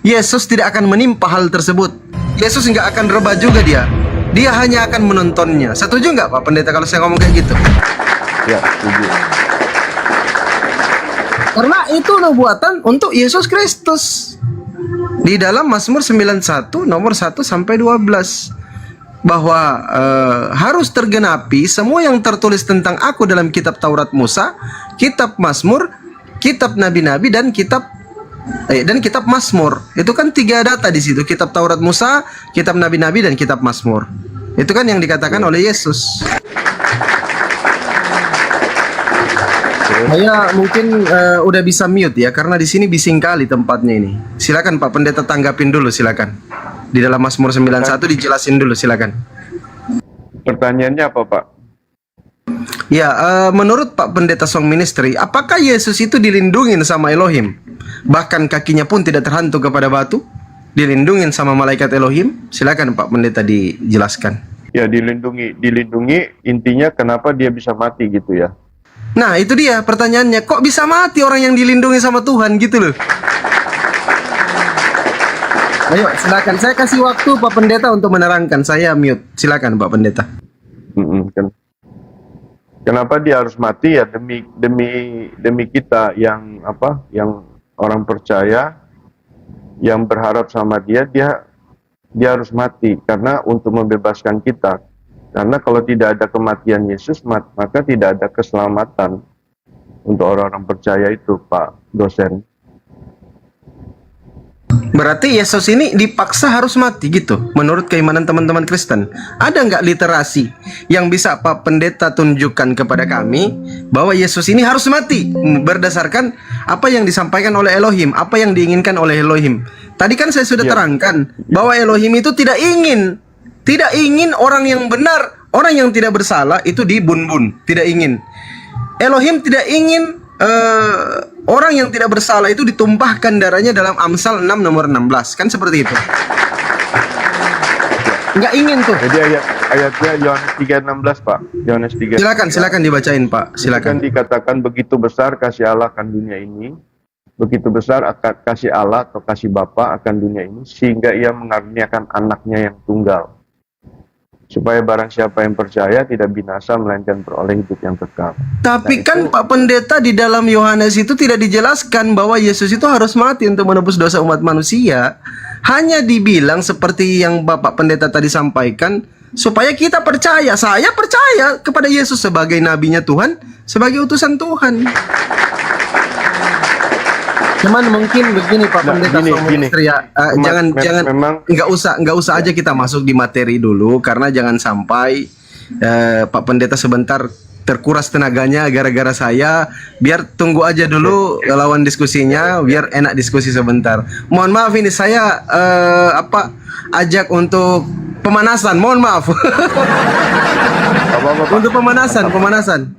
Yesus tidak akan menimpa hal tersebut. Yesus nggak akan rebah juga dia. Dia hanya akan menontonnya. Setuju nggak Pak Pendeta kalau saya ngomong kayak gitu? Ya, setuju. Karena itu nubuatan untuk Yesus Kristus. Di dalam Mazmur 91 nomor 1 sampai 12 bahwa harus tergenapi semua yang tertulis tentang aku dalam kitab Taurat Musa, kitab Mazmur, kitab nabi-nabi dan kitab Mazmur. Itu kan 3 data di situ, kitab Taurat Musa, kitab nabi-nabi dan kitab Mazmur. Itu kan yang dikatakan oleh Yesus. Saya mungkin udah bisa mute ya, karena di sini bising kali tempatnya ini. Silakan Pak Pendeta tanggapin dulu, silakan. Di dalam Mazmur 91 dijelasin dulu, silakan. Pertanyaannya apa, Pak? Ya, menurut Pak Pendeta Song Ministry, apakah Yesus itu dilindungin sama Elohim? Bahkan kakinya pun tidak terhantuk kepada batu? Dilindungin sama malaikat Elohim? Silakan Pak Pendeta dijelaskan. Ya, dilindungi intinya kenapa dia bisa mati gitu ya. Nah, itu dia pertanyaannya. Kok bisa mati orang yang dilindungi sama Tuhan gitu loh? Ayo, silakan. Saya kasih waktu Pak Pendeta untuk menerangkan. Saya mute. Silakan Pak Pendeta. Kenapa dia harus mati ya, demi kita yang orang percaya yang berharap sama dia harus mati karena untuk membebaskan kita. Karena kalau tidak ada kematian Yesus, maka tidak ada keselamatan untuk orang-orang percaya itu, Pak dosen. Berarti Yesus ini dipaksa harus mati gitu, menurut keimanan teman-teman Kristen. Ada nggak literasi yang bisa Pak Pendeta tunjukkan kepada kami bahwa Yesus ini harus mati berdasarkan apa yang disampaikan oleh Elohim, apa yang diinginkan oleh Elohim? Tadi kan saya sudah terangkan bahwa Elohim itu tidak ingin orang yang benar, orang yang tidak bersalah itu dibun-bun, tidak ingin. Elohim tidak ingin orang yang tidak bersalah itu ditumpahkan darahnya dalam Amsal 6 nomor 16, kan seperti itu. Nggak ingin tuh. Jadi ayatnya Yohanes 3:16, Pak. Yohanes 3. Silakan dibacain, Pak. Silakan. Kan dikatakan begitu besar kasih Allah akan dunia ini, begitu besar akan kasih Allah atau kasih Bapa akan dunia ini, sehingga ia mengaruniakan anaknya yang tunggal, supaya barang siapa yang percaya tidak binasa melainkan beroleh hidup yang kekal. Tapi kan Pak Pendeta di dalam Yohanes itu tidak dijelaskan bahwa Yesus itu harus mati untuk menebus dosa umat manusia. Hanya dibilang seperti yang Bapak Pendeta tadi sampaikan, supaya kita percaya. Saya percaya kepada Yesus sebagai nabinya Tuhan, sebagai utusan Tuhan. Cuman mungkin begini Pak Pendeta, jangan nggak usah aja kita masuk di materi dulu, karena jangan sampai Pak Pendeta sebentar terkuras tenaganya gara-gara saya. Biar tunggu aja dulu lawan diskusinya, biar enak diskusi sebentar. Mohon maaf ini saya ajak untuk pemanasan, mohon maaf. Untuk pemanasan.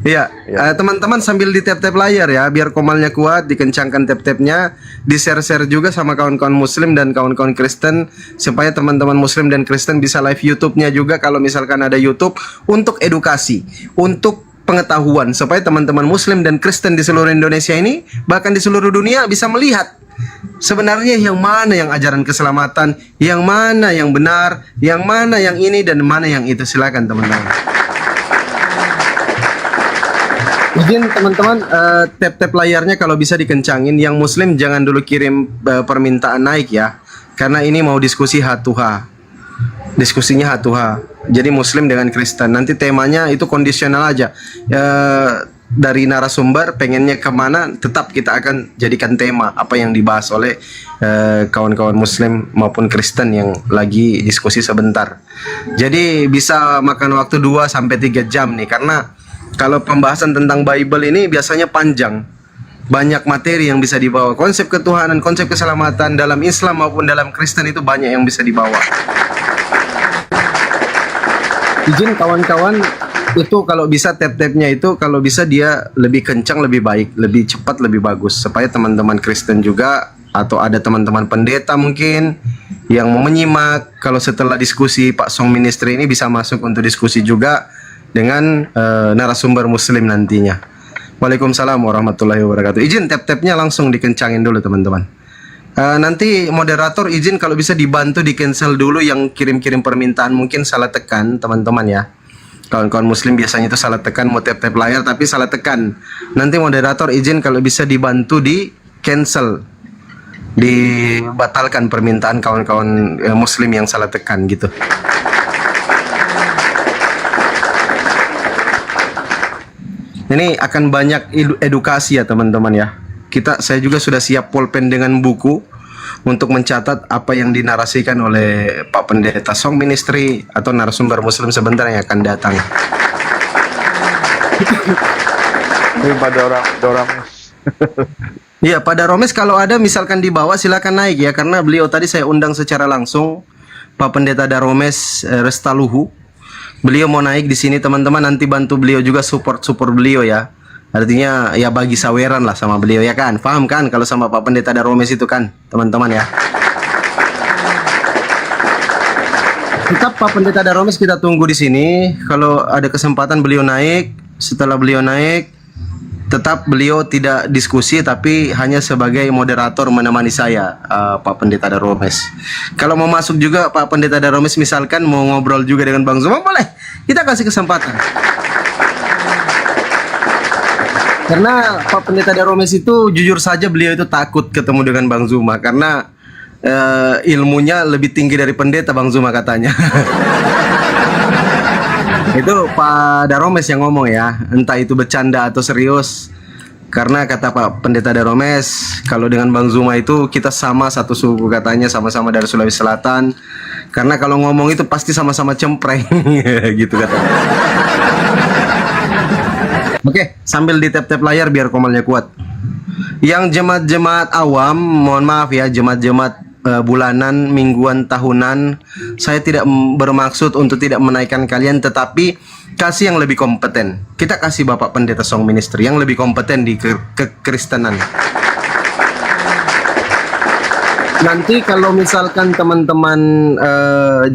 Iya, teman-teman sambil di tap-tap layar ya, biar komalnya kuat, dikencangkan tap-tapnya, di-share-share juga sama kawan-kawan Muslim dan kawan-kawan Kristen, supaya teman-teman Muslim dan Kristen bisa live YouTube-nya juga kalau misalkan ada YouTube, untuk edukasi, untuk pengetahuan, supaya teman-teman Muslim dan Kristen di seluruh Indonesia ini, bahkan di seluruh dunia bisa melihat sebenarnya yang mana yang ajaran keselamatan, yang mana yang benar, yang mana yang ini dan mana yang itu. Silakan teman-teman. Izin teman-teman, tap-tap layarnya kalau bisa dikencangin. Yang Muslim jangan dulu kirim permintaan naik ya, karena ini mau diskusi H2H. Diskusinya H2H. Jadi Muslim dengan Kristen. Nanti temanya itu kondisional aja. Dari narasumber pengennya kemana, tetap kita akan jadikan tema apa yang dibahas oleh kawan-kawan Muslim maupun Kristen yang lagi diskusi sebentar. Jadi bisa makan waktu 2-3 jam nih, karena kalau pembahasan tentang Bible ini biasanya panjang, banyak materi yang bisa dibawa. Konsep ketuhanan, konsep keselamatan dalam Islam maupun dalam Kristen itu banyak yang bisa dibawa. Izin kawan-kawan, itu kalau bisa tap-tapnya itu kalau bisa dia lebih kencang lebih baik, lebih cepat lebih bagus, supaya teman-teman Kristen juga atau ada teman-teman pendeta mungkin yang mau menyimak, kalau setelah diskusi Pak Song Ministry ini bisa masuk untuk diskusi juga dengan narasumber Muslim nantinya. Waalaikumsalam warahmatullahi wabarakatuh. Izin tap-tapnya langsung dikencangin dulu teman-teman. Nanti moderator izin kalau bisa dibantu di cancel dulu yang kirim-kirim permintaan, mungkin salah tekan teman-teman ya. Kawan-kawan muslim biasanya itu salah tekan, mau tap-tap layar tapi salah tekan. Nanti moderator izin kalau bisa dibantu di cancel, dibatalkan permintaan kawan-kawan muslim yang salah tekan gitu. Ini akan banyak edukasi ya teman-teman ya. Saya juga sudah siap pulpen dengan buku untuk mencatat apa yang dinarasikan oleh Pak Pendeta Song Ministry atau narasumber muslim sebentar yang akan datang. Ini pada Dorames. Iya, pada Romes kalau ada misalkan di bawah silakan naik ya, karena beliau tadi saya undang secara langsung Pak Pendeta Daromes Restaluhu. Beliau mau naik di sini teman-teman, nanti bantu beliau juga support beliau ya. Artinya ya bagi saweran lah sama beliau ya kan. Paham kan kalau sama Pak Pendeta Daromes itu kan, teman-teman ya. Tetap Pak Pendeta Daromes kita tunggu di sini. Kalau ada kesempatan beliau naik, setelah beliau naik tetap beliau tidak diskusi tapi hanya sebagai moderator menemani saya, Pak Pendeta Daromes. Kalau mau masuk juga Pak Pendeta Daromes misalkan mau ngobrol juga dengan Bang Zuma, boleh. Kita kasih kesempatan. Karena Pak Pendeta Daromes itu jujur saja beliau itu takut ketemu dengan Bang Zuma karena ilmunya lebih tinggi dari pendeta Bang Zuma katanya. Itu Pak Daromes yang ngomong ya, entah itu bercanda atau serius. Karena kata Pak Pendeta Daromes, kalau dengan Bang Zuma itu kita sama satu suku katanya, sama-sama dari Sulawesi Selatan. Karena kalau ngomong itu pasti sama-sama cempreng gitu katanya. Oke, sambil di tap-tap layar biar komalnya kuat. Yang jemaat-jemaat awam, mohon maaf ya, jemaat-jemaat bulanan, mingguan, tahunan, saya tidak bermaksud untuk tidak menaikkan kalian, tetapi kasih yang lebih kompeten. Kita kasih Bapak Pendeta Song Ministry yang lebih kompeten di kekristenan. Nanti kalau misalkan teman-teman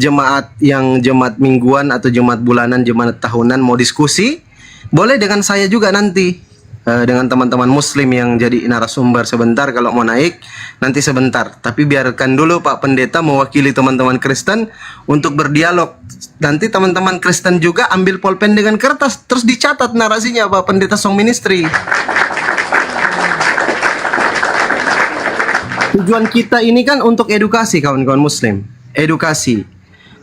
jemaat yang jemaat mingguan atau jemaat bulanan, jemaat tahunan mau diskusi, boleh dengan saya juga nanti, dengan teman-teman muslim yang jadi narasumber sebentar. Kalau mau naik nanti sebentar, tapi biarkan dulu Pak Pendeta mewakili teman-teman Kristen untuk berdialog. Nanti teman-teman Kristen juga ambil pulpen dengan kertas, terus dicatat narasinya Pak Pendeta Song Ministry. Tujuan kita ini kan untuk edukasi kawan-kawan muslim, edukasi.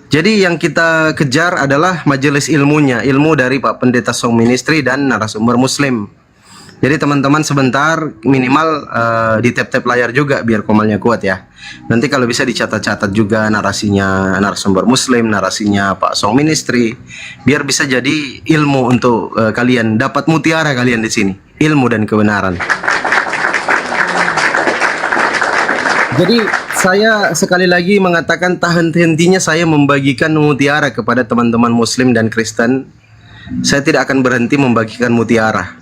Jadi yang kita kejar adalah majelis ilmunya, ilmu dari Pak Pendeta Song Ministry dan narasumber muslim. Jadi teman-teman sebentar minimal di tap-tap layar juga biar komalnya kuat ya. Nanti kalau bisa dicatat-catat juga narasinya narasumber muslim, narasinya Pak Song Ministry, biar bisa jadi ilmu untuk kalian, dapat mutiara kalian di sini, ilmu dan kebenaran. Jadi saya sekali lagi mengatakan tak henti-hentinya saya membagikan mutiara kepada teman-teman muslim dan Kristen. Saya tidak akan berhenti membagikan mutiara.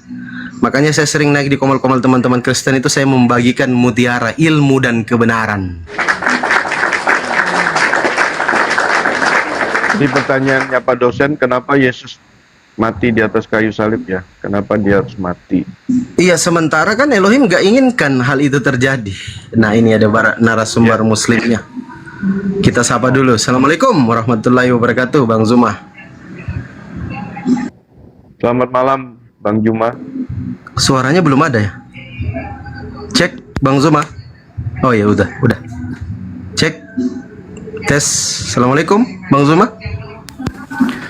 Makanya saya sering naik di komal-komal teman-teman Kristen itu, saya membagikan mutiara, ilmu dan kebenaran. Di pertanyaannya Pak dosen, kenapa Yesus mati di atas kayu salib ya? Kenapa dia harus mati? Iya, sementara kan Elohim gak inginkan hal itu terjadi. Nah, ini ada narasumber muslimnya. Kita sapa dulu. Assalamualaikum warahmatullahi wabarakatuh, Bang Zuma. Selamat malam, Bang Juma. Suaranya belum ada ya? Cek, Bang Zuma. Oh ya, udah. Cek. Tes. Assalamualaikum, Bang Zuma.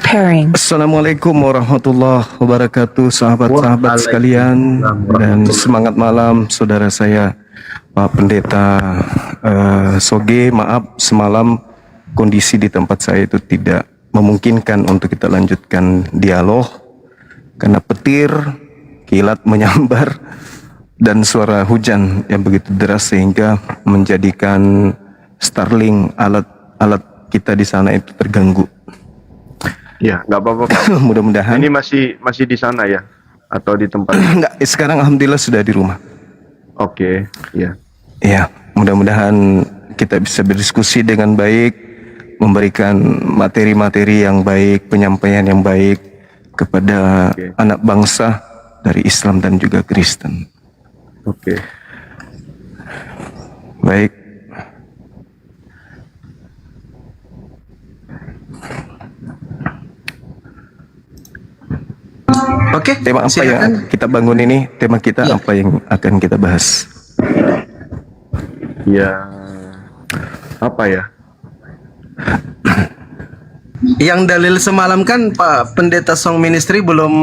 Pairing. Assalamualaikum warahmatullahi wabarakatuh, sahabat-sahabat sekalian, dan semangat malam saudara saya Pak Pendeta Soge. Maaf semalam kondisi di tempat saya itu tidak memungkinkan untuk kita lanjutkan dialog karena petir, kilat menyambar dan suara hujan yang begitu deras sehingga menjadikan Starlink alat kita di sana itu terganggu. Ya, nggak apa-apa. Mudah-mudahan Ini masih di sana ya, atau di tempat? enggak, sekarang alhamdulillah sudah di rumah. Oke, ya. Ya, mudah-mudahan kita bisa berdiskusi dengan baik, memberikan materi-materi yang baik, penyampaian yang baik kepada anak bangsa dari Islam dan juga Kristen. Oke. Baik. Oke, Tema apa silakan. yang kita bangun ini? Tema kita Ya. apa yang akan kita bahas? Ya, apa ya? Yang dalil semalam kan Pak Pendeta Song Ministry belum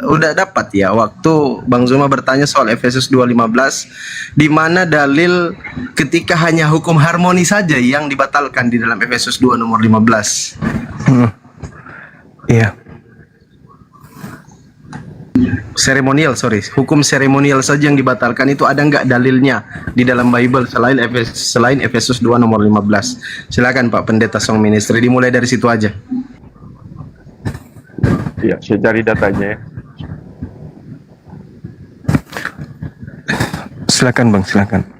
udah dapat ya waktu Bang Zuma bertanya soal Efesus 2:15 di mana dalil ketika hanya hukum harmoni saja yang dibatalkan di dalam Efesus 2 nomor 15. Iya. Hukum seremonial saja yang dibatalkan, itu ada nggak dalilnya di dalam Bible selain Efesus 2 nomor 15? Silakan Pak Pendeta Song Ministry, dimulai dari situ aja. Ya, saya cari datanya ya. Silakan Bang, silakan.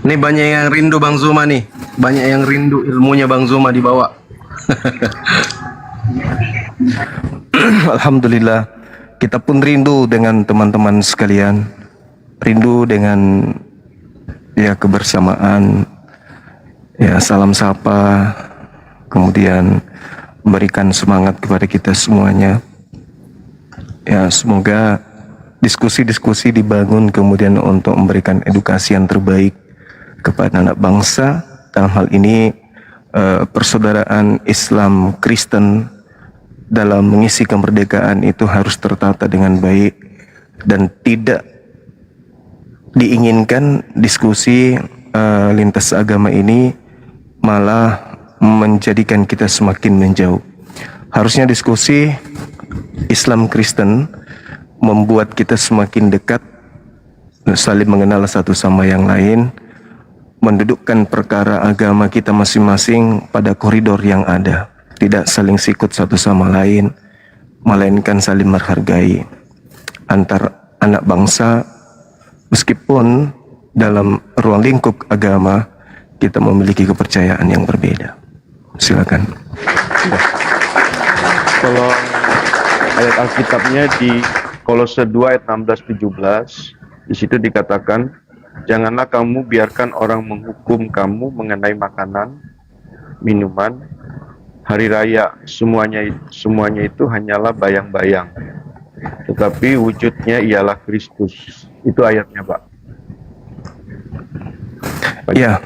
Nih banyak yang rindu Bang Zuma nih. Banyak yang rindu ilmunya Bang Zuma dibawa. Alhamdulillah, kita pun rindu dengan teman-teman sekalian, rindu dengan ya kebersamaan, ya salam sapa, kemudian memberikan semangat kepada kita semuanya. Ya semoga diskusi-diskusi dibangun kemudian untuk memberikan edukasi yang terbaik kepada anak bangsa, dalam hal ini persaudaraan Islam Kristen dalam mengisi kemerdekaan itu harus tertata dengan baik dan tidak diinginkan diskusi lintas agama ini malah menjadikan kita semakin menjauh. Harusnya diskusi Islam Kristen membuat kita semakin dekat, saling mengenal satu sama yang lain, mendudukkan perkara agama kita masing-masing pada koridor yang ada, tidak saling sikut satu sama lain, melainkan saling menghargai antar anak bangsa, meskipun dalam ruang lingkup agama kita memiliki kepercayaan yang berbeda. Silakan. Kalau ayat Alkitabnya di Kolose 2 ayat 16-17, di situ dikatakan, janganlah kamu biarkan orang menghukum kamu mengenai makanan, minuman, hari raya, semuanya itu hanyalah bayang-bayang. Tetapi wujudnya ialah Kristus. Itu ayatnya, Pak. Ya,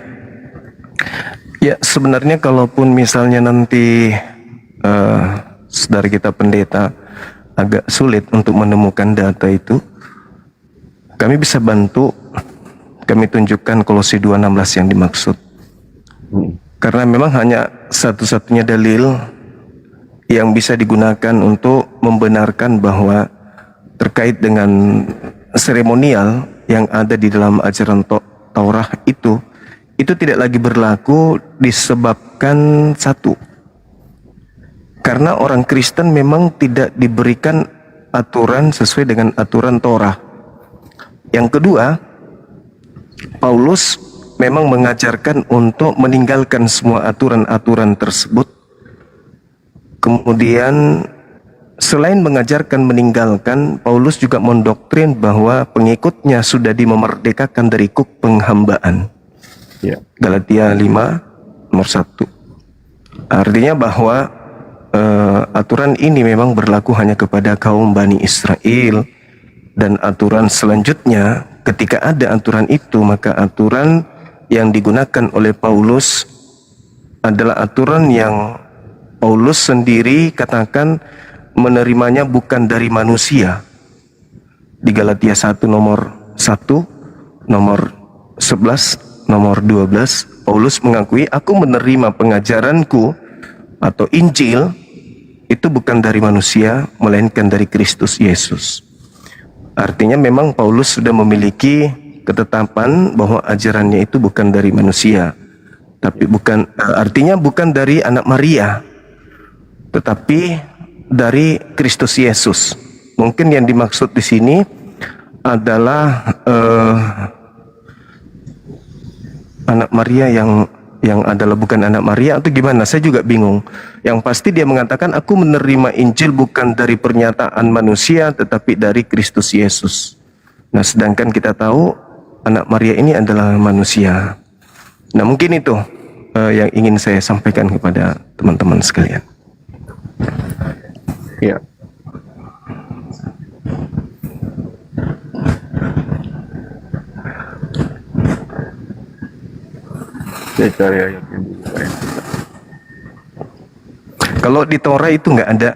ya sebenarnya kalaupun misalnya nanti saudara kita pendeta agak sulit untuk menemukan data itu, kami bisa bantu, kami tunjukkan Kolose 2:16 yang dimaksud. Karena memang hanya satu-satunya dalil yang bisa digunakan untuk membenarkan bahwa terkait dengan seremonial yang ada di dalam ajaran Taurat itu tidak lagi berlaku disebabkan satu, karena orang Kristen memang tidak diberikan aturan sesuai dengan aturan Torah. Yang kedua, Paulus memang mengajarkan untuk meninggalkan semua aturan-aturan tersebut. Kemudian selain mengajarkan meninggalkan, Paulus juga mendoktrin bahwa pengikutnya sudah dimerdekakan dari kuk penghambaan. Ya. Galatia 5 nomor 1. Artinya bahwa aturan ini memang berlaku hanya kepada kaum Bani Israel, dan aturan selanjutnya ketika ada aturan itu, maka aturan yang digunakan oleh Paulus adalah aturan yang Paulus sendiri katakan menerimanya bukan dari manusia. Di Galatia 1 nomor 1, nomor 11, nomor 12, Paulus mengakui, aku menerima pengajaranku atau Injil itu bukan dari manusia, melainkan dari Kristus Yesus. Artinya memang Paulus sudah memiliki ketetapan bahwa ajarannya itu bukan dari manusia, tapi artinya bukan dari anak Maria, tetapi dari Kristus Yesus. Mungkin yang dimaksud di sini adalah anak Maria yang adalah bukan anak Maria atau gimana? Saya juga bingung. Yang pasti dia mengatakan aku menerima Injil bukan dari pernyataan manusia tetapi dari Kristus Yesus. Nah, sedangkan kita tahu anak Maria ini adalah manusia. Nah, mungkin itu yang ingin saya sampaikan kepada teman-teman sekalian. Ya. Saya cari ayat yang dulu. Kalau di Torah itu nggak ada.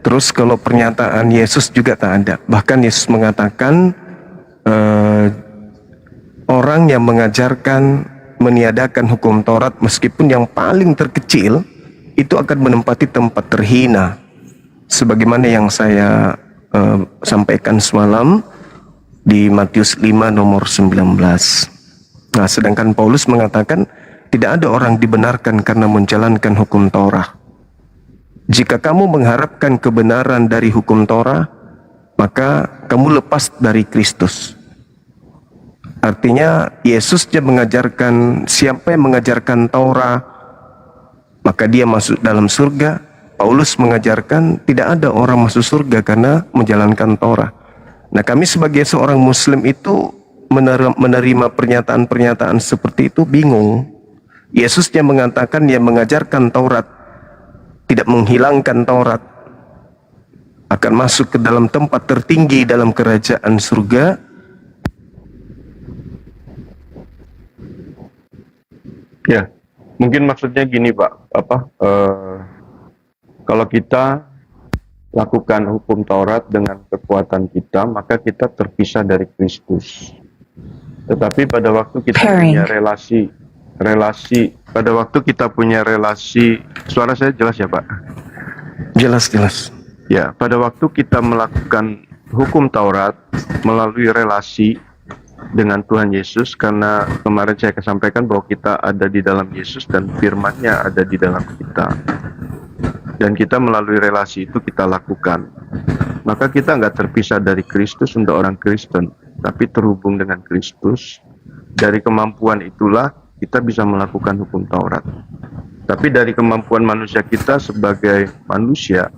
Terus kalau pernyataan Yesus juga tak ada. Bahkan Yesus mengatakan orang yang mengajarkan meniadakan hukum Taurat meskipun yang paling terkecil itu akan menempati tempat terhina. Sebagaimana yang saya sampaikan semalam di Matius 5 nomor 19. Nah, sedangkan Paulus mengatakan tidak ada orang dibenarkan karena menjalankan hukum Torah. Jika kamu mengharapkan kebenaran dari hukum Torah, maka kamu lepas dari Kristus. Artinya Yesus dia mengajarkan siapa yang mengajarkan Torah, maka dia masuk dalam surga. Paulus mengajarkan tidak ada orang masuk surga karena menjalankan Torah. Nah, kami sebagai seorang Muslim itu menerima pernyataan-pernyataan seperti itu bingung. Yesus yang mengatakan yang mengajarkan Taurat tidak menghilangkan Taurat akan masuk ke dalam tempat tertinggi dalam kerajaan surga. Ya, mungkin maksudnya gini Pak, kalau kita lakukan hukum Taurat dengan kekuatan kita, maka kita terpisah dari Kristus. Tetapi pada waktu kita punya relasi, pada waktu kita punya relasi, suara saya jelas ya Pak? Jelas. Ya, pada waktu kita melakukan hukum Taurat melalui relasi dengan Tuhan Yesus, karena kemarin saya sampaikan bahwa kita ada di dalam Yesus dan firman-Nya ada di dalam kita. Dan kita melalui relasi itu kita lakukan. Maka kita nggak terpisah dari Kristus untuk orang Kristen, tapi terhubung dengan Kristus. Dari kemampuan itulah kita bisa melakukan hukum Taurat. Tapi dari kemampuan manusia kita sebagai manusia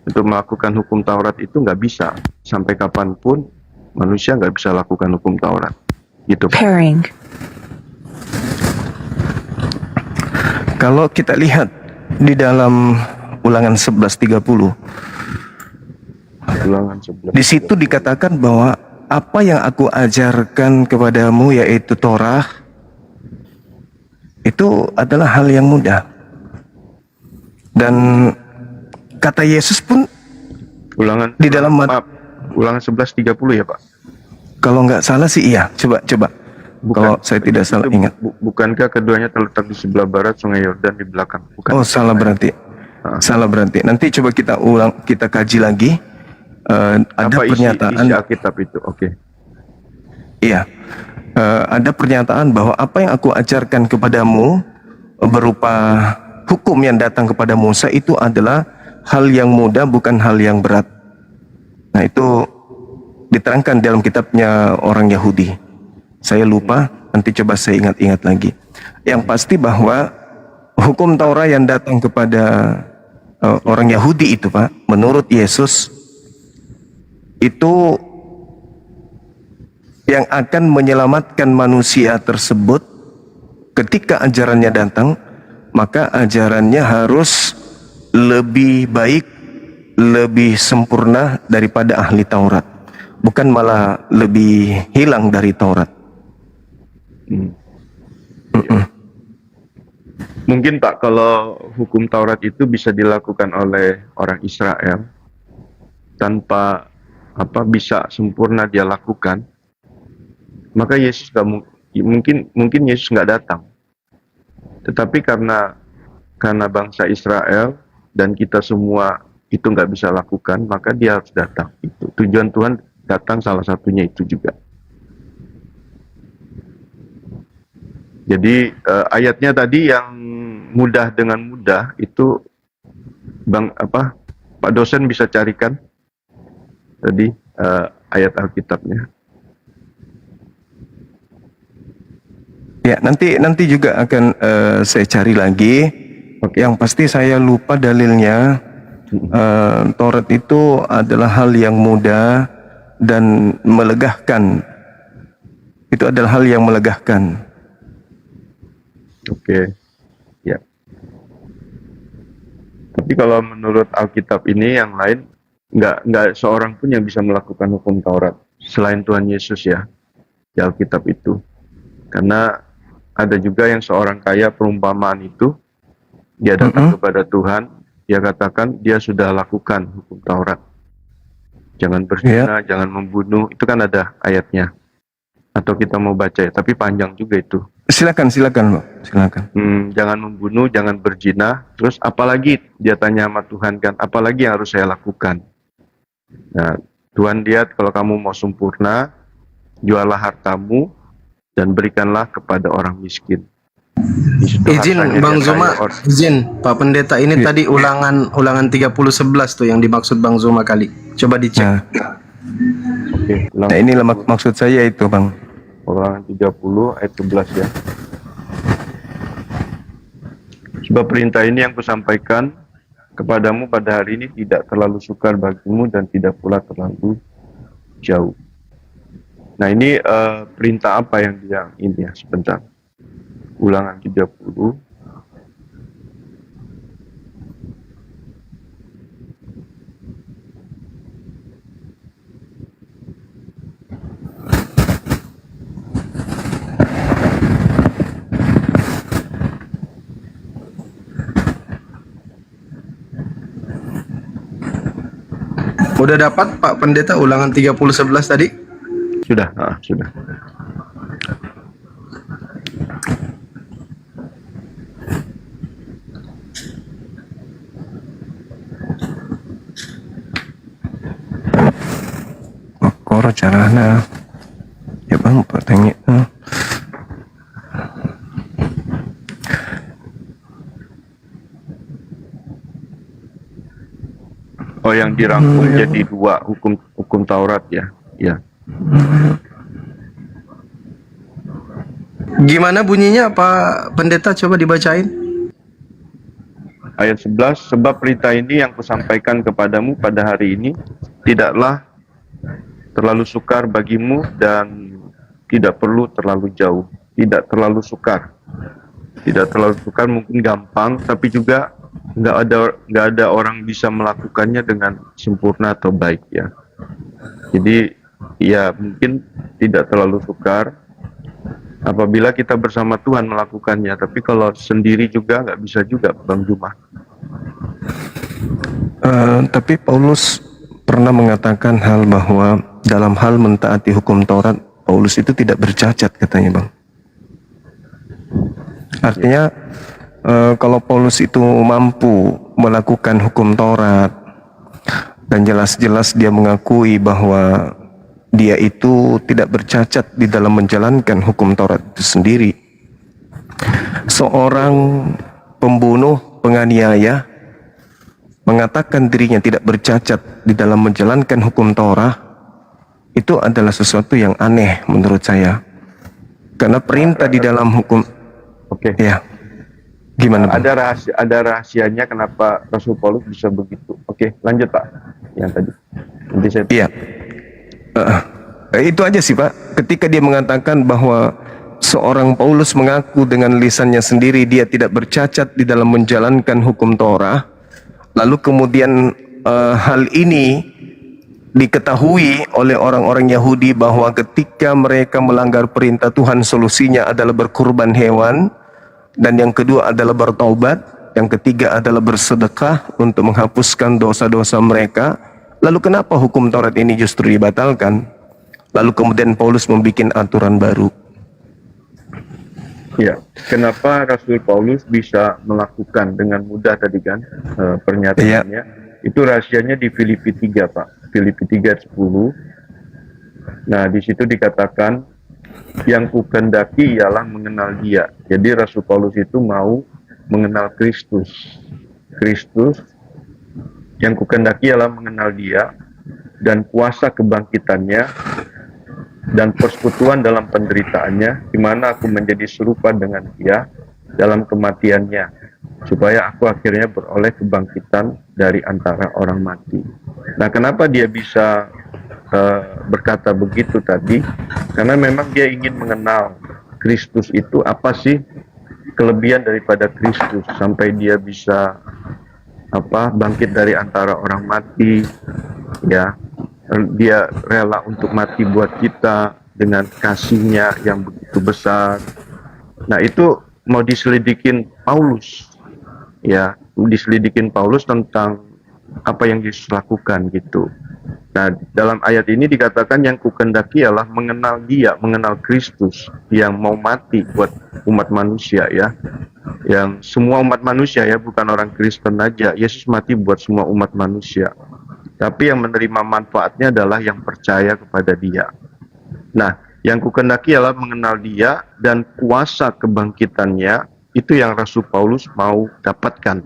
untuk melakukan hukum Taurat itu nggak bisa. Sampai kapanpun manusia nggak bisa lakukan hukum Taurat. Gitu Pak. Pairing. Kalau kita lihat di dalam Ulangan 11:30, Ulangan 11. di situ dikatakan bahwa apa yang aku ajarkan kepadamu yaitu Torah itu adalah hal yang mudah. Dan kata Yesus pun Ulangan di dalam Ulangan 11:30 ya Pak. kalau nggak salah sih iya. Coba. Kalau saya tidak salah ingat. Bukankah keduanya terletak di sebelah barat Sungai Yordan di belakang? Bukan. Oh, salah berarti. Salah berarti. Nanti coba kita kaji lagi. Ada Apa pernyataan isi Alkitab itu? Oke. Iya. Ada pernyataan bahwa apa yang aku ajarkan kepadamu berupa hukum yang datang kepada Musa itu adalah hal yang mudah, bukan hal yang berat. Nah, itu diterangkan dalam kitabnya orang Yahudi. Saya lupa, nanti coba saya ingat-ingat lagi. Yang pasti bahwa hukum Taurat yang datang kepada orang Yahudi itu, Pak, menurut Yesus itu yang akan menyelamatkan manusia tersebut ketika ajarannya datang, maka ajarannya harus lebih baik, lebih sempurna daripada ahli Taurat, bukan malah lebih hilang dari Taurat. Mungkin Pak, kalau hukum Taurat itu bisa dilakukan oleh orang Israel tanpa bisa sempurna dia lakukan, maka Yesus mungkin Yesus nggak datang. Tetapi karena bangsa Israel dan kita semua itu nggak bisa lakukan, maka dia harus datang. Itu tujuan Tuhan datang, salah satunya itu juga. Jadi ayatnya tadi yang mudah dengan mudah itu Pak dosen bisa carikan tadi ayat Alkitabnya. Ya, nanti juga akan saya cari lagi. Yang pasti saya lupa dalilnya. Taurat itu adalah hal yang mudah dan melegakan. Itu adalah hal yang melegakan. Oke, ya. Tapi kalau menurut Alkitab ini yang lain, nggak seorang pun yang bisa melakukan hukum Taurat selain Tuhan Yesus ya, di Alkitab itu. Karena ada juga yang seorang kaya perumpamaan itu, dia datang kepada Tuhan, dia katakan dia sudah lakukan hukum Taurat. Jangan berzina, jangan membunuh, itu kan ada ayatnya. Atau kita mau baca ya, tapi panjang juga itu. Silakan, Pak. Silakan. Jangan membunuh, jangan berzina. Terus apalagi dia tanya sama Tuhan kan, apalagi yang harus saya lakukan? Nah, Tuhan lihat kalau kamu mau sempurna, jualah hartamu dan berikanlah kepada orang miskin. Izin Bang Zuma, izin Pak Pendeta, ini tadi ulangan 3011 tuh yang dimaksud Bang Zuma kali. Coba dicek. Oke, Nah, ini maksud saya itu, Bang. Ulangan 30 ayat 11 ya. Sebab perintah ini yang kusampaikan kepadamu pada hari ini tidak terlalu sukar bagimu dan tidak pula terlalu jauh. Nah, ini perintah apa yang dia ini ya, sebentar. Ulangan 30. Udah dapat Pak Pendeta ulangan 3011 tadi? Sudah, sudah. Makor carana. Ya, Bang, pertanyaan. Oh, yang dirangkum jadi dua hukum Taurat ya. Ya. Gimana bunyinya Pak Pendeta, coba dibacain. Ayat 11, sebab perintah ini yang kusampaikan kepadamu pada hari ini tidaklah terlalu sukar bagimu dan tidak perlu terlalu jauh. Tidak terlalu sukar. Tidak terlalu sukar, mungkin gampang, tapi juga nggak ada orang bisa melakukannya dengan sempurna atau baik ya. Jadi ya mungkin tidak terlalu sukar apabila kita bersama Tuhan melakukannya, tapi kalau sendiri juga nggak bisa juga, Bang Juma. Tapi Paulus pernah mengatakan hal bahwa dalam hal mentaati hukum Taurat, Paulus itu tidak bercacat katanya, Bang. Artinya kalau Paulus itu mampu melakukan hukum Taurat dan jelas-jelas dia mengakui bahwa dia itu tidak bercacat di dalam menjalankan hukum Taurat itu sendiri. Seorang pembunuh, penganiaya mengatakan dirinya tidak bercacat di dalam menjalankan hukum Taurat, itu adalah sesuatu yang aneh menurut saya. Karena perintah di dalam hukum, ya, gimana, Bang? Ada rahasianya kenapa Rasul Paulus bisa begitu. Oke, lanjut Pak. Yang tadi. Nanti saya. Iya. Itu aja sih Pak. Ketika dia mengatakan bahwa seorang Paulus mengaku dengan lisannya sendiri dia tidak bercacat di dalam menjalankan hukum Torah, lalu kemudian hal ini diketahui oleh orang-orang Yahudi bahwa ketika mereka melanggar perintah Tuhan, solusinya adalah berkurban hewan, dan yang kedua adalah bertaubat, yang ketiga adalah bersedekah untuk menghapuskan dosa-dosa mereka. Lalu kenapa hukum Taurat ini justru dibatalkan? Lalu kemudian Paulus membuat aturan baru. Ya, kenapa Rasul Paulus bisa melakukan dengan mudah tadi kan pernyataannya? Ya. Itu rahasianya di Filipi 3 Pak. Filipi 3 ayat 10. Nah, di situ dikatakan yang kukendaki ialah mengenal Dia. Jadi Rasul Paulus itu mau mengenal Kristus. Kristus yang kukendaki ialah mengenal Dia dan kuasa kebangkitannya dan persekutuan dalam penderitaannya, di mana aku menjadi serupa dengan dia dalam kematiannya, supaya aku akhirnya beroleh kebangkitan dari antara orang mati. Nah, kenapa dia bisa berkata begitu tadi? Karena memang dia ingin mengenal Kristus itu apa sih kelebihan daripada Kristus sampai dia bisa bangkit dari antara orang mati, ya. Dia rela untuk mati buat kita dengan kasihnya yang begitu besar. Nah, itu mau diselidikin Paulus, ya, diselidikin Paulus tentang apa yang Yesus lakukan gitu. Nah, dalam ayat ini dikatakan yang kukendaki ialah mengenal dia, mengenal Kristus yang mau mati buat umat manusia, ya. Yang semua umat manusia, ya, bukan orang Kristen aja. Yesus mati buat semua umat manusia. Tapi yang menerima manfaatnya adalah yang percaya kepada dia. Nah, yang kukendaki ialah mengenal dia dan kuasa kebangkitannya, itu yang Rasul Paulus mau dapatkan.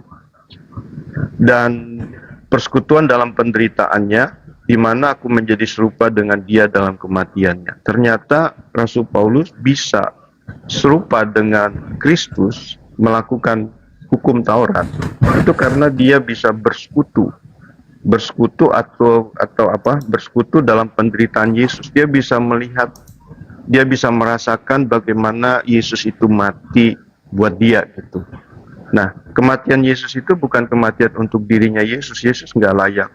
Dan persekutuan dalam penderitaannya, di mana aku menjadi serupa dengan dia dalam kematiannya. Ternyata Rasul Paulus bisa serupa dengan Kristus melakukan hukum Taurat. Itu karena dia bisa bersekutu bersekutu dalam penderitaan Yesus. Dia bisa melihat, dia bisa merasakan bagaimana Yesus itu mati buat dia gitu. Nah, kematian Yesus itu bukan kematian untuk dirinya Yesus. Yesus nggak layak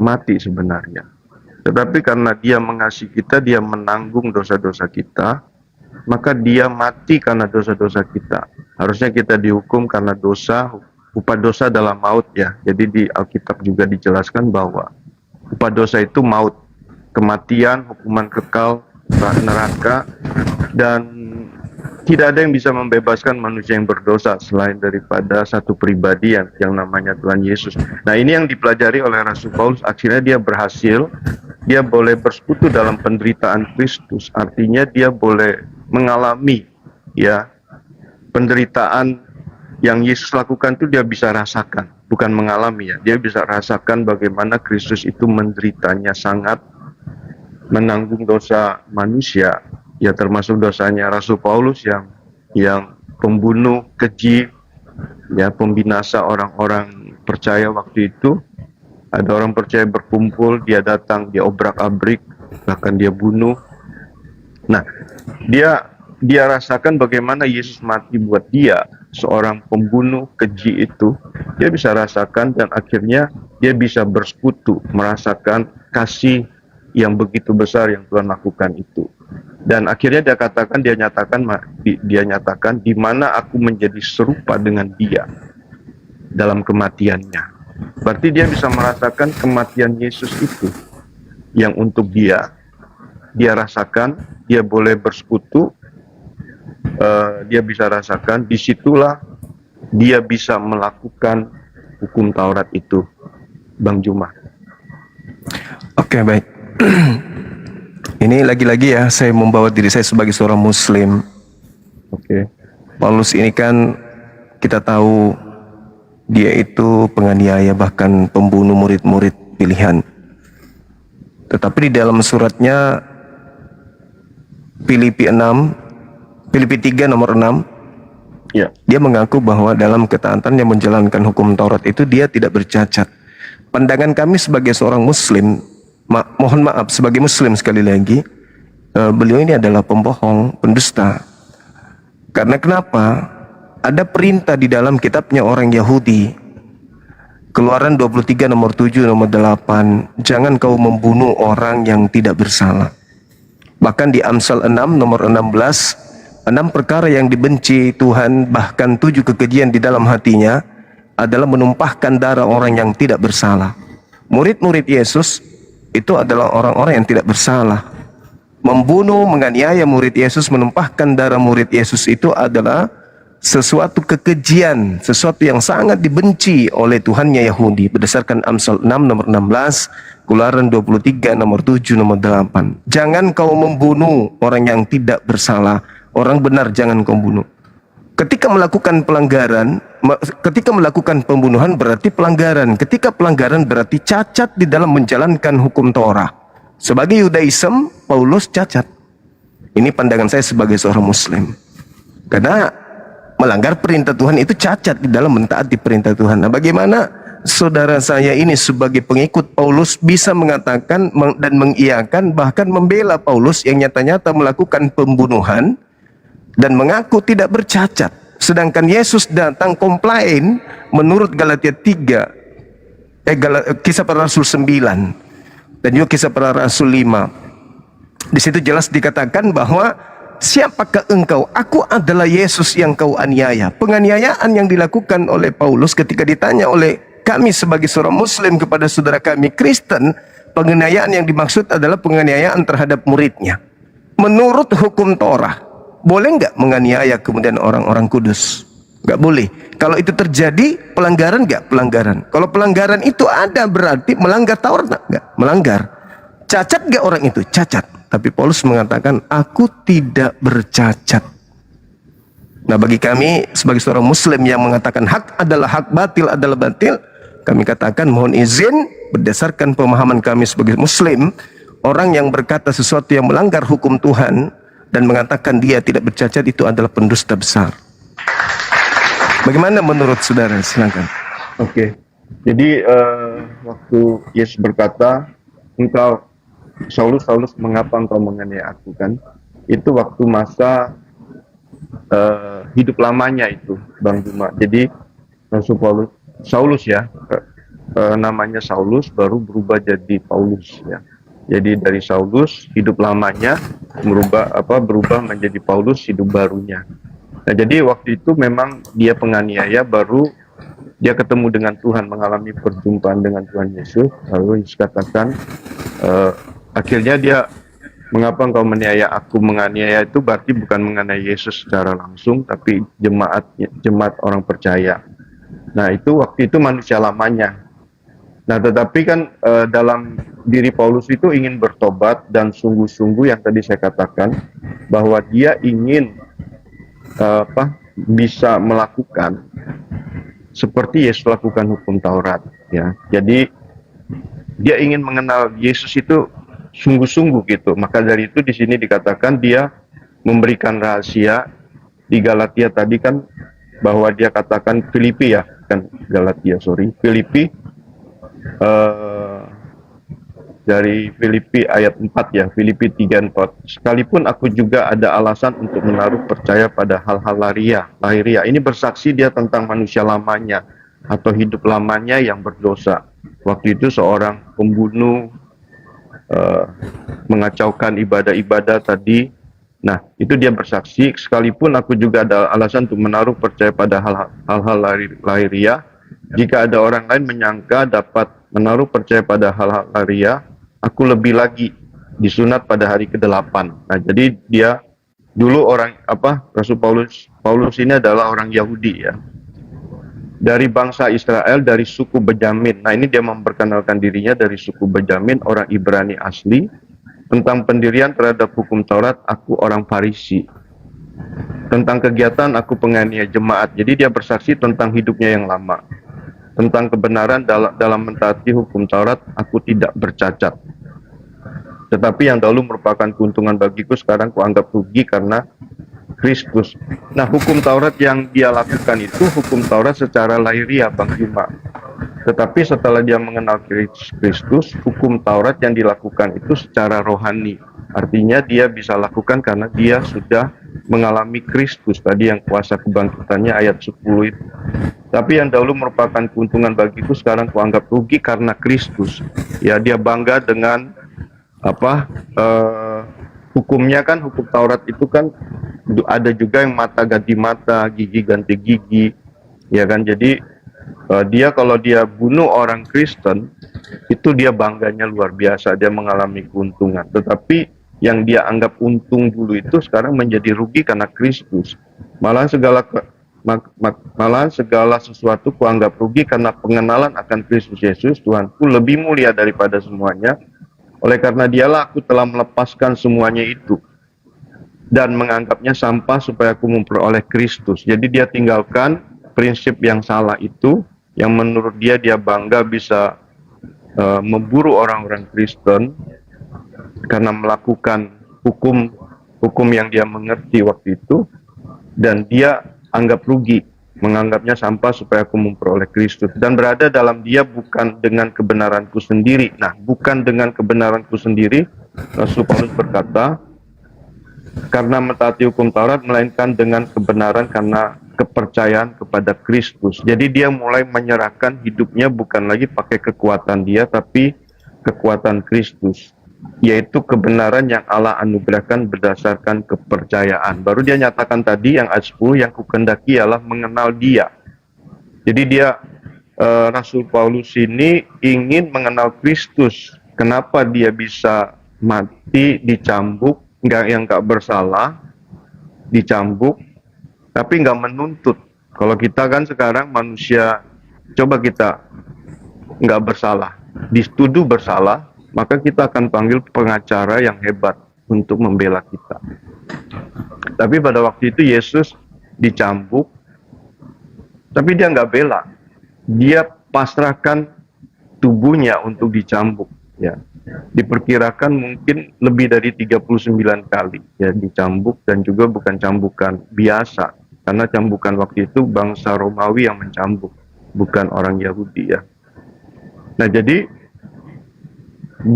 mati sebenarnya. Tetapi karena dia mengasihi kita, dia menanggung dosa-dosa kita, maka dia mati karena dosa-dosa kita. Harusnya kita dihukum karena dosa, upah dosa adalah maut, ya. Jadi di Alkitab juga dijelaskan bahwa upah dosa itu maut, kematian, hukuman kekal, neraka, dan tidak ada yang bisa membebaskan manusia yang berdosa selain daripada satu pribadi yang namanya Tuhan Yesus. Nah, ini yang dipelajari oleh Rasul Paulus. Akhirnya dia berhasil, dia boleh bersekutu dalam penderitaan Kristus. Artinya dia boleh mengalami, ya, penderitaan yang Yesus lakukan itu dia bisa rasakan, bukan mengalami, ya. Dia bisa rasakan bagaimana Kristus itu menderitanya sangat, menanggung dosa manusia, ya, termasuk dosanya Rasul Paulus yang pembunuh, keji, ya, pembinasa orang-orang percaya waktu itu. Ada orang percaya berkumpul, dia datang, dia obrak-abrik, bahkan dia bunuh. Nah, dia rasakan bagaimana Yesus mati buat dia, seorang pembunuh keji itu. Dia bisa rasakan dan akhirnya dia bisa bersekutu, merasakan kasih yang begitu besar yang Tuhan lakukan itu. Dan akhirnya dia nyatakan di mana aku menjadi serupa dengan dia dalam kematiannya. Berarti dia bisa merasakan kematian Yesus itu yang untuk dia rasakan, dia boleh bersekutu, dia bisa rasakan, disitulah dia bisa melakukan hukum Taurat itu, Bang Juma. Oke, baik. Ini lagi-lagi, ya, saya membawa diri saya sebagai seorang Muslim. Oke. Paulus ini kan kita tahu dia itu penganiaya, bahkan pembunuh murid-murid pilihan. Tetapi di dalam suratnya Filipi 3 nomor 6, Ya. dia mengaku bahwa dalam ketaatannya menjalankan hukum Taurat itu dia tidak bercacat. Pandangan kami sebagai seorang Muslim, mohon maaf, sebagai Muslim sekali lagi, beliau ini adalah pembohong, pendusta. Karena kenapa? Ada perintah di dalam kitabnya orang Yahudi, Keluaran 23 nomor 7 nomor 8, jangan kau membunuh orang yang tidak bersalah. Bahkan di Amsal 6 nomor 16, 6 perkara yang dibenci Tuhan, bahkan 7 kekejian di dalam hatinya adalah menumpahkan darah orang yang tidak bersalah. Murid-murid Yesus itu adalah orang-orang yang tidak bersalah. Membunuh, menganiaya murid Yesus, menumpahkan darah murid Yesus itu adalah sesuatu kekejian, sesuatu yang sangat dibenci oleh Tuhannya Yahudi berdasarkan Amsal 6 nomor 16, Keluaran 23 nomor 7 nomor 8. Jangan kau membunuh orang yang tidak bersalah, orang benar jangan kau bunuh. Ketika melakukan pelanggaran, ketika melakukan pembunuhan berarti pelanggaran. Ketika pelanggaran berarti cacat di dalam menjalankan hukum Torah. Sebagai Yudaism, Paulus cacat. Ini pandangan saya sebagai seorang muslim. Karena melanggar perintah Tuhan itu cacat di dalam mentaati perintah Tuhan. Nah, bagaimana saudara saya ini sebagai pengikut Paulus bisa mengatakan dan mengiyakan, bahkan membela Paulus yang nyata-nyata melakukan pembunuhan dan mengaku tidak bercacat. Sedangkan Yesus datang komplain menurut Galatia 3, Kisah Para Rasul 9 dan juga Kisah Para Rasul 5. Di situ jelas dikatakan bahwa siapakah engkau? Aku adalah Yesus yang kau aniaya. Penganiayaan yang dilakukan oleh Paulus ketika ditanya oleh kami sebagai seorang muslim kepada saudara kami Kristen, penganiayaan yang dimaksud adalah penganiayaan terhadap muridnya. Menurut hukum Torah, boleh nggak menganiaya kemudian orang-orang kudus? Nggak boleh. Kalau itu terjadi, pelanggaran nggak? Pelanggaran. Kalau pelanggaran itu ada, berarti melanggar Taurat nggak? Melanggar. Cacat nggak orang itu? Cacat. Tapi Paulus mengatakan, aku tidak bercacat. Nah, bagi kami sebagai seorang muslim yang mengatakan hak adalah hak, batil adalah batil, kami katakan mohon izin berdasarkan pemahaman kami sebagai muslim, orang yang berkata sesuatu yang melanggar hukum Tuhan dan mengatakan dia tidak bercacat itu adalah pendusta besar. Bagaimana menurut saudara? Silakan. Oke. Jadi waktu Yesus berkata, engkau Saulus, mengapa engkau menganiaya aku, kan? Itu waktu masa hidup lamanya itu, Bang Juma. Jadi Rasul Saulus ya, namanya Saulus baru berubah jadi Paulus ya. Jadi dari Saulus hidup lamanya berubah menjadi Paulus hidup barunya. Nah, jadi waktu itu memang dia penganiaya, baru dia ketemu dengan Tuhan, mengalami perjumpaan dengan Tuhan Yesus. Lalu Yesus katakan, akhirnya dia, mengapa engkau menganiaya aku? Menganiaya itu berarti bukan menganiaya Yesus secara langsung, tapi jemaat orang percaya. Nah, itu waktu itu manusia lamanya. Nah, tetapi kan dalam diri Paulus itu ingin bertobat dan sungguh-sungguh yang tadi saya katakan bahwa dia ingin bisa melakukan seperti Yesus lakukan hukum Taurat ya. Jadi dia ingin mengenal Yesus itu sungguh-sungguh gitu. Maka dari itu di sini dikatakan dia memberikan rahasia di Galatia tadi kan, bahwa dia katakan Filipi ya, kan Galatia Filipi dari Filipi ayat 4 ya, Filipi 3:4. Sekalipun aku juga ada alasan untuk menaruh percaya pada hal-hal lahiriah. Ini bersaksi dia tentang manusia lamanya atau hidup lamanya yang berdosa. Waktu itu seorang pembunuh, mengacaukan ibadah-ibadah tadi. Nah, itu dia bersaksi, sekalipun aku juga ada alasan untuk menaruh percaya pada hal-hal lahiriah. Jika ada orang lain menyangka dapat menaruh percaya pada hal-hal lahiriah, aku lebih lagi disunat pada hari ke-8. Nah, jadi dia dulu Rasul Paulus ini adalah orang Yahudi ya. Dari bangsa Israel, dari suku Benyamin. Nah, ini dia memperkenalkan dirinya dari suku Benyamin, orang Ibrani asli. Tentang pendirian terhadap hukum Taurat, aku orang Farisi. Tentang kegiatan, aku penganiaya jemaat. Jadi dia bersaksi tentang hidupnya yang lama. Tentang kebenaran dalam mentaati hukum Taurat, aku tidak bercacat. Tetapi yang dahulu merupakan keuntungan bagiku, sekarang kuanggap rugi karena Kristus. Nah, hukum Taurat yang dia lakukan itu hukum Taurat secara lahiriah, Bang Juma. Tetapi setelah dia mengenal Kristus, hukum Taurat yang dilakukan itu secara rohani. Artinya dia bisa lakukan karena dia sudah mengalami Kristus tadi yang kuasa kebangkitannya ayat 10 itu. Tapi yang dahulu merupakan keuntungan bagiku, sekarang kuanggap rugi karena Kristus. Ya, dia bangga dengan hukumnya kan, hukum Taurat itu kan ada juga yang mata ganti mata, gigi ganti gigi, ya kan. Jadi dia kalau dia bunuh orang Kristen itu dia bangganya luar biasa, dia mengalami keuntungan. Tetapi yang dia anggap untung dulu itu sekarang menjadi rugi karena Kristus. Malah segala sesuatu kuanggap rugi karena pengenalan akan Kristus Yesus Tuhanku lebih mulia daripada semuanya. Oleh karena dialah aku telah melepaskan semuanya itu dan menganggapnya sampah supaya aku memperoleh Kristus. Jadi dia tinggalkan prinsip yang salah itu, yang menurut dia bangga bisa memburu orang-orang Kristen karena melakukan hukum hukum yang dia mengerti waktu itu, dan dia anggap rugi, menganggapnya sampah supaya aku memperoleh Kristus, dan berada dalam dia bukan dengan kebenaranku sendiri. Nah, bukan dengan kebenaranku sendiri, Rasul Paulus berkata, karena mentaati hukum Taurat, melainkan dengan kebenaran karena kepercayaan kepada Kristus. Jadi dia mulai menyerahkan hidupnya bukan lagi pakai kekuatan dia, tapi kekuatan Kristus, yaitu kebenaran yang Allah anugerahkan berdasarkan kepercayaan. Baru dia nyatakan tadi yang ayat 10, yang kukendaki ialah mengenal dia. Jadi dia Rasul Paulus ini ingin mengenal Kristus. Kenapa dia bisa mati, dicambuk, yang nggak bersalah, dicambuk, tapi nggak menuntut. Kalau kita kan sekarang manusia, coba kita nggak bersalah, dituduh bersalah, maka kita akan panggil pengacara yang hebat untuk membela kita. Tapi pada waktu itu Yesus dicambuk, tapi dia nggak bela, dia pasrahkan tubuhnya untuk dicambuk. Ya, diperkirakan mungkin lebih dari 39 kali ya dicambuk, dan juga bukan cambukan biasa, karena cambukan waktu itu bangsa Romawi yang mencambuk, bukan orang Yahudi ya. Nah, jadi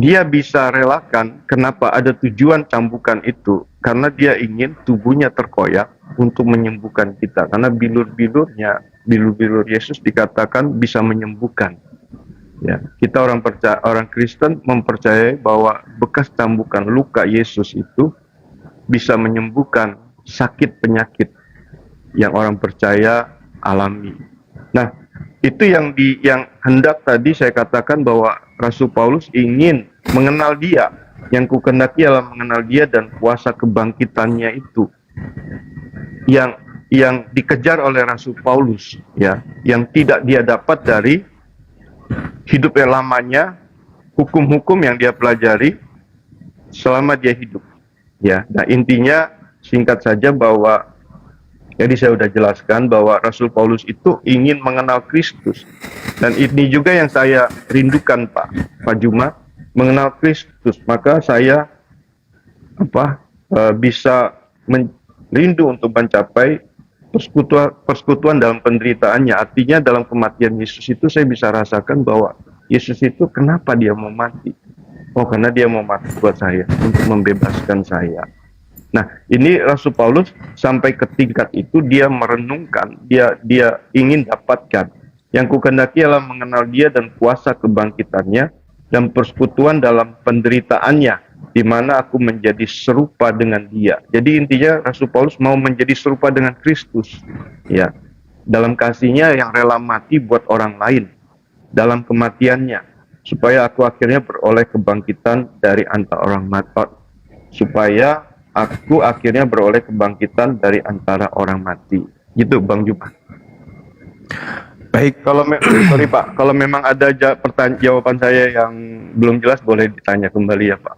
dia bisa relakan. Kenapa ada tujuan cambukan itu? Karena dia ingin tubuhnya terkoyak untuk menyembuhkan kita. Karena bilur-bilur Yesus dikatakan bisa menyembuhkan. Ya, kita orang Kristen mempercayai bahwa bekas cambukan luka Yesus itu bisa menyembuhkan sakit penyakit yang orang percaya alami. Nah, itu yang hendak tadi saya katakan bahwa Rasul Paulus ingin mengenal dia. Yang kukendaki adalah mengenal dia dan kuasa kebangkitannya itu. Yang dikejar oleh Rasul Paulus, ya, yang tidak dia dapat dari hidup yang lamanya, hukum-hukum yang dia pelajari selama dia hidup. Ya, nah intinya singkat saja bahwa jadi saya sudah jelaskan bahwa Rasul Paulus itu ingin mengenal Kristus, dan ini juga yang saya rindukan Pak Juma, mengenal Kristus. Maka saya bisa rindu untuk mencapai persekutuan dalam penderitaannya. Artinya dalam kematian Yesus itu saya bisa rasakan bahwa Yesus itu kenapa dia mau mati? Oh, karena dia mau mati buat saya, untuk membebaskan saya. Nah, ini Rasul Paulus sampai ke tingkat itu, dia merenungkan, dia ingin dapatkan. Yang kukendaki adalah mengenal dia dan kuasa kebangkitannya dan persekutuan dalam penderitaannya, di mana aku menjadi serupa dengan dia. Jadi intinya Rasul Paulus mau menjadi serupa dengan Kristus, ya, dalam kasihnya yang rela mati buat orang lain, dalam kematiannya, supaya aku akhirnya beroleh kebangkitan dari antara orang mati, supaya aku akhirnya beroleh kebangkitan dari antara orang mati. Gitu Bang Juma. Baik, Kalau sorry Pak, kalau memang ada jawaban saya yang belum jelas boleh ditanya kembali ya Pak.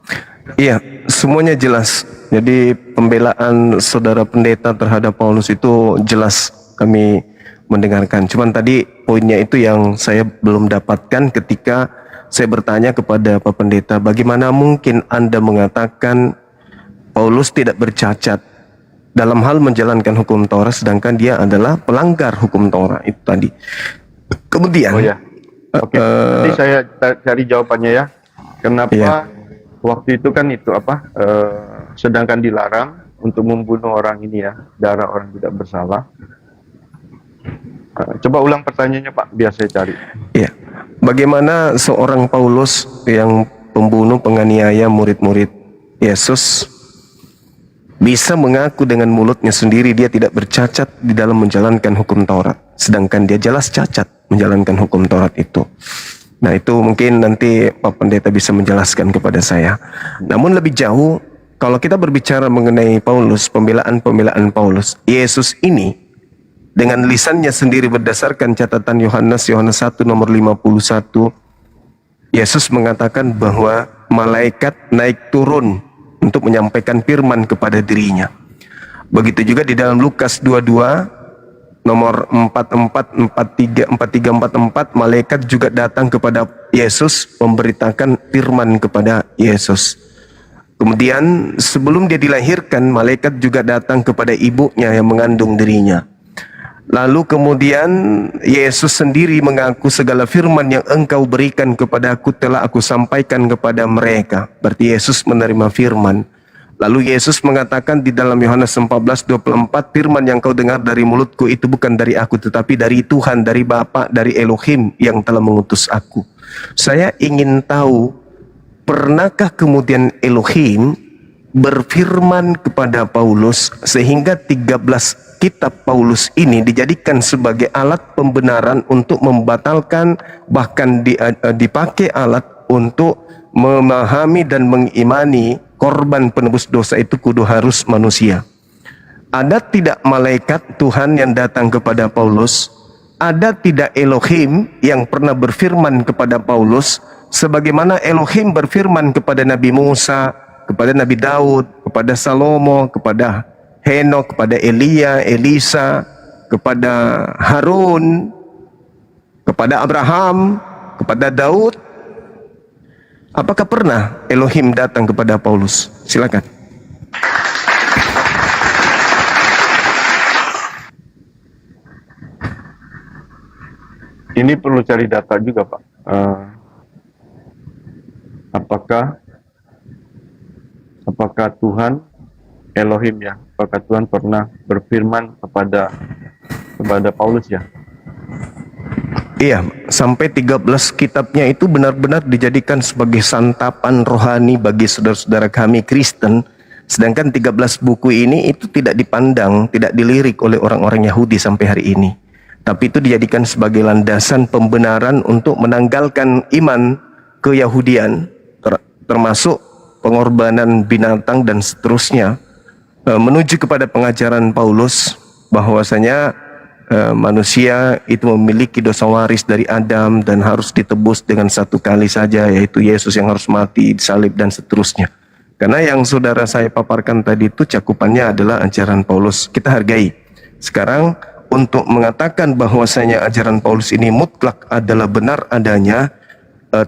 iya, semuanya jelas. Jadi pembelaan saudara pendeta terhadap Paulus itu jelas kami mendengarkan. Cuman tadi poinnya itu yang saya belum dapatkan ketika saya bertanya kepada Pak Pendeta, bagaimana mungkin Anda mengatakan Paulus tidak bercacat dalam hal menjalankan hukum Taurat, sedangkan dia adalah pelanggar hukum Taurat itu tadi. Kemudian, Oh ya, oke. Nanti saya cari jawabannya ya. Kenapa Iya. waktu itu kan itu sedangkan dilarang untuk membunuh orang ini ya, darah orang tidak bersalah. Coba ulang pertanyaannya Pak, biar saya cari. ya, bagaimana seorang Paulus yang pembunuh, penganiaya murid-murid Yesus bisa mengaku dengan mulutnya sendiri dia tidak bercacat di dalam menjalankan hukum Taurat, sedangkan dia jelas cacat menjalankan hukum Taurat itu. Nah, itu mungkin nanti Pak Pendeta bisa menjelaskan kepada saya. Namun lebih jauh, kalau kita berbicara mengenai Paulus, pembelaan Paulus, Yesus ini dengan lisannya sendiri berdasarkan catatan Yohanes 1 nomor 51, Yesus mengatakan bahwa malaikat naik turun untuk menyampaikan firman kepada dirinya. Begitu juga di dalam Lukas 22 nomor 43-44, malaikat juga datang kepada Yesus memberitakan firman kepada Yesus. Kemudian sebelum dia dilahirkan, malaikat juga datang kepada ibunya yang mengandung dirinya. Lalu kemudian Yesus sendiri mengaku segala firman yang engkau berikan kepada aku telah aku sampaikan kepada mereka. Berarti Yesus menerima firman. Lalu Yesus mengatakan di dalam Yohanes 14:24, firman yang kau dengar dari mulutku itu bukan dari aku tetapi dari Tuhan, dari Bapa, dari Elohim yang telah mengutus aku. Saya ingin tahu, pernahkah kemudian Elohim berfirman kepada Paulus sehingga 13 kitab Paulus ini dijadikan sebagai alat pembenaran untuk membatalkan, bahkan dipakai alat untuk memahami dan mengimani korban penebus dosa itu kudu harus manusia. Ada tidak malaikat Tuhan yang datang kepada Paulus? Ada tidak Elohim yang pernah berfirman kepada Paulus sebagaimana Elohim berfirman kepada Nabi Musa, kepada Nabi Daud, kepada Salomo, kepada Henok, kepada Elia, Elisa, kepada Harun, kepada Abraham, kepada Daud? Apakah pernah Elohim datang kepada Paulus? Silakan. Ini perlu cari data juga, Pak. Apakah Tuhan Elohim ya? Apakah Tuhan pernah berfirman kepada Paulus ya? Iya, sampai 13 kitabnya itu benar-benar dijadikan sebagai santapan rohani bagi saudara-saudara kami Kristen. Sedangkan 13 buku ini itu tidak dipandang, tidak dilirik oleh orang-orang Yahudi sampai hari ini. Tapi itu dijadikan sebagai landasan pembenaran untuk menanggalkan iman keyahudian, termasuk pengorbanan binatang dan seterusnya, menuju kepada pengajaran Paulus bahwasanya manusia itu memiliki dosa waris dari Adam dan harus ditebus dengan satu kali saja, yaitu Yesus yang harus mati, disalib dan seterusnya. Karena yang saudara saya paparkan tadi itu cakupannya adalah ajaran Paulus. Kita hargai. Sekarang untuk mengatakan bahwasanya ajaran Paulus ini mutlak adalah benar adanya,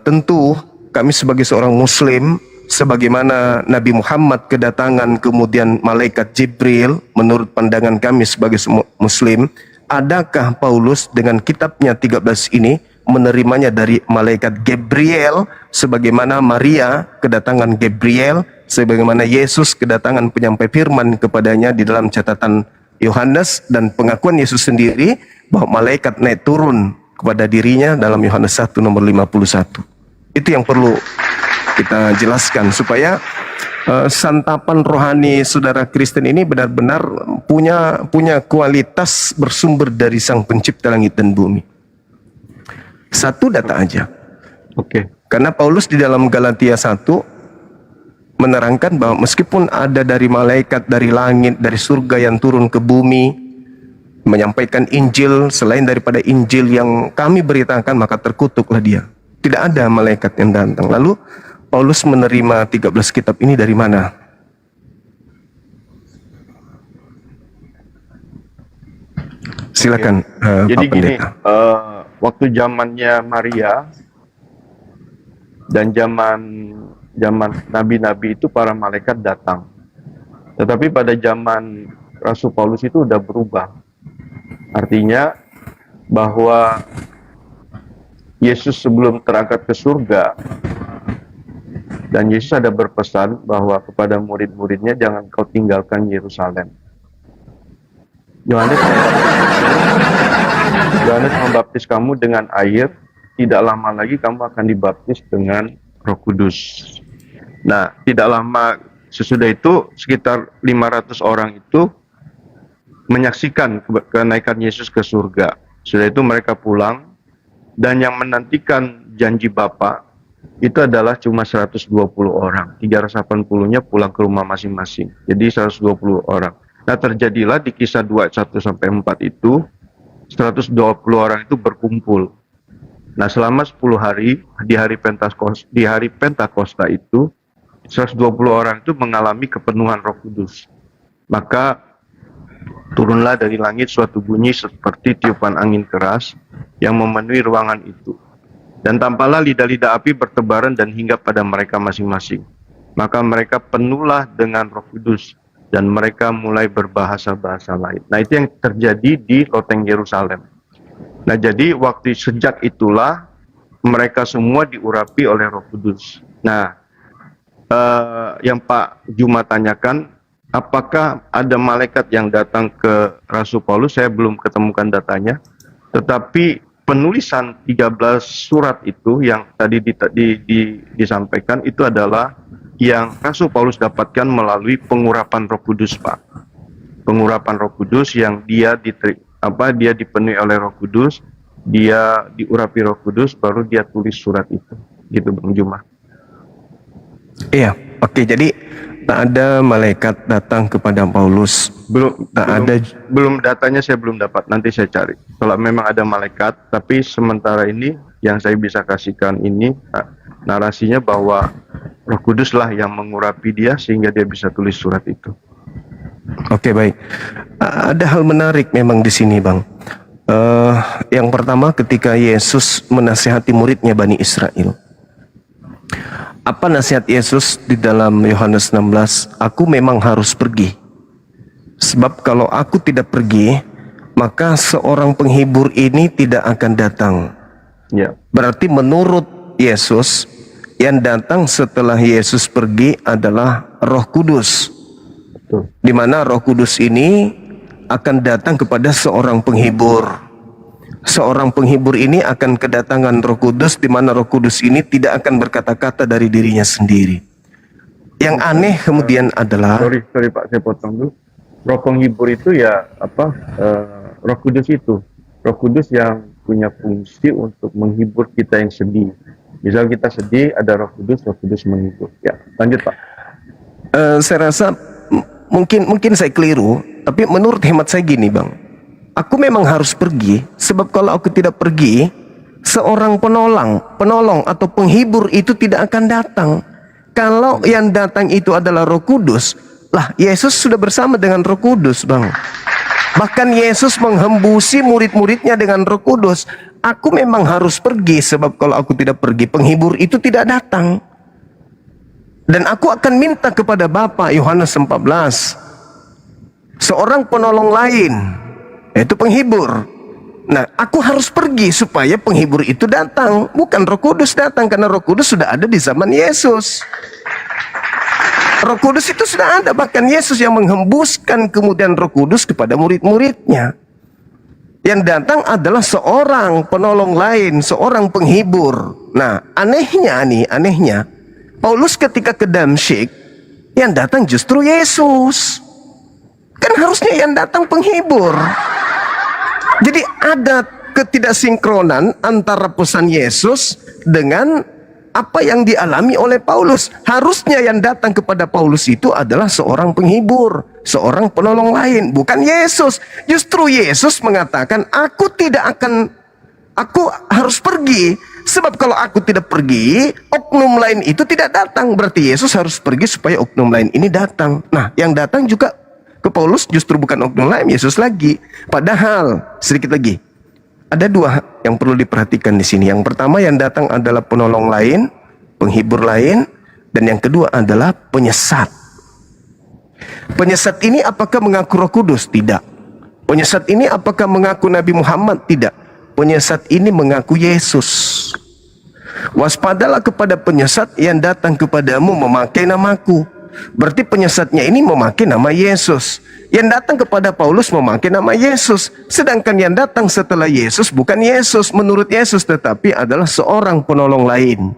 tentu kami sebagai seorang muslim, sebagaimana Nabi Muhammad kedatangan kemudian malaikat Jibril, menurut pandangan kami sebagai muslim, adakah Paulus dengan kitabnya 13 ini menerimanya dari malaikat Gabriel, sebagaimana Maria kedatangan Gabriel, sebagaimana Yesus kedatangan penyampai firman kepadanya di dalam catatan Yohanes, dan pengakuan Yesus sendiri bahwa malaikat naik turun kepada dirinya dalam Yohanes 1 nomor 51. Itu yang perlu kita jelaskan supaya santapan rohani saudara Kristen ini benar-benar punya kualitas bersumber dari Sang Pencipta langit dan bumi. Satu data aja. Oke. Karena Paulus di dalam Galatia 1 menerangkan bahwa meskipun ada dari malaikat, dari langit, dari surga yang turun ke bumi menyampaikan Injil, selain daripada Injil yang kami beritakan, maka terkutuklah dia. Tidak ada malaikat yang datang. Lalu Paulus menerima 13 kitab ini dari mana? Silakan, Jadi Pak gini, Pendeta. waktu zamannya Maria dan zaman nabi-nabi itu para malaikat datang. Tetapi pada zaman Rasul Paulus itu udah berubah. Artinya bahwa Yesus sebelum terangkat ke surga, dan Yesus ada berpesan bahwa kepada murid-muridnya, jangan kau tinggalkan Yerusalem. Yohanes membaptis kamu dengan air, tidak lama lagi kamu akan dibaptis dengan Roh Kudus. Nah, tidak lama sesudah itu sekitar 500 orang itu menyaksikan kenaikan Yesus ke surga. Setelah itu mereka pulang, dan yang menantikan janji Bapa itu adalah cuma 120 orang. 380-nya pulang ke rumah masing-masing. Jadi 120 orang. Nah, terjadilah di Kisah 2 ayat 1 sampai 4 itu 120 orang itu berkumpul. Nah, selama 10 hari di hari Pentakosta itu 120 orang itu mengalami kepenuhan Roh Kudus. Maka turunlah dari langit suatu bunyi seperti tiupan angin keras yang memenuhi ruangan itu. Dan tampaklah lidah-lidah api bertebaran dan hinggap pada mereka masing-masing. maka mereka penuhlah dengan Roh Kudus dan mereka mulai berbahasa-bahasa lain. Nah, itu yang terjadi di loteng Yerusalem. Nah, jadi sejak itulah mereka semua diurapi oleh Roh Kudus. Nah, yang Pak Juma tanyakan, apakah ada malaikat yang datang ke Rasul Paulus? Saya belum ketemukan datanya. Tetapi penulisan 13 surat itu yang tadi disampaikan itu adalah yang Rasul Paulus dapatkan melalui pengurapan Roh Kudus, Pak. Pengurapan Roh Kudus yang dia dipenuhi oleh Roh Kudus, dia diurapi Roh Kudus, baru dia tulis surat itu. Gitu, Bang Juma. Iya, oke. Jadi tak ada malaikat datang kepada Paulus. Belum datanya saya belum dapat. Nanti saya cari. Kalau memang ada malaikat, tapi sementara ini yang saya bisa kasihkan ini narasinya bahwa Roh Kudus lah yang mengurapi dia sehingga dia bisa tulis surat itu. Oke, baik. Ada hal menarik memang di sini, Bang. Yang pertama, ketika Yesus menasihati muridnya Bani Israel. Apa nasihat Yesus di dalam Yohanes 16? Aku memang harus pergi. Sebab kalau aku tidak pergi, maka seorang penghibur ini tidak akan datang. Ya. Berarti menurut Yesus, yang datang setelah Yesus pergi adalah Roh Kudus. Betul. Di mana Roh Kudus ini akan datang kepada seorang penghibur. Seorang penghibur ini akan kedatangan Roh Kudus, di mana Roh Kudus ini tidak akan berkata-kata dari dirinya sendiri. Yang aneh kemudian adalah, sorry Pak, saya potong dulu. Roh penghibur itu ya Roh Kudus itu. Roh Kudus yang punya fungsi untuk menghibur kita yang sedih. Misal kita sedih, ada Roh Kudus menghibur. Ya, lanjut Pak. saya rasa mungkin saya keliru, tapi menurut hemat saya gini, Bang. Aku memang harus pergi, sebab kalau aku tidak pergi, seorang penolong atau penghibur itu tidak akan datang. Kalau yang datang itu adalah Roh Kudus, lah Yesus sudah bersama dengan Roh Kudus, Bang. Bahkan Yesus menghembusi murid-muridnya dengan Roh Kudus. Aku memang harus pergi, sebab kalau aku tidak pergi, penghibur itu tidak datang. Dan aku akan minta kepada Bapa, Yohanes 14, seorang penolong lain, yaitu penghibur. Nah, aku harus pergi supaya penghibur itu datang, bukan Roh Kudus datang, karena Roh Kudus sudah ada di zaman Yesus. Roh Kudus itu sudah ada, bahkan Yesus yang menghembuskan kemudian Roh Kudus kepada murid-muridnya. Yang datang adalah seorang penolong lain, seorang penghibur. Nah, anehnya Paulus ketika ke Damsyik, yang datang justru Yesus. Kan harusnya yang datang penghibur. Jadi ada ketidaksinkronan antara pesan Yesus dengan apa yang dialami oleh Paulus. Harusnya yang datang kepada Paulus itu adalah seorang penghibur, seorang penolong lain, bukan Yesus. Justru Yesus mengatakan, aku harus pergi. Sebab kalau aku tidak pergi, oknum lain itu tidak datang. Berarti Yesus harus pergi supaya oknum lain ini datang. Nah, yang datang juga ke Paulus justru bukan oknum lain, Yesus lagi. Padahal, sedikit lagi, ada dua yang perlu diperhatikan di sini. Yang pertama, yang datang adalah penolong lain, penghibur lain, dan yang kedua adalah penyesat. Penyesat ini apakah mengaku Roh Kudus? Tidak. Penyesat ini apakah mengaku Nabi Muhammad? Tidak. Penyesat ini mengaku Yesus. Waspadalah kepada penyesat yang datang kepadamu memakai namaku. Berarti penyesatnya ini memakai nama Yesus. Yang datang kepada Paulus memakai nama Yesus. Sedangkan yang datang setelah Yesus bukan Yesus menurut Yesus, tetapi adalah seorang penolong lain.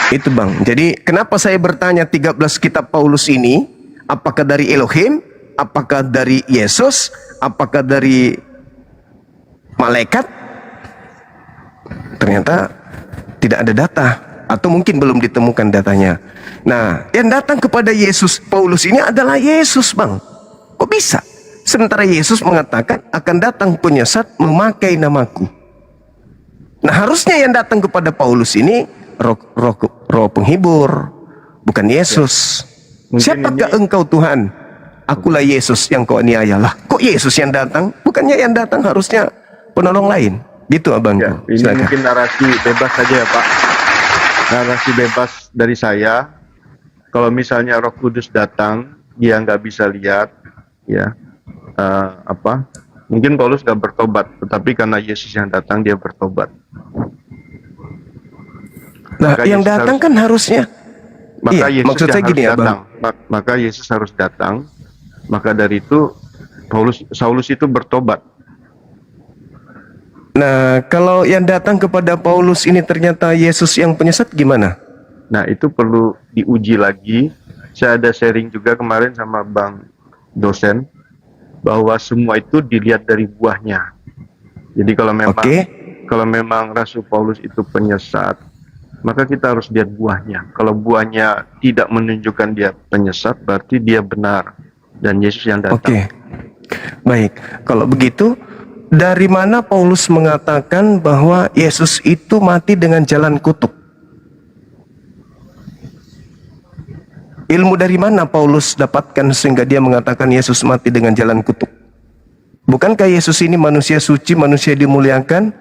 Itu, Bang. Jadi kenapa saya bertanya 13 kitab Paulus ini, apakah dari Elohim, apakah dari Yesus, apakah dari malaikat? Ternyata tidak ada data, atau mungkin belum ditemukan datanya. Nah, yang datang kepada Yesus Paulus ini adalah Yesus, Bang. Kok bisa? Sementara Yesus mengatakan akan datang penyesat memakai namaku. Nah, harusnya yang datang kepada Paulus ini roh penghibur, bukan Yesus. Siapakah engkau Tuhan? Akulah Yesus yang kau aniayalah. Kok Yesus yang datang? Bukannya yang datang harusnya penolong lain. Gitu, Abang. Ya, ini silakan. mungkin narasi bebas saja ya Pak. narasi bebas dari saya. Kalau misalnya Roh Kudus datang, dia nggak bisa lihat, ya mungkin Paulus nggak bertobat, tetapi karena Yesus yang datang dia bertobat. Nah, Maka yang Yesus datang harus- kan harusnya. Maka Iya, Yesus maksud yang saya gini harus ya, Bang. datang. Maka Yesus harus datang. Maka dari itu Saulus itu bertobat. Nah, kalau yang datang kepada Paulus ini ternyata Yesus yang penyesat gimana? Nah, itu perlu diuji lagi. Saya ada sharing juga kemarin sama Bang dosen bahwa semua itu dilihat dari buahnya. Jadi Oke. kalau memang Rasul Paulus itu penyesat, maka kita harus lihat buahnya. Kalau buahnya tidak menunjukkan dia penyesat, berarti dia benar dan Yesus yang datang. Oke. Baik, kalau begitu dari mana Paulus mengatakan bahwa Yesus itu mati dengan jalan kutuk? Ilmu dari mana Paulus dapatkan sehingga dia mengatakan Yesus mati dengan jalan kutuk? Bukankah Yesus ini manusia suci, manusia dimuliakan,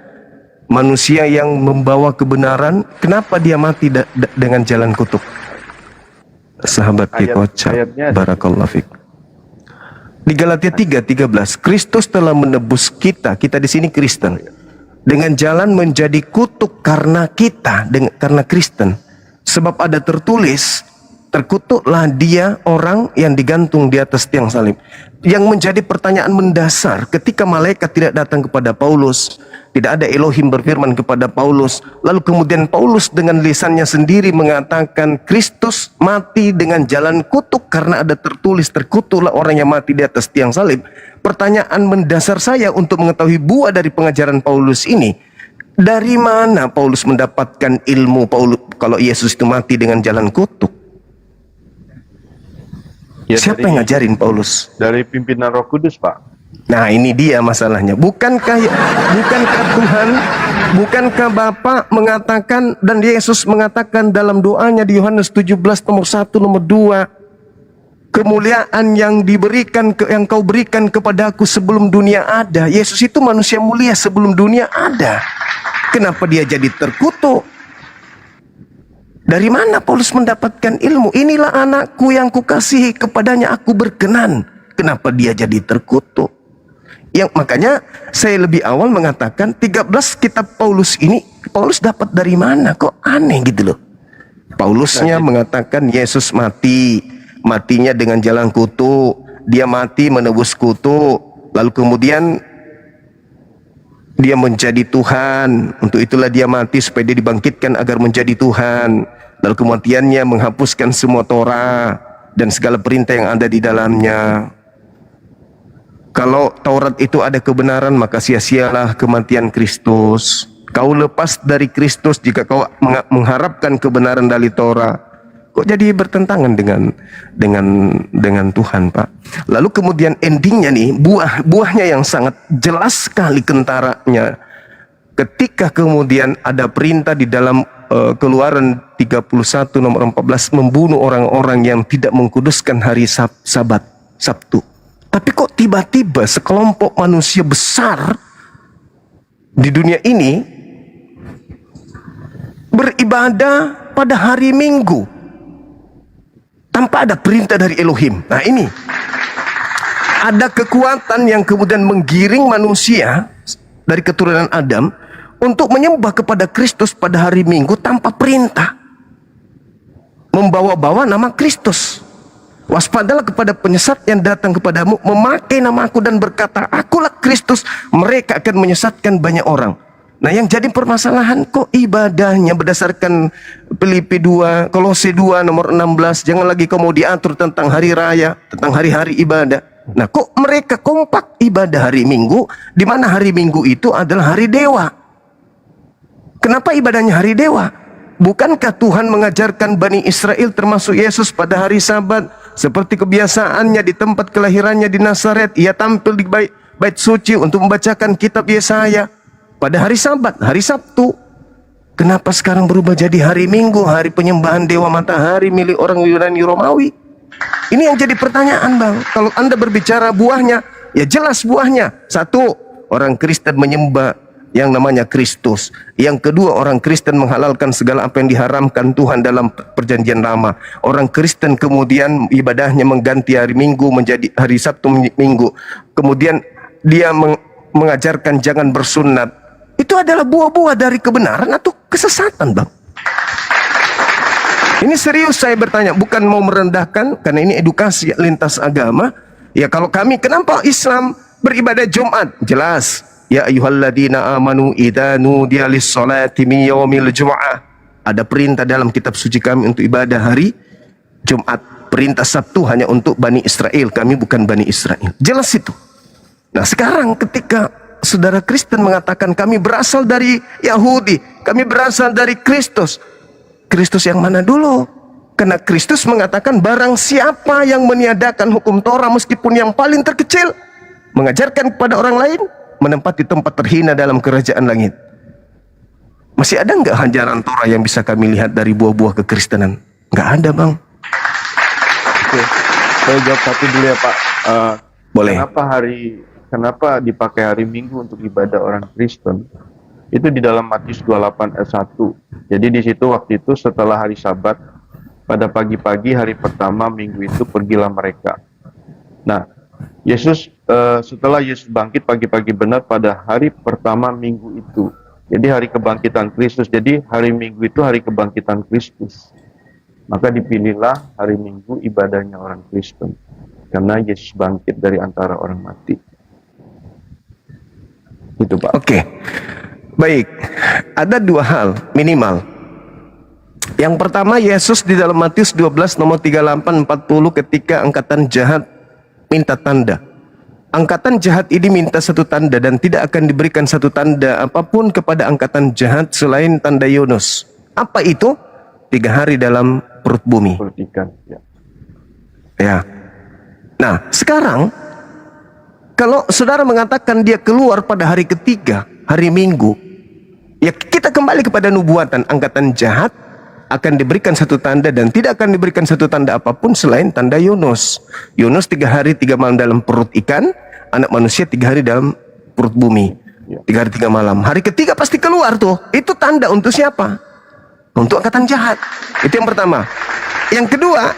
manusia yang membawa kebenaran? Kenapa dia mati dengan jalan kutuk? Sahabat Kikoca, ayatnya ada. barakallahu fiik. Di Galatia 3:13, Kristus telah menebus kita di sini Kristen, dengan jalan menjadi kutuk karena kita, karena Kristen. Sebab ada tertulis, terkutuklah dia orang yang digantung di atas tiang salib. Yang menjadi pertanyaan mendasar ketika malaikat tidak datang kepada Paulus, tidak ada Elohim berfirman kepada Paulus, lalu kemudian Paulus dengan lisannya sendiri mengatakan Kristus mati dengan jalan kutuk karena ada tertulis terkutuklah orang yang mati di atas tiang salib. Pertanyaan mendasar saya untuk mengetahui buah dari pengajaran Paulus ini, dari mana Paulus mendapatkan ilmu kalau Yesus itu mati dengan jalan kutuk? Ya, Siapa yang ngajarin Paulus? dari pimpinan Roh Kudus, Pak. Nah, ini dia masalahnya. Bukankah Tuhan, bukankah Bapa mengatakan dan Yesus mengatakan dalam doanya di Yohanes 17 nomor 1 nomor 2, kemuliaan yang yang kau berikan kepadaku sebelum dunia ada. Yesus itu manusia mulia sebelum dunia ada. Kenapa dia jadi terkutuk? Dari mana Paulus mendapatkan ilmu? Inilah anakku yang kukasihi, kepadanya aku berkenan. Kenapa dia jadi terkutuk? Yang makanya saya lebih awal mengatakan 13 kitab Paulus ini, Paulus dapat dari mana? Kok aneh gitu loh. Paulusnya mengatakan Yesus matinya dengan jalan kutuk. Dia mati menebus kutuk. Lalu kemudian dia menjadi Tuhan. Untuk itulah dia mati supaya dia dibangkitkan agar menjadi Tuhan. Lalu kematiannya menghapuskan semua Torah dan segala perintah yang ada di dalamnya. Kalau Taurat itu ada kebenaran, maka sia-sialah kematian Kristus. Kau lepas dari Kristus jika kau mengharapkan kebenaran dari Torah. Kok jadi bertentangan dengan Tuhan, Pak? Lalu kemudian endingnya nih, buahnya yang sangat jelas sekali kentaranya. Ketika kemudian ada perintah di dalam Keluaran 31 nomor 14 membunuh orang-orang yang tidak mengkuduskan hari Sabtu. Tapi kok tiba-tiba sekelompok manusia besar di dunia ini beribadah pada hari Minggu tanpa ada perintah dari Elohim. Nah, ini ada kekuatan yang kemudian menggiring manusia dari keturunan Adam untuk menyembah kepada Kristus pada hari Minggu tanpa perintah, membawa-bawa nama Kristus. Waspadalah kepada penyesat yang datang kepadamu memakai namaku dan berkata, akulah Kristus. Mereka akan menyesatkan banyak orang. Nah, yang jadi permasalahan, kok ibadahnya berdasarkan Filipi 2, Kolose 2 nomor 16, jangan lagi kau mau diatur tentang hari raya, tentang hari-hari ibadah. Nah, kok mereka kompak ibadah hari Minggu, di mana hari Minggu itu adalah hari dewa. Kenapa ibadahnya hari dewa? Bukankah Tuhan mengajarkan Bani Israel termasuk Yesus pada hari Sabat, seperti kebiasaannya di tempat kelahirannya di Nazaret, ia tampil di bait suci untuk membacakan kitab Yesaya pada hari Sabat, hari Sabtu. Kenapa sekarang berubah jadi hari Minggu, hari penyembahan dewa matahari milik orang Yunani Romawi? Ini yang jadi pertanyaan, Bang. Kalau Anda berbicara buahnya, ya jelas buahnya. Satu, orang Kristen menyembah yang namanya Kristus. Yang kedua, orang Kristen menghalalkan segala apa yang diharamkan Tuhan dalam perjanjian lama. Orang Kristen kemudian ibadahnya mengganti hari Minggu menjadi hari Sabtu Minggu. Kemudian dia mengajarkan jangan bersunat. Itu adalah buah-buah dari kebenaran atau kesesatan, Bang? Ini serius saya bertanya, bukan mau merendahkan, karena ini edukasi lintas agama. Ya, kalau kami, kenapa Islam beribadah Jumat? Jelas. Ya ayyuhalladzina amanu idza nudiya lis-sholati min yaumil jumu'ah. Ada perintah dalam kitab suci kami untuk ibadah hari Jumat. Perintah Sabtu hanya untuk Bani Israel, kami bukan Bani Israel. Jelas itu. Nah, sekarang ketika saudara Kristen mengatakan kami berasal dari Yahudi, kami berasal dari Kristus. Kristus yang mana dulu? Karena Kristus mengatakan barang siapa yang meniadakan hukum Torah meskipun yang paling terkecil, mengajarkan kepada orang lain, menempati tempat terhina dalam kerajaan langit. Masih ada nggak ajaran Torah yang bisa kami lihat dari buah-buah kekristenan? Nggak ada, Bang. Oke, saya jawab satu dulu ya Pak. Boleh. Kenapa dipakai hari Minggu untuk ibadah orang Kristen? Itu di dalam Matius 28 ayat 1. Jadi di situ waktu itu setelah hari Sabat, pada pagi-pagi hari pertama minggu itu pergilah mereka. Nah, Yesus setelah Yesus bangkit pagi-pagi benar pada hari pertama minggu itu. Jadi hari kebangkitan Kristus. Jadi hari Minggu itu hari kebangkitan Kristus. Maka dipilihlah hari Minggu ibadahnya orang Kristen. Karena Yesus bangkit dari antara orang mati. Itu Pak. Oke. Baik. Ada dua hal minimal. Yang pertama, Yesus di dalam Matius 12 nomor 38-40 ketika angkatan jahat minta tanda. Angkatan jahat ini minta satu tanda dan tidak akan diberikan satu tanda apapun kepada angkatan jahat selain tanda Yunus. Apa itu? 3 hari dalam perut bumi. Perut ikan. Ya. Ya. Nah, sekarang kalau saudara mengatakan dia keluar pada hari ketiga, hari Minggu, ya kita kembali kepada nubuatan. Angkatan jahat akan diberikan satu tanda dan tidak akan diberikan satu tanda apapun selain tanda Yunus. Yunus 3 hari 3 malam dalam perut ikan, anak manusia 3 hari dalam perut bumi. 3 hari 3 malam. Hari ketiga pasti keluar tuh. Itu tanda untuk siapa? Untuk angkatan jahat. Itu yang pertama. Yang kedua,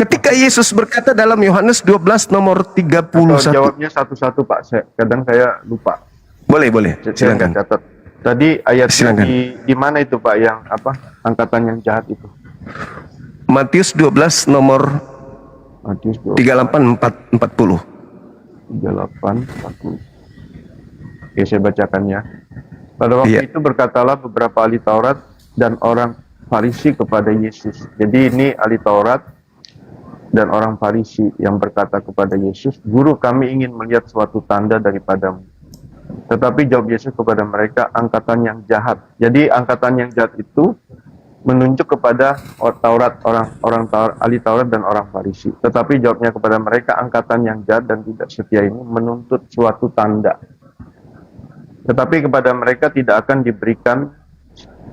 ketika Yesus berkata dalam Yohanes 12 nomor 31. Jawabnya satu-satu Pak. Kadang saya lupa. Boleh. Saya Silakan. catat. Tadi ayatnya Silakan. di mana itu Pak yang apa? Angkatan yang jahat itu. Matius 12 nomor Matius 12, 38-40. 38-40. Oke, saya bacakan ya. Pada waktu itu berkatalah beberapa ahli Taurat dan orang Farisi kepada Yesus. Jadi ini ahli Taurat dan orang Farisi yang berkata kepada Yesus, "Guru, kami ingin melihat suatu tanda daripadamu." Tetapi jawab Yesus kepada mereka, angkatan yang jahat. Jadi angkatan yang jahat itu menunjuk kepada orang Taurat, ahli Taurat dan orang Farisi. Tetapi jawabnya kepada mereka, angkatan yang jahat dan tidak setia ini menuntut suatu tanda. Tetapi kepada mereka tidak akan diberikan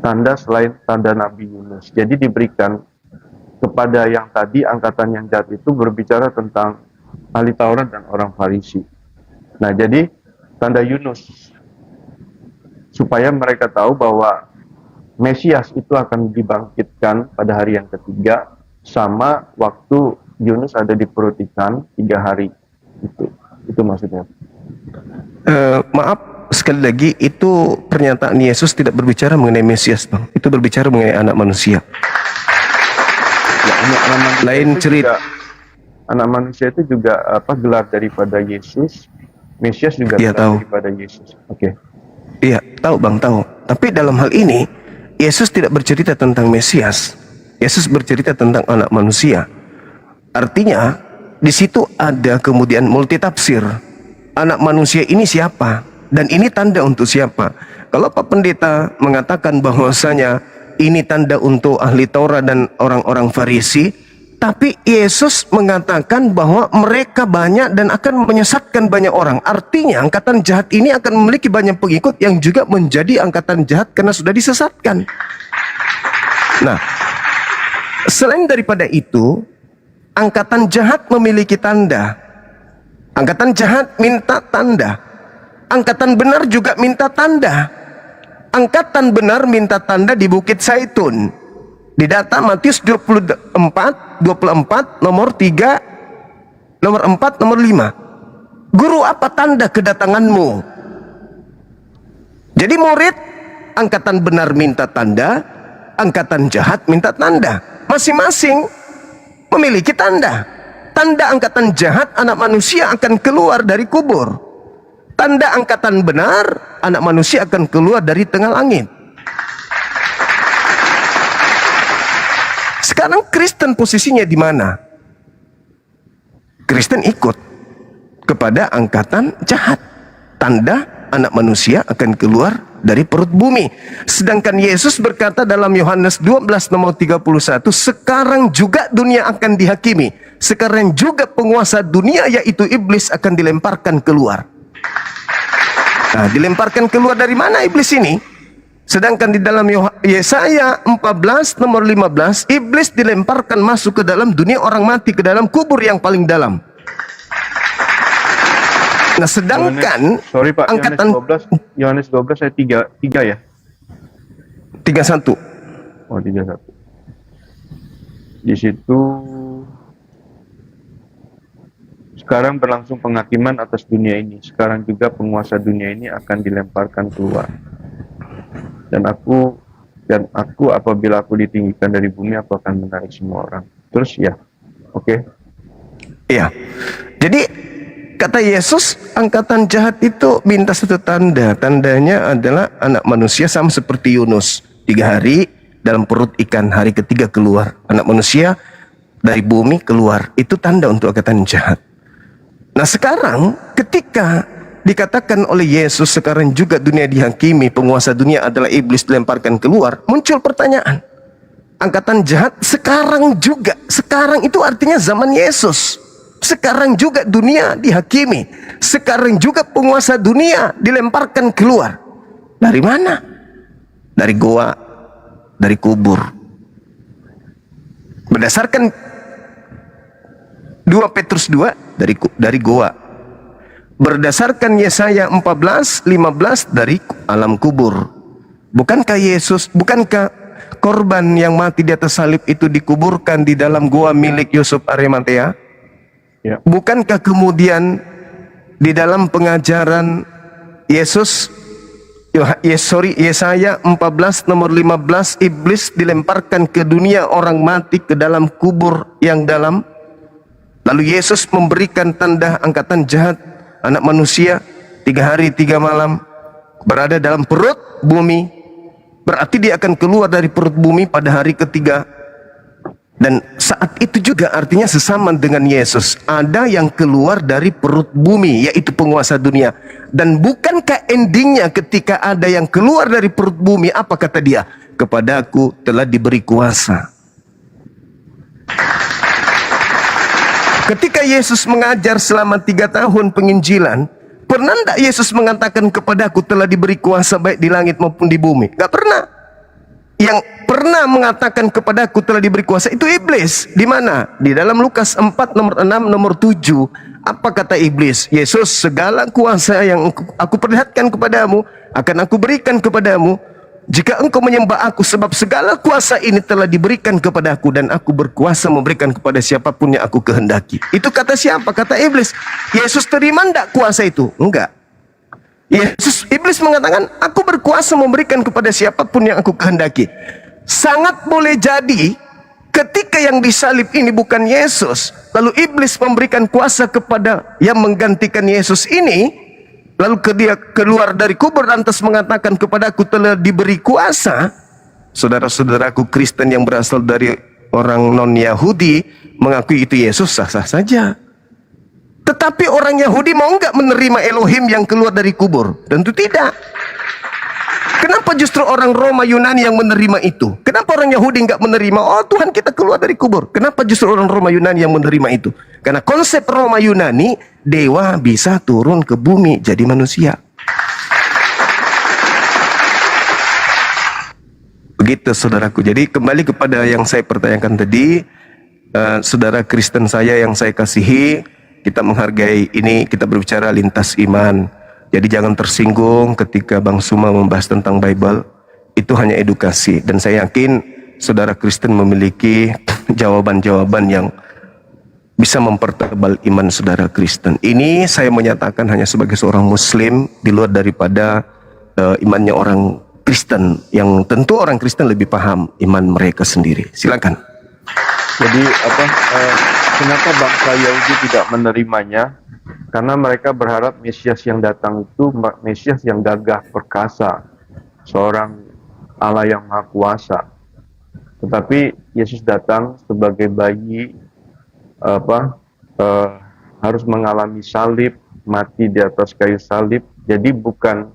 tanda selain tanda Nabi Yunus. Jadi diberikan kepada yang tadi angkatan yang jahat itu berbicara tentang ahli Taurat dan orang Farisi. Nah, jadi tanda Yunus supaya mereka tahu bahwa Mesias itu akan dibangkitkan pada hari yang ketiga sama waktu Yunus ada di perut ikan 3 hari. Itu maksudnya. Maaf sekali lagi, itu pernyataan Yesus tidak berbicara mengenai Mesias, Bang. Itu berbicara mengenai anak manusia. Ya, anak manusia Lain itu cerita. Anak manusia itu juga gelar daripada Yesus. Mesias juga Iya, gelar tahu. daripada Yesus. Oke. Iya, tahu Bang, tahu. Tapi dalam hal ini Yesus tidak bercerita tentang Mesias. Yesus bercerita tentang anak manusia. Artinya di situ ada kemudian multitafsir. Anak manusia ini siapa? Dan ini tanda untuk siapa? Kalau Pak Pendeta mengatakan bahwasanya ini tanda untuk ahli Taurat dan orang-orang Farisi, tapi Yesus mengatakan bahwa mereka banyak dan akan menyesatkan banyak orang. Artinya angkatan jahat ini akan memiliki banyak pengikut yang juga menjadi angkatan jahat karena sudah disesatkan. Nah, selain daripada itu, angkatan jahat memiliki tanda. Angkatan jahat minta tanda. Angkatan benar juga minta tanda. Angkatan benar minta tanda di Bukit Zaitun. Di data Matius 24 nomor 3, nomor 4, nomor 5. Guru, apa tanda kedatanganmu? Jadi murid, angkatan benar minta tanda, angkatan jahat minta tanda. Masing-masing memiliki tanda. Tanda angkatan jahat, anak manusia akan keluar dari kubur. Tanda angkatan benar, anak manusia akan keluar dari tengah langit. Sekarang Kristen posisinya di mana? Kristen ikut kepada angkatan jahat. Tanda anak manusia akan keluar dari perut bumi. Sedangkan Yesus berkata dalam Yohanes 12 nomor 31, sekarang juga dunia akan dihakimi. Sekarang juga penguasa dunia yaitu iblis akan dilemparkan keluar. Nah, dilemparkan keluar dari mana iblis ini? Sedangkan di dalam Yesaya 14 nomor 15, iblis dilemparkan masuk ke dalam dunia orang mati, ke dalam kubur yang paling dalam. Nah, sedangkan Sorry Pak, angkatan Yohanes 12 ayat 3 ya? 31. Oh, 31. Di situ sekarang berlangsung penghakiman atas dunia ini. Sekarang juga penguasa dunia ini akan dilemparkan keluar. Dan aku apabila aku ditinggikan dari bumi, aku akan menarik semua orang. Terus ya, oke. Iya. Jadi kata Yesus, angkatan jahat itu minta satu tanda. Tandanya adalah anak manusia sama seperti Yunus. 3 hari dalam perut ikan, hari ketiga keluar. Anak manusia dari bumi keluar. Itu tanda untuk angkatan jahat. Nah, sekarang ketika dikatakan oleh Yesus sekarang juga dunia dihakimi, penguasa dunia adalah iblis dilemparkan keluar, muncul pertanyaan. Angkatan jahat sekarang juga, sekarang itu artinya zaman Yesus. Sekarang juga dunia dihakimi. Sekarang juga penguasa dunia dilemparkan keluar. Dari mana? Dari goa, dari kubur. Berdasarkan 2 Petrus 2 dari goa. Berdasarkan Yesaya 14, 15 dari alam kubur. Bukankah korban yang mati di atas salib itu dikuburkan di dalam goa milik Yusuf Arimatea? Ya. Bukankah kemudian di dalam pengajaran Yesaya 14 nomor 15, iblis dilemparkan ke dunia orang mati ke dalam kubur yang dalam. Lalu Yesus memberikan tanda angkatan jahat anak manusia 3 hari 3 malam berada dalam perut bumi. Berarti dia akan keluar dari perut bumi pada hari ketiga. Dan saat itu juga artinya sesama dengan Yesus. Ada yang keluar dari perut bumi, yaitu penguasa dunia. Dan bukankah endingnya ketika ada yang keluar dari perut bumi, apa kata dia? Kepadaku telah diberi kuasa. Ketika Yesus mengajar selama 3 tahun penginjilan, pernah tidak Yesus mengatakan kepadaku telah diberi kuasa baik di langit maupun di bumi? Gak pernah. Yang pernah mengatakan kepadaku telah diberi kuasa itu iblis. Di mana? Di dalam Lukas 4 nomor 6 nomor 7. Apa kata iblis? Yesus, segala kuasa yang aku perlihatkan kepadamu akan aku berikan kepadamu jika engkau menyembah aku, sebab segala kuasa ini telah diberikan kepadaku dan aku berkuasa memberikan kepada siapapun yang aku kehendaki. Itu kata siapa? Kata iblis. Yesus terima enggak kuasa itu? Enggak. Iblis mengatakan, aku berkuasa memberikan kepada siapapun yang aku kehendaki. Sangat boleh jadi ketika yang disalib ini bukan Yesus, lalu iblis memberikan kuasa kepada yang menggantikan Yesus ini. Lalu dia keluar dari kubur lantas mengatakan kepadaku telah diberi kuasa. Saudara-saudaraku Kristen yang berasal dari orang non-Yahudi mengakui itu Yesus, sah-sah saja. Tetapi orang Yahudi mau enggak menerima Elohim yang keluar dari kubur? Tentu tidak. Kenapa justru orang Roma Yunani yang menerima itu? Kenapa orang Yahudi enggak menerima? Oh, Tuhan kita keluar dari kubur. Kenapa justru orang Roma Yunani yang menerima itu? Karena konsep Roma Yunani, dewa bisa turun ke bumi jadi manusia. Begitu saudaraku. Jadi kembali kepada yang saya pertanyakan tadi, saudara Kristen saya yang saya kasihi, kita menghargai ini, kita berbicara lintas iman. Jadi jangan tersinggung ketika Bang Suma membahas tentang Bible. Itu hanya edukasi. Dan saya yakin saudara Kristen memiliki jawaban-jawaban yang bisa mempertebal iman saudara Kristen. Ini saya menyatakan hanya sebagai seorang Muslim di luar daripada imannya orang Kristen, yang tentu orang Kristen lebih paham iman mereka sendiri. Silakan. Jadi kenapa bangsa Yahudi tidak menerimanya? Karena mereka berharap Mesias yang datang itu Mesias yang gagah perkasa, seorang Allah yang Maha Kuasa. Tetapi Yesus datang sebagai bayi, harus mengalami salib, mati di atas kayu salib. Jadi bukan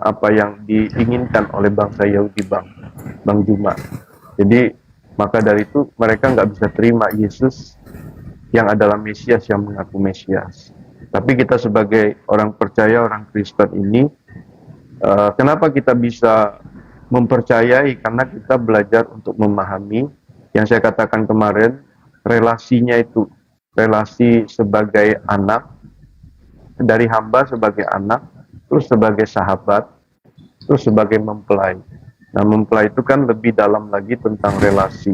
apa yang diinginkan oleh bangsa Yahudi, Bang Juma. Jadi maka dari itu mereka nggak bisa terima Yesus yang adalah Mesias, yang mengaku Mesias. Tapi kita sebagai orang percaya, orang Kristen ini, kenapa kita bisa mempercayai? Karena kita belajar untuk memahami yang saya katakan kemarin, relasinya itu, relasi sebagai anak, dari hamba sebagai anak, terus sebagai sahabat, terus sebagai mempelai. Nah, mempelai itu kan lebih dalam lagi tentang relasi.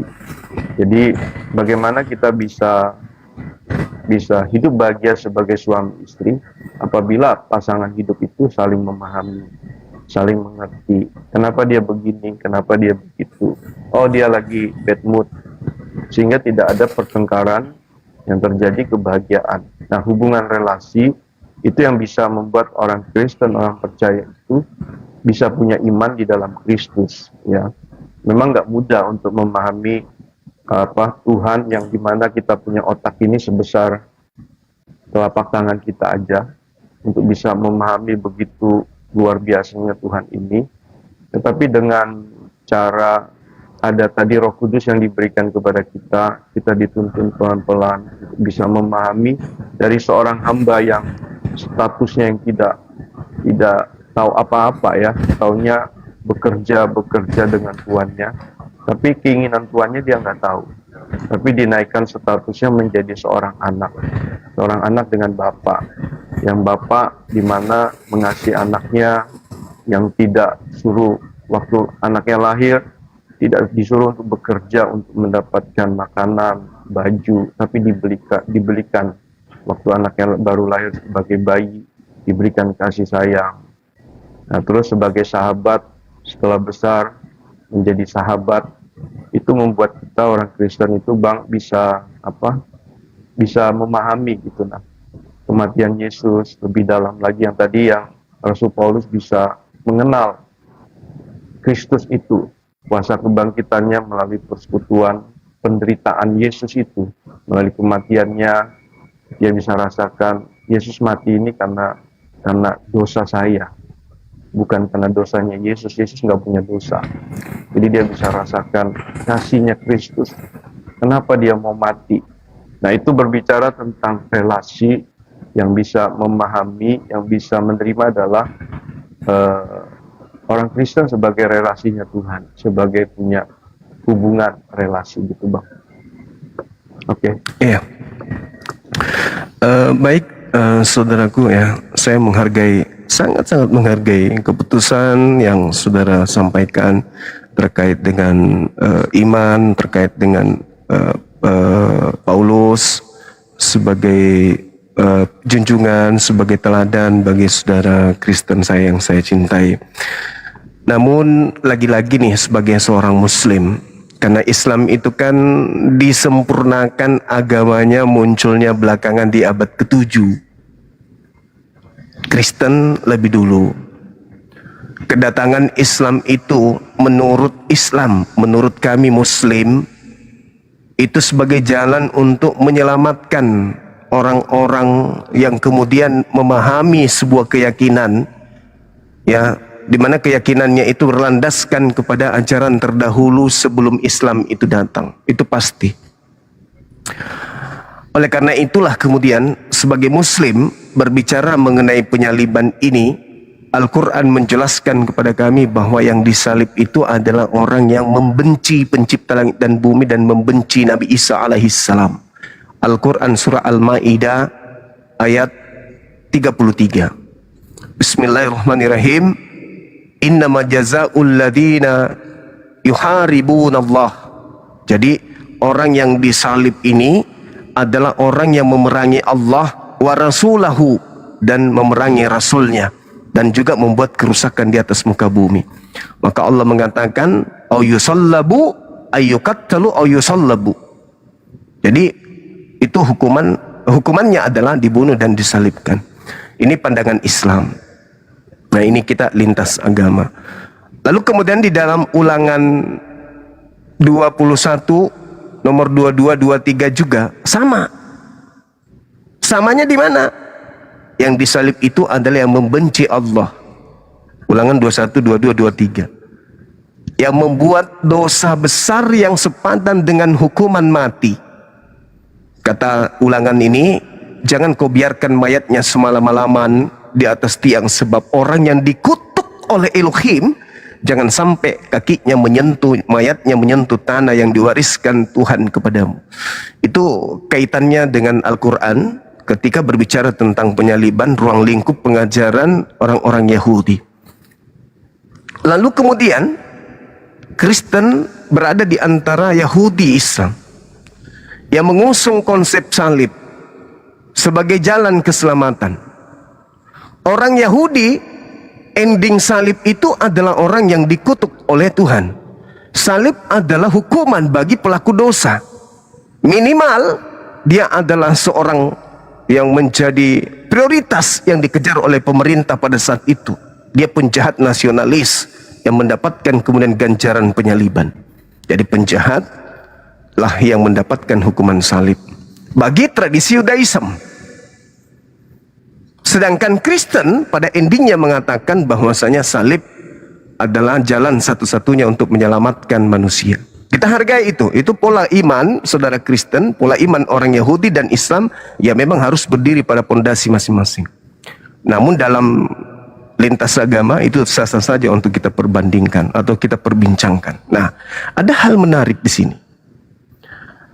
Jadi bagaimana kita bisa hidup bahagia sebagai suami istri apabila pasangan hidup itu saling memahami, saling mengerti. Kenapa dia begini, kenapa dia begitu. Oh, dia lagi bad mood. Sehingga tidak ada pertengkaran, yang terjadi kebahagiaan. Nah, hubungan relasi itu yang bisa membuat orang Kristen, orang percaya itu bisa punya iman di dalam Kristus, ya. Memang nggak mudah untuk memahami Tuhan yang dimana kita punya otak ini sebesar telapak tangan kita aja untuk bisa memahami begitu luar biasanya Tuhan ini. Tetapi dengan cara ada tadi Roh Kudus yang diberikan kepada kita dituntun pelan-pelan bisa memahami dari seorang hamba yang statusnya yang tidak tahu apa-apa, ya, taunya bekerja dengan tuannya, tapi keinginan tuannya dia nggak tahu, tapi dinaikkan statusnya menjadi seorang anak dengan bapak, yang bapak dimana mengasihi anaknya, yang tidak suruh waktu anaknya lahir, tidak disuruh untuk bekerja untuk mendapatkan makanan, baju, tapi dibelikan waktu anaknya baru lahir sebagai bayi, diberikan kasih sayang. Nah, terus sebagai sahabat, setelah besar menjadi sahabat, itu membuat kita orang Kristen itu bisa memahami gitu, nah, kematian Yesus lebih dalam lagi, yang tadi yang Rasul Paulus bisa mengenal Kristus itu, kuasa kebangkitannya melalui persekutuan penderitaan Yesus itu, melalui kematiannya dia bisa rasakan Yesus mati ini karena dosa saya, bukan karena dosanya Yesus. Yesus nggak punya dosa. Jadi dia bisa rasakan kasihnya Kristus. Kenapa dia mau mati? Nah, itu berbicara tentang relasi. Yang bisa memahami, yang bisa menerima adalah orang Kristen sebagai relasinya Tuhan, sebagai punya hubungan relasi gitu, Bang. Oke. Iya. Baik, saudaraku, ya, saya sangat-sangat menghargai keputusan yang saudara sampaikan terkait dengan iman, terkait dengan Paulus sebagai junjungan, sebagai teladan bagi saudara Kristen saya yang saya cintai. Namun lagi-lagi nih, sebagai seorang Muslim, karena Islam itu kan disempurnakan agamanya munculnya belakangan di abad ke-7. Kristen lebih dulu. Kedatangan Islam itu menurut Islam, menurut kami Muslim, itu sebagai jalan untuk menyelamatkan orang-orang yang kemudian memahami sebuah keyakinan, ya, di mana keyakinannya itu berlandaskan kepada ajaran terdahulu sebelum Islam itu datang. Itu pasti. Oleh karena itulah kemudian sebagai Muslim berbicara mengenai penyaliban ini, Al-Quran menjelaskan kepada kami bahwa yang disalib itu adalah orang yang membenci pencipta langit dan bumi dan membenci Nabi Isa alaihissalam. Al-Quran surah Al-Ma'idah ayat 33. Bismillahirrahmanirrahim. Innama jazaa'ul ladzina yuharibunallah. Jadi orang yang disalib ini adalah orang yang memerangi Allah wa rasulahu, dan memerangi rasulnya, dan juga membuat kerusakan di atas muka bumi. Maka Allah mengatakan au yusallabu ayyuqattalu au yusallabu. Jadi itu hukumannya adalah dibunuh dan disalibkan. Ini pandangan Islam. Nah, ini kita lintas agama. Lalu kemudian di dalam Ulangan 21 nomor 22 23 juga sama. Samanya di mana? Yang disalib itu adalah yang membenci Allah. Ulangan 21 22 23. Yang membuat dosa besar yang sepadan dengan hukuman mati. Kata Ulangan ini, jangan kau biarkan mayatnya semalam-malaman di atas tiang, sebab orang yang dikutuk oleh Elohim, jangan sampai kakinya menyentuh, mayatnya menyentuh tanah yang diwariskan Tuhan kepadamu. Itu kaitannya dengan Al-Quran ketika berbicara tentang penyaliban, ruang lingkup pengajaran orang-orang Yahudi. Lalu kemudian Kristen berada di antara Yahudi Islam yang mengusung konsep salib sebagai jalan keselamatan. Orang Yahudi, ending salib itu adalah orang yang dikutuk oleh Tuhan. Salib adalah hukuman bagi pelaku dosa. Minimal dia adalah seorang yang menjadi prioritas yang dikejar oleh pemerintah pada saat itu. Dia penjahat nasionalis yang mendapatkan kemudian ganjaran penyaliban. Jadi penjahat lah yang mendapatkan hukuman salib bagi tradisi Yudaism. Sedangkan Kristen pada endingnya mengatakan bahwasanya salib adalah jalan satu-satunya untuk menyelamatkan manusia. Kita hargai itu. Itu pola iman saudara Kristen, pola iman orang Yahudi dan Islam, ya memang harus berdiri pada pondasi masing-masing. Namun dalam lintas agama itu sah-sah saja untuk kita perbandingkan atau kita perbincangkan. Nah, ada hal menarik di sini.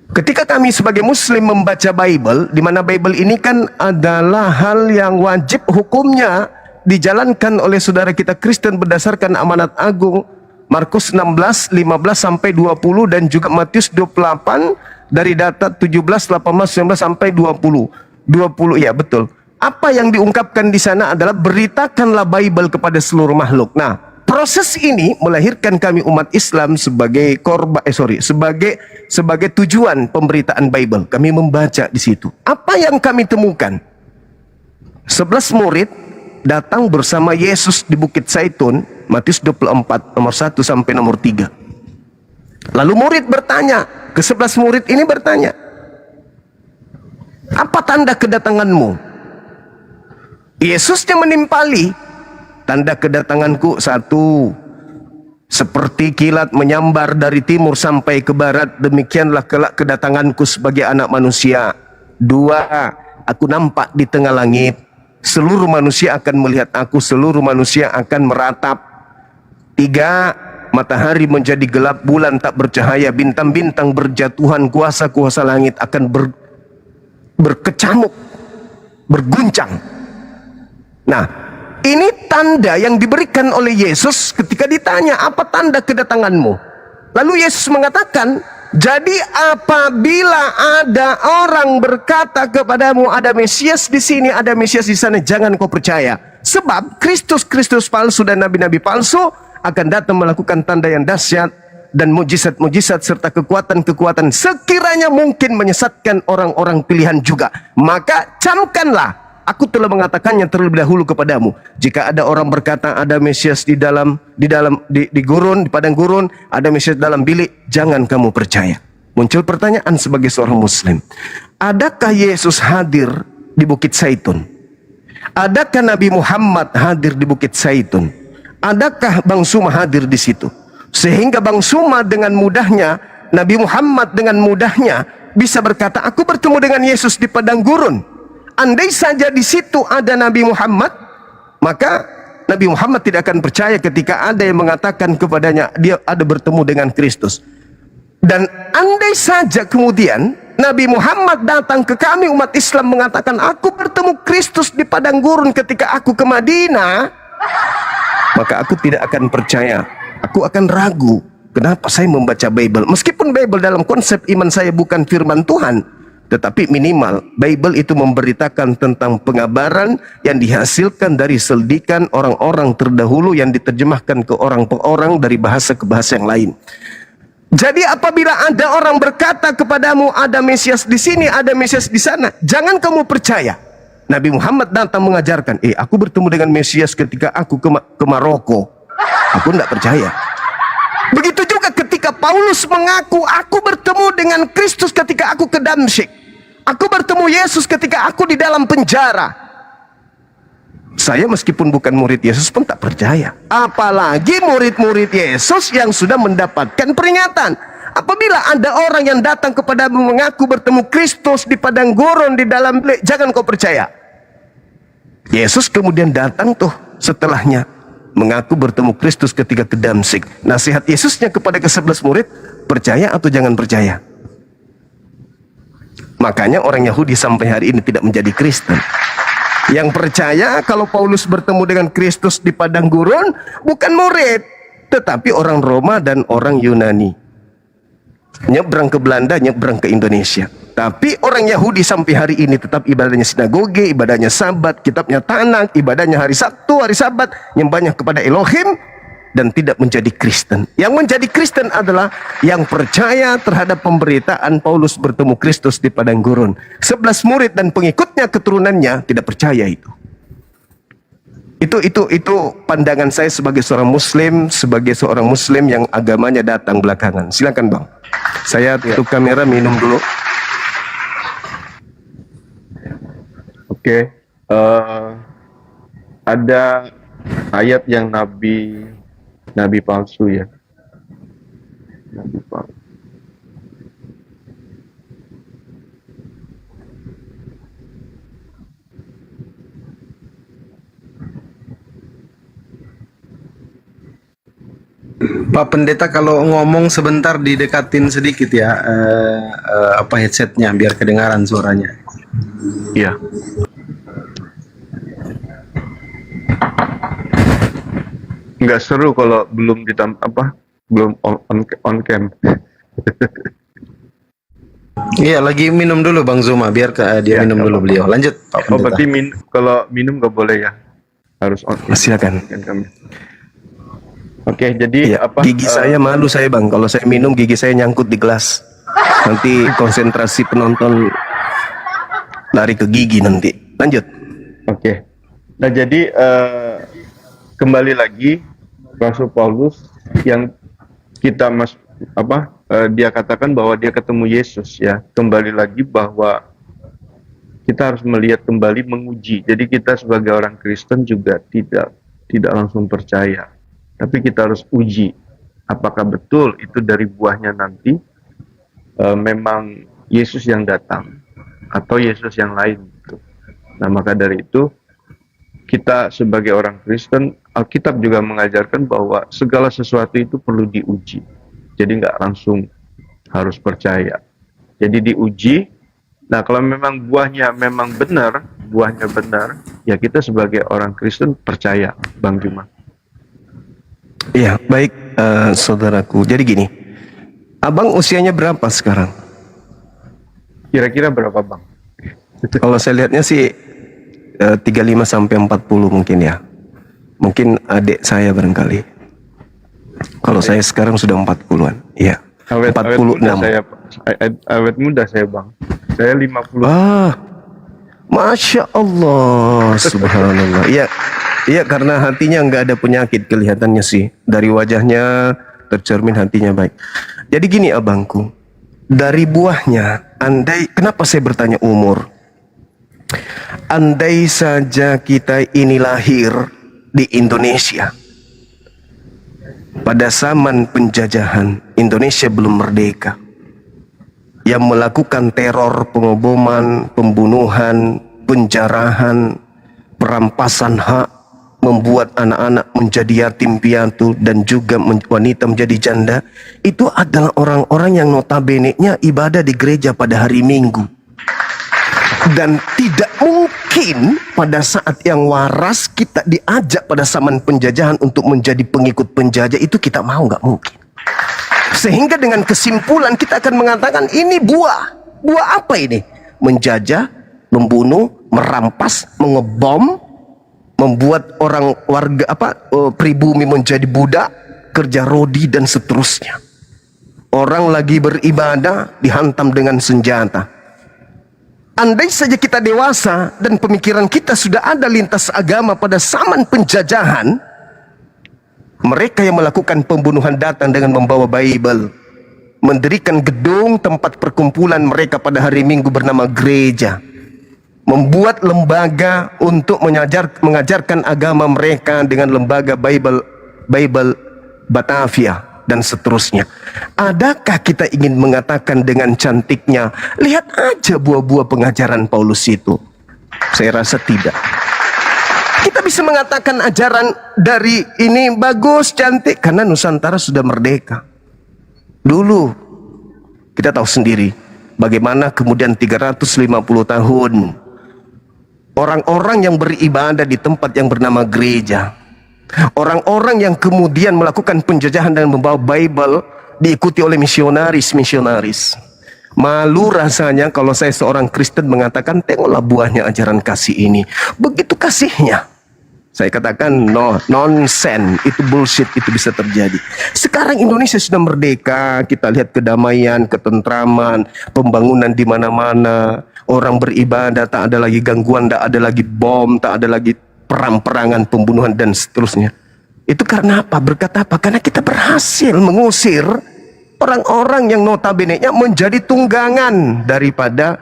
Ketika kami sebagai Muslim membaca Bible, di mana Bible ini kan adalah hal yang wajib hukumnya dijalankan oleh saudara kita Kristen berdasarkan amanat agung Markus 16, 15 sampai 20 dan juga Matius 28 dari data 17, 18, 19 sampai 20. 20 ya betul. Apa yang diungkapkan di sana adalah beritakanlah Bible kepada seluruh makhluk. Nah, proses ini melahirkan kami umat Islam sebagai sebagai tujuan pemberitaan Bible. Kami membaca di situ. Apa yang kami temukan? 11 murid datang bersama Yesus di Bukit Zaitun, Matius 24 nomor 1 sampai nomor 3. Lalu murid bertanya, ke-11 murid ini bertanya, apa tanda kedatanganmu? Yesusnya menimpali, tanda kedatanganku satu, seperti kilat menyambar dari timur sampai ke barat, demikianlah kelak kedatanganku sebagai anak manusia. Dua, aku nampak di tengah langit, seluruh manusia akan melihat aku, seluruh manusia akan meratap. Tiga, matahari menjadi gelap, bulan tak bercahaya, bintang-bintang berjatuhan, kuasa-kuasa langit akan berkecamuk, berguncang. Nah, ini tanda yang diberikan oleh Yesus ketika ditanya, apa tanda kedatanganmu? Lalu Yesus mengatakan, jadi apabila ada orang berkata kepadamu ada Mesias di sini, ada Mesias di sana, jangan kau percaya. Sebab Kristus palsu dan nabi-nabi palsu akan datang melakukan tanda yang dahsyat dan mujizat-mujizat serta kekuatan-kekuatan sekiranya mungkin menyesatkan orang-orang pilihan juga. Maka camkanlah, aku telah mengatakannya terlebih dahulu kepadamu. Jika ada orang berkata ada Mesias di gurun, di padang gurun, ada Mesias dalam bilik, jangan kamu percaya. Muncul pertanyaan sebagai seorang Muslim, adakah Yesus hadir di Bukit Zaitun? Adakah Nabi Muhammad hadir di Bukit Zaitun? Adakah Bang Suma hadir di situ? Sehingga Bang Suma dengan mudahnya, Nabi Muhammad dengan mudahnya bisa berkata, aku bertemu dengan Yesus di padang gurun. Andai saja di situ ada Nabi Muhammad, maka Nabi Muhammad tidak akan percaya ketika ada yang mengatakan kepadanya dia ada bertemu dengan Kristus. Dan andai saja kemudian Nabi Muhammad datang ke kami umat Islam mengatakan, aku bertemu Kristus di padang gurun ketika aku ke Madinah, maka aku tidak akan percaya. Aku akan ragu. Kenapa saya membaca Bible? Meskipun Bible dalam konsep iman saya bukan firman Tuhan, tetapi minimal Bible itu memberitakan tentang pengabaran yang dihasilkan dari selidikan orang-orang terdahulu yang diterjemahkan ke orang per orang dari bahasa ke bahasa yang lain. Jadi apabila ada orang berkata kepadamu ada Mesias di sini, ada Mesias di sana, jangan kamu percaya. Nabi Muhammad datang mengajarkan, aku bertemu dengan Mesias ketika aku ke Maroko. Aku tidak percaya. Begitu juga ketika Paulus mengaku, aku bertemu dengan Kristus ketika aku ke Damsyik. Aku bertemu Yesus ketika aku di dalam penjara. Saya meskipun bukan murid Yesus pun tak percaya. Apalagi murid-murid Yesus yang sudah mendapatkan peringatan. Apabila ada orang yang datang kepadamu mengaku bertemu Kristus di padang gurun di dalam bilik, jangan kau percaya. Yesus kemudian datang tuh setelahnya mengaku bertemu Kristus ketika ke Damsyik. Nasihat Yesusnya kepada ke-11 murid, percaya atau jangan percaya? Makanya orang Yahudi sampai hari ini tidak menjadi Kristen. Yang percaya kalau Paulus bertemu dengan Kristus di padang gurun bukan murid, tetapi orang Roma dan orang Yunani. Nyebrang ke Belanda, nyebrang ke Indonesia. Tapi orang Yahudi sampai hari ini tetap ibadahnya sinagoge, ibadahnya Sabat, kitabnya Tanakh, ibadahnya hari Sabtu, hari Sabat, nyembahnya kepada Elohim, dan tidak menjadi Kristen. Yang menjadi Kristen adalah yang percaya terhadap pemberitaan Paulus bertemu Kristus di padang gurun. 11 murid dan pengikutnya keturunannya tidak percaya itu. Itu pandangan saya sebagai seorang muslim yang agamanya datang belakangan. Silakan Bang. Saya tutup kamera, minum dulu. Oke. Ada ayat yang Nabi palsu ya. Nabi palsu. Pak Pendeta, kalau ngomong sebentar didekatin sedikit ya, headsetnya biar kedengaran suaranya. Iya. Nggak seru kalau belum belum on cam. Iya, lagi minum dulu Bang Zuma, biar dia minum dulu beliau. Lanjut Pak Pendeta. Berarti kalau minum nggak boleh ya, harus on. Silakan. Oke, jadi Gigi saya malu saya Bang, kalau saya minum gigi saya nyangkut di gelas. Nanti konsentrasi penonton lari ke gigi nanti. Lanjut. Oke. Nah, jadi kembali lagi Rasul Paulus yang kita dia katakan bahwa dia ketemu Yesus ya. Kembali lagi bahwa kita harus melihat kembali, menguji. Jadi kita sebagai orang Kristen juga tidak langsung percaya. Tapi kita harus uji apakah betul itu dari buahnya nanti memang Yesus yang datang atau Yesus yang lain gitu. Nah, maka dari itu kita sebagai orang Kristen, Alkitab juga mengajarkan bahwa segala sesuatu itu perlu diuji. Jadi nggak langsung harus percaya. Jadi diuji. Nah, kalau memang buahnya benar, ya kita sebagai orang Kristen percaya, Bang Juma. Iya, baik saudaraku. Jadi gini, Abang usianya berapa sekarang? Kira-kira berapa, Bang? Kalau saya lihatnya sih 35 sampai 40 mungkin ya. Mungkin adik saya barangkali. Kalau saya sekarang sudah 40-an. Iya. 46. Awet muda saya, Bang. Saya 50. Masya Allah, subhanallah. Iya. Iya, karena hatinya nggak ada penyakit kelihatannya sih. Dari wajahnya tercermin hatinya baik. Jadi gini abangku, dari buahnya, kenapa saya bertanya umur? Andai saja kita ini lahir di Indonesia, pada zaman penjajahan, Indonesia belum merdeka, yang melakukan teror, pengeboman, pembunuhan, penjarahan, perampasan hak, membuat anak-anak menjadi yatim piatu dan juga wanita menjadi janda, itu adalah orang-orang yang notabene-nya ibadah di gereja pada hari Minggu. Dan tidak mungkin pada saat yang waras kita diajak pada zaman penjajahan untuk menjadi pengikut penjajah, itu kita mau, nggak mungkin. Sehingga dengan kesimpulan kita akan mengatakan ini buah apa ini? Menjajah, membunuh, merampas, mengebom, membuat warga pribumi menjadi budak, kerja rodi dan seterusnya. Orang lagi beribadah dihantam dengan senjata. Andai saja kita dewasa dan pemikiran kita sudah ada lintas agama pada zaman penjajahan, mereka yang melakukan pembunuhan datang dengan membawa Bible, mendirikan gedung tempat perkumpulan mereka pada hari Minggu bernama gereja, membuat lembaga untuk mengajarkan agama mereka dengan lembaga Bible Batavia dan seterusnya. Adakah kita ingin mengatakan dengan cantiknya, lihat aja buah-buah pengajaran Paulus itu? Saya rasa tidak. Kita bisa mengatakan ajaran dari ini bagus, cantik, karena Nusantara sudah merdeka. Dulu kita tahu sendiri bagaimana kemudian 350 tahun orang-orang yang beribadah di tempat yang bernama gereja, orang-orang yang kemudian melakukan penjajahan dan membawa Bible diikuti oleh misionaris. Malu rasanya kalau saya seorang Kristen mengatakan, tengoklah buahnya ajaran kasih ini. Begitu kasihnya. Saya katakan no, nonsense, itu bullshit, itu bisa terjadi. Sekarang Indonesia sudah merdeka, kita lihat kedamaian, ketentraman, pembangunan di mana-mana. Orang beribadah, tak ada lagi gangguan, tak ada lagi bom, tak ada lagi perang-perangan, pembunuhan dan seterusnya. Itu karena apa? Berkat apa? Karena kita berhasil mengusir orang-orang yang notabene-nya menjadi tunggangan daripada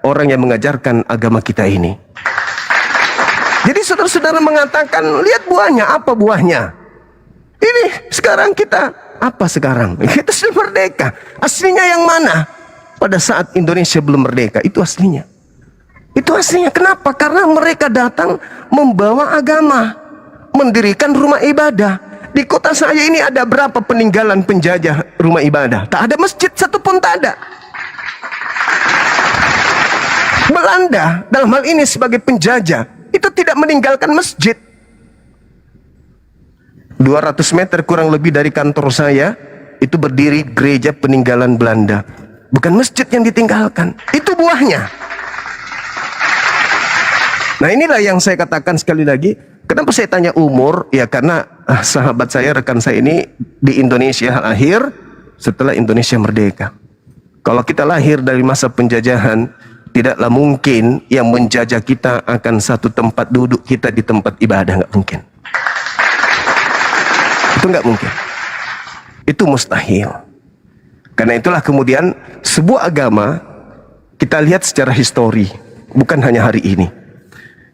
orang yang mengajarkan agama kita ini. Jadi saudara-saudara mengatakan, lihat buahnya, apa buahnya? Ini sekarang kita, apa sekarang? Kita sudah merdeka. Aslinya yang mana? Pada saat Indonesia belum merdeka, itu aslinya. Itu aslinya. Kenapa? Karena mereka datang membawa agama, mendirikan rumah ibadah. Di kota saya ini ada berapa peninggalan penjajah rumah ibadah? Tak ada masjid satupun, tak ada. Belanda dalam hal ini sebagai penjajah itu tidak meninggalkan masjid. 200 meter kurang lebih dari kantor saya itu berdiri gereja peninggalan Belanda. Bukan masjid yang ditinggalkan. Itu buahnya. Nah, inilah yang saya katakan sekali lagi. Kenapa saya tanya umur? Ya karena sahabat saya, rekan saya ini di Indonesia lahir setelah Indonesia merdeka. Kalau kita lahir dari masa penjajahan, tidaklah mungkin yang menjajah kita akan satu tempat duduk kita di tempat ibadah. Nggak mungkin. Itu nggak mungkin. Itu mustahil. Karena itulah kemudian sebuah agama kita lihat secara histori, bukan hanya hari ini.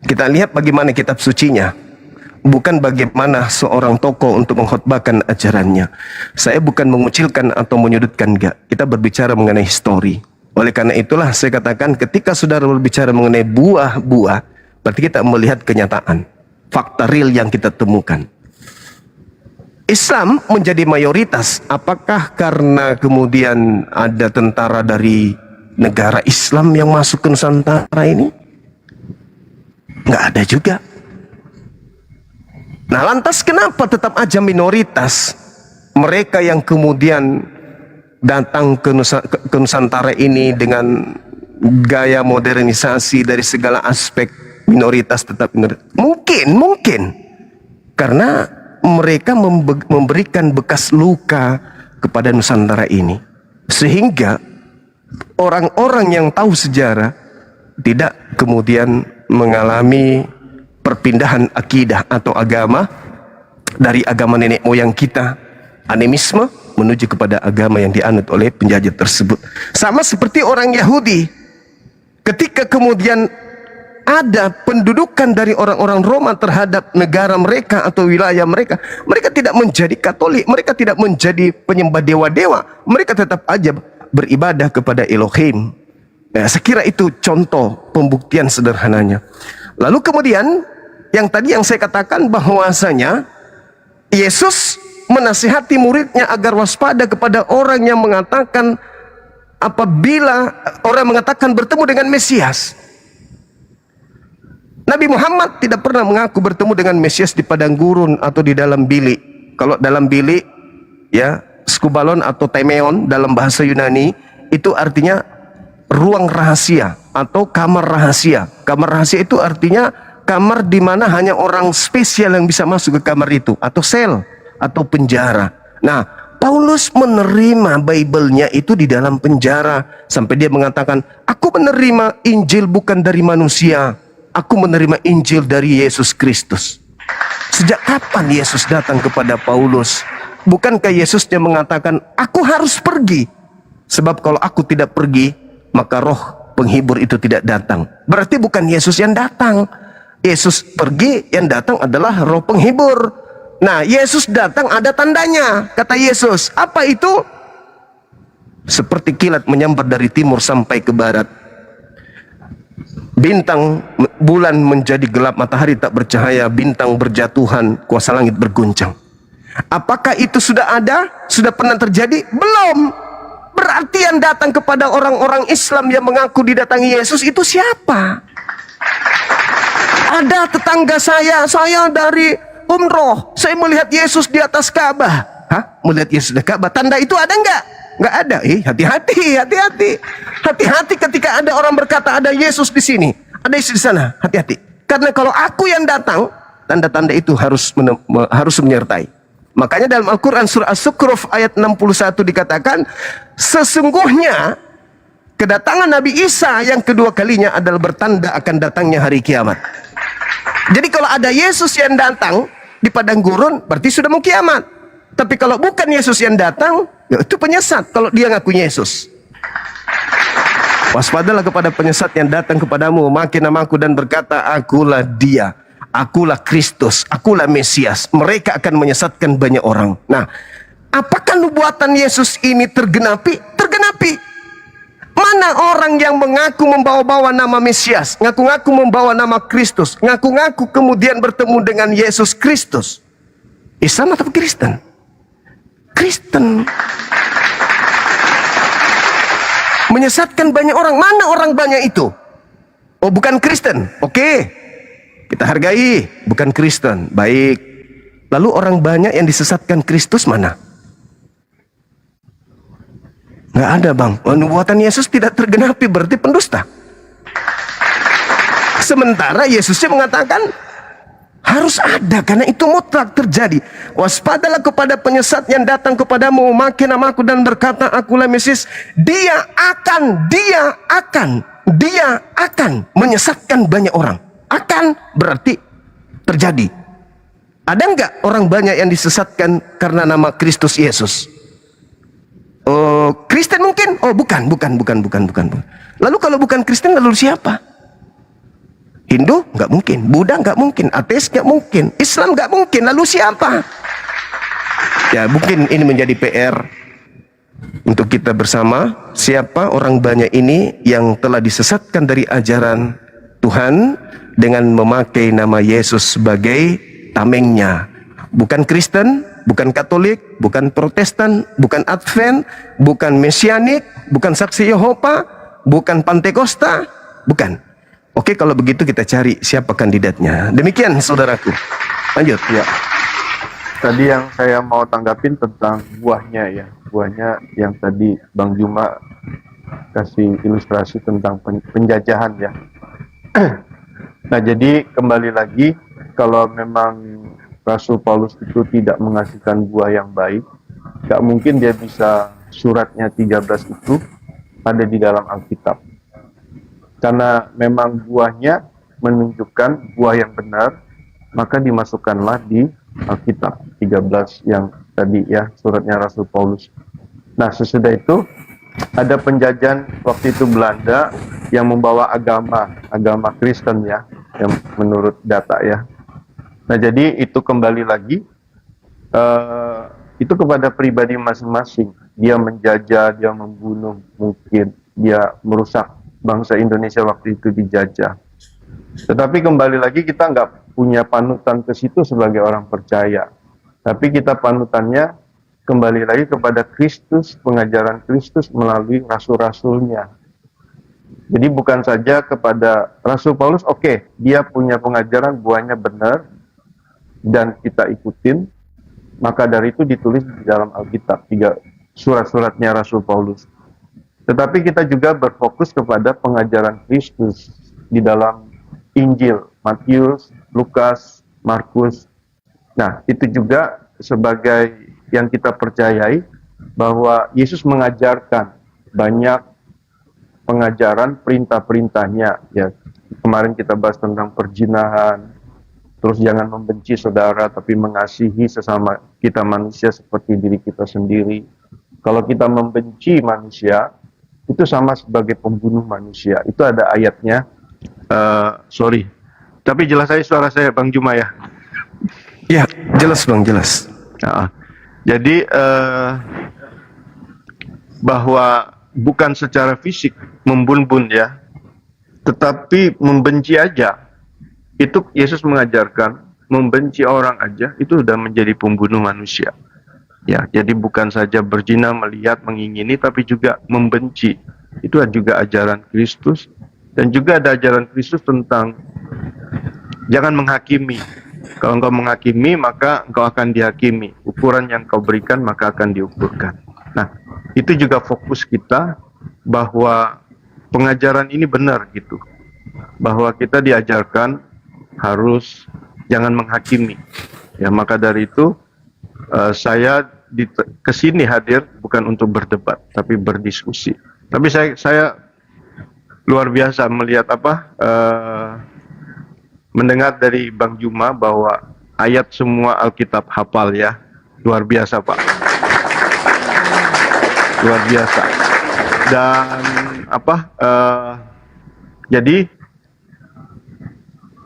Kita lihat bagaimana kitab sucinya, bukan bagaimana seorang tokoh untuk mengkhotbahkan ajarannya. Saya bukan mengucilkan atau menyudutkan, enggak. Kita berbicara mengenai histori. Oleh karena itulah saya katakan, ketika saudara berbicara mengenai buah-buah, berarti kita melihat kenyataan, fakta real yang kita temukan. Islam menjadi mayoritas, apakah karena kemudian ada tentara dari negara Islam yang masuk ke Nusantara ini? Nggak ada juga. Nah, lantas kenapa tetap aja minoritas mereka yang kemudian datang ke Nusantara ini dengan gaya modernisasi dari segala aspek, minoritas tetap minoritas? Mungkin karena mereka memberikan bekas luka kepada Nusantara ini, sehingga orang-orang yang tahu sejarah tidak kemudian mengalami perpindahan akidah atau agama dari agama nenek moyang kita, animisme, menuju kepada agama yang dianut oleh penjajah tersebut. Sama seperti orang Yahudi, ketika kemudian ada pendudukan dari orang-orang Roma terhadap negara mereka atau wilayah mereka, mereka tidak menjadi Katolik, mereka tidak menjadi penyembah dewa-dewa, mereka tetap aja beribadah kepada Elohim. Nah, saya kira itu contoh pembuktian sederhananya. Lalu kemudian yang tadi yang saya katakan bahwasanya Yesus menasihati muridnya agar waspada kepada orang yang mengatakan apabila orang mengatakan bertemu dengan Mesias. Nabi Muhammad tidak pernah mengaku bertemu dengan Mesias di padang gurun atau di dalam bilik. Kalau dalam bilik, ya, skubalon atau temeon dalam bahasa Yunani, itu artinya ruang rahasia atau kamar rahasia. Kamar rahasia itu artinya kamar di mana hanya orang spesial yang bisa masuk ke kamar itu, atau sel, atau penjara. Nah, Paulus menerima Bible-nya itu di dalam penjara, sampai dia mengatakan, aku menerima Injil bukan dari manusia, aku menerima Injil dari Yesus Kristus. Sejak kapan Yesus datang kepada Paulus? Bukankah Yesusnya mengatakan, aku harus pergi, sebab kalau aku tidak pergi, maka roh penghibur itu tidak datang. Berarti bukan Yesus yang datang, Yesus pergi, yang datang adalah roh penghibur. Nah, Yesus datang ada tandanya. Kata Yesus, apa itu? Seperti kilat menyambar dari timur sampai ke barat. Bintang, bulan menjadi gelap, matahari tak bercahaya, bintang berjatuhan, kuasa langit berguncang. Apakah itu sudah ada? Sudah pernah terjadi? Belum. Berarti yang datang kepada orang-orang Islam yang mengaku didatangi Yesus itu siapa? Ada tetangga saya dari umroh, saya melihat Yesus di atas Ka'bah. Hah? Melihat Yesus di Ka'bah? Tanda itu ada enggak? Enggak ada. Hati-hati. Hati-hati ketika ada orang berkata ada Yesus di sini, ada Yesus di sana. Hati-hati. Karena kalau aku yang datang, tanda-tanda itu harus menyertai. Makanya dalam Al-Quran surah As-Zukhruf ayat 61 dikatakan, sesungguhnya kedatangan Nabi Isa yang kedua kalinya adalah bertanda akan datangnya hari kiamat. Jadi kalau ada Yesus yang datang di padang gurun, berarti sudah mau kiamat. Tapi kalau bukan Yesus yang datang, ya itu penyesat kalau dia ngaku Yesus. Waspadalah kepada penyesat yang datang kepadamu, memakai namaku dan berkata, akulah dia, akulah Kristus, akulah Mesias. Mereka akan menyesatkan banyak orang. Nah, apakah nubuatan Yesus ini tergenapi? Tergenapi. Mana orang yang mengaku membawa-bawa nama Mesias, ngaku-ngaku membawa nama Kristus, ngaku-ngaku kemudian bertemu dengan Yesus Kristus? Islam atau Kristen? Kristen. Menyesatkan banyak orang. Mana orang banyak itu? Oh, bukan Kristen. Oke, kita hargai. Bukan Kristen. Baik. Lalu orang banyak yang disesatkan Kristus mana? Nggak ada, bang. Nubuatan Yesus tidak tergenapi, berarti pendusta. Sementara Yesusnya mengatakan harus ada, karena itu mutlak terjadi. Waspadalah kepada penyesat yang datang kepadamu, memakai namaku dan berkata, akulah Mesias. Dia akan menyesatkan banyak orang. Akan berarti terjadi. Ada nggak orang banyak yang disesatkan karena nama Kristus Yesus? Oh, Kristen mungkin? Oh, bukan. Lalu kalau bukan Kristen, lalu siapa? Hindu? Nggak mungkin. Buddha? Nggak mungkin. Ateis? Nggak mungkin. Islam? Nggak mungkin. Lalu siapa? Ya, mungkin ini menjadi PR untuk kita bersama. Siapa orang banyak ini yang telah disesatkan dari ajaran Tuhan dengan memakai nama Yesus sebagai tamengnya? Bukan Kristen, bukan Katolik, bukan Protestan, bukan Advent, bukan Mesianik, bukan Saksi Yehova, bukan Pantekosta, bukan. Oke, kalau begitu kita cari siapa kandidatnya. Demikian, saudaraku. Lanjut. Ya. Tadi yang saya mau tanggapin tentang buahnya ya. Buahnya yang tadi Bang Juma kasih ilustrasi tentang penjajahan ya. Nah, jadi kembali lagi, kalau memang Rasul Paulus itu tidak menghasilkan buah yang baik, gak mungkin dia bisa suratnya 13 itu ada di dalam Alkitab. Karena memang buahnya menunjukkan buah yang benar, maka dimasukkanlah di Alkitab 13 yang tadi ya, suratnya Rasul Paulus. Nah, sesudah itu ada penjajahan waktu itu Belanda yang membawa agama Kristen ya, yang menurut data ya. Nah, jadi itu kembali lagi itu kepada pribadi masing-masing. Dia menjajah, dia membunuh, mungkin dia merusak bangsa Indonesia waktu itu dijajah. Tetapi kembali lagi kita nggak punya panutan ke situ sebagai orang percaya. Tapi kita panutannya kembali lagi kepada Kristus, pengajaran Kristus melalui rasul-rasulnya. Jadi bukan saja kepada Rasul Paulus, oke, dia punya pengajaran buahnya benar dan kita ikutin, maka dari itu ditulis di dalam Alkitab, 3 surat-suratnya Rasul Paulus. Tetapi kita juga berfokus kepada pengajaran Kristus di dalam Injil, Matius, Lukas, Markus. Nah, itu juga sebagai yang kita percayai bahwa Yesus mengajarkan banyak pengajaran perintah-perintahnya. Ya, kemarin kita bahas tentang perzinahan, terus jangan membenci saudara tapi mengasihi sesama kita manusia seperti diri kita sendiri. Kalau kita membenci manusia, itu sama sebagai pembunuh manusia. Itu ada ayatnya. Sorry, tapi jelas saya suara saya, Bang Juma ya. Ya, jelas Bang, jelas. Nah, jadi bahwa bukan secara fisik membunuh ya, tetapi membenci aja. Itu Yesus mengajarkan, membenci orang aja itu sudah menjadi pembunuh manusia. Ya, jadi bukan saja berzina, melihat, mengingini, tapi juga membenci. Itu juga ajaran Kristus. Dan juga ada ajaran Kristus tentang jangan menghakimi. Kalau engkau menghakimi, maka engkau akan dihakimi. Ukuran yang kau berikan, maka akan diukurkan. Nah, itu juga fokus kita bahwa pengajaran ini benar gitu. Bahwa kita diajarkan harus jangan menghakimi. Ya, maka dari itu saya kesini hadir bukan untuk berdebat, tapi berdiskusi. Tapi saya luar biasa melihat mendengar dari Bang Juma bahwa ayat semua Alkitab hafal ya. Luar biasa Pak. Luar biasa. Dan jadi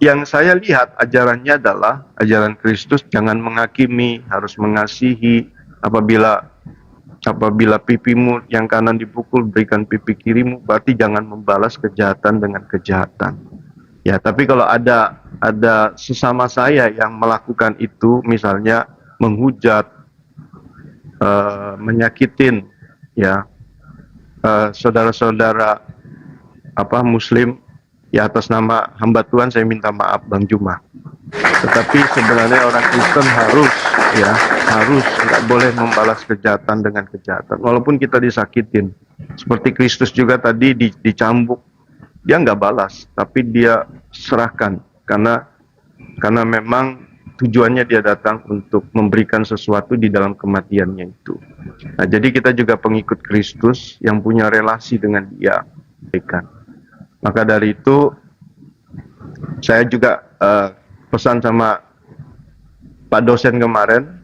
yang saya lihat ajarannya adalah ajaran Kristus, jangan menghakimi, harus mengasihi. Apabila pipimu yang kanan dipukul, berikan pipi kirimu, berarti jangan membalas kejahatan dengan kejahatan. Ya, tapi kalau ada sesama saya yang melakukan itu, misalnya menghujat, menyakitin, ya, saudara-saudara Muslim, ya atas nama hamba Tuhan saya minta maaf Bang Juma. Tetapi sebenarnya orang Kristen harus nggak boleh membalas kejahatan dengan kejahatan, walaupun kita disakitin. Seperti Kristus juga tadi dicambuk, dia nggak balas, tapi dia serahkan karena memang tujuannya dia datang untuk memberikan sesuatu di dalam kematiannya itu. Nah, jadi kita juga pengikut Kristus yang punya relasi dengan Dia. Maka dari itu saya juga pesan sama Pak dosen kemarin,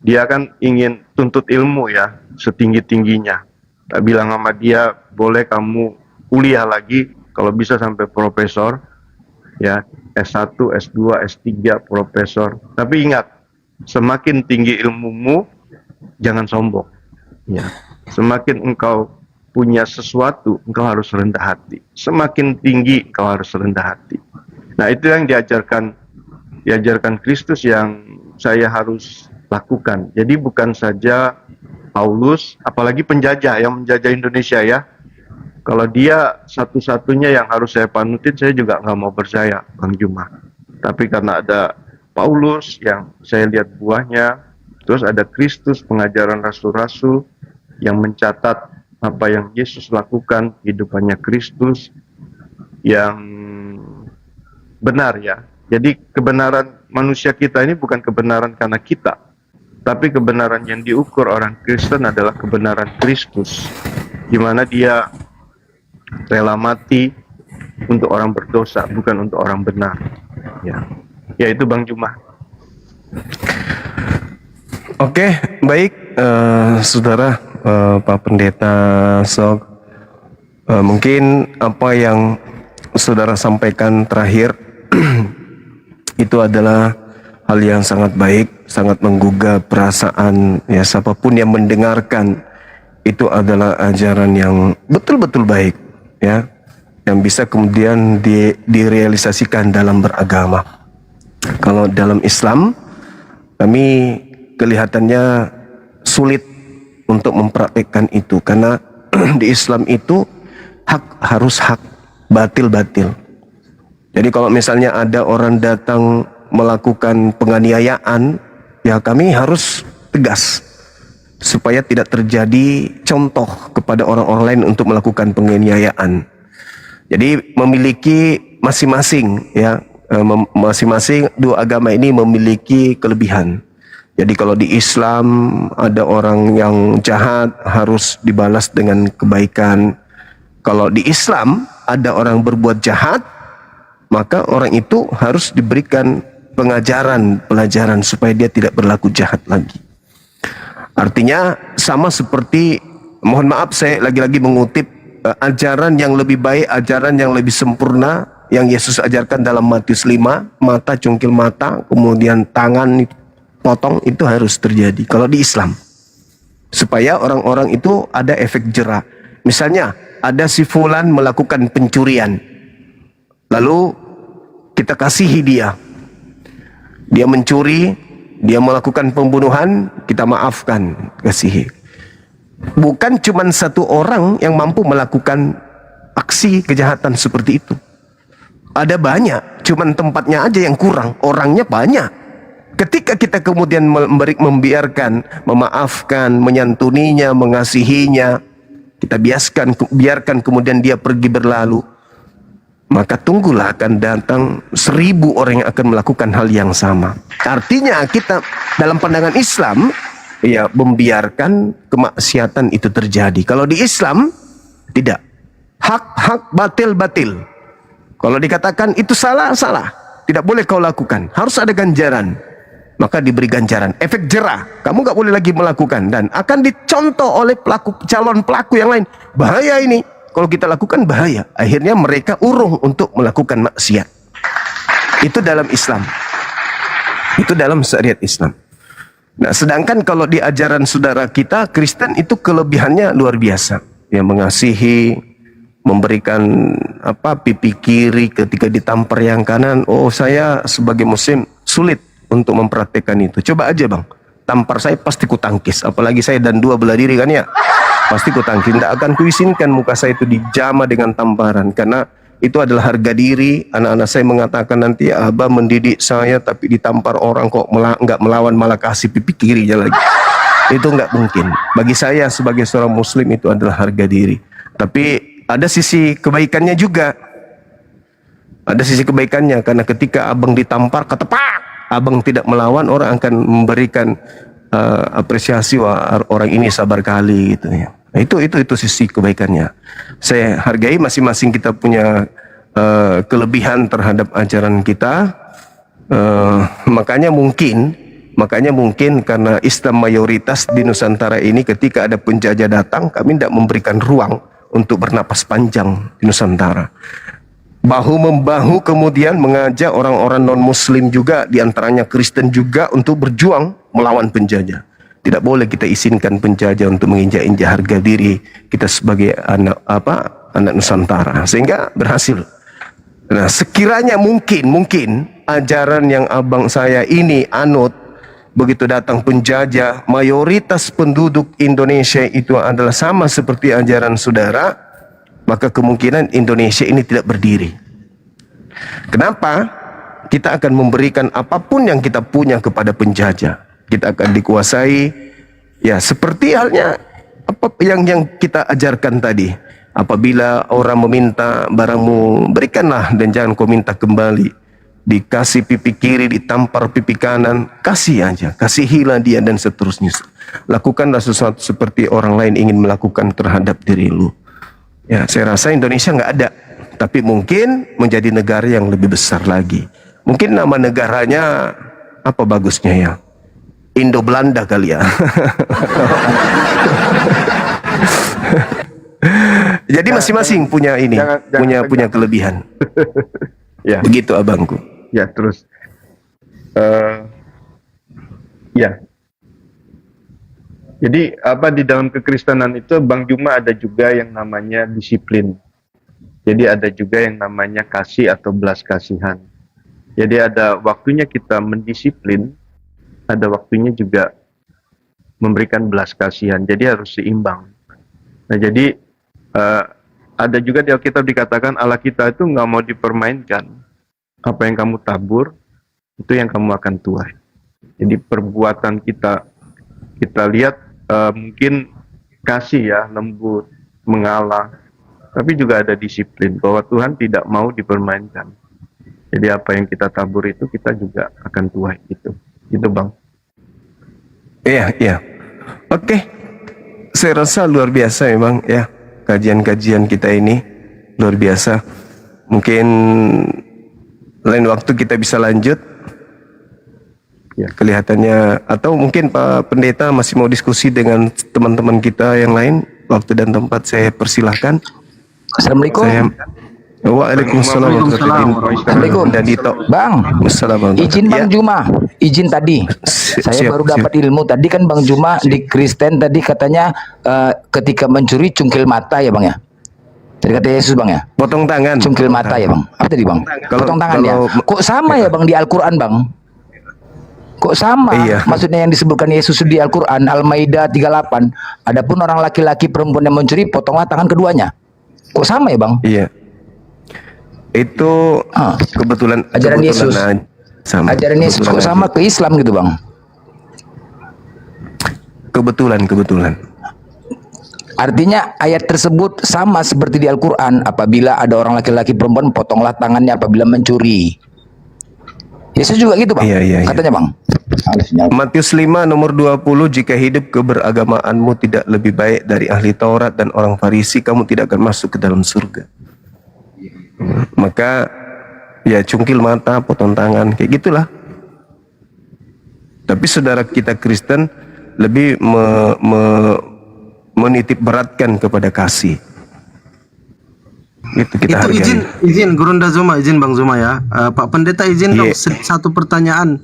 dia kan ingin tuntut ilmu ya setinggi-tingginya. Saya bilang sama dia, boleh kamu kuliah lagi, kalau bisa sampai profesor, ya S1, S2, S3, profesor. Tapi ingat, semakin tinggi ilmumu, jangan sombong. Ya, semakin engkau punya sesuatu, engkau harus rendah hati. Semakin tinggi, engkau harus rendah hati. Nah, itu yang diajarkan Kristus yang saya harus lakukan. Jadi bukan saja Paulus, apalagi penjajah yang menjajah Indonesia ya. Kalau dia satu-satunya yang harus saya panutin, saya juga nggak mau percaya, Bang Juma. Tapi karena ada Paulus yang saya lihat buahnya, terus ada Kristus, pengajaran rasul-rasul yang mencatat apa yang Yesus lakukan, kehidupannya Kristus yang benar ya. Jadi kebenaran manusia kita ini bukan kebenaran karena kita, tapi kebenaran yang diukur orang Kristen adalah kebenaran Kristus, di mana dia rela mati untuk orang berdosa, bukan untuk orang benar. Ya itu Bang Juma. Oke, baik, saudara Pak Pendeta Sok, mungkin apa yang saudara sampaikan terakhir itu adalah hal yang sangat baik, sangat menggugah perasaan ya siapapun yang mendengarkan. Itu adalah ajaran yang betul-betul baik ya. yang bisa kemudian direalisasikan dalam beragama. Kalau dalam Islam, kami kelihatannya sulit untuk mempraktikkan itu, karena di Islam itu hak harus hak, batil batil. Jadi kalau misalnya ada orang datang melakukan penganiayaan, ya kami harus tegas supaya tidak terjadi contoh kepada orang-orang lain untuk melakukan penganiayaan. Jadi memiliki masing-masing, ya, masing-masing dua agama ini memiliki kelebihan. Jadi kalau di Islam ada orang yang jahat harus dibalas dengan kebaikan. Kalau di Islam ada orang berbuat jahat, maka orang itu harus diberikan pelajaran supaya dia tidak berlaku jahat lagi. Artinya sama seperti, mohon maaf saya lagi-lagi mengutip ajaran yang lebih baik, ajaran yang lebih sempurna yang Yesus ajarkan dalam Matius 5, mata cungkil mata, kemudian tangan potong, itu harus terjadi kalau di Islam. Supaya orang-orang itu ada efek jera. Misalnya ada si fulan melakukan pencurian, lalu kita kasihi dia. Dia mencuri, dia melakukan pembunuhan, kita maafkan, kasihi. Bukan cuma satu orang yang mampu melakukan aksi kejahatan seperti itu. Ada banyak, cuman tempatnya aja yang kurang, orangnya banyak. Ketika kita kemudian membiarkan, memaafkan, menyantuninya, mengasihinya, kita biarkan kemudian dia pergi berlalu, maka tunggulah akan datang 1000 orang yang akan melakukan hal yang sama. Artinya kita dalam pandangan Islam, ya, membiarkan kemaksiatan itu terjadi. Kalau di Islam tidak. Hak batil. Kalau dikatakan itu salah, tidak boleh kau lakukan, harus ada ganjaran, maka diberi ganjaran, efek jerah, kamu gak boleh lagi melakukan, dan akan dicontoh oleh calon pelaku yang lain. Bahaya ini, kalau kita lakukan bahaya. Akhirnya mereka urung untuk melakukan maksiat. Itu dalam Islam, itu dalam syariat Islam. Nah, sedangkan kalau di ajaran saudara kita Kristen itu kelebihannya luar biasa, ya, mengasihi, memberikan pipi kiri ketika ditampar yang kanan. Oh, saya sebagai muslim sulit untuk mempraktekkan itu. Coba aja bang, tampar saya pasti kutangkis, apalagi saya dan dua belah diri kan, ya, pasti kutangkis. Tidak akan kuizinkan muka saya itu dijama dengan tamparan, karena itu adalah harga diri. Anak-anak saya mengatakan nanti, abah mendidik saya tapi ditampar orang kok nggak melawan, malah kasih pipi kirinya lagi. Itu nggak mungkin. Bagi saya sebagai seorang muslim itu adalah harga diri. Tapi ada sisi kebaikannya juga. Ada sisi kebaikannya, karena ketika abang ditampar, ketepak, abang tidak melawan, orang akan memberikan apresiasi, wah orang ini sabar kali gitu, ya. Nah, itu sisi kebaikannya. Saya hargai masing-masing kita punya kelebihan terhadap ajaran kita. Makanya mungkin karena Islam mayoritas di Nusantara ini, ketika ada penjajah datang, kami tidak memberikan ruang untuk bernapas panjang di Nusantara. Bahu-membahu kemudian mengajak orang-orang non-muslim juga, diantaranya Kristen juga, untuk berjuang melawan penjajah. Tidak boleh kita izinkan penjajah untuk menginjak-injak harga diri kita sebagai anak Nusantara, sehingga berhasil. Nah, sekiranya mungkin ajaran yang abang saya ini anut, begitu datang penjajah, mayoritas penduduk Indonesia itu adalah sama seperti ajaran saudara, maka kemungkinan Indonesia ini tidak berdiri. Kenapa? Kita akan memberikan apapun yang kita punya kepada penjajah. Kita akan dikuasai, ya, seperti halnya apa yang kita ajarkan tadi. Apabila orang meminta barangmu, berikanlah dan jangan kau minta kembali. Dikasih pipi kiri, ditampar pipi kanan, kasih aja, kasihilah dia, dan seterusnya. Lakukanlah sesuatu seperti orang lain ingin melakukan terhadap diri lu. Ya, saya rasa Indonesia nggak ada, tapi mungkin menjadi negara yang lebih besar lagi. Mungkin nama negaranya apa bagusnya, ya, Indo Belanda kali, ya. Jadi masing-masing punya ini, punya kelebihan. Ya. Begitu abangku. Ya, terus ya. Jadi di dalam kekristenan itu, Bang Juma, ada juga yang namanya disiplin. Jadi ada juga yang namanya kasih atau belas kasihan. Jadi ada waktunya kita mendisiplin, ada waktunya juga memberikan belas kasihan. Jadi harus seimbang. Nah jadi ada juga di Alkitab dikatakan Allah kita itu nggak mau dipermainkan. Apa yang kamu tabur, itu yang kamu akan tuai. Jadi perbuatan kita lihat mungkin kasih ya, lembut, mengalah, tapi juga ada disiplin bahwa Tuhan tidak mau dipermainkan. Jadi apa yang kita tabur itu kita juga akan tuai gitu. Gitu Bang. Iya. Oke. Saya rasa luar biasa memang ya kajian-kajian kita ini luar biasa. Mungkin lain waktu kita bisa lanjut. Ya, kelihatannya atau mungkin Pak Pendeta masih mau diskusi dengan teman-teman kita yang lain. Waktu dan tempat saya persilahkan. Assalamualaikum. Waalaikumsalam Assalamualaikum. Dan Dito. Bang, Assalamualaikum. izin Bang Ya. Juma, izin tadi. Saya baru dapat ilmu tadi kan Bang Juma di Kristen tadi katanya ketika mencuri cungkil mata ya Bang ya. Tadi kata Yesus Bang ya. Potong tangan. Cungkil mata ya Bang. Apa tadi Bang? Potong tangan ya. Kok sama ya Bang di Al-Qur'an Bang? Kok sama? Iya. Maksudnya yang disebutkan Yesus di Al-Qur'an Al-Maidah 38. Adapun orang laki-laki perempuan yang mencuri potonglah tangan keduanya. Kok sama ya Bang? Iya. Itu kebetulan Ajaran Yesus. Sama. Ajaran Yesus kok sama ke Islam gitu Bang? Kebetulan. Artinya ayat tersebut sama seperti di Al-Quran. Apabila ada orang laki-laki perempuan, potonglah tangannya apabila mencuri. Yesus juga gitu Bang? Iya. Katanya Bang. Matius 5 nomor 20, jika hidup keberagamaanmu tidak lebih baik dari ahli Taurat dan orang Farisi, kamu tidak akan masuk ke dalam surga. Maka ya cungkil mata, potong tangan, kayak gitulah. Tapi saudara kita Kristen lebih menitip beratkan kepada kasih. Itu kita Itu hargai. izin Gurunda Zuma, izin Bang Zuma ya. Pak Pendeta izin dong satu pertanyaan.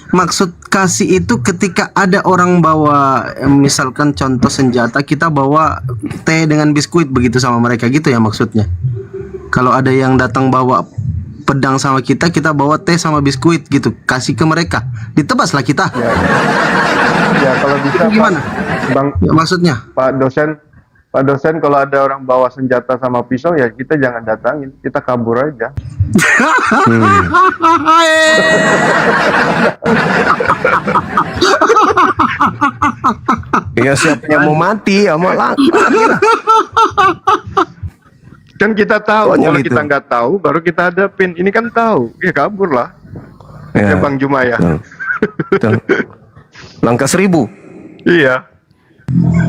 Maksud kasih itu ketika ada orang bawa misalkan contoh senjata, kita bawa teh dengan biskuit begitu sama mereka gitu ya maksudnya. Kalau ada yang datang bawa pedang sama kita, kita bawa teh sama biskuit gitu, kasih ke mereka, ditebaslah kita. Ya kalau bisa Itu gimana? Bang, Ya, maksudnya? Pak dosen kalau ada orang bawa senjata sama pisau ya kita jangan datangin, kita kabur aja. Ya siapa yang mau mati ya malah. Kan kita tahu, Konyol kalau itu. kita nggak tahu baru kita hadapin. Ini kan tahu, ya kabur lah. Ya, Bang Juma ya. Betul. Langkah 1000. Iya.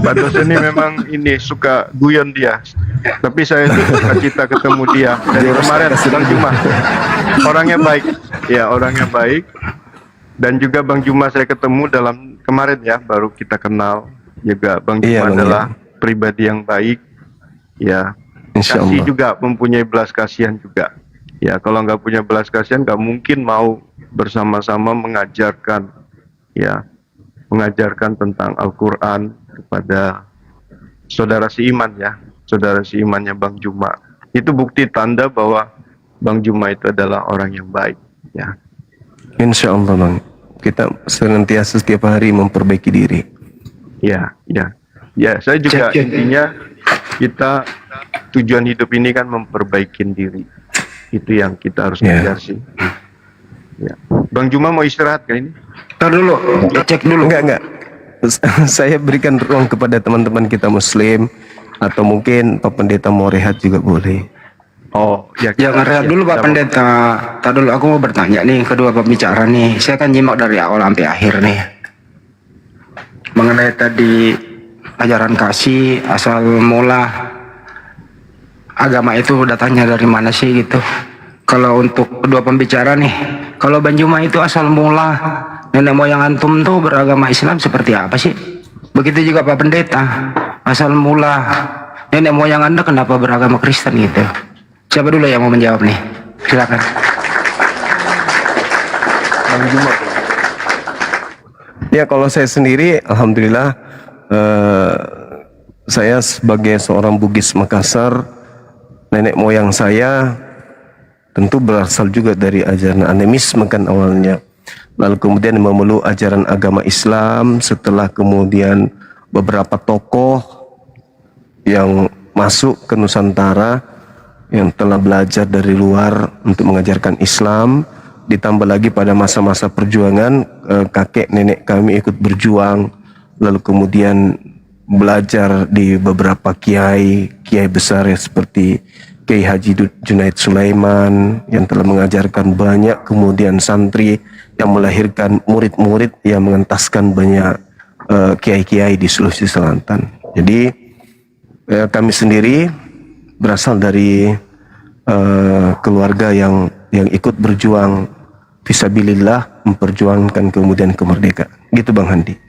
Pak dosen ini memang ini suka guyon dia. Tapi saya itu suka cita ketemu dia dari kemarin Bang Juma. Orangnya baik. Ya, orangnya baik. Dan juga Bang Juma saya ketemu dalam kemarin ya, baru kita kenal. Juga Bang Juma Iya, Bang, adalah pribadi yang baik. Ya. Insya Kasih Allah. juga, mempunyai belas kasihan juga. Ya, kalau nggak punya belas kasihan nggak mungkin mau bersama-sama mengajarkan, ya, mengajarkan tentang Al-Quran kepada saudara seiman ya, saudara seimannya Bang Juma. Itu bukti tanda bahwa Bang Juma itu adalah orang yang baik. Ya, Insya Allah Bang. Kita senantiasa setiap hari memperbaiki diri. ya. Ya, saya juga intinya kita tujuan hidup ini kan memperbaiki diri. Itu yang kita harus Ya. kejar sih. Ya. Bang Juma mau istirahat kali ini? Ntar dulu, cek dulu. Enggak. Saya berikan ruang kepada teman-teman kita Muslim, atau mungkin Pak Pendeta mau rehat juga boleh. Oh, ya. Jangan rehat dulu Pak Pendeta. Tadi dulu aku mau bertanya nih kedua pembicara nih. Saya kan nyimak dari awal sampai akhir nih. Mengenai tadi ajaran kasih asal mula agama itu datangnya dari mana sih gitu. Kalau untuk kedua pembicara nih, kalau Bang Juma itu asal mula nenek moyang antum tuh beragama Islam seperti apa sih? Begitu juga Pak Pendeta, asal mula nenek moyang Anda kenapa beragama Kristen gitu? Siapa dulu yang mau menjawab nih? Silakan. Bang Juma. Ya kalau saya sendiri, alhamdulillah, saya sebagai seorang Bugis Makassar, nenek moyang saya tentu berasal juga dari ajaran animisme kan awalnya. Lalu kemudian memeluk ajaran agama Islam, setelah kemudian beberapa tokoh yang masuk ke Nusantara yang telah belajar dari luar untuk mengajarkan Islam, ditambah lagi pada masa-masa perjuangan kakek nenek kami ikut berjuang, lalu kemudian belajar di beberapa kiai besar ya, seperti Kiai Haji Junaid Sulaiman yang telah mengajarkan banyak, kemudian santri yang melahirkan murid-murid yang mengentaskan banyak kiai-kiai di Sulawesi Selatan. Jadi kami sendiri berasal dari keluarga yang ikut berjuang fisabilillah, memperjuangkan kemudian kemerdekaan. Gitu Bang Handi.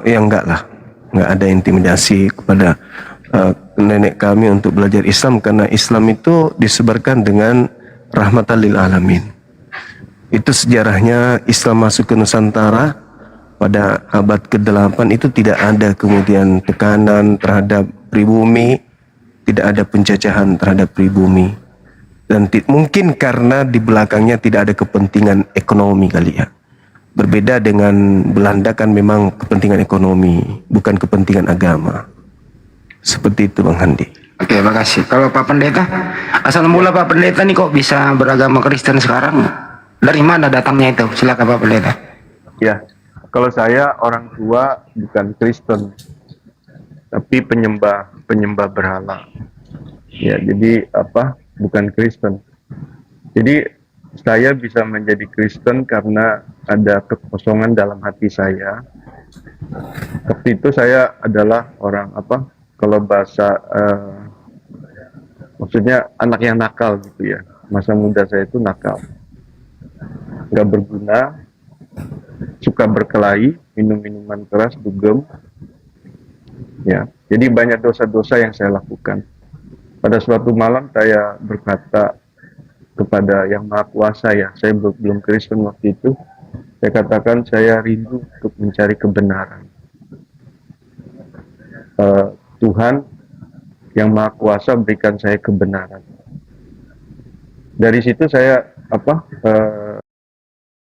Ya enggak lah, enggak ada intimidasi kepada nenek kami untuk belajar Islam, karena Islam itu disebarkan dengan rahmatan lil alamin. Itu sejarahnya Islam masuk ke Nusantara pada abad ke-8 itu tidak ada kemudian tekanan terhadap pribumi, tidak ada penjajahan terhadap pribumi, dan mungkin karena di belakangnya tidak ada kepentingan ekonomi kali ya. Berbeda dengan Belanda kan memang kepentingan ekonomi, bukan kepentingan agama. Seperti itu Bang Handi. Oke, makasih. Kalau Pak Pendeta, asal mula Pak Pendeta nih kok bisa beragama Kristen sekarang? Dari mana datangnya itu? Silakan Pak Pendeta. Ya, kalau saya orang tua bukan Kristen, tapi penyembah berhala. Ya, jadi bukan Kristen. Jadi saya bisa menjadi Kristen karena ada kekosongan dalam hati saya. Waktu itu saya adalah orang kalau bahasa maksudnya anak yang nakal gitu ya. Masa muda saya itu nakal, nggak berguna, suka berkelahi, minum minuman keras, dugem. Ya, jadi banyak dosa-dosa yang saya lakukan. Pada suatu malam saya berkata kepada Yang Maha Kuasa, ya, saya belum Kristen waktu itu. Saya katakan saya rindu untuk mencari kebenaran. Tuhan Yang Maha Kuasa berikan saya kebenaran. Dari situ saya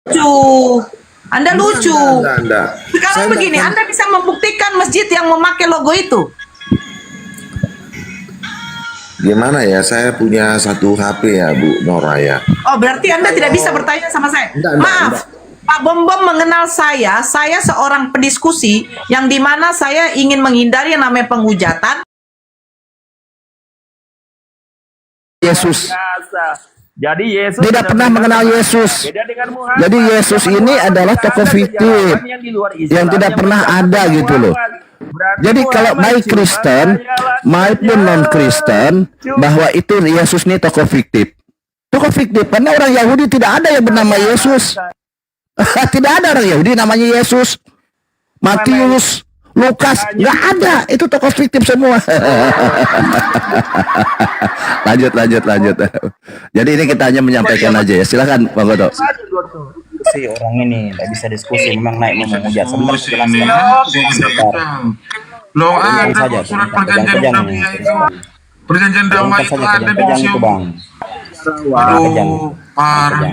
lucu. Anda lucu. Sekarang begini, Anda bisa membuktikan masjid yang memakai logo itu. Gimana ya, saya punya satu HP ya Bu Nora ya. Oh, berarti Anda tidak bisa bertanya sama saya. Maaf, Pak Bom mengenal saya seorang pendiskusi yang dimana saya ingin menghindari yang namanya penghujatan. Yesus. Jadi Yesus tidak pernah mengenal Yesus. Jadi Yesus ini adalah tokoh fiktif yang tidak pernah ada gitu loh. Jadi kalau baik Kristen maupun non Kristen, bahwa itu Yesus ini tokoh fiktif. Tokoh fiktif karena orang Yahudi tidak ada yang bernama Yesus. Tidak ada orang Yahudi namanya Yesus. Matius, Lukas, nggak ada. Itu tokoh fiktif semua. lanjut. Jadi ini kita hanya menyampaikan aja ya. Silakan Pak Godo. Si orang ini tidak bisa diskusi, memang naik memuja sebentar Loh, ada surat perjanjian damai itu. Perjanjian damai itu ada di museum. Aduh, parah.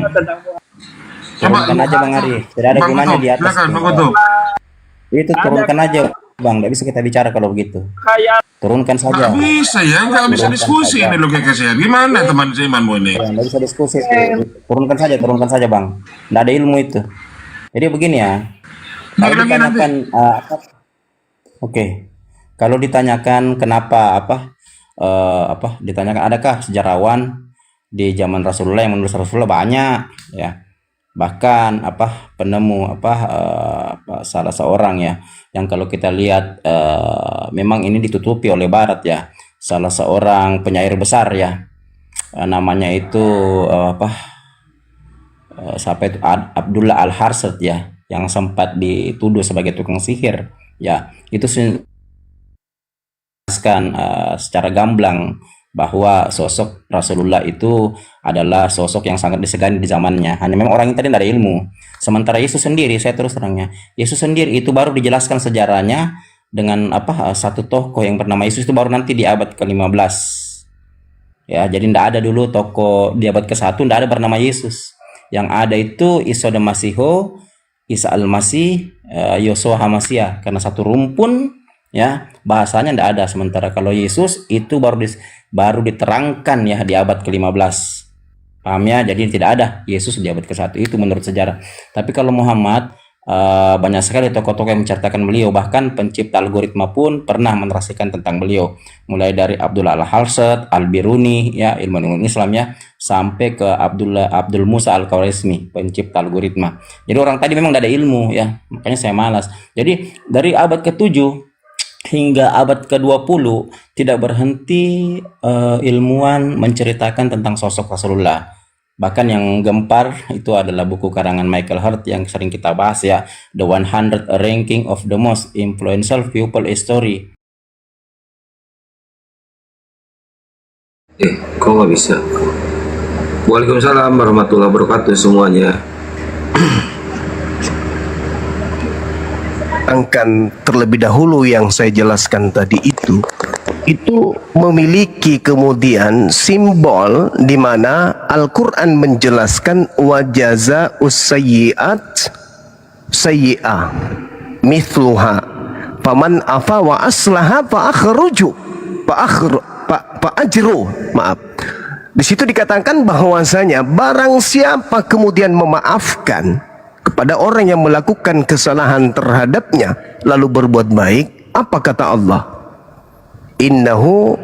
Turunkan aja Bang Ari, tidak ada gunanya di atas. Itu turunkan aja Bang, tidak bisa kita bicara kalau begitu. Turunkan saja. Nggak bisa ya, nggak bisa diskusi ini loh kayak saya. Gimana teman seimanmu ini? Nggak bisa diskusi, turunkan saja Bang. Nggak ada ilmu itu. Jadi begini ya, kalau ditanyakan kalau ditanyakan kenapa ditanyakan adakah sejarawan di zaman Rasulullah yang menulis Rasulullah, banyak ya. Bahkan penemu salah seorang ya, yang kalau kita lihat memang ini ditutupi oleh Barat ya, salah seorang penyair besar ya, namanya itu siapa itu, Abdullah Al-Harsad ya, yang sempat dituduh sebagai tukang sihir ya. Itu jelaskan secara gamblang bahwa sosok Rasulullah itu adalah sosok yang sangat disegani di zamannya. Hanya memang orang yang tadi tidak ada ilmu. Sementara Yesus sendiri, saya terus terangnya, Yesus sendiri itu baru dijelaskan sejarahnya dengan satu tokoh yang bernama Yesus itu baru nanti di abad ke-15. Ya, jadi tidak ada dulu tokoh di abad ke-1, tidak ada bernama Yesus. Yang ada itu Isa Masiho, Isa Al-Masih, Yosua Hamasia, karena satu rumpun ya bahasanya tidak ada. Sementara kalau Yesus itu baru diterangkan ya di abad ke-15. Paham ya? Jadi tidak ada Yesus di abad ke-1 itu menurut sejarah. Tapi kalau Muhammad, banyak sekali tokoh-tokoh yang menceritakan beliau, bahkan pencipta algoritma pun pernah menarasikan tentang beliau, mulai dari Abdullah Al-Harsad, Al-Biruni ya, ilmuwan Islam ya, sampai ke Abdul Musa Al-Khwarizmi, pencipta algoritma. Jadi orang tadi memang tidak ada ilmu ya, makanya saya malas. Jadi dari abad ke-7 hingga abad ke-20 tidak berhenti ilmuwan menceritakan tentang sosok Rasulullah. Bahkan yang gempar itu adalah buku karangan Michael Hart yang sering kita bahas ya, The 100 Ranking of the Most Influential People History. Kok nggak bisa? Waalaikumsalam warahmatullahi wabarakatuh semuanya. Angkan terlebih dahulu yang saya jelaskan tadi itu memiliki kemudian simbol di mana Al-Quran menjelaskan wajaza usayyi'at sayyi'ah mithluha faman afa wa aslaha fa ajru. Maaf. Di situ dikatakan bahwasanya barang siapa kemudian memaafkan kepada orang yang melakukan kesalahan terhadapnya lalu berbuat baik, apa kata Allah? Innahu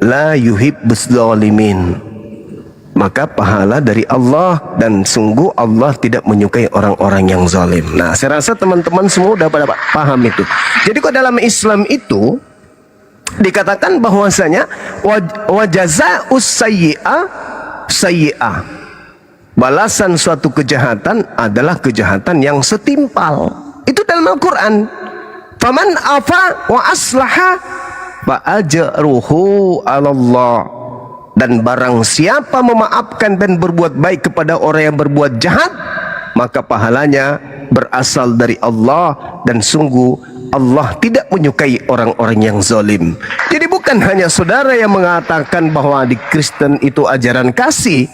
la yuhibbus zalimin. Maka pahala dari Allah, dan sungguh Allah tidak menyukai orang-orang yang zalim. Nah, saya rasa teman-teman semua udah pada paham itu. Jadi kok dalam Islam itu dikatakan bahwasanya wajazaa'us sayyi'ah, balasan suatu kejahatan adalah kejahatan yang setimpal. Itu dalam Al-Quran. Faman afa wa aslaha fa ajruhu 'alallah. Dan barang siapa memaafkan dan berbuat baik kepada orang yang berbuat jahat, maka pahalanya berasal dari Allah, dan sungguh Allah tidak menyukai orang-orang yang zalim. Jadi bukan hanya saudara yang mengatakan bahwa di Kristen itu ajaran kasih,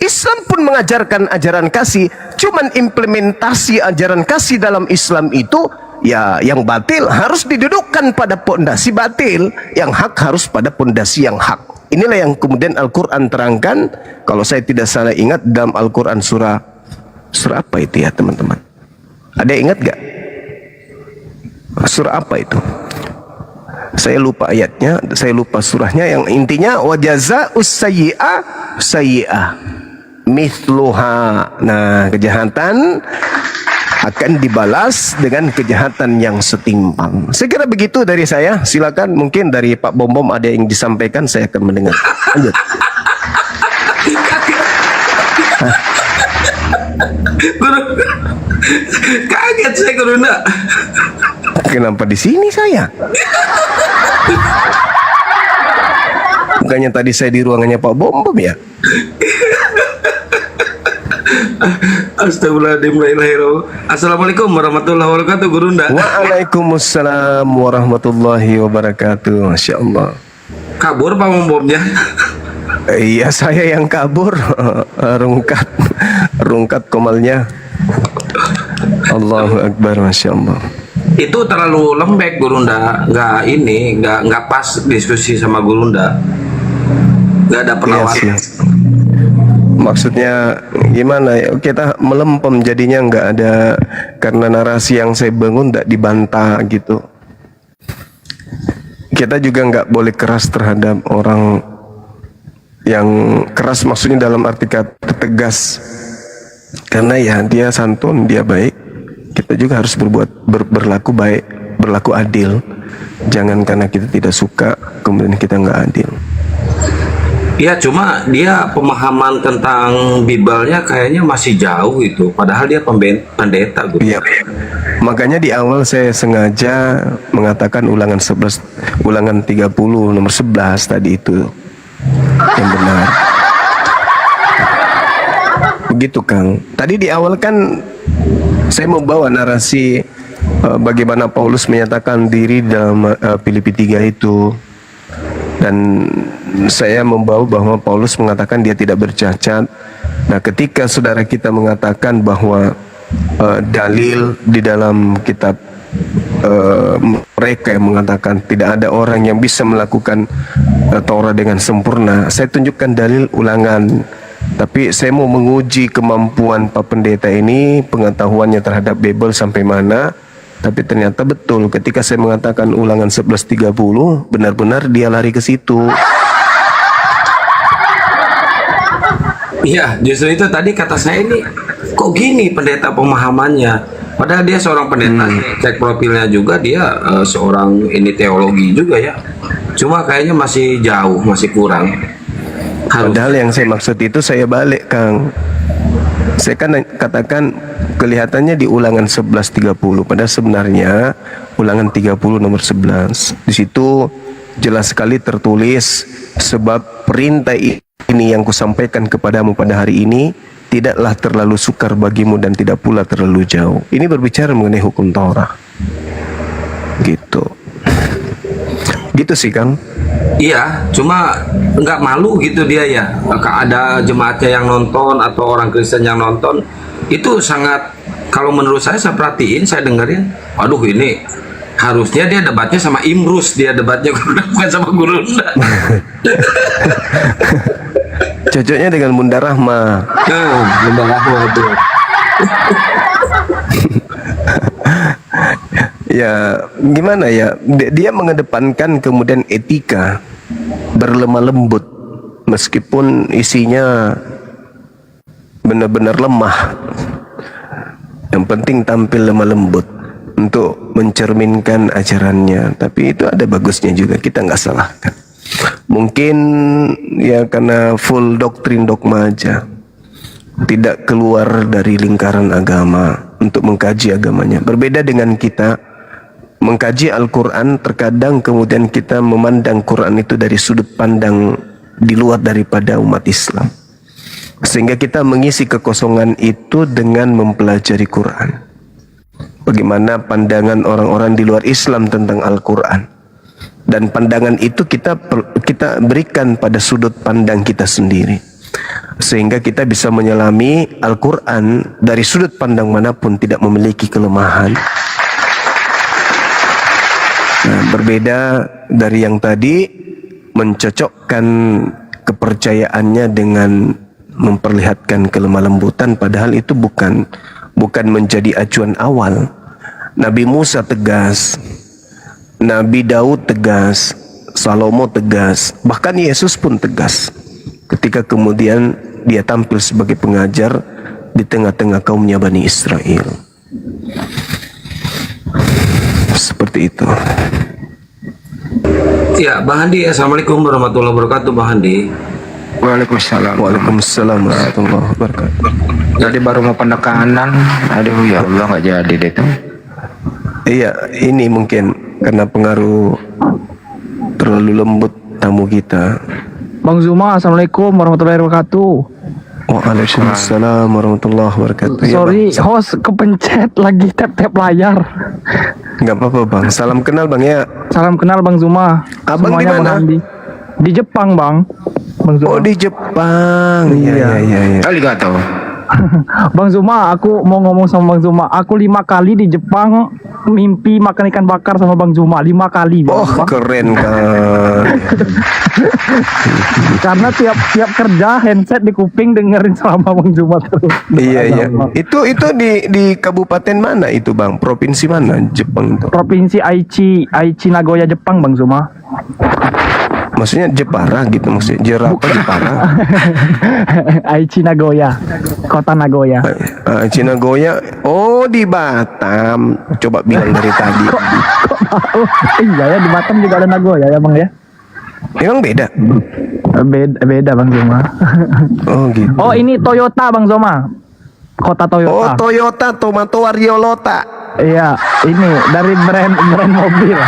Islam pun mengajarkan ajaran kasih. Cuman implementasi ajaran kasih dalam Islam itu ya yang batil harus didudukkan pada pondasi batil, yang hak harus pada pondasi yang hak. Inilah yang kemudian Al-Quran terangkan. Kalau saya tidak salah ingat dalam Al-Quran surah apa itu ya teman-teman? Ada yang ingat gak? Surah apa itu? Saya lupa ayatnya, saya lupa surahnya. Yang intinya wajazaa'us sayyi'ah mithluha. Nah, kejahatan akan dibalas dengan kejahatan yang setimpal. Saya kira begitu dari saya. Silakan, mungkin dari Pak Bom Bom ada yang disampaikan, saya akan mendengar. Lanjut. Kaget saya Gurunda. Kenapa di sini saya? Bukannya tadi saya di ruangannya Pak Bom Bom ya? Astagfirullahaladzim. Assalamualaikum warahmatullahi wabarakatuh Gurunda. Waalaikumsalam warahmatullahi wabarakatuh. Masya Allah. Kabur Pak Bom-Bomnya? Iya, saya yang kabur. Rungkat komalnya. Allahu Akbar. Masya Allah. Itu terlalu lembek Gurunda. Nggak pas diskusi sama Gurunda. Nggak ada penawar. Iya, maksudnya gimana ya, kita melempem jadinya, nggak ada, karena narasi yang saya bangun tidak dibantah gitu. Kita juga nggak boleh keras terhadap orang yang keras, maksudnya dalam arti kata tegas, karena ya dia santun, dia baik. Kita juga harus berlaku baik, berlaku adil. Jangan karena kita tidak suka kemudian kita nggak adil. Ya, cuma dia pemahaman tentang Bibalnya kayaknya masih jauh itu. Padahal dia pendeta gitu. Iya. Makanya di awal saya sengaja mengatakan ulangan 30 nomor 11 tadi itu. yang benar. Begitu Kang. Tadi di awal kan saya membawa narasi bagaimana Paulus menyatakan diri dalam Filipi 3 itu, dan saya membawa bahwa Paulus mengatakan dia tidak bercacat. Nah, ketika saudara kita mengatakan bahwa dalil di dalam kitab mereka yang mengatakan tidak ada orang yang bisa melakukan Taurat dengan sempurna, saya tunjukkan dalil Ulangan. Tapi saya mau menguji kemampuan Pak Pendeta ini, pengetahuannya terhadap Bible sampai mana. Tapi ternyata betul ketika saya mengatakan Ulangan 11:30, benar-benar dia lari ke situ. Iya, justru itu tadi kata saya, ini kok gini pendeta pemahamannya. Padahal dia seorang pendeta, cek profilnya juga dia seorang ini teologi juga ya. Cuma kayaknya masih jauh, masih kurang. Padahal yang saya maksud itu saya balik Kang. Saya kan katakan kelihatannya di Ulangan 11:30, padahal sebenarnya Ulangan 30 nomor 11. Di situ jelas sekali tertulis, sebab perintah ini yang kusampaikan kepadamu pada hari ini tidaklah terlalu sukar bagimu dan tidak pula terlalu jauh. Ini berbicara mengenai hukum Taurat. Gitu. Gitu sih Kang. Iya, cuma nggak malu gitu dia ya. Ada jemaatnya yang nonton atau orang Kristen yang nonton, itu sangat, kalau menurut saya perhatiin, saya dengerin, waduh ini harusnya dia debatnya sama Imrus, dia debatnya bukan sama Guru Unda. Cocoknya dengan Bunda Rahma. Bunda Rahma itu. Ya gimana ya, dia mengedepankan kemudian etika, berlemah lembut meskipun isinya benar-benar lemah. Yang penting tampil lemah lembut untuk mencerminkan ajarannya. Tapi itu ada bagusnya juga, kita nggak salahkan. Mungkin ya karena full doktrin dogma aja, tidak keluar dari lingkaran agama untuk mengkaji agamanya. Berbeda dengan kita mengkaji Al-Quran, terkadang kemudian kita memandang Quran itu dari sudut pandang di luar daripada umat Islam, sehingga kita mengisi kekosongan itu dengan mempelajari Quran. Bagaimana pandangan orang-orang di luar Islam tentang Al-Quran, dan pandangan itu kita berikan pada sudut pandang kita sendiri, sehingga kita bisa menyelami Al-Quran dari sudut pandang manapun tidak memiliki kelemahan. Nah, berbeda dari yang tadi, mencocokkan kepercayaannya dengan memperlihatkan kelemah lembutan, padahal itu bukan menjadi acuan awal. Nabi Musa tegas, Nabi Daud tegas, Salomo tegas, bahkan Yesus pun tegas ketika kemudian dia tampil sebagai pengajar di tengah-tengah kaumnya Bani Israel. Seperti itu. Ya, Bang Handi, assalamualaikum warahmatullahi wabarakatuh, Bang Handi. Waalaikumsalam. Waalaikumsalam warahmatullahi wabarakatuh. Jadi baru mau penekanan, aduh ya Allah nggak jadi deh tuh. Iya, ini mungkin karena pengaruh terlalu lembut tamu kita. Bang Zuma, assalamualaikum warahmatullahi wabarakatuh. Waalaikumsalam warahmatullahi wabarakatuh. Sorry, Ya, host kepencet lagi tap layar. nggak apa-apa Bang. Salam kenal Bang ya. Salam kenal Bang Zuma. Abang di Semuanya mana? Bang Andi. Di Jepang Bang. Bang Zuma. Oh di Jepang. Iya. Arigato. Bang Zuma, aku mau ngomong sama Bang Zuma. Aku 5 kali di Jepang mimpi makan ikan bakar sama Bang Zuma. 5 kali. Oh Bang. keren kan. Karena tiap kerja handset di kuping dengerin sama Bang Zuma terus. Iya. Itu di kabupaten mana itu Bang? Provinsi mana Jepang itu? Provinsi Aichi Nagoya Jepang Bang Zuma. Maksudnya Jepara gitu maksudnya. Jerapa Jepara. Aichi Nagoya. Kota Nagoya. Aichi Nagoya. Oh di Batam. Coba bilang dari tadi. Oh, iya ya, di Batam juga ada Nagoya ya Bang ya. Emang beda? Beda Bang Zuma. Oh gitu. Oh ini Toyota Bang Zuma. Kota Toyota. Oh Toyota Tomato Variolota. Iya, ini dari brand mobil.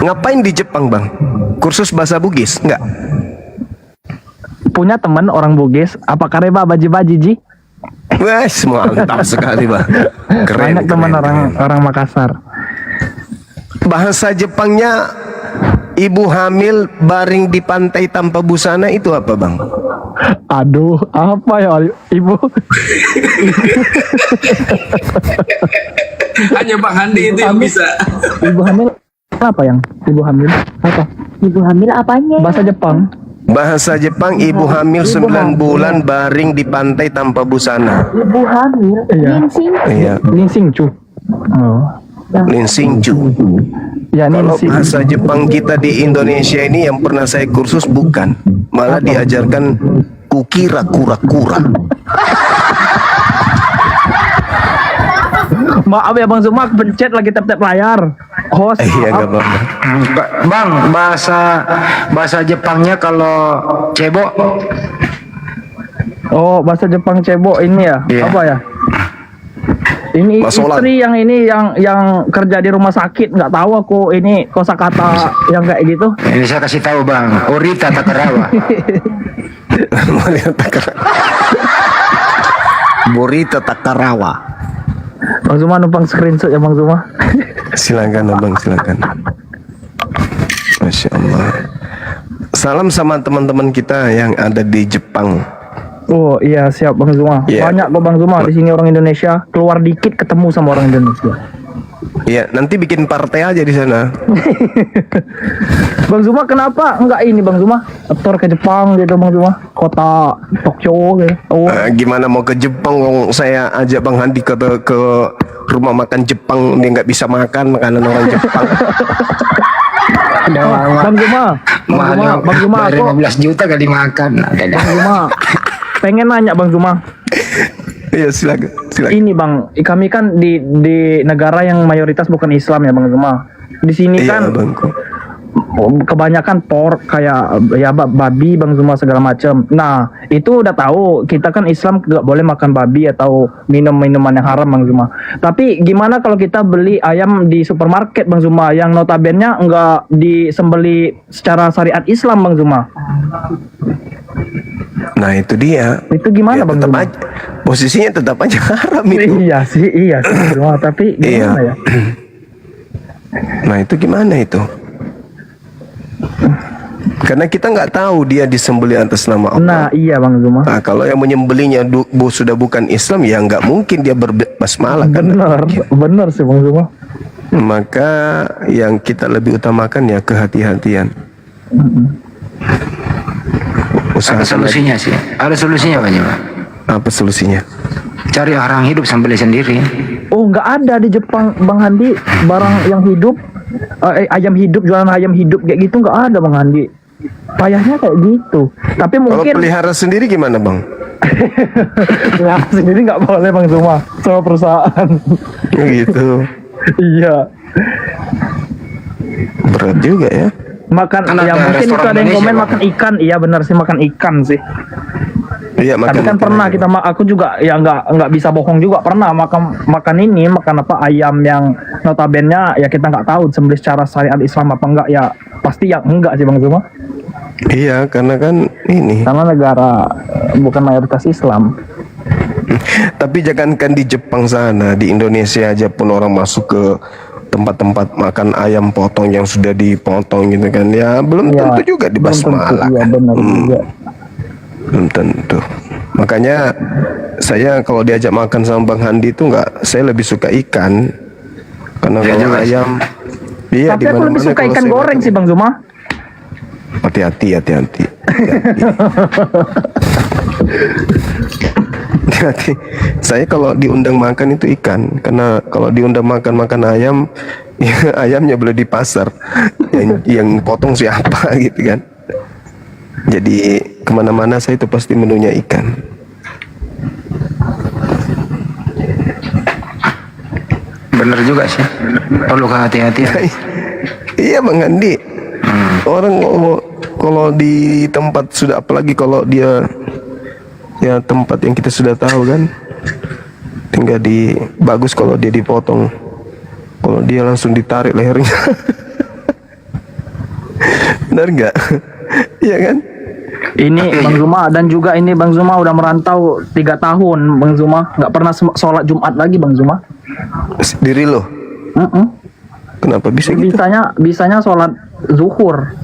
Ngapain di Jepang bang? Kursus bahasa Bugis? Enggak. Punya teman orang Bugis, apa kareba baji-baji ji? Wes, mantap sekali bang. Keren. Banyak teman orang Makassar. Bahasa Jepangnya ibu hamil baring di pantai tanpa busana itu apa bang? Aduh, apa ya ibu? Hanya Bang Handi itu yang bisa. Ibu hamil apa yang? Ibu hamil apa? Ibu hamil apanya? Bahasa Jepang. Bahasa Jepang ibu hamil 9 bulan baring di pantai tanpa busana. Ibu hamil. Iya. Ginseng. Iya. Linsingchu. Oh. Linsingju. Ya, Kalau Linsing. bahasa Jepang kita di Indonesia ini yang pernah saya kursus bukan, malah diajarkan kukira kura-kura. Maaf ya Bang Zuma, pencet lagi tap-tap layar. Host. Iya nggak apa-apa. Bang, bahasa Jepangnya kalau cebok. Oh, bahasa Jepang cebok ini ya? Iya. Apa ya? Ini Masolan. istri yang ini yang kerja di rumah sakit, nggak tahu aku ini kosakata yang kayak gitu. Ini saya kasih tahu Bang, Orita Takarawa. Burita Takarawa. Bang Zuma numpang screenshot ya Bang Zuma. Silakan abang, silakan. Masya Allah. Salam sama teman-teman kita yang ada di Jepang. Oh iya siap Bang Zuma. Iya. Banyak kok Bang Zuma di sini orang Indonesia. Keluar dikit ketemu sama orang Indonesia. Iya, nanti bikin partai aja di sana. Bang Zuma kenapa enggak ini Bang Zuma? Tour ke Jepang gitu Bang Zuma. Kota Tokyo gitu. Oh. Gimana mau ke Jepang? Wong saya ajak Bang Handi ke rumah makan Jepang, dia nggak bisa makan makanan orang Jepang. Bang Zuma, Bang Zuma, aku, 15 juta kali makan. Bang Zuma, pengen nanya Bang Zuma. Iya silakan. Ini Bang, kami kan di negara yang mayoritas bukan Islam ya Bang Zuma. Di sini kan kebanyakan pork kayak ya babi Bang Zuma segala macam. Nah itu udah tahu kita kan Islam nggak boleh makan babi atau minum minuman yang haram Bang Zuma. Tapi gimana kalau kita beli ayam di supermarket Bang Zuma yang notabene nggak disembeli secara syariat Islam Bang Zuma? Nah itu dia. Itu gimana Ya, Bang tetap Zuma? aja, posisinya tetap aja haram itu. Iya sih Bang Zuma. Tapi gimana ya? Nah itu gimana itu? Karena kita nggak tahu dia disembelih atas nama Allah. Nah iya Bang Zuma. Nah, kalau yang menyembelihnya sudah bukan Islam, ya nggak mungkin dia berbasmalah kan? Benar sih Bang Zuma. Maka yang kita lebih utamakan ya kehati-hatian. Ada solusinya sih. Ada solusinya Pak Zuma. Apa solusinya? Cari orang hidup sembelih sendiri. Oh nggak ada di Jepang Bang Handi barang yang hidup, ayam hidup, jualan ayam hidup kayak gitu nggak ada Bang Handi. Payahnya kayak gitu. Tapi Kalau mungkin pelihara sendiri gimana Bang? pelihara sendiri nggak boleh Bang Zuma sama perusahaan. Gitu. Iya. Berat juga ya. Makan Kan ya ada mungkin itu restoran ada yang Indonesia, komen Bang. makan ikan. Iya benar sih makan ikan sih. Iya makan. Tapi kan ikan pernah aja. kita aku juga ya nggak bisa bohong juga pernah makan ini makan apa ayam yang notabene ya kita nggak tahu sembelih secara syariat Islam apa enggak ya pasti ya enggak sih Bang Zuma. Iya karena kan ini. Karena negara bukan mayoritas Islam. Tapi jangankan di Jepang sana, di Indonesia aja pun orang masuk ke tempat-tempat makan ayam potong yang sudah dipotong gitu kan ya belum Ya, tentu juga belum tentu, dibasmalah. iya benar juga. Belum tentu. Makanya saya kalau diajak makan sama Bang Handi itu saya lebih suka ikan karena Iya kalau juga sih. ayam iya Tapi aku lebih suka ikan goreng sih Bang Zuma. Hati-hati. Hati-hati. Saya kalau diundang makan itu ikan karena kalau diundang makan ayam ya, ayamnya beli di pasar yang potong siapa gitu kan. Jadi kemana-mana saya itu pasti menunya ikan. Bener juga sih. Perlu kehati-hatian. Iya Bang Andi. Orang kalau di tempat sudah apalagi kalau dia ya tempat yang kita sudah tahu kan tinggal bagus kalau dia dipotong. Kalau dia langsung ditarik lehernya. Benar nggak? Iya kan? Ini Bang Zuma, dan juga ini Bang Zuma udah merantau 3 tahun Bang Zuma, nggak pernah sholat Jumat lagi Bang Zuma. Diri lo? Kenapa bisa gitu? Bisanya sholat zuhur.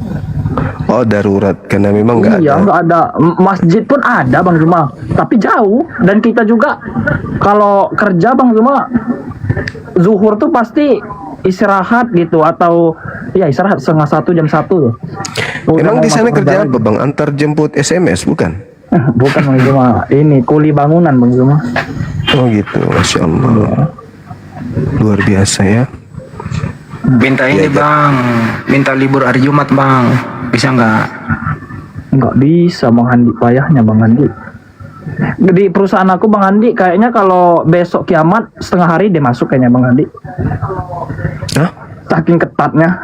Oh, darurat karena memang nggak Iya, ada. nggak ada. Masjid pun ada Bang Zuma, tapi jauh. Dan kita juga kalau kerja Bang Zuma, zuhur tuh pasti istirahat gitu, atau ya istirahat 12:30 jam 1 tuh. Emang di sana kerja apa Bang? Antar jemput SMS bukan? Bukan Bang Zuma, ini kuli bangunan Bang Zuma. Oh gitu, Masya Allah. Luar biasa ya. Minta ini bang, minta libur hari Jumat bang, bisa nggak? Nggak bisa Bang Andi, payahnya Bang Andi. Di perusahaan aku Bang Andi, kayaknya kalau besok kiamat setengah hari dia masuk kayaknya Bang Andi. Hah? Saking ketatnya.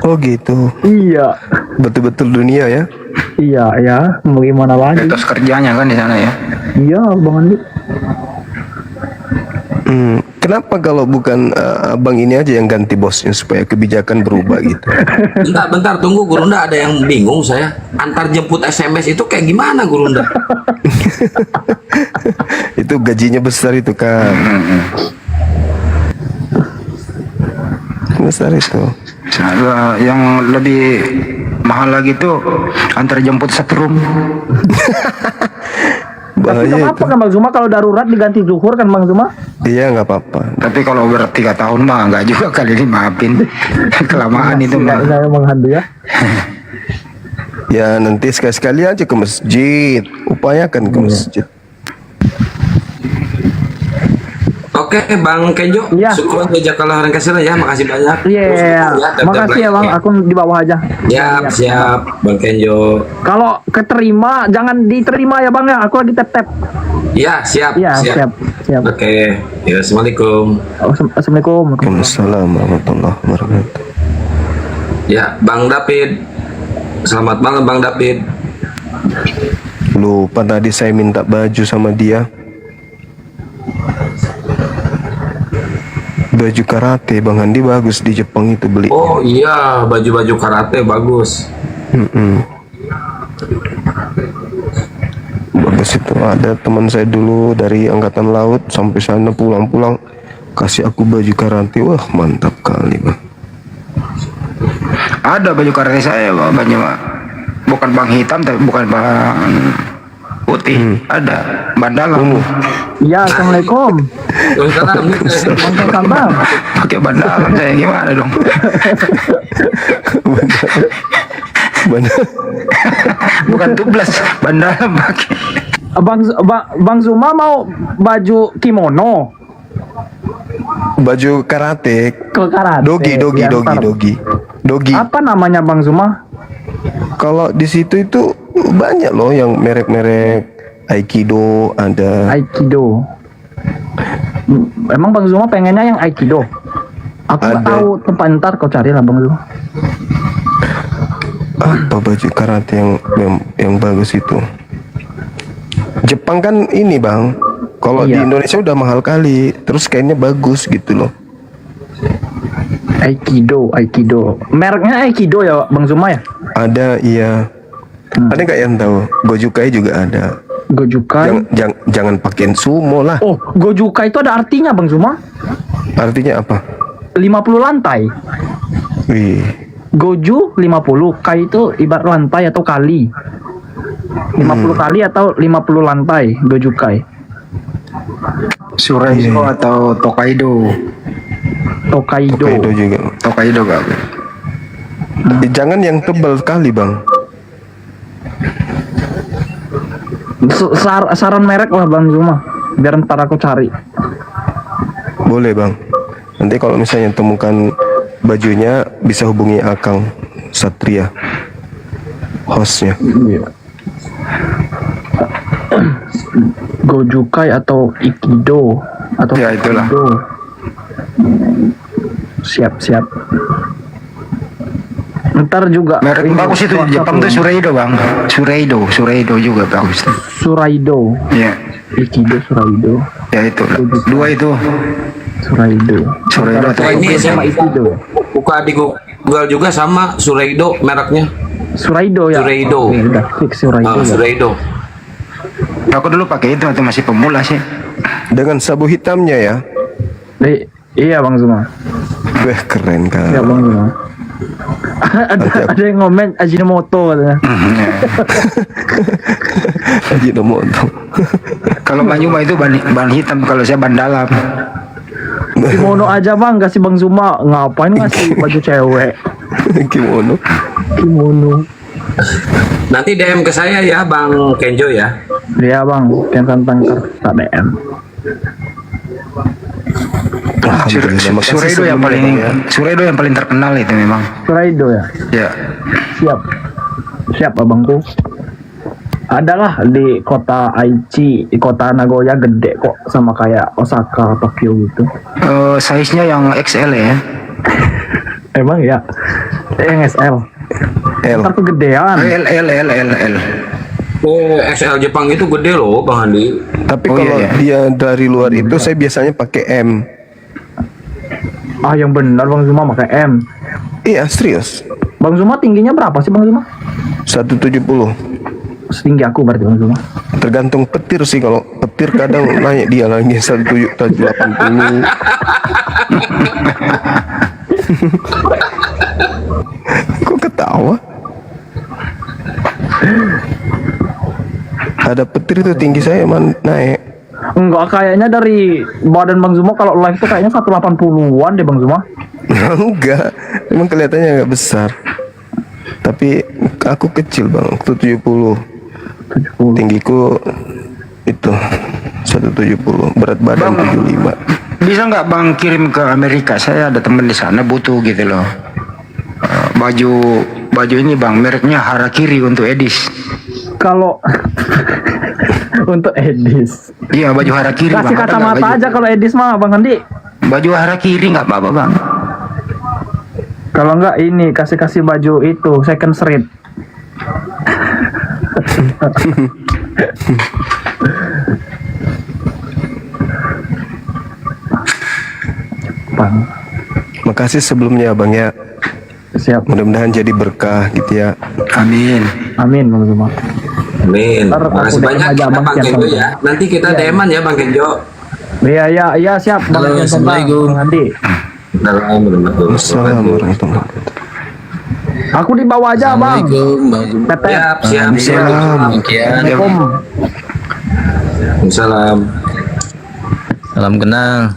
Oh gitu. Iya. Betul-betul dunia ya. Iya ya, mau gimana lagi? Etos kerjanya kan di sana ya. Iya Bang Andi. Kenapa kalau bukan abang ini aja yang ganti bosnya supaya kebijakan berubah gitu? Bentar, tunggu Gurunda, ada yang bingung saya. Antar jemput SMS itu kayak gimana Gurunda? Itu gajinya besar itu kan. Besar itu. Yang lebih mahal lagi tuh antar jemput setrum. Tapi nggak apa-apa kan Bang Zuma, kalau darurat diganti zuhur kan Bang Zuma? Iya nggak apa-apa. Tapi kalau ber 3 tahun mah nggak juga kali ini, maafin. Kelamaan itu mah. Saya menghandu ya. Ya nanti sekali-sekali aja ke masjid. Upayakan ke masjid. Oke Bang Kenjo, syukur jazakallah khairan katsiran ya, makasih banyak. Iya, makasih ya Bang, aku di bawah aja. Siap Bang Kenjo. Kalau keterima jangan diterima ya Bang ya, aku lagi tap. Ya, siap. Iya, siap. Oke, ya, assalamualaikum. Assalamualaikum. Waalaikumsalam warahmatullahi wabarakatuh. Ya, Bang David. Selamat malam Bang David. Lupa tadi saya minta baju sama dia. Baju karate Bang Andi bagus di Jepang itu beli. Oh iya, baju-baju karate bagus. Bagus itu. Ada teman saya dulu dari angkatan laut sampai sana pulang-pulang kasih aku baju karate. Wah mantap kali Bang. Ada baju karate saya Bang, bukan Bang hitam tapi bukan Bang putih. Ada bandalam. Iya, assalamualaikum. Bang. Pakai bandalam saya gimana dong? Bukan tublas, bandalam pakai. Bang Zuma mau baju kimono. Baju karate. Karate. Dogi. Apa namanya Bang Zuma? Kalau di situ itu banyak loh yang merek-merek Aikido ada. Aikido. Emang Bang Zuma pengennya yang Aikido? Aku nggak tahu tempat, ntar kau cari lah Bang Zuma. Apa baju karate yang bagus itu? Jepang kan ini Bang. Kalau di Indonesia udah mahal kali. Terus kayaknya bagus gitu loh. Aikido. Mereknya Aikido ya Bang Zuma ya? Ada, iya. Ada nggak yang tahu? Gojukai juga ada. Gojukai? Jangan pakein sumo lah. Oh, Gojukai itu ada artinya Bang Zuma? Artinya apa? 50 lantai. Wih. Goju 50, kai itu ibarat lantai atau kali. 50 kali atau 50 lantai, Gojukai. Suraido atau Tokaido. Tokaido juga. Tokaido gak? Jangan yang tebal sekali Bang. Saran merek lah Bang Zuma, biar ntar aku cari. Boleh Bang. Nanti kalau misalnya temukan bajunya bisa hubungi Akang Satria, hostnya. Gojukai atau Ikido atau ya itulah. Siap. Ntar juga merek bagus itu di Jepang tuh Suraido Bang. Suraido juga bagus. Suraido. Iya. Ikido, Suraido. Ya itu. Dua itu. Suraido atau ini sama Ikido. Buka di Google juga sama Suraido mereknya. Suraido ya. Suraido. Oke, udah fix Suraido. Ya. Suraido. Aku dulu pakai itu waktu masih pemula sih. Dengan sabu hitamnya ya. Iya Bang Zuma. Wah keren kan. Iya Bang Zuma. ada yang ngomen Ajinomoto katanya. Ajinomoto. Kalau Bang Juma itu ban hitam, kalau saya ban dalam. Kimono aja Bang, kasih Bang Zuma. Ngapain ngasih baju cewek? Kimono. Nanti DM ke saya ya Bang Kenjo ya. Iya Bang, Ken Santang tak DM. Suraido yang paling terkenal itu memang. Suraido ya. Ya. Siap abangku. Adalah di kota Aichi, di kota Nagoya gede kok, sama kayak Osaka, Tokyo gitu. Size-nya yang XL ya. Emang ya? Yang SL. Ntar kegedean. L. Oh, XL Jepang itu gede loh Bang Andi. Tapi kalau dia dari luar itu saya biasanya pakai M. Ah yang benar Bang Zuma pakai M. Iya serius. Bang Zuma tingginya berapa sih Bang Zuma? 170. Setinggi aku berarti Bang Zuma. Tergantung petir sih, kalau petir kadang naik dia lagi 180. Kok ketawa? Ada petir itu tinggi saya naik. Enggak, kayaknya dari badan Bang Zuma kalau live tuh kayaknya 180-an deh Bang Zuma. Enggak, emang kelihatannya agak besar. Tapi aku kecil Bang, 70. Tinggiku itu 170, berat badan 75. Bisa nggak Bang kirim ke Amerika? Saya ada temen di sana butuh gitu loh. Baju ini Bang, mereknya Harakiri untuk Edis. Kalau untuk Edis. Iya, baju Harakiri. Kasih Bang. kacamata aja kalau Edis mah Bang Andi. Baju Harakiri nggak apa-apa Bang. Kalau nggak ini kasih baju itu second street. Bang. Makasih sebelumnya Bang ya. Siap. Mudah-mudahan jadi berkah gitu ya. Amin. Amin Bang Zuma. Amin. Makasih banyak aja, Bang Kenjo ya. Nanti kita DM-an ya Bang Kenjo. Iya siap Bang. Assalamualaikum. Bang Andi. Assalamualaikum warahmatullahi wabarakatuh. Aku di bawah aja Bang. Siap. Assalamualaikum. Salam. Salam kenal.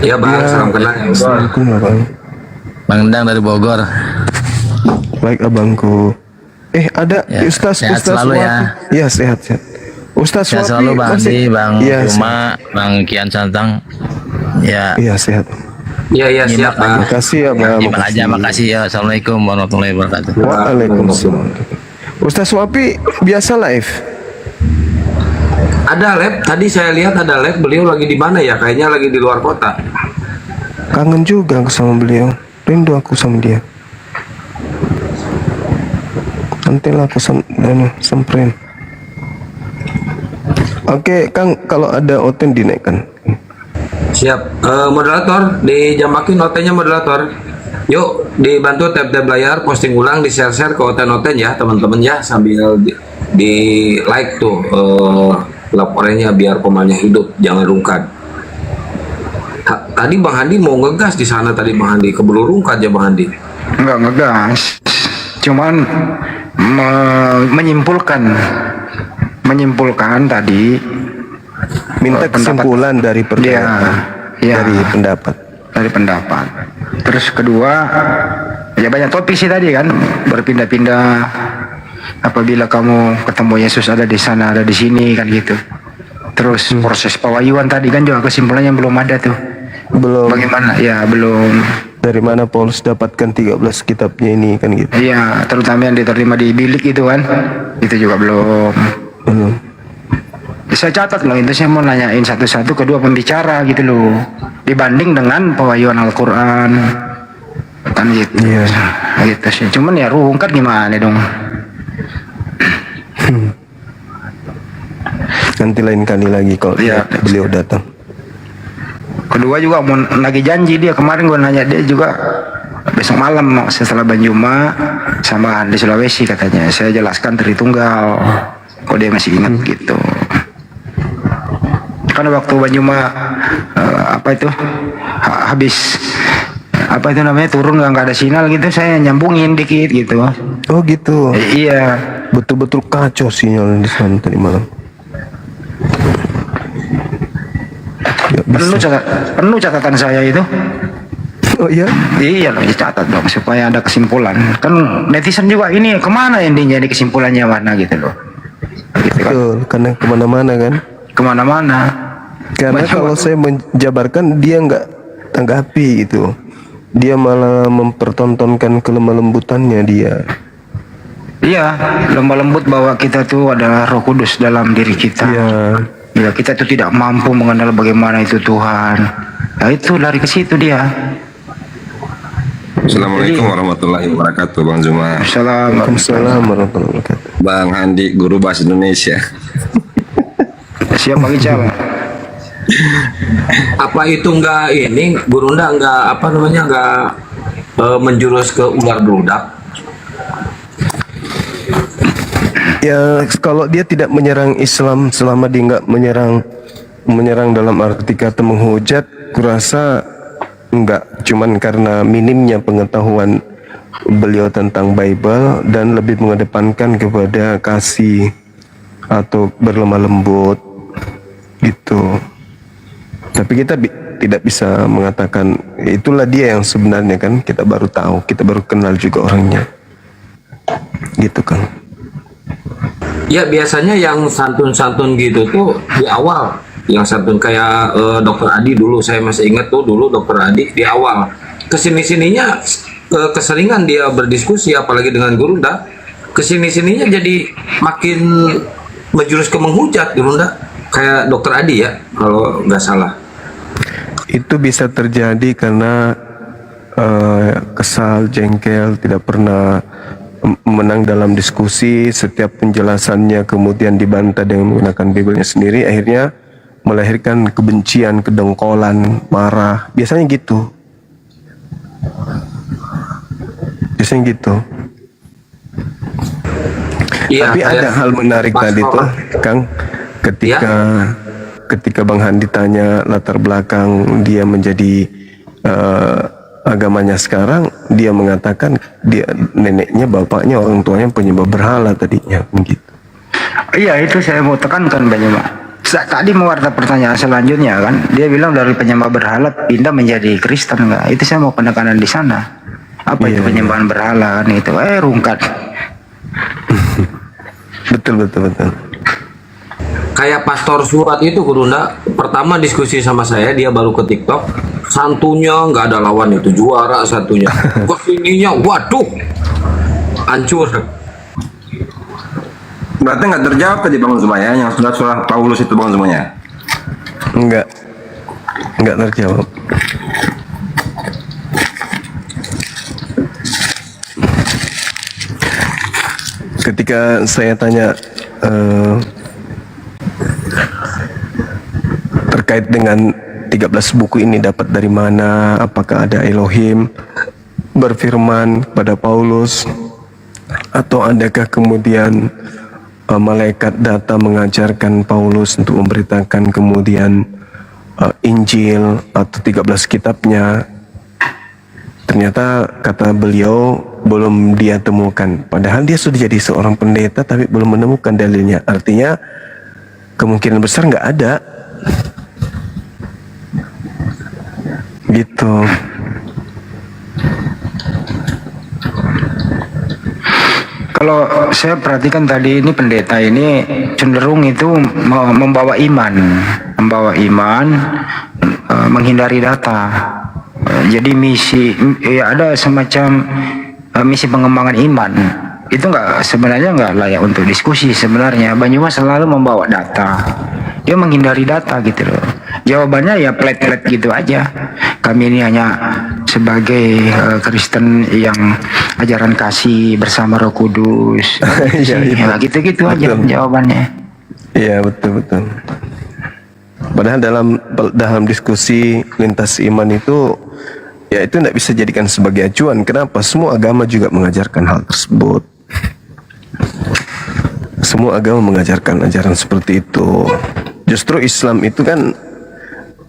Ya Bang, salam kenal. Assalamualaikum Bang. Bang Endang dari Bogor. Baik abangku. Ada Ya, Ustaz sehat selalu Wafi. ya. Iya sehat. Ustaz Sehat Wafi selalu Bang Andi, Bang Iya, Juma, Bang Kian Santang. Ya. Iya sehat. Iya siap Bang. Makasih ya Bang. Nyimak aja, makasih ya. Assalamualaikum warahmatullahi wabarakatuh. Waalaikumsalam. Ustaz Wafi biasa live. Ada lab, tadi saya lihat ada lab, beliau lagi di mana ya? Kayaknya lagi di luar kota. Kangen juga aku sama beliau. Rindu aku sama dia. Nantilah aku samperin. Oke Kang, kalau ada oten dinaikkan. Siap. Moderator, dijamakin OT-nya moderator. Yuk, dibantu tab-tab layar, posting ulang, di-share-share ke oten-oten ya teman-teman ya, sambil di like tuh laporannya biar pemainnya hidup, jangan rungkat. Tadi Bang Handi mau ngegas di sana tadi Bang Handi, keburu rungkat ya Bang Handi. Enggak ngegas, cuman menyimpulkan tadi, minta kesimpulan dari pernyataan, dari pendapat. Terus kedua, ya banyak topik sih tadi kan, berpindah-pindah. Apabila kamu ketemu Yesus ada di sana, ada di sini kan gitu. Terus proses pewahyuan tadi kan juga kesimpulannya belum ada tuh. Belum. Bagaimana? Ya belum. Dari mana Paulus dapatkan 13 kitabnya ini kan gitu. Iya, terutama yang diterima di bilik itu kan. Itu juga belum. Saya catat loh, itu saya mau nanyain satu-satu kedua pembicara gitu loh. Dibanding dengan pewahyuan Al-Quran. Kan gitu. Iya. Gitu sih. Cuman ya rungkat gimana dong. Nanti lain kali lagi kalau beliau datang. Kedua juga mau lagi janji dia, kemarin gue nanya dia juga besok malam setelah Banjuma sama di Sulawesi katanya. Saya jelaskan Tritunggal. Kok dia masih ingat gitu. Karena waktu Banjuma apa itu habis apa itu namanya turun nggak ada sinyal gitu, saya nyambungin dikit gitu. Oh gitu. Iya. Betul-betul kacau sinyal di sana tadi malam. Penuh catatan saya itu. Oh iya? Iya loh, dicatat dong supaya ada kesimpulan. Kan netizen juga ini kemana endingnya, di kesimpulannya mana gitu loh. Gitu kan. Betul, karena kemana-mana kan? Kemana-mana. Karena kalau saya menjabarkan dia nggak tanggapi gitu. Dia malah mempertontonkan kelemah lembutannya dia. Iya, lemah lembut bahwa kita tuh adalah Roh Kudus dalam diri kita. Iya. Ya, kita tuh tidak mampu mengenal bagaimana itu Tuhan. Nah itu dari ke situ dia. Assalamualaikum warahmatullahi wabarakatuh, Bang Juma. Waalaikumsalam warahmatullahi wabarakatuh. Bang Handi, guru bahasa Indonesia. Siap bagi Jam. Apa itu enggak ini Gurunda enggak apa namanya enggak menjurus ke ular beludak? Ya kalau dia tidak menyerang Islam selama dia nggak menyerang dalam arti kata menghujat, kurasa enggak, cuman karena minimnya pengetahuan beliau tentang Bible dan lebih mengedepankan kepada kasih atau berlemah lembut gitu. Tapi kita tidak bisa mengatakan itulah dia yang sebenarnya kan, kita baru tahu, kita baru kenal juga orangnya gitu kan. Ya biasanya yang santun-santun gitu tuh di awal, yang santun kayak Dokter Adi dulu, saya masih ingat tuh dulu Dokter Adi di awal. Kesini-sininya keseringan dia berdiskusi apalagi dengan Gurunda, kesini-sininya jadi makin menjurus ke menghujat Gurunda, kayak Dokter Adi ya kalau nggak salah. Itu bisa terjadi karena kesal, jengkel, tidak pernah menang dalam diskusi, setiap penjelasannya kemudian dibantah dengan menggunakan Bible-nya sendiri, akhirnya melahirkan kebencian, kedengkolan, marah. Biasanya gitu. Iya, tapi ada hal menarik tadi tuh, Kang, ketika Bang Handi tanya latar belakang dia menjadi agamanya sekarang, dia mengatakan dia neneknya, bapaknya, orang tuanya penyembah berhala tadinya, begitu. Iya itu saya mau tekankan banyak. Tadi mewarta pertanyaan selanjutnya kan, dia bilang dari penyembah berhala pindah menjadi Kristen enggak? Itu saya mau penekanan di sana. Apa itu penyembahan berhala kan itu? Rungkat. Betul. Kayak Pastor Surat itu Gurunda, pertama diskusi sama saya, dia baru ke TikTok, santunya nggak ada lawan, itu juara satunya. Kesininya, waduh, hancur. Berarti nggak terjawab tadi Bang Zuma ya, yang surat Paulus itu Bang Zumanya? Enggak terjawab. Ketika saya tanya terkait dengan 13 buku ini dapat dari mana, apakah ada Elohim berfirman pada Paulus, atau adakah kemudian malaikat datang mengajarkan Paulus untuk memberitakan kemudian Injil atau 13 kitabnya. Ternyata kata beliau belum dia temukan. Padahal dia sudah jadi seorang pendeta tapi belum menemukan dalilnya. Artinya kemungkinan besar nggak ada. Gitu. Kalau saya perhatikan tadi ini pendeta ini cenderung itu membawa iman, menghindari data. Jadi misi ya ada semacam misi pengembangan iman. Itu sebenarnya nggak layak untuk diskusi sebenarnya. Banyuma selalu membawa data. Dia menghindari data gitu loh. Jawabannya ya plet-plet gitu aja. Kami ini hanya sebagai Kristen yang ajaran kasih bersama Roh Kudus. Ya, gitu-gitu aja jawabannya. Iya betul. Padahal dalam diskusi lintas iman itu ya itu tidak bisa jadikan sebagai acuan. Kenapa? Semua agama juga mengajarkan hal tersebut. Semua agama mengajarkan ajaran seperti itu. Justru Islam itu kan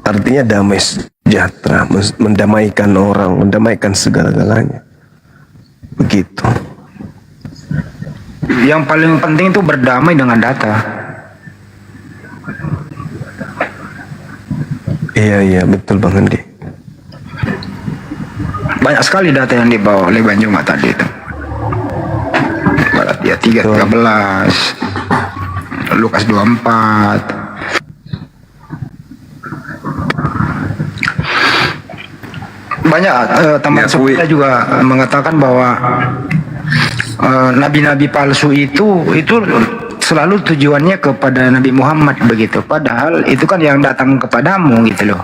artinya damai sejahtera, mendamaikan orang, mendamaikan segala-galanya. Begitu. Yang paling penting itu berdamai dengan data. Iya, betul Bang Andi. Banyak sekali data yang dibawa oleh Bang Juma tadi itu. Galatia 3:13, Lukas 24. Banyak teman saya juga mengatakan bahwa nabi-nabi palsu itu selalu tujuannya kepada Nabi Muhammad begitu. Padahal itu kan yang datang kepadamu gitu loh.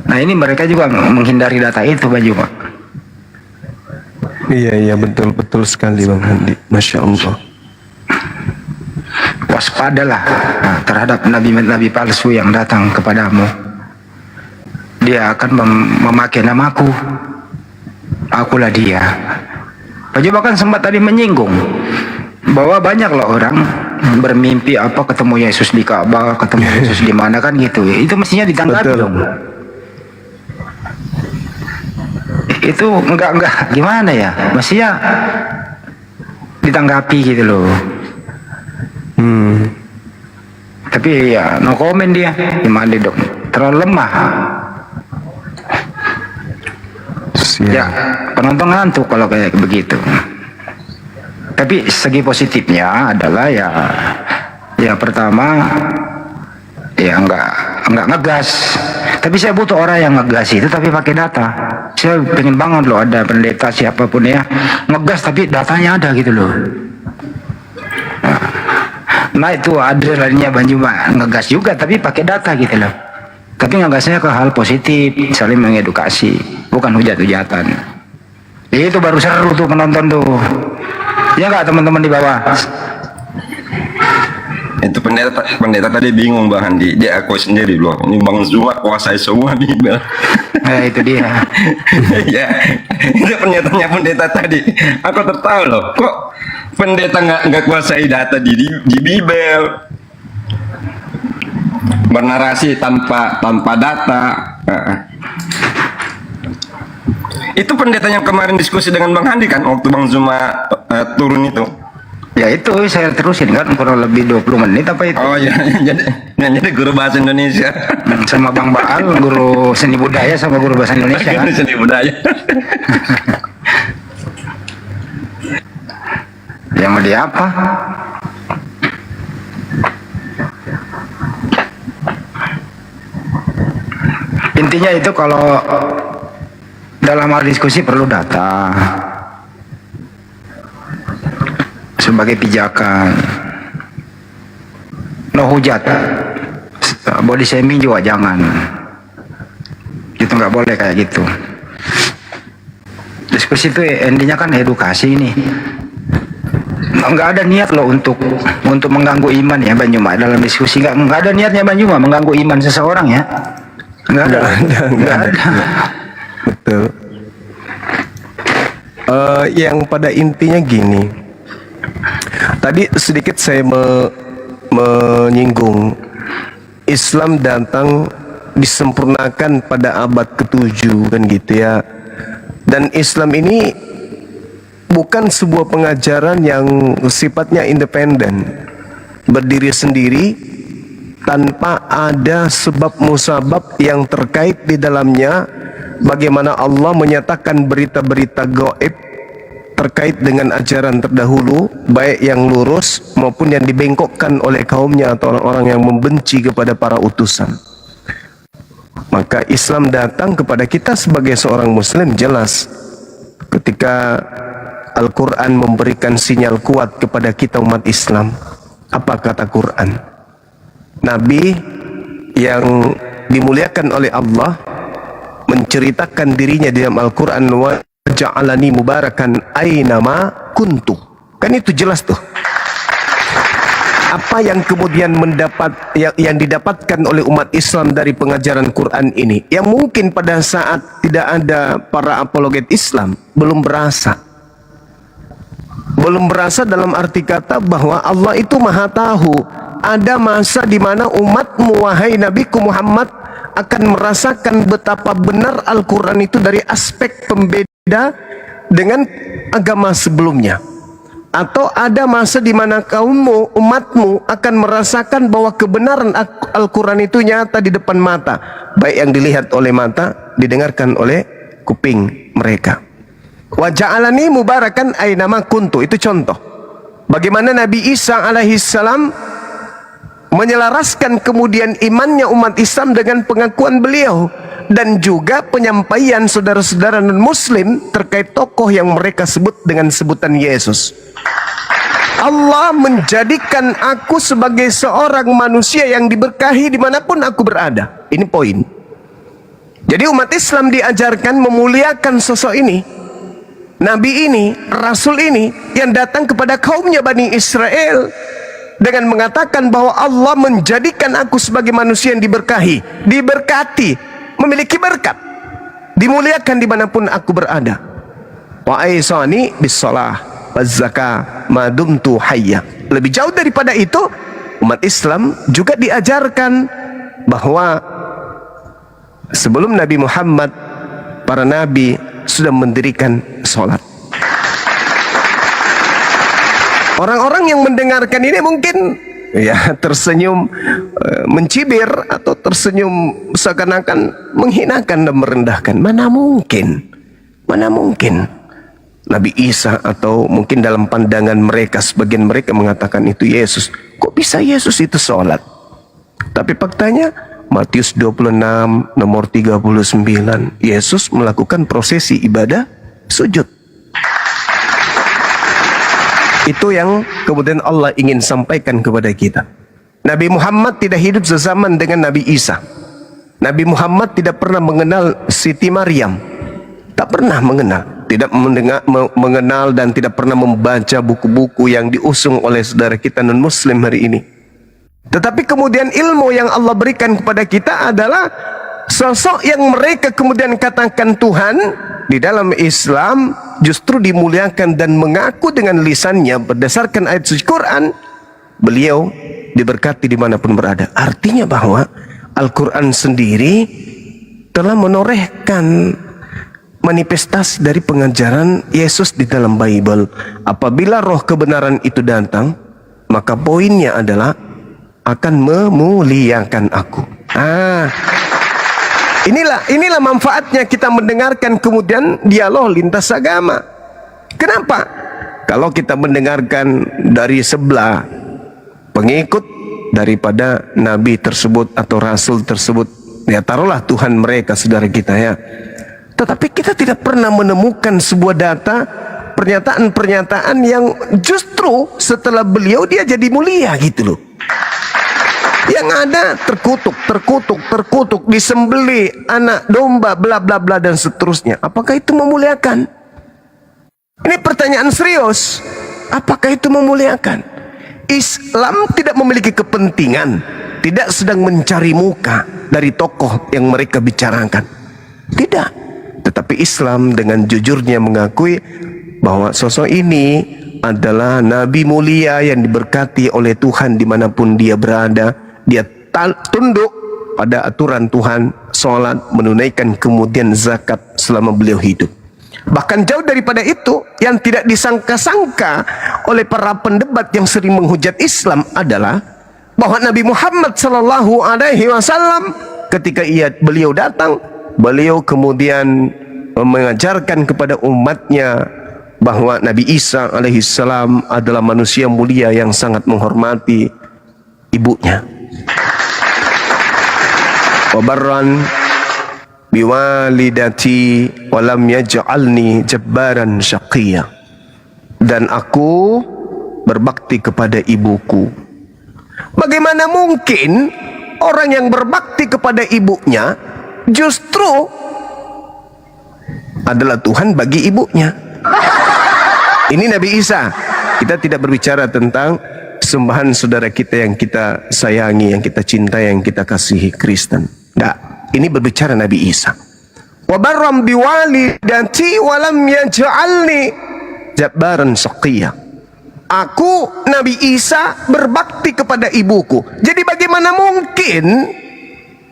Nah ini mereka juga menghindari data itu Bang Juma. Iya, betul sekali Bang Andi. Masya Allah. Waspadalah terhadap nabi-nabi palsu yang datang kepadamu. Dia akan memakai namaku. Akulah dia. Bang Juma kan sempat tadi menyinggung bahwa banyak loh orang bermimpi ketemu Yesus di Ka'bah, ketemu Yesus di mana kan gitu. Itu mestinya ditanggapi dong. Itu enggak gimana ya? Mestinya ditanggapi gitu loh. Tapi ya no comment dia. Gimana dong? Terlalu lemah. Ya, penonton ngantuk kalau kayak begitu. Tapi segi positifnya adalah ya pertama ya enggak ngegas. Tapi saya butuh orang yang ngegas itu tapi pakai data. Saya pengen banget loh ada pendeta siapapun ya ngegas tapi datanya ada gitu loh. Nah itu adrenalinnya Bang Juma ngegas juga tapi pakai data gitu loh. Tapi ngegasnya ke hal positif, saling mengedukasi, bukan hujat-hujatan. Itu baru seru tuh penonton tuh. Ya nggak teman-teman di bawah? Itu pendeta tadi bingung Bang Andi, dia aku sendiri loh. Ini Bang Zuma kuasai semua Bibel. Nah itu dia. Ya, itu pendeta tadi. Aku tertawa loh, kok pendeta nggak kuasai data di Bibel. Bernarasi tanpa data. Itu pendeta yang kemarin diskusi dengan Bang Andi kan waktu Bang Zuma turun itu. Ya itu saya terusin kan kurang lebih 20 menit apa itu. Oh ya, jadi guru bahasa Indonesia sama Bang Baal, guru seni budaya sama guru bahasa Indonesia kan. Seni budaya. Yang mau dia apa? Intinya itu kalau dalam hal diskusi perlu data sebagai pijakan, no hujat, body shaming juga jangan, itu nggak boleh kayak gitu. Diskusi itu endingnya kan edukasi ini, nggak ada niat loh untuk mengganggu iman ya Bang Juma dalam diskusi, nggak ada niatnya Bang Juma mengganggu iman seseorang ya, nggak ada. Betul. Yang pada intinya gini, tadi sedikit saya menyinggung Islam datang disempurnakan pada abad ke-7 kan gitu ya. Dan Islam ini bukan sebuah pengajaran yang sifatnya independen, berdiri sendiri tanpa ada sebab musabab yang terkait di dalamnya. Bagaimana Allah menyatakan berita-berita gaib terkait dengan ajaran terdahulu, baik yang lurus maupun yang dibengkokkan oleh kaumnya atau orang-orang yang membenci kepada para utusan. Maka Islam datang kepada kita sebagai seorang muslim jelas. Ketika Al-Quran memberikan sinyal kuat kepada kita umat Islam, apa kata Quran? Nabi yang dimuliakan oleh Allah menceritakan dirinya di dalam Al-Quran, wa ja'alani mubarakan aynama kuntu. Kan itu jelas tuh. apa yang kemudian yang didapatkan oleh umat Islam dari pengajaran Quran ini, yang mungkin pada saat tidak ada para apologet Islam belum berasa dalam arti kata bahwa Allah itu maha tahu. Ada masa di mana umatmu, wahai Nabiku Muhammad, akan merasakan betapa benar Al-Quran itu dari aspek pembeda dengan agama sebelumnya. Atau ada masa di mana kaummu, umatmu akan merasakan bahwa kebenaran Al-Quran itu nyata di depan mata, baik yang dilihat oleh mata, didengarkan oleh kuping mereka. Wa ja'alani mubarakan ainama kuntu, itu contoh bagaimana Nabi Isa alaihissalam menyelaraskan kemudian imannya umat Islam dengan pengakuan beliau, dan juga penyampaian saudara-saudara non-muslim terkait tokoh yang mereka sebut dengan sebutan Yesus. Allah menjadikan aku sebagai seorang manusia yang diberkahi dimanapun aku berada. Ini poin. Jadi umat Islam diajarkan memuliakan sosok ini, Nabi ini, Rasul ini, yang datang kepada kaumnya Bani Israel dengan mengatakan bahwa Allah menjadikan aku sebagai manusia yang diberkahi, diberkati, memiliki berkat, dimuliakan dimanapun aku berada. Wa aisani bis-shalah waz-zakah ma dumtu hayya. Lebih jauh daripada itu, umat Islam juga diajarkan bahwa sebelum Nabi Muhammad, para nabi sudah mendirikan sholat. Orang-orang yang mendengarkan ini mungkin ya tersenyum, mencibir, atau tersenyum seakan-akan menghinakan dan merendahkan. Mana mungkin Nabi Isa, atau mungkin dalam pandangan mereka, sebagian mereka mengatakan itu Yesus. Kok bisa Yesus itu sholat? Tapi faktanya Matius 26 nomor 39, Yesus melakukan prosesi ibadah sujud. Itu yang kemudian Allah ingin sampaikan kepada kita. Nabi Muhammad tidak hidup sezaman dengan Nabi Isa. Nabi Muhammad tidak pernah mengenal Siti Maryam. Tak pernah mengenal. Tidak mengenal dan tidak pernah membaca buku-buku yang diusung oleh saudara kita non-muslim hari ini. Tetapi kemudian ilmu yang Allah berikan kepada kita adalah sosok yang mereka kemudian katakan Tuhan. Di dalam Islam justru dimuliakan dan mengaku dengan lisannya berdasarkan ayat suci Quran. Beliau diberkati dimanapun berada. Artinya bahwa Al-Quran sendiri telah menorehkan manifestasi dari pengajaran Yesus di dalam Bible. Apabila roh kebenaran itu datang, maka poinnya adalah akan memuliakan aku. Inilah manfaatnya kita mendengarkan kemudian dialog lintas agama. Kenapa? Kalau kita mendengarkan dari sebelah pengikut daripada nabi tersebut atau rasul tersebut, ya taruhlah Tuhan mereka, saudara kita ya. Tetapi kita tidak pernah menemukan sebuah data, pernyataan-pernyataan yang justru setelah beliau dia jadi mulia gitu loh. Yang ada terkutuk, disembeli anak domba, bla bla bla dan seterusnya. Apakah itu memuliakan? Ini pertanyaan serius. Apakah itu memuliakan? Islam tidak memiliki kepentingan, tidak sedang mencari muka dari tokoh yang mereka bicarakan. Tidak. Tetapi Islam dengan jujurnya mengakui bahwa sosok ini adalah nabi mulia yang diberkati oleh Tuhan dimanapun dia berada. Dia tunduk pada aturan Tuhan, sholat, menunaikan kemudian zakat selama beliau hidup. Bahkan jauh daripada itu, yang tidak disangka-sangka oleh para pendebat yang sering menghujat Islam adalah bahwa Nabi Muhammad SAW ketika beliau datang, beliau kemudian mengajarkan kepada umatnya bahwa Nabi Isa alaihissalam adalah manusia mulia yang sangat menghormati ibunya. Wabarran biwalidati walam yaj'alni jabbaran syaqiyya. Dan aku berbakti kepada ibuku. Bagaimana mungkin orang yang berbakti kepada ibunya justru adalah Tuhan bagi ibunya? Ini Nabi Isa. Kita tidak berbicara tentang sesembahan saudara kita yang kita sayangi, yang kita cintai, yang kita kasihi, Kristen. Enggak, ini berbicara Nabi Isa. Wa barram biwalidati wa lam yaj'alni jabbaran shaqiyya. Aku Nabi Isa berbakti kepada ibuku. Jadi bagaimana mungkin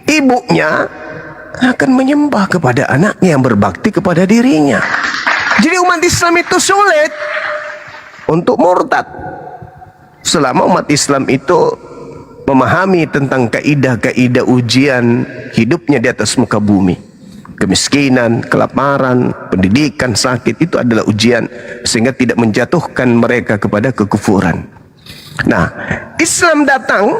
ibunya akan menyembah kepada anaknya yang berbakti kepada dirinya? Jadi umat Islam itu sulit untuk murtad selama umat Islam itu memahami tentang kaidah-kaidah ujian hidupnya di atas muka bumi. Kemiskinan, kelaparan, pendidikan, sakit, itu adalah ujian sehingga tidak menjatuhkan mereka kepada kekufuran. Nah, Islam datang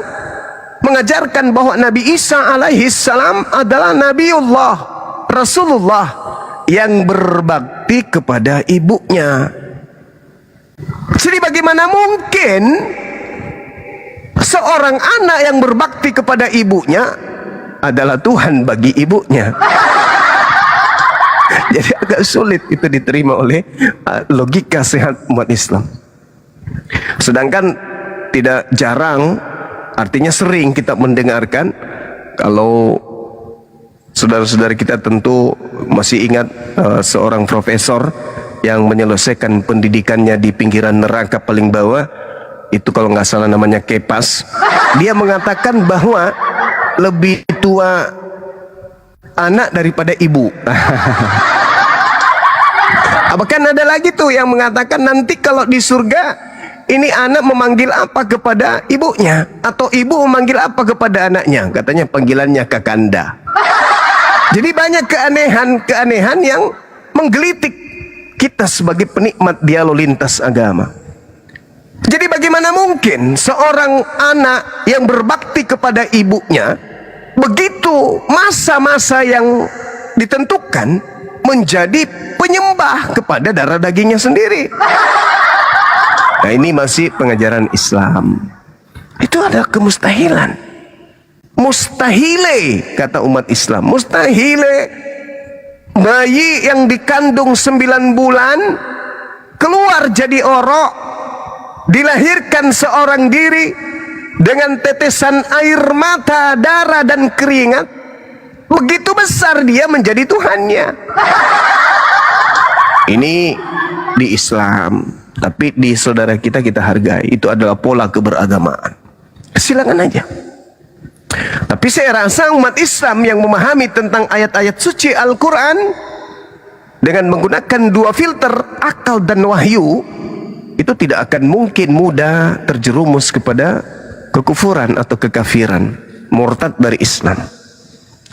mengajarkan bahwa Nabi Isa alaihi salam adalah Nabiullah, Rasulullah yang berbakti kepada ibunya. Jadi bagaimana mungkin seorang anak yang berbakti kepada ibunya adalah Tuhan bagi ibunya? Jadi agak sulit itu diterima oleh logika sehat umat Islam. Sedangkan tidak jarang, artinya sering kita mendengarkan, kalau saudara-saudara kita tentu masih ingat seorang profesor yang menyelesaikan pendidikannya di pinggiran neraka paling bawah, itu kalau nggak salah namanya Kepas. Dia mengatakan bahwa lebih tua anak daripada ibu. Bahkan ada lagi tuh yang mengatakan nanti kalau di surga ini anak memanggil apa kepada ibunya, atau ibu memanggil apa kepada anaknya. Katanya panggilannya kakanda. Jadi banyak keanehan-keanehan yang menggelitik kita sebagai penikmat dialog lintas agama. Jadi bagaimana mungkin seorang anak yang berbakti kepada ibunya, begitu masa-masa yang ditentukan menjadi penyembah kepada darah dagingnya sendiri? Nah, ini masih pengajaran Islam. Itu adalah kemustahilan. Mustahile, kata umat Islam, mustahile bayi yang dikandung 9 bulan keluar jadi orok, dilahirkan seorang diri dengan tetesan air mata, darah dan keringat, begitu besar dia menjadi Tuhannya. Ini di Islam, tapi di saudara kita hargai. Itu adalah pola keberagamaan. Silakan aja. Tapi saya rasa umat Islam yang memahami tentang ayat-ayat suci Al-Quran dengan menggunakan 2 filter, akal dan wahyu, itu tidak akan mungkin mudah terjerumus kepada kekufuran atau kekafiran, murtad dari Islam.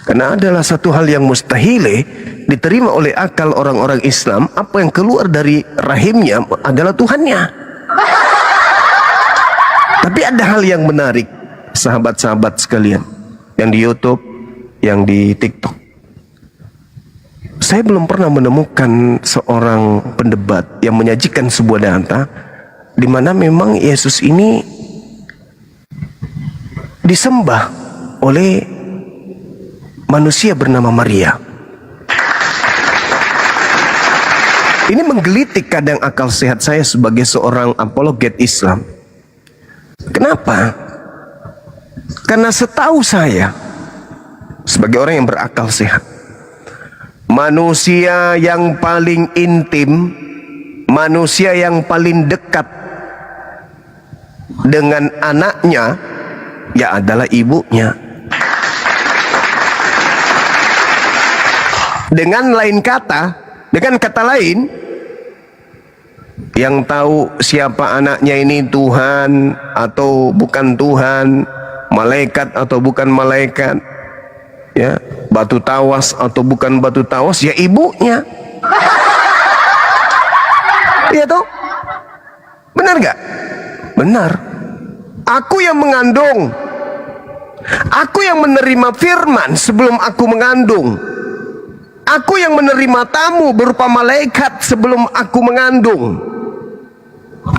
Karena adalah satu hal yang mustahile diterima oleh akal orang-orang Islam, apa yang keluar dari rahimnya adalah Tuhannya. Tapi ada hal yang menarik, sahabat-sahabat sekalian, yang di YouTube, yang di TikTok. Saya belum pernah menemukan seorang pendebat yang menyajikan sebuah data di mana memang Yesus ini disembah oleh manusia bernama Maria. Ini menggelitik kadang akal sehat saya sebagai seorang apologet Islam. Kenapa? Karena setahu saya, sebagai orang yang berakal sehat, manusia yang paling intim, manusia yang paling dekat dengan anaknya, ya adalah ibunya. Dengan kata lain, yang tahu siapa anaknya ini Tuhan atau bukan Tuhan, malaikat atau bukan malaikat, ya, batu tawas atau bukan batu tawas, ya ibunya. Iya toh? Benar gak? Benar. Aku yang mengandung, aku yang menerima firman sebelum aku mengandung, aku yang menerima tamu berupa malaikat sebelum aku mengandung,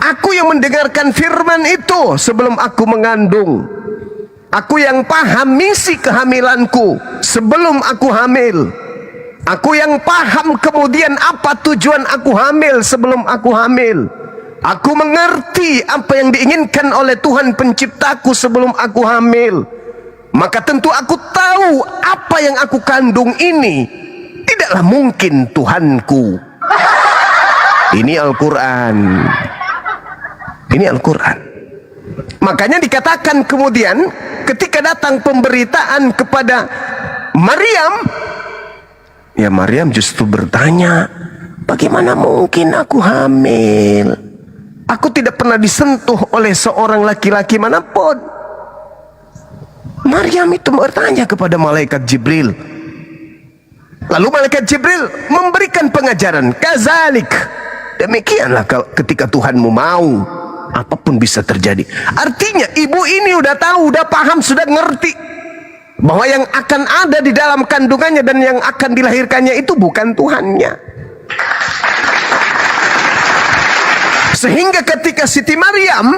aku yang mendengarkan firman itu sebelum aku mengandung, aku yang paham misi kehamilanku sebelum aku hamil, aku yang paham kemudian apa tujuan aku hamil sebelum aku hamil, Aku mengerti apa yang diinginkan oleh Tuhan penciptaku sebelum aku hamil. Maka tentu aku tahu apa yang aku kandung ini tidaklah mungkin Tuhanku. Ini Al-Quran. Ini Al-Quran. Makanya dikatakan kemudian ketika datang pemberitaan kepada Maryam, ya Maryam justru bertanya, bagaimana mungkin aku hamil? Aku tidak pernah disentuh oleh seorang laki-laki manapun. Maryam itu bertanya kepada malaikat Jibril. Lalu malaikat Jibril memberikan pengajaran, kazalik, demikianlah ketika Tuhanmu mau, apapun bisa terjadi. Artinya ibu ini udah tahu, udah paham, sudah ngerti bahwa yang akan ada di dalam kandungannya dan yang akan dilahirkannya itu bukan Tuhannya. Sehingga ketika Siti Maryam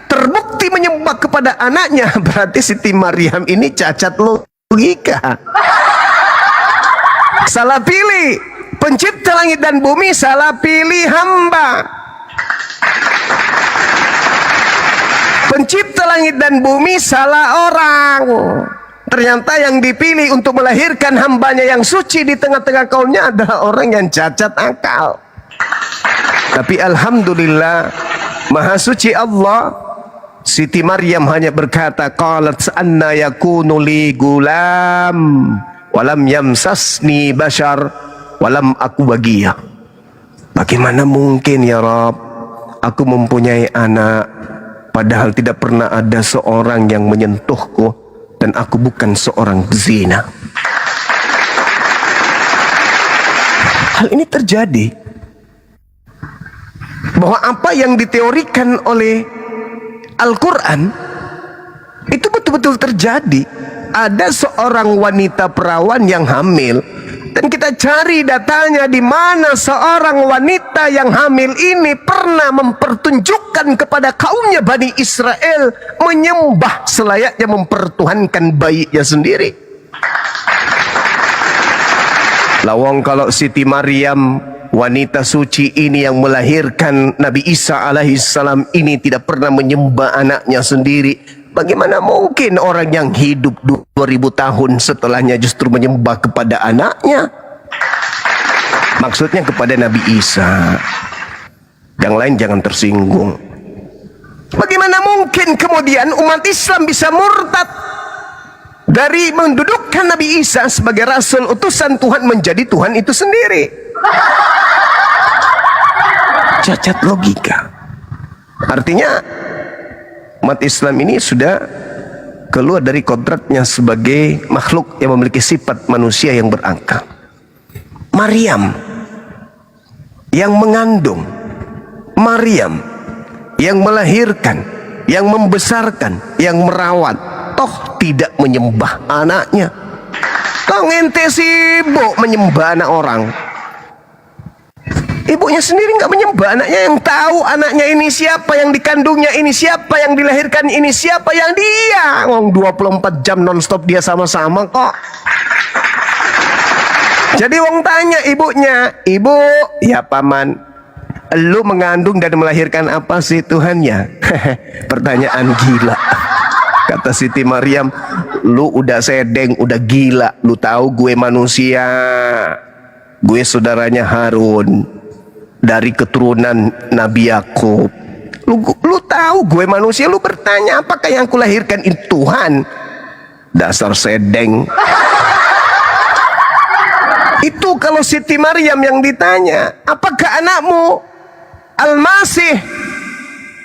terbukti menyembah kepada anaknya, berarti Siti Maryam ini cacat logika. Salah pilih pencipta langit dan bumi, salah pilih hamba. Pencipta langit dan bumi salah orang. Ternyata yang dipilih untuk melahirkan hambanya yang suci di tengah-tengah kaumnya adalah orang yang cacat akal. Tapi alhamdulillah, maha suci Allah, Siti Maryam hanya berkata, qalat anna yakunu li gulam walam yamsasni bashar walam aku bagia. Bagaimana mungkin ya Rabb, aku mempunyai anak padahal tidak pernah ada seorang yang menyentuhku dan aku bukan seorang zina. Hal ini terjadi bahwa apa yang diteorikan oleh Al-Quran itu betul-betul terjadi. Ada seorang wanita perawan yang hamil, dan kita cari datanya di mana seorang wanita yang hamil ini pernah mempertunjukkan kepada kaumnya Bani Israel menyembah selayaknya mempertuhankan bayinya sendiri. Lawang kalau Siti Maryam, wanita suci ini yang melahirkan Nabi Isa alaihissalam ini tidak pernah menyembah anaknya sendiri, bagaimana mungkin orang yang hidup 2000 tahun setelahnya justru menyembah kepada anaknya? Maksudnya kepada Nabi Isa. Yang lain jangan tersinggung. Bagaimana mungkin kemudian umat Islam bisa murtad dari mendudukkan Nabi Isa sebagai rasul utusan Tuhan menjadi Tuhan itu sendiri? Cacat logika. Artinya umat Islam ini sudah keluar dari kodratnya sebagai makhluk yang memiliki sifat manusia yang berakal. Maryam yang mengandung, Maryam yang melahirkan, yang membesarkan, yang merawat, toh tidak menyembah anaknya. Kau ngente sibuk menyembah anak orang. Ibunya sendiri nggak menyembah anaknya, yang tahu anaknya ini siapa, yang dikandungnya ini siapa, yang dilahirkan ini siapa, yang dia. Ngomong 24 jam nonstop dia sama-sama kok. Jadi wong tanya ibunya, ibu, ya paman, lu mengandung dan melahirkan apa sih Tuhannya? Pertanyaan gila. Kata Siti Maryam, lu udah sedeng, udah gila. Lu tahu gue manusia, gue saudaranya Harun dari keturunan Nabi Yakub. Lu tahu gue manusia, lu bertanya apakah yang kulahirkan itu Tuhan? Dasar sedeng. Itu kalau Siti Maryam yang ditanya, apakah anakmu Al-Masih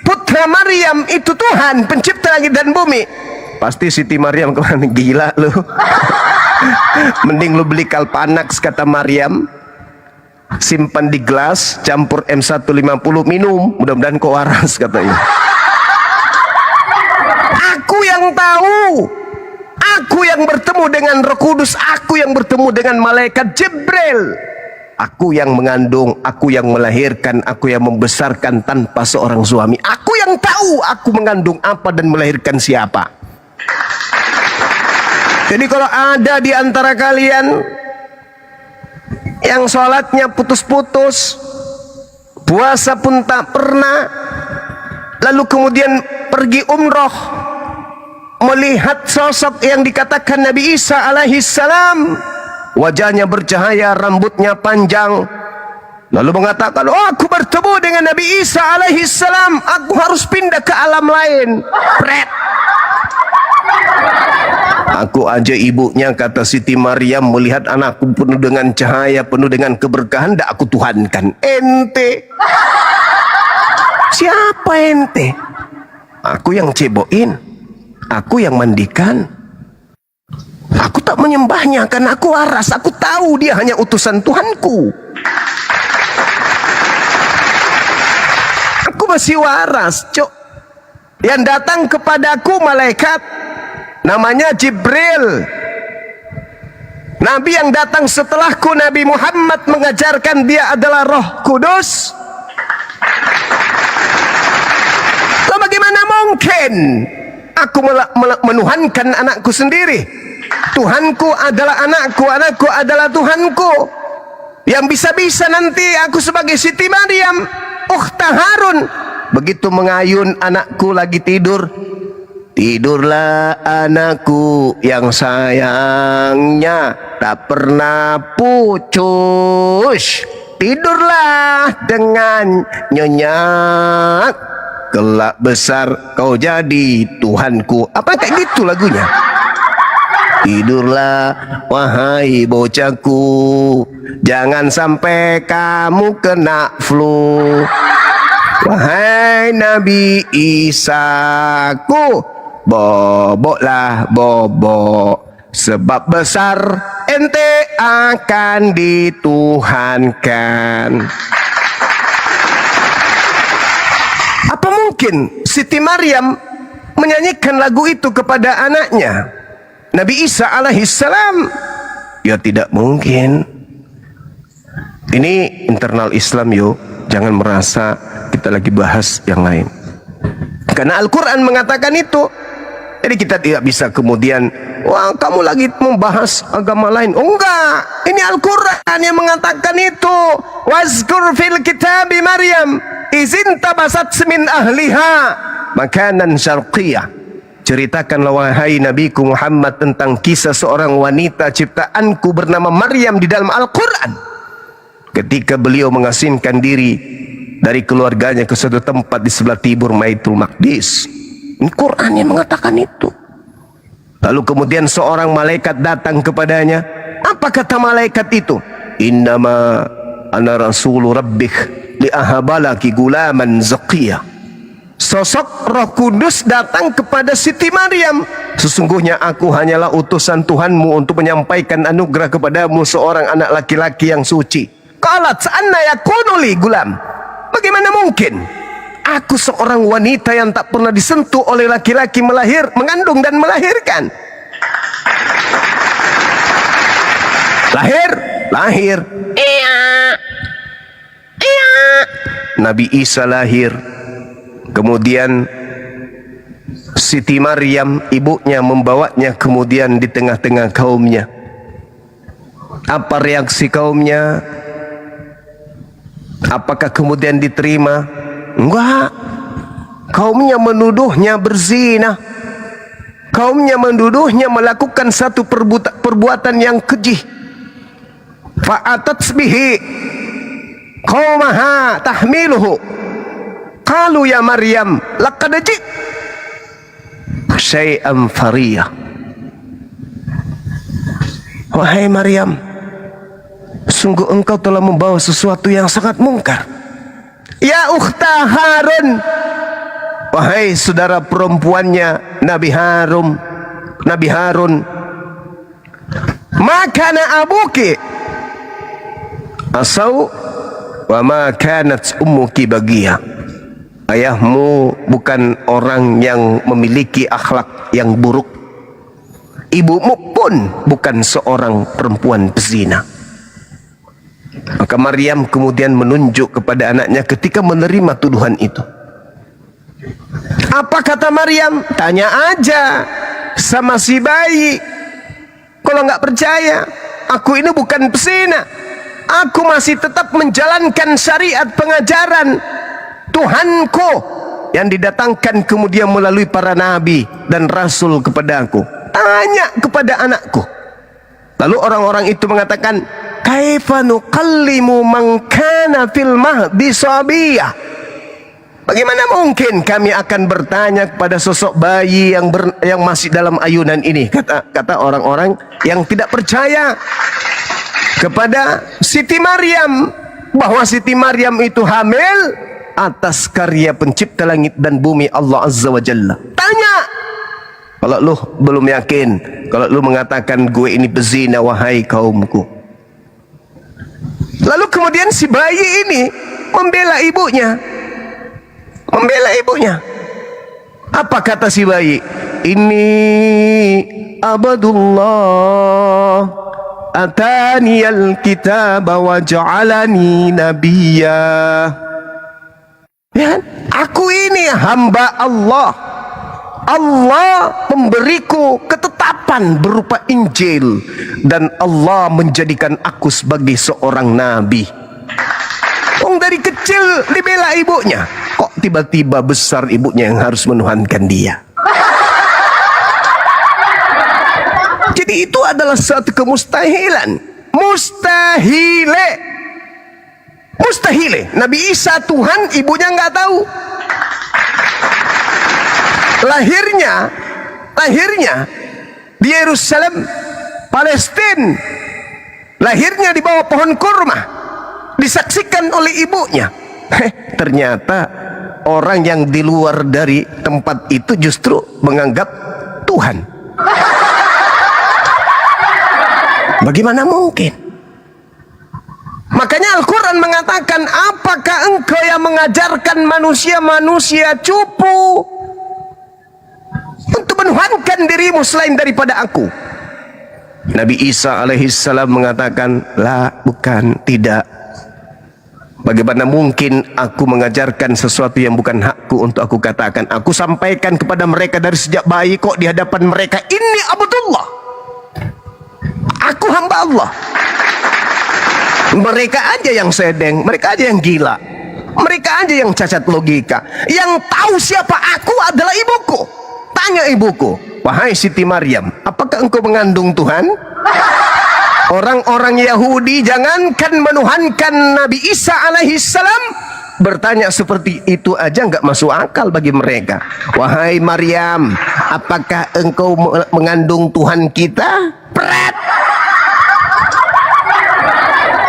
putra Maryam itu Tuhan pencipta langit dan bumi? Pasti Siti Maryam kemana, gila lu. Mending lu beli Kalpanax, kata Maryam, simpan di gelas, campur M150, minum, mudah-mudahan kau waras, katanya. Aku yang tahu, aku yang bertemu dengan Roh Kudus, aku yang bertemu dengan malaikat Jibril, aku yang mengandung, aku yang melahirkan, aku yang membesarkan tanpa seorang suami. Aku yang tahu aku mengandung apa dan melahirkan siapa. Jadi kalau ada di antara kalian yang sholatnya putus-putus, puasa pun tak pernah, lalu kemudian pergi umroh, melihat sosok yang dikatakan Nabi Isa alaihi salam, wajahnya bercahaya, rambutnya panjang, lalu mengatakan, oh aku bertemu dengan Nabi Isa alaihi salam, aku harus pindah ke alam lain. Pret. Aku aja ibunya, kata Siti Maryam, melihat anakku penuh dengan cahaya, penuh dengan keberkahan, dak aku tuhankan. Ente siapa ente? Aku yang ceboin, aku yang mandikan, aku tak menyembahnya karena aku waras, aku tahu dia hanya utusan Tuhanku. Aku masih waras, cok. Yang datang kepadaku malaikat namanya Jibril. Nabi yang datang setelahku, Nabi Muhammad, mengajarkan dia adalah Roh Kudus. Lalu bagaimana mungkin aku menuhankan anakku sendiri? Tuhanku adalah anakku, anakku adalah Tuhanku. Yang bisa-bisa nanti aku sebagai Siti Maryam, Ukhta Harun, begitu mengayun anakku lagi tidur, tidurlah anakku yang sayangnya tak pernah pucus, tidurlah dengan nyenyak, kelak besar kau jadi Tuhanku. Apa kayak gitu lagunya? Tidurlah wahai bocahku, jangan sampai kamu kena flu. Wahai Nabi Isaku, boboklah bobok, sebab besar ente akan dituhankan. Apa mungkin Siti Maryam menyanyikan lagu itu kepada anaknya Nabi Isa alaihi salam? Ya tidak mungkin. Ini internal Islam yo, jangan merasa kita lagi bahas yang lain. Karena Al-Quran mengatakan itu. Jadi kita tidak bisa kemudian, wah kamu lagi membahas agama lain. Oh enggak, ini Al-Quran yang mengatakan itu. Wazkur fil kitabi Maryam izin tabasat min ahliha makanan syarqiyah. Ceritakanlah wahai Nabiku Muhammad tentang kisah seorang wanita ciptaanku bernama Maryam di dalam Al-Quran. Ketika beliau mengasingkan diri dari keluarganya ke suatu tempat di sebelah timur Baitul Maqdis. Ini Quran yang mengatakan itu. Lalu kemudian seorang malaikat datang kepadanya. Apa kata malaikat itu? Innama ana rasulu rabbik liahabalaki gulaman zaqiyah. Sosok Roh Kudus datang kepada Siti Maryam. Sesungguhnya aku hanyalah utusan Tuhanmu untuk menyampaikan anugerah kepadamu seorang anak laki-laki yang suci. Qalat anna yakunu li gulam. Bagaimana mungkin aku seorang wanita yang tak pernah disentuh oleh laki-laki mengandung dan melahirkan? Lahir. Iya. Nabi Isa lahir. Kemudian Siti Maryam ibunya membawanya kemudian di tengah-tengah kaumnya. Apa reaksi kaumnya? Apakah kemudian diterima? Enggak. Kaumnya menuduhnya berzina. Kaumnya menuduhnya melakukan satu perbuatan yang keji. Fa'atat bihi qaumaha tahmiluhu. Qalu ya Maryam laqad ji'ti syai'an fariyah. Wahai Maryam, sungguh engkau telah membawa sesuatu yang sangat mungkar. Ya ukhta Harun, wahai saudara perempuannya Nabi Harun, makana abuki asau wa ma kanat ummuki bagiyah. Ayahmu bukan orang yang memiliki akhlak yang buruk. Ibumu pun bukan seorang perempuan pezina. Maka Maryam kemudian menunjuk kepada anaknya ketika menerima tuduhan itu. Apa kata Maryam? Tanya aja sama si bayi. Kalau nggak percaya, aku ini bukan pezina. aku masih tetap menjalankan syariat pengajaran Tuhanku yang didatangkan kemudian melalui para nabi dan rasul kepadaku. Tanya kepada anakku. Lalu orang-orang itu mengatakan, kaifa nukallimu man kana fil mahdi sabiyah? Bagaimana mungkin kami akan bertanya kepada sosok bayi yang masih dalam ayunan ini? Kata orang-orang yang tidak percaya kepada Siti Maryam, bahwa Siti Maryam itu hamil atas karya pencipta langit dan bumi Allah Azza wa Jalla. Tanya. Kalau lu belum yakin, kalau lu mengatakan gue ini bezina wahai kaumku. Lalu kemudian si bayi ini membela ibunya. Membela ibunya. Apa kata si bayi? Ini abadullah ataniyal kitaba wa ja'alani nabiyya. Ya, aku ini hamba Allah. Allah memberiku ketetapan berupa Injil dan Allah menjadikan aku sebagai seorang nabi. Dari kecil dibela ibunya, kok tiba-tiba besar ibunya yang harus menuhankan dia. Jadi itu adalah satu kemustahilan. Mustahile. Nabi Isa Tuhan, ibunya nggak tahu. Lahirnya di Yerusalem, Palestina. Lahirnya di bawah pohon kurma, disaksikan oleh ibunya. Ternyata orang yang di luar dari tempat itu justru menganggap Tuhan. Bagaimana mungkin? Makanya Al-Quran mengatakan, apakah engkau yang mengajarkan manusia-manusia cupu untuk menuhankan dirimu selain daripada aku? Nabi Isa alaihissalam mengatakan, la, bukan, tidak. Bagaimana mungkin aku mengajarkan sesuatu yang bukan hakku untuk aku katakan? Aku sampaikan kepada mereka dari sejak bayi kok di hadapan mereka, ini Abdullah, aku hamba Allah. Mereka aja yang sedeng, mereka aja yang gila, mereka aja yang cacat logika. Yang tahu siapa aku adalah ibuku. Tanya ibuku, wahai Siti Maryam, apakah engkau mengandung Tuhan? Orang-orang Yahudi jangankan menuhankan Nabi Isa alaihissalam, bertanya seperti itu aja nggak masuk akal bagi mereka. Wahai Maryam, apakah engkau mengandung Tuhan kita? Pret.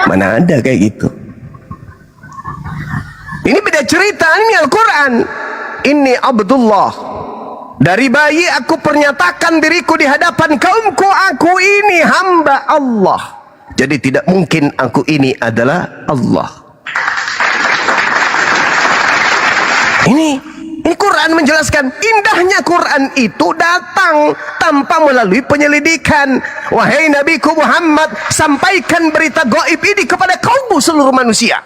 Mana ada kayak gitu. Ini beda cerita, ini Al-Quran. Ini Abdullah, dari bayi aku pernyatakan diriku di hadapan kaumku, aku ini hamba Allah. Jadi tidak mungkin aku ini adalah Allah. Ini Quran menjelaskan. Indahnya Quran itu datang tanpa melalui penyelidikan. Wahai Nabiku Muhammad, sampaikan berita gaib ini kepada kaummu seluruh manusia,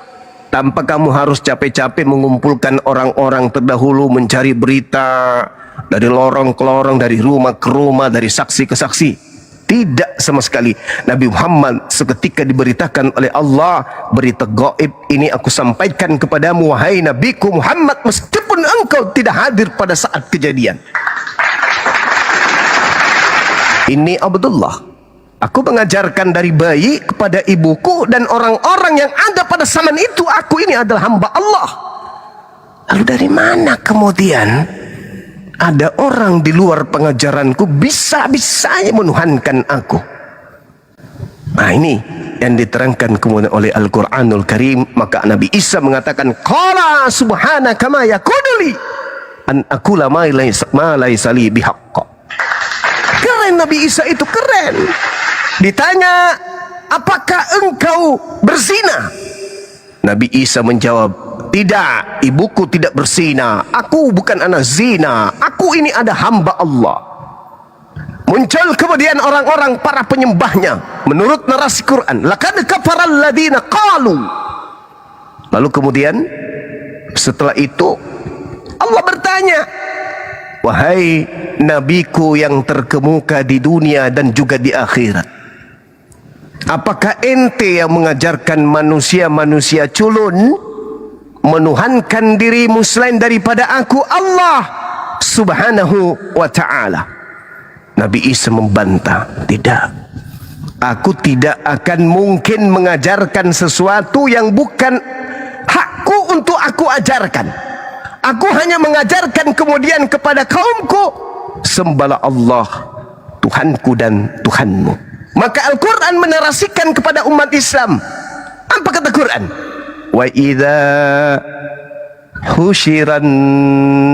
tanpa kamu harus capek-capek mengumpulkan orang-orang terdahulu mencari berita dari lorong ke lorong, dari rumah ke rumah, dari saksi ke saksi. Tidak sama sekali. Nabi Muhammad seketika diberitakan oleh Allah, berita gaib ini aku sampaikan kepadamu wahai Nabiku Muhammad, meskipun engkau tidak hadir pada saat kejadian. Ini Abdullah, aku mengajarkan dari bayi kepada ibuku dan orang-orang yang ada pada zaman itu, aku ini adalah hamba Allah. Lalu dari mana kemudian ada orang di luar pengajaranku bisa-bisanya menuhankan aku? Nah, ini yang diterangkan kemudian oleh Al-Quranul Karim. Maka Nabi Isa mengatakan, qala subhanaka ma yakunu li an aqula ma laysa li bihaqq. Keren, Nabi Isa itu keren. Ditanya, apakah engkau berzina? Nabi Isa menjawab, tidak, ibuku tidak berzina. Aku bukan anak zina. Aku ini ada hamba Allah. Muncul kemudian orang-orang para penyembahnya menurut narasi Quran, laqad kafaral ladzina qalu. Lalu kemudian setelah itu Allah bertanya, wahai nabiku yang terkemuka di dunia dan juga di akhirat, Apakah ente yang mengajarkan manusia-manusia culun menuhankan dirimu selain daripada aku, Allah subhanahu wa ta'ala? Nabi Isa membantah, tidak. Aku tidak akan mungkin mengajarkan sesuatu yang bukan hakku untuk aku ajarkan. Aku hanya mengajarkan kemudian kepada kaumku, sembahlah Allah, Tuhanku dan Tuhanmu. Maka Al-Quran menarasikan kepada umat Islam. Apa kata Quran? Wa idza husyiran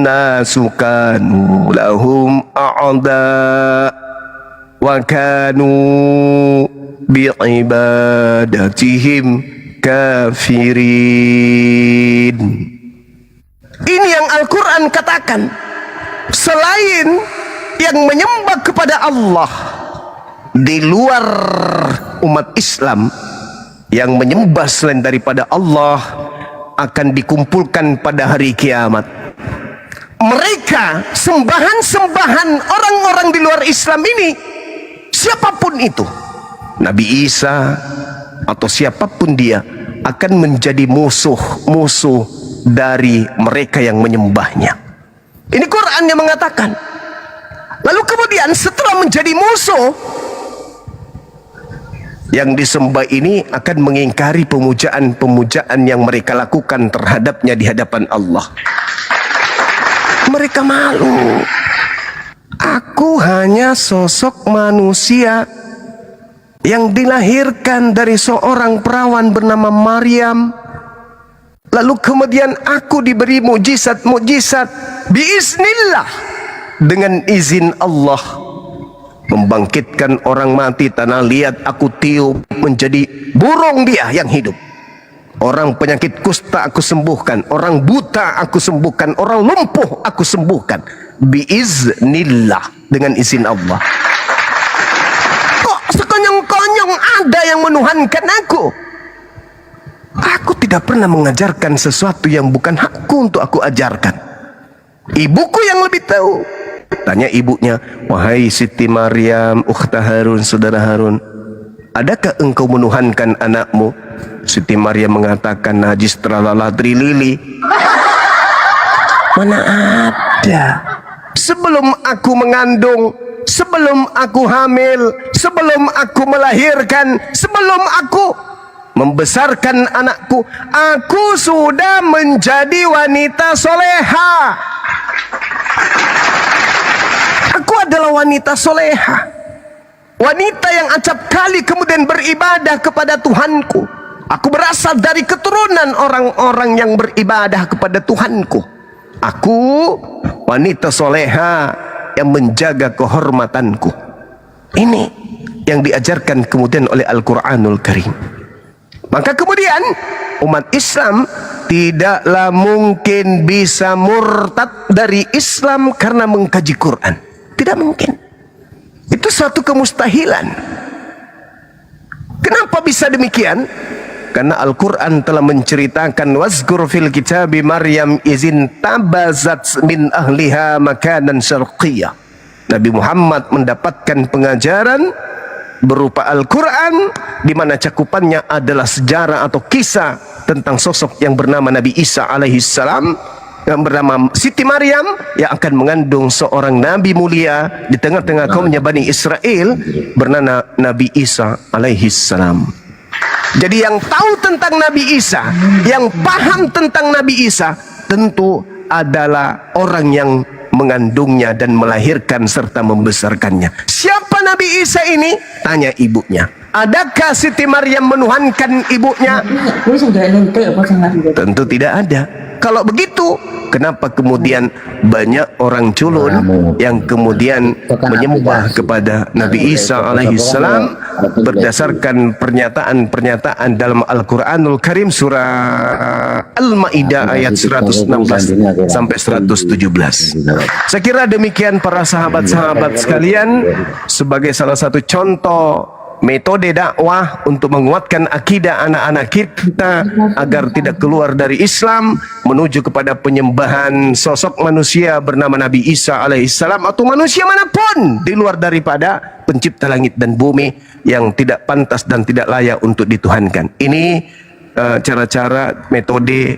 nasu kanu lahum a'da wa kanu bi'ibadatihim kafirin. Ini yang Al-Quran katakan. Selain yang menyembah kepada Allah, di luar umat Islam yang menyembah selain daripada Allah akan dikumpulkan pada hari kiamat. Mereka sembahan-sembahan orang-orang di luar Islam ini, siapapun itu, Nabi Isa atau siapapun dia, akan menjadi musuh-musuh dari mereka yang menyembahnya. Ini Quran yang mengatakan. Lalu kemudian setelah menjadi musuh, yang disembah ini akan mengingkari pemujaan-pemujaan yang mereka lakukan terhadapnya di hadapan Allah. Mereka malu. Aku hanya sosok manusia yang dilahirkan dari seorang perawan bernama Maryam. Lalu kemudian aku diberi mukjizat-mukjizat biiznillah, dengan izin Allah. Membangkitkan orang mati, tanah liat aku tiup menjadi burung dia yang hidup. Orang penyakit kusta aku sembuhkan, orang buta aku sembuhkan, orang lumpuh aku sembuhkan. Biiznillah, dengan izin Allah. Kok sekonyong-konyong ada yang menuhankan aku? Aku tidak pernah mengajarkan sesuatu yang bukan hakku untuk aku ajarkan. Ibuku yang lebih tahu. Tanya ibunya, wahai Siti Maryam, ukhta Harun, saudara Harun, adakah engkau menuhankan anakmu? Siti Maryam mengatakan, najis tralala trilili. Mana ada? Sebelum aku mengandung, sebelum aku hamil, sebelum aku melahirkan, sebelum aku membesarkan anakku, aku sudah menjadi wanita soleha. Aku adalah wanita soleha, wanita yang acap kali kemudian beribadah kepada Tuhanku. Aku berasal dari keturunan orang-orang yang beribadah kepada Tuhanku. Aku wanita soleha yang menjaga kehormatanku. Ini yang diajarkan kemudian oleh Al-Quranul Karim. Maka kemudian umat Islam tidaklah mungkin bisa murtad dari Islam karena mengkaji Quran. Tidak mungkin. Itu suatu kemustahilan. Kenapa bisa demikian? Karena Al-Quran telah menceritakan, wazkur fil kitabi Maryam izin tabazat min ahliha makanan syarqiyah. Nabi Muhammad mendapatkan pengajaran berupa Al-Quran, di mana cakupannya adalah sejarah atau kisah tentang sosok yang bernama Nabi Isa alaihissalam, yang bernama Siti Maryam, yang akan mengandung seorang nabi mulia di tengah-tengah kaumnya Bani Israel bernama Nabi Isa alaihissalam. Jadi yang tahu tentang Nabi Isa, yang paham tentang Nabi Isa, tentu adalah orang yang mengandungnya dan melahirkan serta membesarkannya. Siapa Nabi Isa ini? Tanya ibunya. Adakah Siti Maryam menuhankan ibunya? Tentu tidak ada. Kalau begitu, kenapa kemudian banyak orang culun yang kemudian menyembah kepada Nabi Isa alaihissalam berdasarkan pernyataan-pernyataan dalam Al-Quranul Karim surah Al-Ma'idah ayat 116 sampai 117. Saya kira demikian para sahabat-sahabat sekalian, sebagai salah satu contoh metode dakwah untuk menguatkan akidah anak-anak kita agar tidak keluar dari Islam menuju kepada penyembahan sosok manusia bernama Nabi Isa alaihissalam atau manusia manapun di luar daripada pencipta langit dan bumi yang tidak pantas dan tidak layak untuk dituhankan. Ini cara-cara metode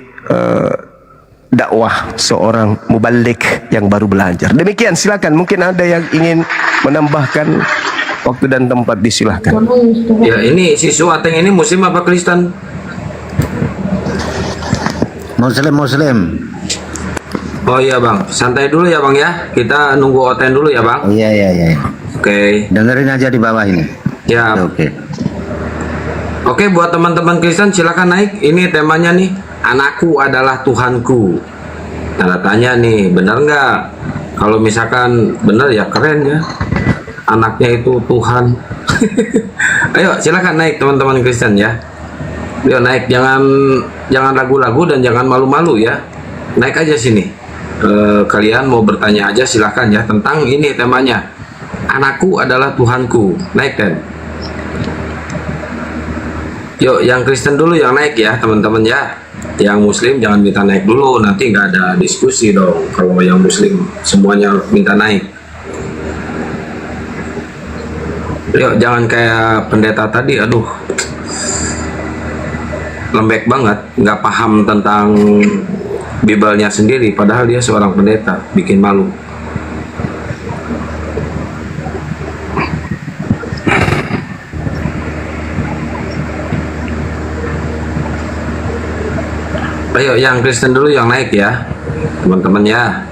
dakwah seorang mubalik yang baru belajar. Demikian, silakan. Mungkin ada yang ingin menambahkan. Waktu dan tempat disilahkan. Ya, ini si Suateng ini Muslim apa Kristen? Muslim. Oh iya bang, santai dulu ya bang ya. Kita nunggu Oten dulu ya bang. Iya. Oke. Dengerin aja di bawah ini. Ya. Oke, buat teman-teman Kristen silakan naik. Ini temanya nih, anakku adalah Tuhanku. Tanda tanya nih, benar nggak? Kalau misalkan benar ya keren ya. Anaknya itu Tuhan. Ayo silakan naik teman-teman Kristen ya. Yuk naik, jangan ragu-ragu dan jangan malu-malu ya. Naik aja sini. Kalian mau bertanya aja silakan ya tentang ini temanya. Anakku adalah Tuhanku. Naik kan? Yuk yang Kristen dulu yang naik ya teman-teman ya. Yang Muslim jangan minta naik dulu, nanti nggak ada diskusi dong. Kalau yang Muslim semuanya minta naik. Yuk, jangan kayak pendeta tadi, aduh, lembek banget, nggak paham tentang Bibelnya sendiri, padahal dia seorang pendeta, bikin malu. Ayo, yang Kristen dulu yang naik ya, teman-teman ya.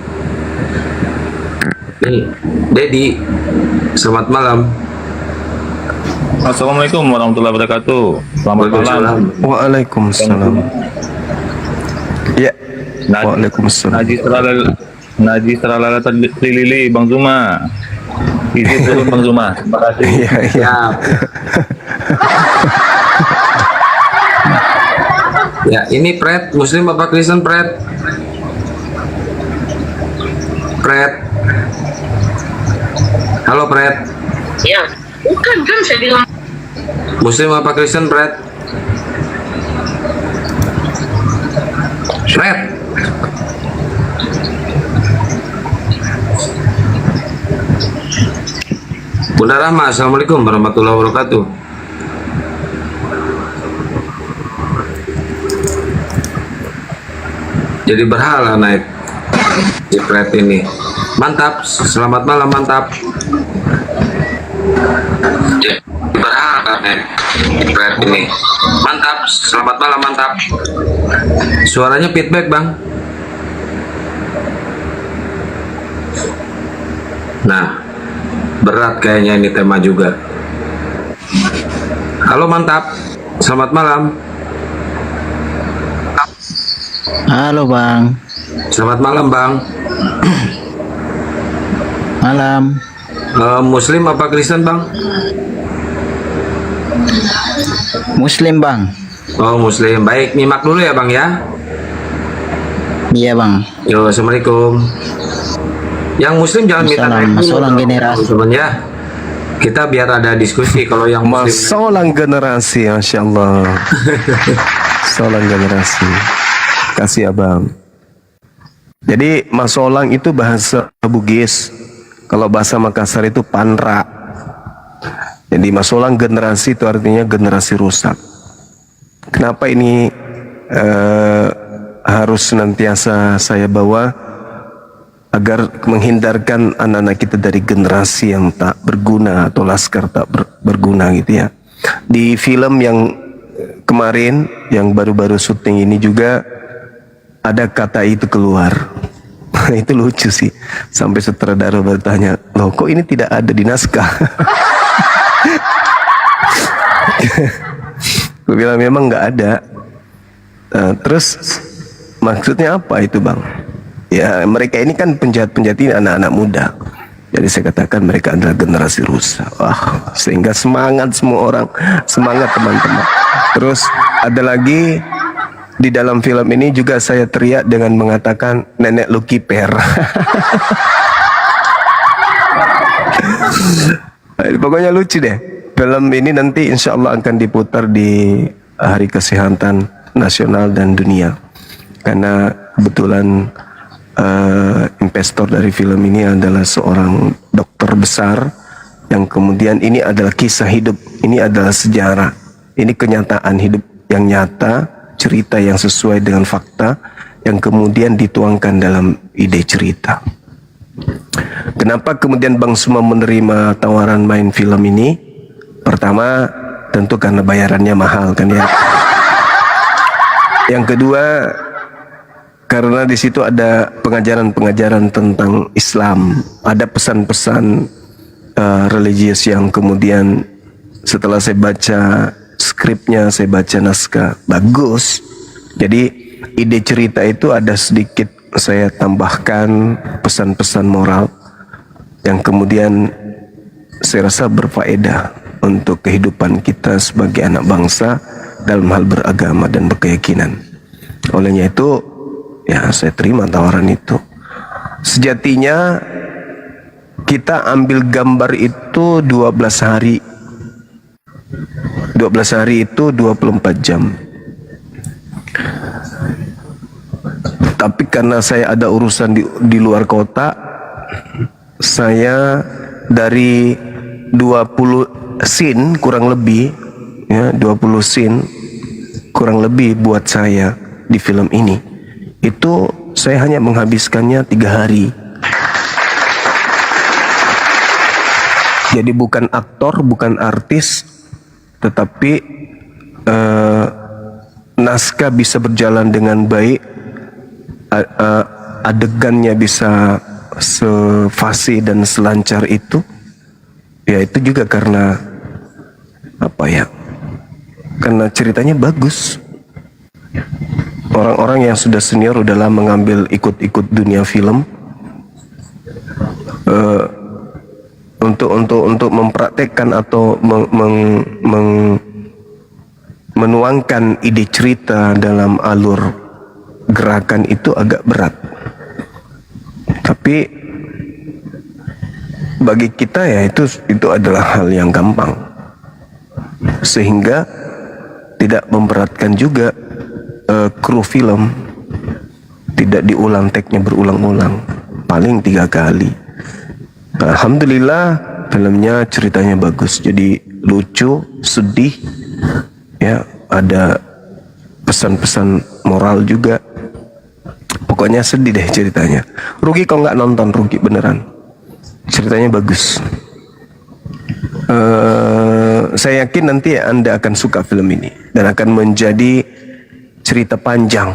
Nih, Dedi, selamat malam. Assalamualaikum warahmatullahi wabarakatuh. Selamat malam. Waalaikumsalam. Ya. Waalaikumsalam. Naji Seralala Lili Bang Zuma. Izin turun Bang Zuma. Terima kasih. Iya. Ya, ini Pret, Muslim apa Kristen Pret? Pret. Halo Pret. Ya, bukan kan saya bilang. Muslim apa Kristen Pret? Pret. Bunda Rahma, Assalamualaikum warahmatullahi wabarakatuh. Jadi berhala naik di Pret ini. Mantap, selamat malam, mantap. Berhala naik di Pret ini. Mantap, selamat malam, mantap. Suaranya feedback bang. Nah, berat kayaknya ini tema juga. Halo mantap, selamat malam. Halo bang. Selamat malam bang. Malam. Muslim apa Kristen bang? Muslim bang. Oh Muslim, baik, nyimak dulu ya bang ya. Iya bang. Yo, Assalamualaikum. Yang Muslim jangan minta naik dulu, Masalah generasi. teman ya. Kita biar ada diskusi. Kalau yang Muslim Masalah generasi, Masya Allah. Masalah generasi. Kasih abang. Jadi masolang itu bahasa Bugis. Kalau bahasa Makassar itu panra. Jadi masolang generasi itu artinya generasi rusak. Kenapa ini harus senantiasa saya bawa? Agar menghindarkan anak-anak kita dari generasi yang tak berguna atau laskar tak berguna gitu ya. Di film yang kemarin yang baru-baru syuting ini juga ada kata itu keluar. Itu lucu sih. Sampai sutradara bertanya, loh kok ini tidak ada di naskah? Gue bilang memang nggak ada. Terus maksudnya apa itu bang? Ya mereka ini kan penjahat-penjahat ini anak-anak muda. Jadi saya katakan mereka adalah generasi rusak. Wah, sehingga semangat semua orang, semangat teman-teman. Terus ada lagi di dalam film ini juga saya teriak dengan mengatakan nenek lu kiper. Pokoknya lucu deh. film ini nanti insya Allah akan diputar di Hari Kesehatan Nasional dan Dunia, karena kebetulan investor dari film ini adalah seorang dokter besar, yang kemudian ini adalah kisah hidup, ini adalah sejarah, ini kenyataan hidup yang nyata, cerita yang sesuai dengan fakta, yang kemudian dituangkan dalam ide cerita. Kenapa kemudian Bang Suma menerima tawaran main film ini? Pertama, tentu karena bayarannya mahal kan ya. Yang kedua, karena di situ ada pengajaran-pengajaran tentang Islam, ada pesan-pesan religius yang kemudian setelah saya baca skripnya, saya baca naskah, bagus. Jadi ide cerita itu ada sedikit saya tambahkan pesan-pesan moral yang kemudian saya rasa berfaedah untuk kehidupan kita sebagai anak bangsa dalam hal beragama dan berkeyakinan. Olehnya itu, ya saya terima tawaran itu. Sejatinya kita ambil gambar itu 12 hari. 12 hari itu 24 jam. Tapi karena saya ada urusan di luar kota, saya dari 20 scene kurang lebih, ya 20 scene kurang lebih buat saya di film ini, itu saya hanya menghabiskannya 3 hari. Jadi bukan aktor, bukan artis, tetapi naskah bisa berjalan dengan baik, adegannya bisa sefasih dan selancar itu, ya itu juga karena apa ya, karena ceritanya bagus. Orang-orang yang sudah senior udah lama mengambil ikut dunia film, untuk mempraktekkan atau menuangkan ide cerita dalam alur gerakan itu agak berat. Tapi bagi kita ya itu adalah hal yang gampang, sehingga tidak memberatkan juga kru film. Tidak diulang take-nya berulang-ulang, paling 3 kali. Alhamdulillah filmnya ceritanya bagus, jadi lucu, sedih, ya ada pesan-pesan moral juga. Pokoknya sedih deh ceritanya. Rugi kalau nggak nonton, rugi beneran. Ceritanya bagus. Saya yakin nanti Anda akan suka film ini dan akan menjadi cerita panjang.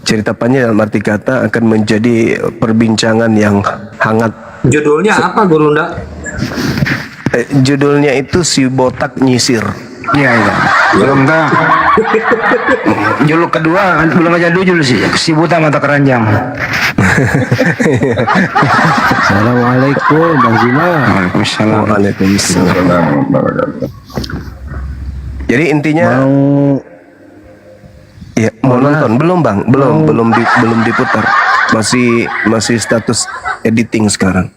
Cerita panjang dalam arti kata akan menjadi perbincangan yang hangat. Judulnya apa, Gurunda? Judulnya itu Si Botak Nyisir. Iya, iya. Belum dah. Judul kedua belum aja judul sih. Si Buta Mata Keranjang. Assalamualaikum Bang Zuma. Waalaikumsalam. Waalaikumsalam. Jadi intinya mau nonton belum Bang? Belum diputar. Masih status editing sekarang.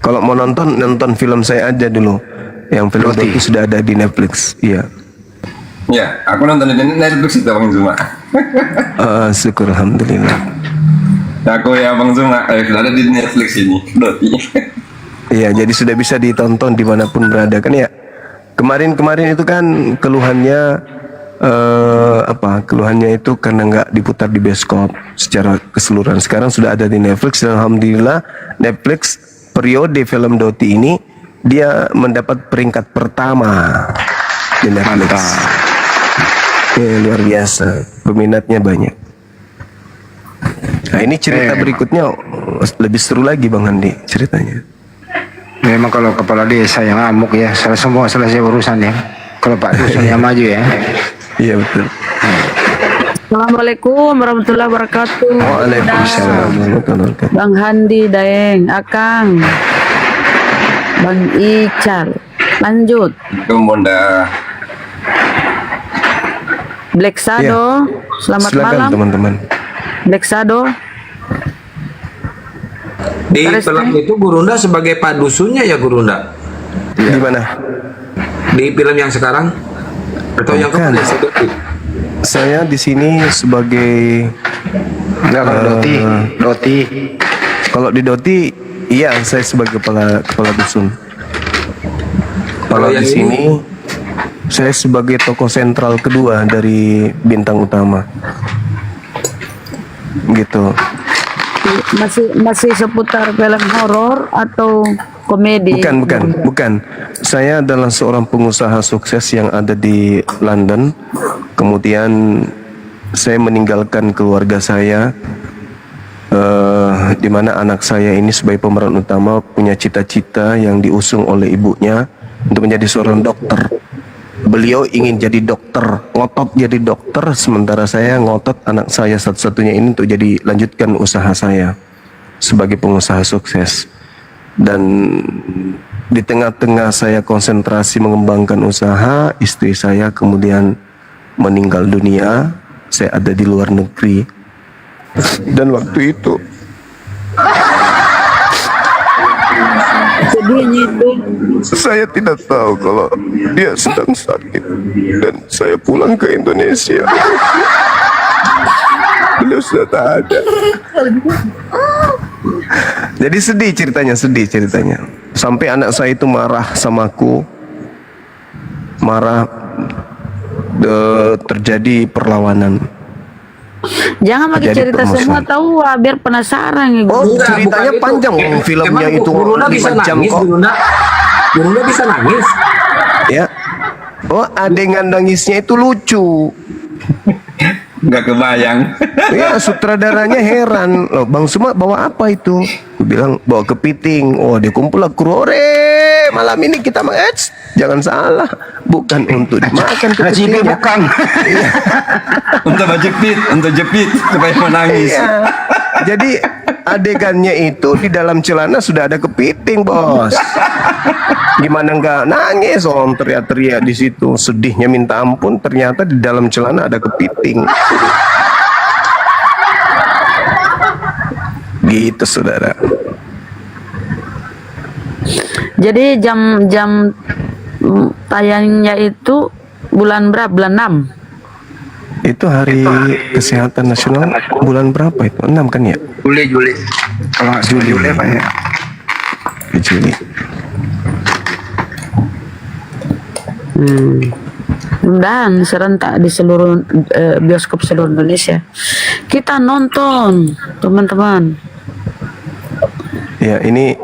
Kalau mau nonton film saya aja dulu. Yang film itu sudah ada di Netflix. Iya. Ya, aku nonton di Netflix itu Bang Zuma. Syukur alhamdulillah. Aku ya Bang Zuma, sudah ada di Netflix ini. Iya, jadi sudah bisa ditonton dimanapun berada kan ya. Kemarin itu kan keluhannya keluhannya itu karena nggak diputar di bioskop secara keseluruhan. Sekarang sudah ada di Netflix dan alhamdulillah Netflix periode film Doti ini dia mendapat peringkat pertama di Netflix. Luar biasa, peminatnya banyak. Nah ini cerita berikutnya lebih seru lagi Bang Handi ceritanya. Memang kalau kepala desa yang ngamuk ya, semua selesai urusan ya. Kalau Pak Dusun yang maju ya. Iya betul. Assalamualaikum warahmatullahi wabarakatuh. Waalaikumsalam warahmatullahi wabarakatuh. Bang Handi, Daeng, Akang, Bang Ical, lanjut. Bunda. Black Shadow, selamat Silakan, malam teman-teman. Black Shadow. Di film itu Gurunda sebagai Pak Dusunnya ya Gurunda? Di mana? Di film yang sekarang atau yang Bukan. kemarin seperti? Saya di sini sebagai Doti. Kalau di Doti, iya saya sebagai kepala dusun. Kalau yang di sini saya sebagai tokoh sentral kedua dari bintang utama. Gitu. Masih seputar film horor atau komedi? Bukan. Saya adalah seorang pengusaha sukses yang ada di London. Kemudian saya meninggalkan keluarga saya, di mana anak saya ini sebagai pemeran utama punya cita-cita yang diusung oleh ibunya untuk menjadi seorang dokter. Beliau ingin jadi dokter, ngotot jadi dokter, sementara saya ngotot anak saya satu-satunya ini untuk jadi lanjutkan usaha saya sebagai pengusaha sukses. Dan di tengah-tengah saya konsentrasi mengembangkan usaha, istri saya kemudian meninggal dunia. Saya ada di luar negeri, dan waktu itu Sedihnya itu. saya tidak tahu kalau dia sedang sakit, dan saya pulang ke Indonesia. Beliau sudah tak ada. Jadi sedih ceritanya. Sampai anak saya itu marah sama aku, terjadi perlawanan. Jangan pakai Terjadi cerita permusuhan. semua tahu, biar penasaran ya. Oh, Gus. ceritanya panjang. Filmnya Emang itu Guruna bisa 5 jam nangis, kok. Guruna bisa nangis. Ya. Oh, adegan nangisnya itu lucu. Nggak kebayang. Ya, sutradaranya heran. Loh, Bang Suma bawa apa itu? Aku bilang bawa kepiting. Oh, dia kumpul kru. Malam ini kita jangan salah, bukan untuk dimakan kepitingnya. bukan. Untuk jepit supaya menangis. Iya. Jadi adegannya itu di dalam celana sudah ada kepiting, bos. Gimana nggak nangis? Om teriak-teriak di situ, sedihnya minta ampun. Ternyata di dalam celana ada kepiting. Gitu, saudara. Jadi jam tayangnya itu bulan berapa? Bulan 6. Itu hari kesehatan nasional bulan berapa itu? 6 kan ya? Juli. Kalau nggak salah Juli Pak ya. Juli. Dan serentak di seluruh bioskop seluruh Indonesia. Kita nonton, teman-teman. Ya, ini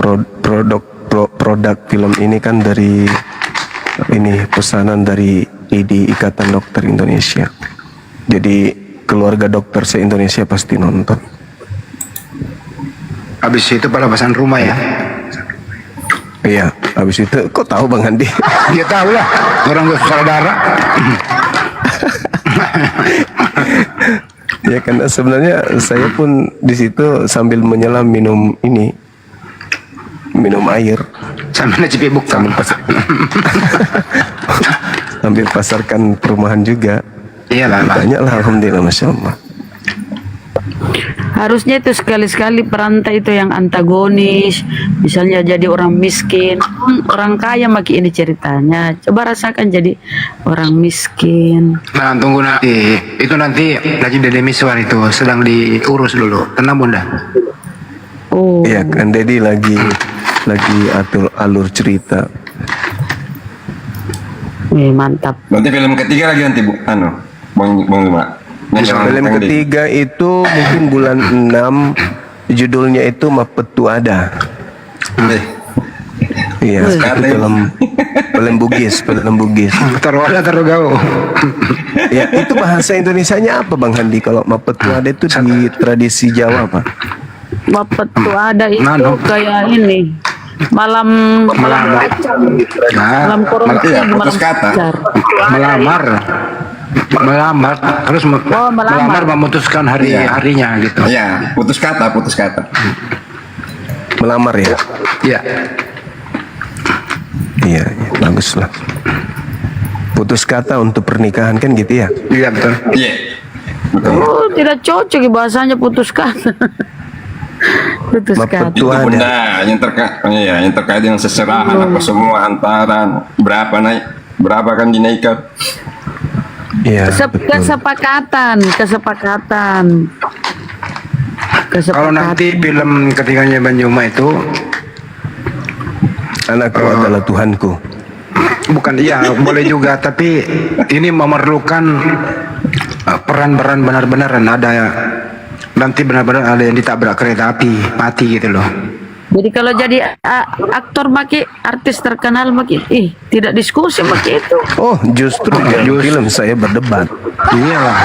produk film ini kan dari ini pesanan dari IDI, Ikatan Dokter Indonesia. Jadi keluarga dokter se-Indonesia pasti nonton. Habis itu pada pesan rumah ya. Iya, habis itu kok tahu Bang Andi? Dia tahu lah, orang gue saudara. Ya, karena sebenarnya saya pun di situ sambil menyelam minum air sambil necipi buka. Sambil pasarkan perumahan juga. Iyalah, banyak lah, alhamdulillah, masya Allah. Harusnya itu sekali-sekali perantai itu yang antagonis, misalnya jadi orang miskin, orang kaya makin ini ceritanya. Coba rasakan jadi orang miskin. Nah, tunggu nanti. Itu nanti lagi Dede Miswar itu sedang diurus dulu. Tenang Bunda. Oh. Iya, kan Dedi lagi atur alur cerita. Mantap. Nanti film ketiga lagi nanti Bang Lima. Film ketiga itu mungkin bulan 6, judulnya itu Mapetu Ada. Iya, itu film Bugis. Taruh gaul. Ya, itu bahasa Indonesianya apa Bang Handi? Kalau Mapetu Ada itu di tradisi Jawa apa? Mapetu Ada itu kayak ini. Malam korupsi, malam pacar. Melamar terus melamar memutuskan harinya gitu. Iya, putus kata. Melamar ya? Iya. Iya, bagus lah. Putus kata untuk pernikahan kan gitu ya? Iya, betul. Iya. Oh, tidak cocok bahasanya putus kata. Putus kata. Itu benda yang terkait dengan seserahan apa semua antara berapa kan dinaikkan. Iya. Kesepakatan. Kalau nanti film ketiganya Banjuma itu Anakku adalah Tuhanku. bukan boleh juga, tapi ini memerlukan peran-peran benar-benar ada nanti benar-benar ada yang ditabrak kereta api mati gitu loh. Jadi kalau jadi aktor maki artis terkenal maki tidak diskusi maki itu. Oh, justru film saya berdebat. Iyalah.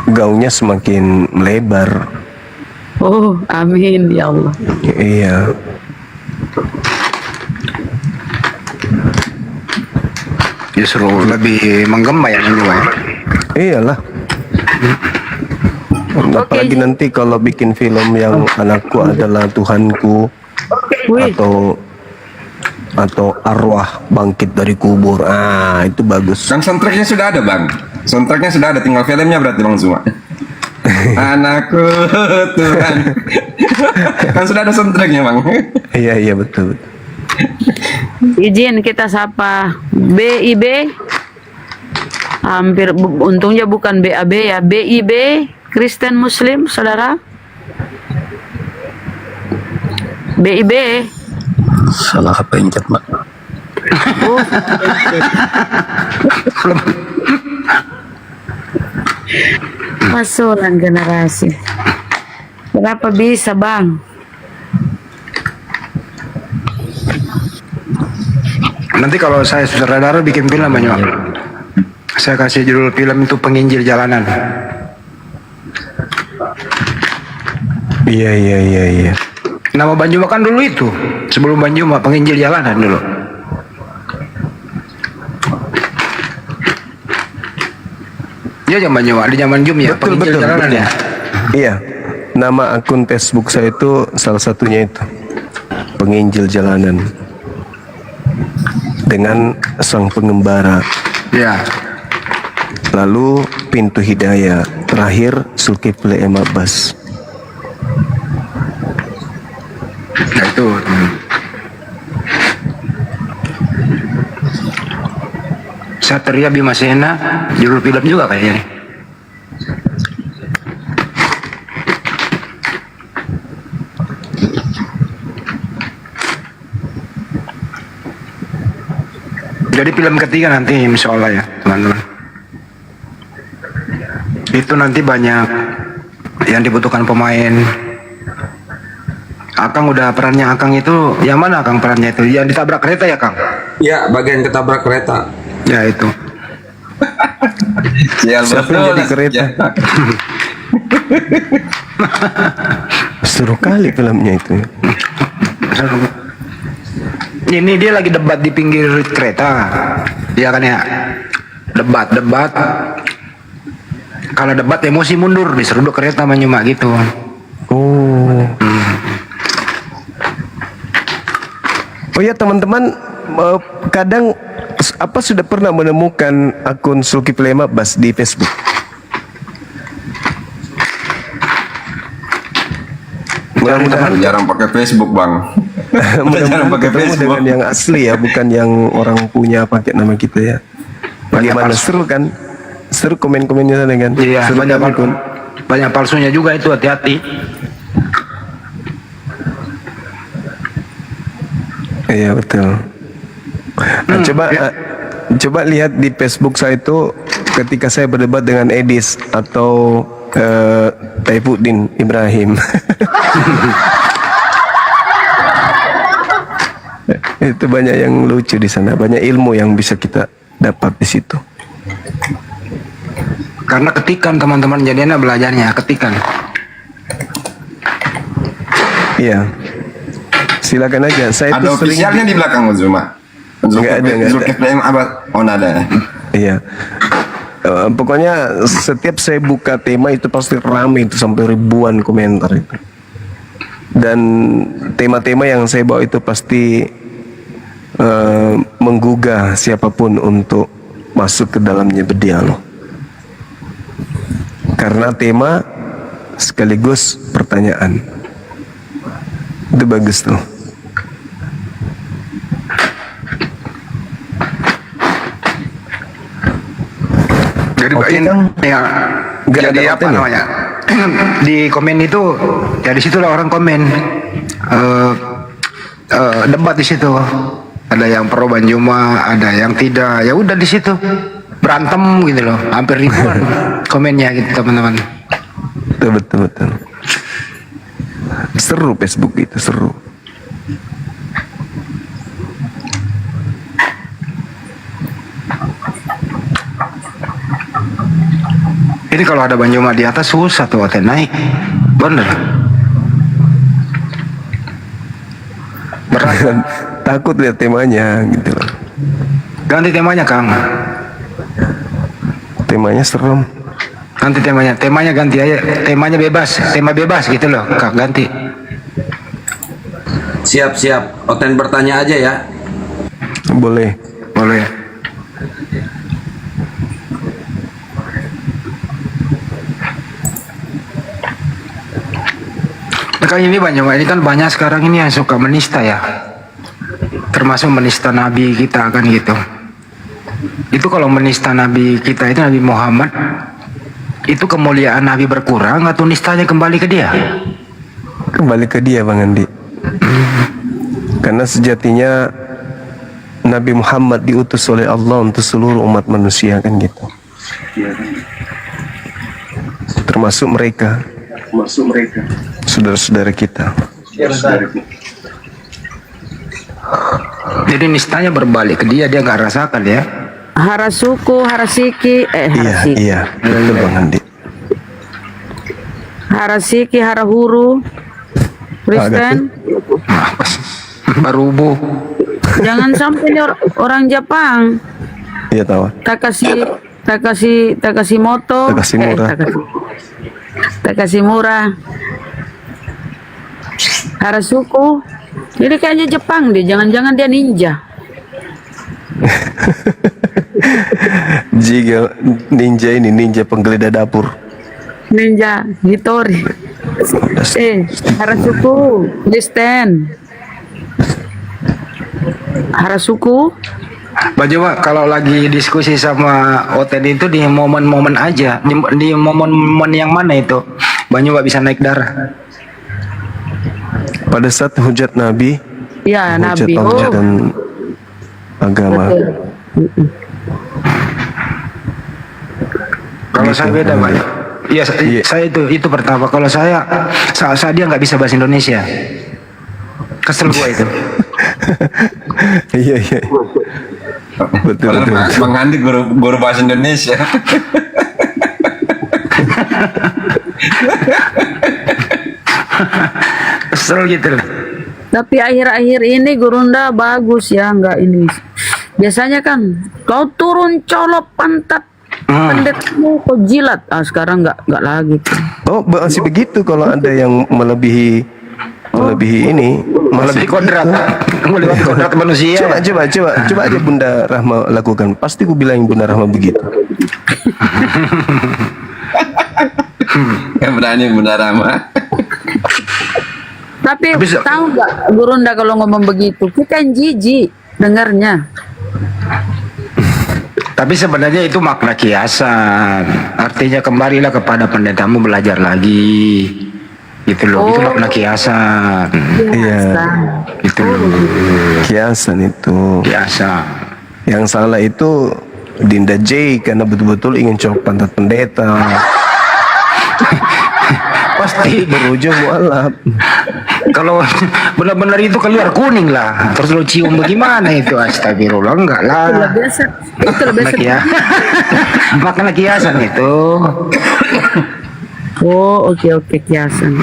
Gaungnya semakin melebar. Oh, amin ya Allah. Iya. Justru lebih menggema ya dulu ya. Iyalah. Apalagi nanti kalau bikin film yang anakku adalah Tuhanku atau arwah bangkit dari kubur, itu bagus. Kan soundtracknya sudah ada bang, soundtracknya sudah ada, tinggal filmnya berarti Bang Zuma. Anakku Tuhan. Kan sudah ada soundtracknya bang. Iya betul. Izin kita sapa BIB, hampir untungnya bukan BAB ya, BIB Kristen Muslim saudara. BIB salah kepencet mak. Masulan generasi. Berapa bisa bang? Nanti kalau saya sutradara bikin film banyak, saya kasih judul film itu Penginjil Jalanan. Iya. Nama Banjuma kan dulu itu, sebelum Banjuma Penginjil Jalanan dulu. Iya zaman Banjuma, di zaman Jum ya, Penginjil Jalanan ya. Iya. Nama akun Facebook saya itu salah satunya itu Penginjil Jalanan dengan sang pengembara. Ya. Lalu Pintu Hidayah, terakhir Zulkifli M. Abbas. Nah itu. Satria Bima Sena, judul film juga kayaknya nih. Jadi film ketiga nanti insya Allah ya teman-teman. Itu nanti banyak yang dibutuhkan pemain. Akang udah perannya Akang itu, yang mana Akang perannya itu? Yang ditabrak kereta ya Kang? Ya, bagian ketabrak kereta. Ya itu. Siapa yang jadi kereta? Seru kali filmnya itu. Ini dia lagi debat di pinggir kereta, ya kan ya? Debat. Kalau debat emosi mundur, diseruduk kereta menyuma gitu. Oh. Oh ya teman-teman, kadang sudah pernah menemukan akun Zulkifli M. Abbas di Facebook? Mudah-mudahan jarang pakai Facebook bang. Mudah-mudahan ketemu dengan yang asli ya, bukan yang orang punya pakai nama kita ya. Bagaimana seru kan? Seru komen-komennya sana kan? Iya, seru banyak palsunya juga itu, hati-hati. Iya betul. Coba lihat di Facebook saya itu ketika saya berdebat dengan Edis atau Taifuddin Ibrahim. Itu banyak yang lucu di sana, banyak ilmu yang bisa kita dapat di situ. Karena ketikan teman-teman, jadinya belajarnya ketikan. Iya. Silakan aja. Saya ada ofisialnya di belakang Mas Zuma. Enggak ada. Oh, ada. Iya. Pokoknya setiap saya buka tema itu pasti ramai itu, sampai ribuan komentar itu. Dan tema-tema yang saya bawa itu pasti menggugah siapapun untuk masuk ke dalamnya berdialog. Karena tema sekaligus pertanyaan. Itu bagus tuh. Jadi jadi apa namanya? Di komen itu, ya di situlah orang komen debat di situ. Ada yang pro Banjuma, ada yang tidak. Ya udah di situ berantem gitu loh, hampir ribuan komennya gitu teman-teman. Betul. Seru Facebook itu, seru. Ini kalau ada Banjuma di atas susah tuh hotel naik, bener. Berat. Takut lihat temanya gitu loh. Ganti temanya Kang. Temanya serem. Ganti temanya ganti aja. Temanya bebas, tema bebas gitu loh Kang, ganti. Siap. Oten bertanya aja ya. Boleh. Kang, ini kan banyak sekarang ini yang suka menista ya, termasuk menista Nabi kita kan gitu. Itu kalau menista Nabi kita itu Nabi Muhammad, itu kemuliaan Nabi berkurang atau nistanya kembali ke dia? Kembali ke dia Bang Andi. Karena sejatinya Nabi Muhammad diutus oleh Allah untuk seluruh umat manusia kan gitu. Termasuk mereka. Saudara-saudara kita. Jadi nistanya berbalik ke dia nggak rasakan ya. Harasuku, harasiki, harasiki. Iya, betul Bang Andi. Harasiki, harahuru, Kristen. Barubu. Jangan sampai ini orang Jepang. Iya tahu. Takashimoto. Takashimura. Harasuku. Jadi kayaknya Jepang deh, jangan-jangan dia ninja. Jika ninja ini ninja penggeledah dapur. Ninja Hitori. Harasuku, Kristen. Harasuku. Bajwa, kalau lagi diskusi sama Oten itu di momen-momen aja, di momen-momen yang mana itu Banyuwa bisa naik darah? Pada saat hujat Nabi, ya hujat Nabi. Allah dan agama. Kalau saya beda Pak. Iya, saya itu pertama. Kalau saya saat dia nggak bisa bahasa Indonesia, kesel gua itu. Iya. Betul. Bang Andi guru bahasa Indonesia. Kesel gitu loh. Tapi akhir-akhir ini Gurunda bagus ya, nggak ini. Biasanya kan kau turun colok pantat pendekmu kau jilat. Sekarang nggak lagi. Oh, masih begitu kalau ada yang melebihi ini, melebihi kodrat manusia. Coba aja Bunda Rahma lakukan. Pasti ku bilang Bunda Rahma begitu. Yang berani Bunda Rahma. Tapi tahu nggak Gurunda kalau ngomong begitu kita yang jijik dengarnya. Tapi sebenarnya itu makna kiasan. Artinya kembalilah kepada pendetamu, belajar lagi. Gitu loh, itu makna kiasan. Iya. Gitu loh. Kiasan itu. Kiasan. Yang salah itu Dinda J karena betul-betul ingin copot pantat pendeta. Pasti berujung mualaf. Kalau benar-benar itu keluar kuning lah, terus lo cium bagaimana itu? Astagfirullah, enggak lah. Itu lebih biasa. Makna kiasan itu. Oh, oke kiasan.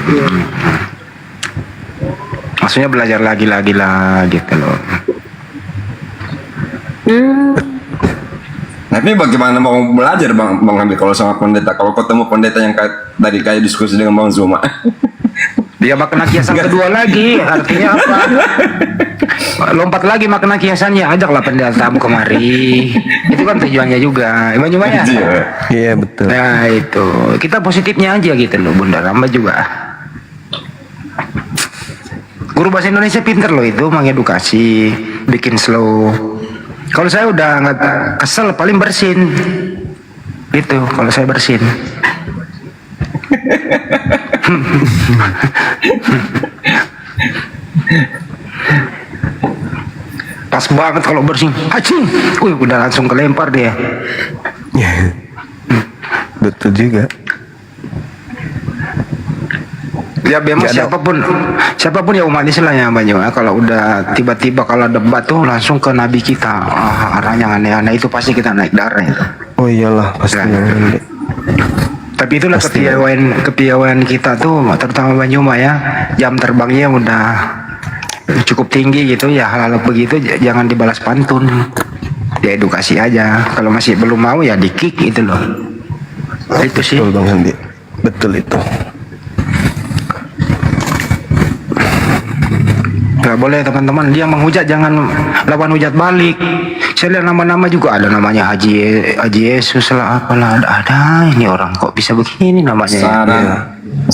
Maksudnya belajar lagi lah gitu loh. Tapi bagaimana mau belajar Bang Hamid kalau sama pendeta? Kalau ketemu pendeta yang tadi kayak diskusi dengan Bang Zuma. Dia makna kiasan kedua lagi, artinya apa? lompat lagi makna kiasannya, ajaklah pendetamu kemari. Itu kan tujuannya juga, Bang Juma ya. Iya betul. Nah itu kita positifnya aja gitu loh, Bunda Ramba juga. Guru bahasa Indonesia pinter loh itu, mengedukasi, bikin slow. Kalau saya udah nggak kesel paling bersin, gitu. Kalau saya bersin. Pas banget kalau bersin, hacing, udah langsung kelempar dia. Betul juga. Ya memang siapapun ya umat Islam ya Bang Juma, kalau udah tiba-tiba kalau debat tuh langsung ke Nabi kita, arah yang aneh-aneh itu pasti kita naik darah itu. Oh iyalah pasti. Tapi itulah kepiawaian kita tuh, terutama Bang Juma ya, jam terbangnya udah cukup tinggi gitu ya, hal-hal begitu jangan dibalas pantun, diedukasi aja. Kalau masih belum mau ya di-kick gitu loh. Itu sih. Betul Bang Handi, betul itu. Gak boleh teman-teman, dia menghujat jangan lawan hujat balik. Saya lihat nama-nama juga ada namanya Haji Yesus lah, apalah ada ini orang kok bisa begini namanya.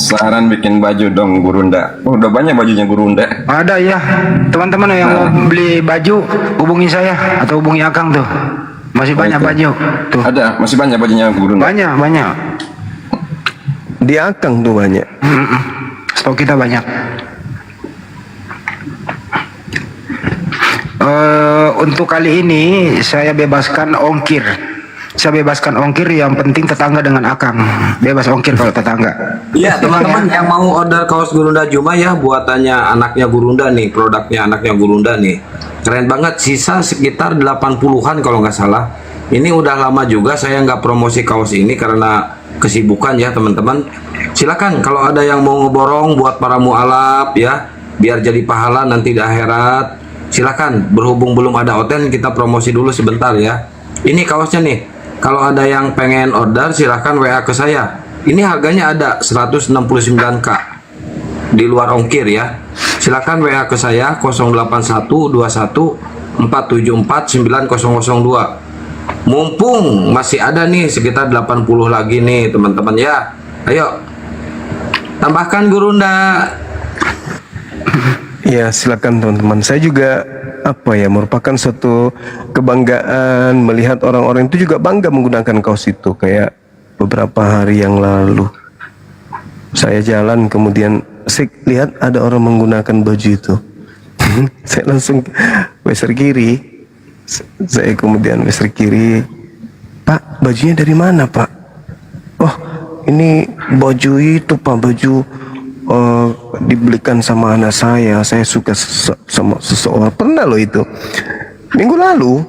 Saran bikin baju dong Gurunda. Oh, udah banyak bajunya Gurunda. Ada ya, teman-teman yang mau beli baju hubungi saya atau hubungi Akang tuh. Masih banyak baju tuh. Ada, masih banyak bajunya Gurunda. Banyak. Di Akang tuh banyak. Stok kita banyak. Untuk kali ini saya bebaskan ongkir. Yang penting tetangga dengan Akang. Bebas ongkir kalau tetangga. Iya teman-teman yang mau order kaos Gurunda Juma ya, buatannya anaknya Gurunda nih, produknya anaknya Gurunda nih. Keren banget, sisa sekitar 80-an kalau nggak salah. Ini udah lama juga saya nggak promosi kaos ini karena kesibukan ya teman-teman. Silakan kalau ada yang mau ngeborong buat para mualaf ya, biar jadi pahala nanti di akhirat. Silakan, berhubung belum ada oten kita promosi dulu sebentar ya. Ini kaosnya nih, kalau ada yang pengen order silahkan WA ke saya. Ini harganya ada 169k di luar ongkir ya. Silakan WA ke saya 08121 474 9002. Mumpung masih ada nih sekitar 80 lagi nih teman-teman ya. Ayo tambahkan Gurunda. Ya silakan teman-teman. Saya juga merupakan suatu kebanggaan melihat orang-orang itu juga bangga menggunakan kaos itu. Kayak beberapa hari yang lalu saya jalan kemudian saya lihat ada orang menggunakan baju itu. Saya langsung weser kiri. Saya kemudian weser kiri. Pak, bajunya dari mana Pak? Oh ini baju itu Pak, baju dibelikan sama anak saya suka sama seseorang. Pernah loh itu minggu lalu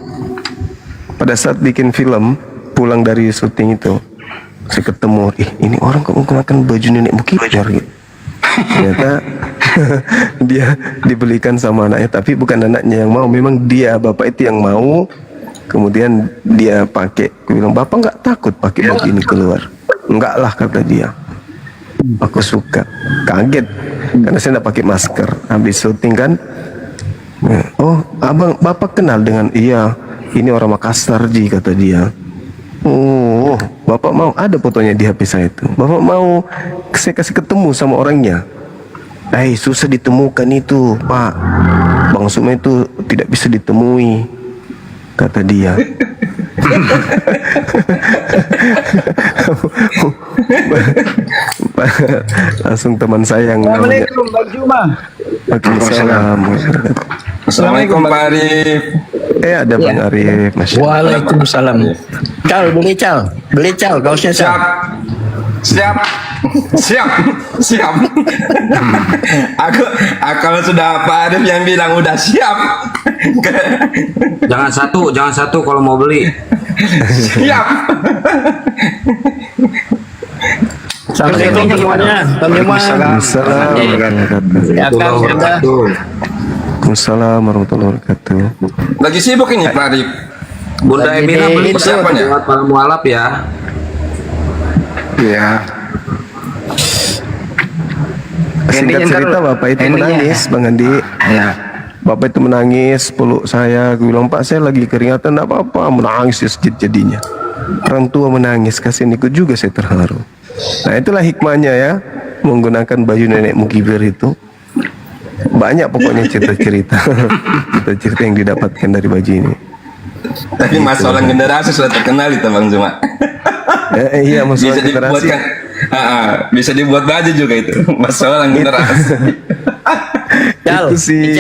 pada saat bikin film, pulang dari syuting itu saya ketemu, ini orang kok menggunakan baju nenek Bukidar gitu. Ternyata dia dibelikan sama anaknya, tapi bukan anaknya yang mau, memang dia bapak itu yang mau. Kemudian dia pakai, aku bilang bapak nggak takut pakai baju ini keluar? Enggak lah kata dia. Aku suka, kaget karena saya tidak pakai masker. Habis syuting kan, oh abang bapak kenal dengan, iya ini orang Makassar Ji kata dia. Oh bapak mau, ada fotonya di HP saya itu, bapak mau saya kasih ketemu sama orangnya. Susah ditemukan itu Pak, Bang Suma itu tidak bisa ditemui kata dia. Langsung teman saya yang namanya. Assalamualaikum Bang Juma. Waalaikumsalam. Assalamualaikum Pak Arif. Ada Bang Arif. Waalaikumsalam. Cal, beli cal, kaosnya cal. Siap. Aku kalau sudah Pak Arif yang bilang udah siap. Jangan satu kalau mau beli. Siap. Assalamualaikum semuanya. Waalaikumsalam warahmatullahi wabarakatuh. Lagi sibuk ini Pak Arif. Bunda Emina beli persiapannya buat para mualaf ya. Iya. Singkat cerita bapak itu menangis Bang Andi. Ya. Bapak itu menangis, peluk saya. Aku bilang, Pak, saya lagi keringatan. Enggak apa-apa, menangis di masjid jadinya. Orang tua menangis, kasihan, ikut juga saya terharu. Nah, itulah hikmahnya ya, menggunakan baju nenek mukibir itu. Banyak pokoknya cerita-cerita cerita-cerita yang didapatkan dari baju ini. Tapi masalah generasi sudah terkenal itu Bang Zuma. Iya, masalah bisa generasi. Bisa dibuat baju juga itu masalah generasi. Itu si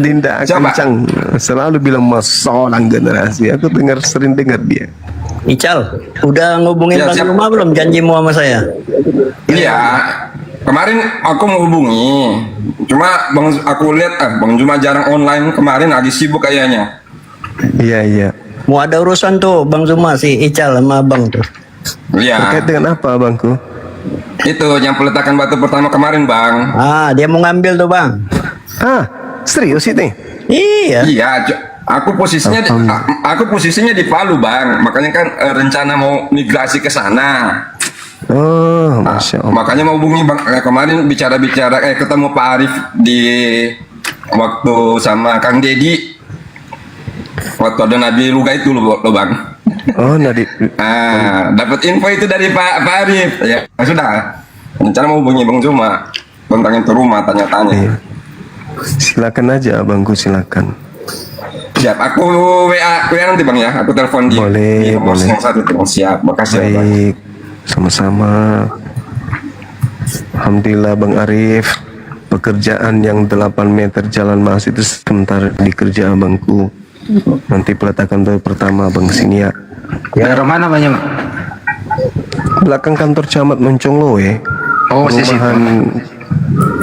Dinda Kencang selalu bilang masalah generasi. Aku sering dengar dia. Ical, udah ngubungin Ya, Bang siap. Zuma belum janjimu sama saya? Iya, kemarin aku mau hubungi, cuma aku lihat Bang Zuma jarang online, kemarin lagi sibuk kayaknya. Iya. Mau ada urusan tuh Bang Zuma si Ical sama Bang tuh. Iya. Terkait dengan apa, Bangku? Itu yang peletakan batu pertama kemarin, Bang. Dia mau ngambil tuh, Bang. Serius ini? Iya. Iya, aku posisinya di Palu, Bang. Makanya kan rencana mau migrasi ke sana. Oh, Masya Allah. Makanya mau hubungi Bang, kemarin bicara-bicara ketemu Pak Arif di waktu sama Kang Dedi. Waktu ada Nabi Luga itu loh, Bang. Oh, Nadi. Dapat info itu dari Pak Arif. Ya, sudah. Rencana mau hubungi Bang Zuma tentang itu rumah, tanya-tanya. Iya. Silakan aja, Bangku, silakan. Siap, aku WA nanti Bang ya. Aku telepon dia. Boleh. Yang satu itu. Siap, makasih. Baik, sama-sama. Alhamdulillah Bang Arif, pekerjaan yang 8 meter jalan mas itu sebentar dikerja Abangku. Nanti peletakan baru pertama Bang sini ya. Daerah mana banyak? Belakang kantor camat Moncongloe. Oh, sisi.